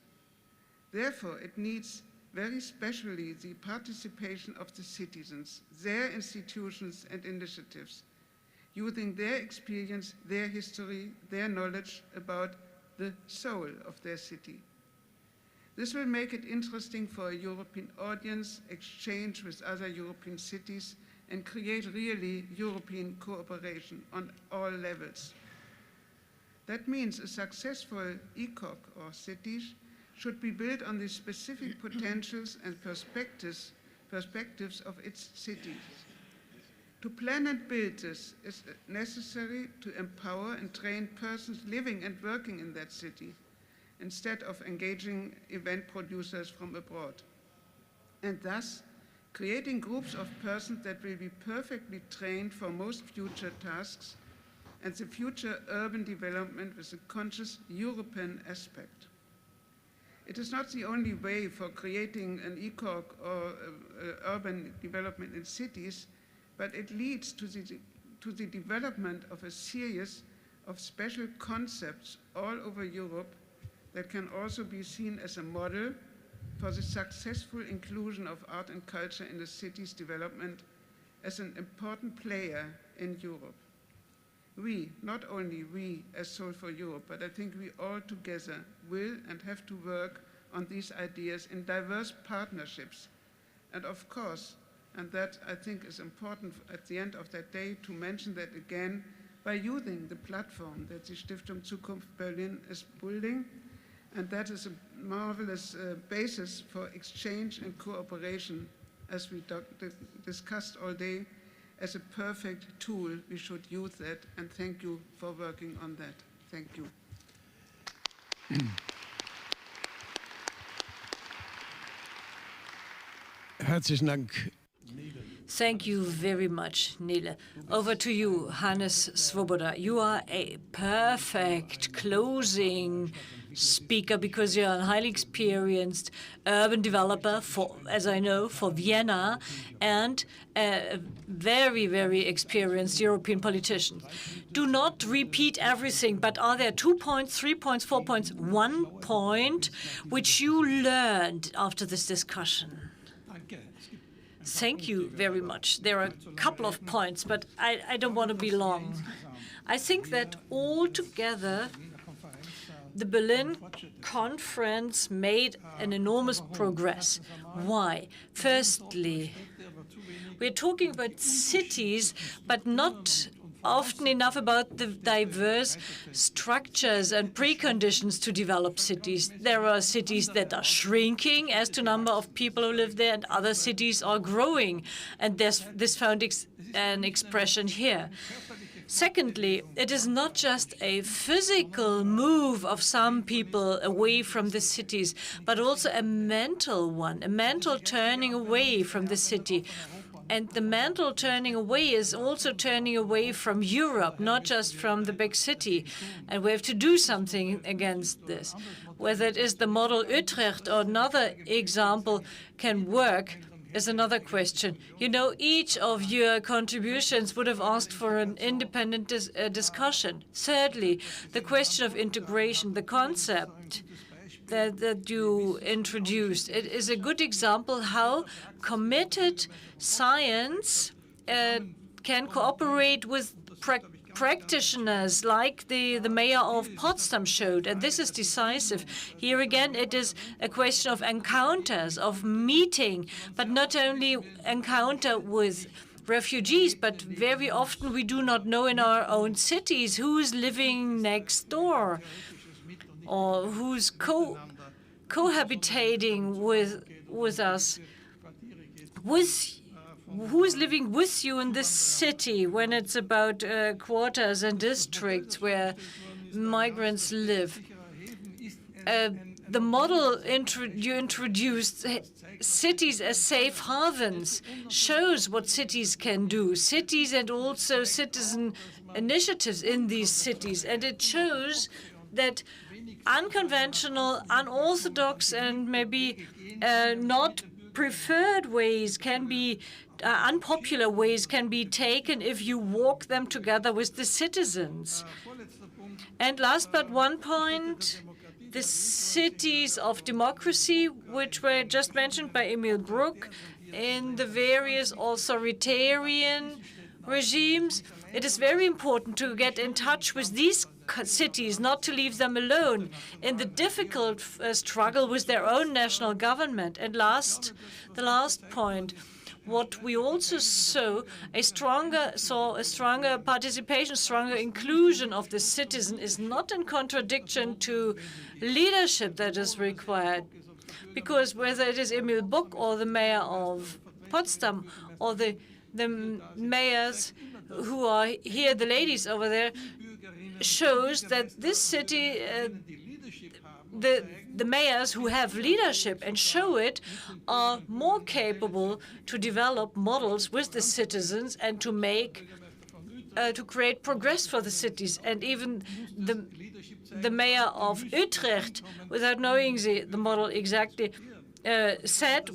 Therefore, it needs very specially the participation of the citizens, their institutions and initiatives, using their experience, their history, their knowledge about the soul of their city. This will make it interesting for a European audience, exchange with other European cities, and create really European cooperation on all levels. That means a successful ECOC or cities should be built on the specific potentials and perspectives of its cities. To plan and build this is necessary to empower and train persons living and working in that city, instead of engaging event producers from abroad. And thus, creating groups of persons that will be perfectly trained for most future tasks and the future urban development with a conscious European aspect. It is not the only way for creating an ECOC or urban development in cities, but it leads to the development of a series of special concepts all over Europe that can also be seen as a model for the successful inclusion of art and culture in the city's development as an important player in Europe. We, not only we as Soul for Europe, but I think we all together will and have to work on these ideas in diverse partnerships. And of course, and that I think is important at the end of that day to mention that again, by using the platform that the Stiftung Zukunft Berlin is building, and that is a marvelous basis for exchange and cooperation, as we discussed all day, as a perfect tool. We should use that, and thank you for working on that. Thank you. Herzlichen Dank. Thank you very much, Nele. Over to you, Hannes Svoboda. You are a perfect closing speaker because you're a highly experienced urban developer for, as I know, for Vienna, and a very, very experienced European politician. Do not repeat everything, but are there 2 points, 3 points, 4 points, 1 point which you learned after this discussion? Thank you very much. There are a couple of points, but I don't want to be long. I think that altogether, the Berlin conference made an enormous progress. Why? Firstly, we're talking about cities, but not often enough about the diverse structures and preconditions to develop cities. There are cities that are shrinking as to number of people who live there, and other cities are growing. And this found an expression here. Secondly, it is not just a physical move of some people away from the cities, but also a mental one, a mental turning away from the city. And the mental turning away is also turning away from Europe, not just from the big city. And we have to do something against this. Whether it is the model Utrecht or another example can work is another question. You know, each of your contributions would have asked for an independent discussion. Thirdly, the question of integration, the concept that you introduced. It is a good example how committed science can cooperate with practitioners like the mayor of Potsdam showed, and this is decisive. Here again, it is a question of encounters, of meeting, but not only encounter with refugees, but very often we do not know in our own cities who's living next door or who's cohabitating with us. Who's living with you in this city when it's about quarters and districts where migrants live? The model you introduced, cities as safe havens, shows what cities can do. Cities and also citizen initiatives in these cities. And it shows that unconventional, unorthodox, and maybe not preferred ways can be, unpopular ways can be taken if you walk them together with the citizens. And last but one point, the cities of democracy, which were just mentioned by Emil Bruck, in the various authoritarian regimes. It is very important to get in touch with these cities, not to leave them alone in the difficult struggle with their own national government. And the last point, what we also saw a stronger participation, stronger inclusion of the citizen is not in contradiction to leadership that is required. Because whether it is Emil Buck or the mayor of Potsdam or the mayors who are here, the ladies over there, shows that this city, the mayors who have leadership and show it are more capable to develop models with the citizens and to create progress for the cities. And even the mayor of Utrecht, without knowing the model exactly, said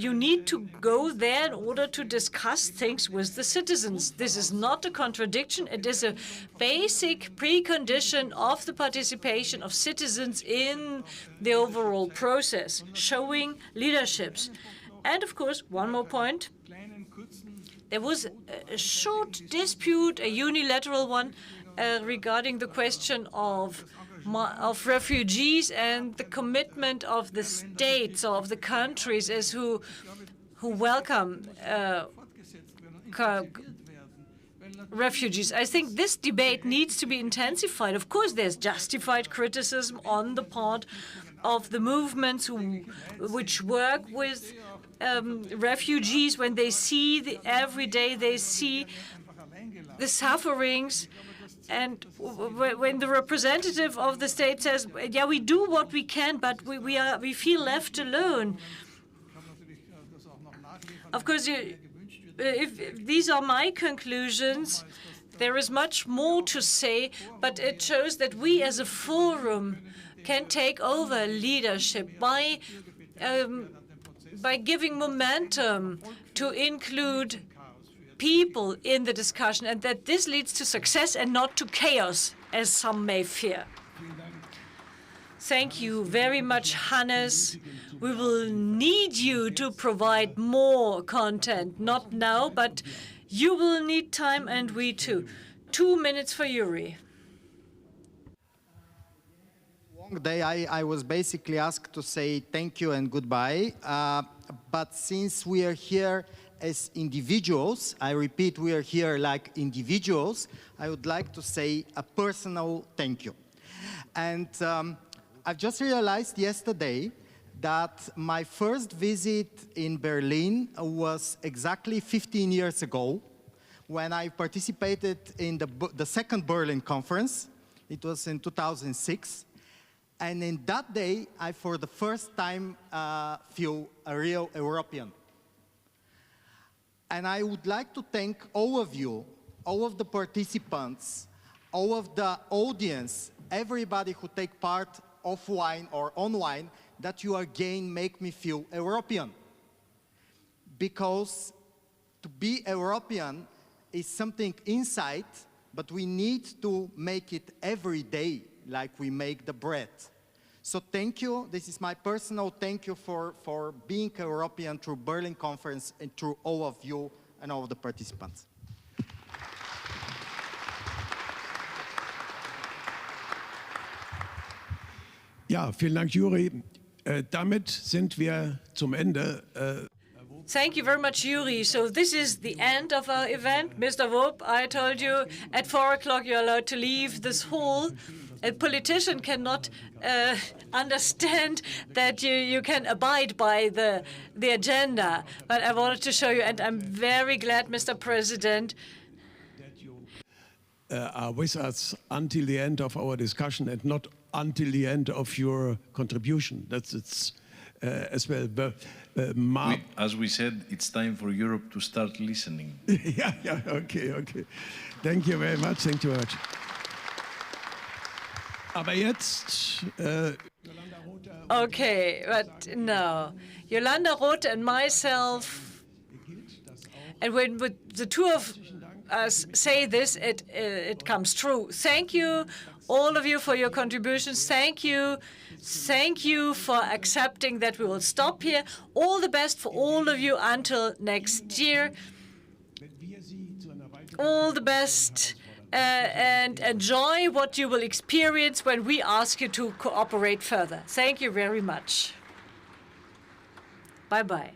you need to go there in order to discuss things with the citizens. This is not a contradiction. It is a basic precondition of the participation of citizens in the overall process, showing leaderships. And of course, one more point. There was a short dispute, a unilateral one, regarding the question of refugees and the commitment of the states or of the countries as who welcome refugees. I think this debate needs to be intensified. Of course, there's justified criticism on the part of the movements which work with refugees when they see every day they see the sufferings. And when the representative of the state says, yeah, we do what we can, but we feel left alone. Of course, if these are my conclusions, there is much more to say, but it shows that we as a forum can take over leadership by giving momentum to include people in the discussion, and that this leads to success and not to chaos, as some may fear. Thank you very much, Hannes. We will need you to provide more content, not now, but you will need time, and we too. 2 minutes for Yuri. Long day, I was basically asked to say thank you and goodbye, but since we are here as individuals, I repeat, we are here like individuals, I would like to say a personal thank you. And I've just realized yesterday that my first visit in Berlin was exactly 15 years ago when I participated in the second Berlin conference. It was in 2006. And in that day, I for the first time feel a real European. And I would like to thank all of you, all of the participants, all of the audience, everybody who take part offline or online, that you again make me feel European. Because to be European is something inside, but we need to make it every day, like we make the bread. So thank you. This is my personal thank you for being European through Berlin Conference and through all of you and all of the participants. Ja, vielen Dank, Juri. Damit sind wir zum Ende. Thank you very much, Yuri. So this is the end of our event. Mr. Wob, I told you at 4 o'clock you're allowed to leave this hall. A politician cannot understand that you can abide by the agenda. But I wanted to show you, and I'm very glad, Mr. President, are with us until the end of our discussion and not until the end of your contribution. That's it's as well. As we said, it's time for Europe to start listening. yeah, okay. Thank you very much. Thank you very much. Aber jetzt. Okay, but no. Yolanda Roth and myself, and when the two of us say this, it comes true. Thank you, all of you, for your contributions. Thank you for accepting that we will stop here. All the best for all of you until next year. All the best. And enjoy what you will experience when we ask you to cooperate further. Thank you very much. Bye-bye.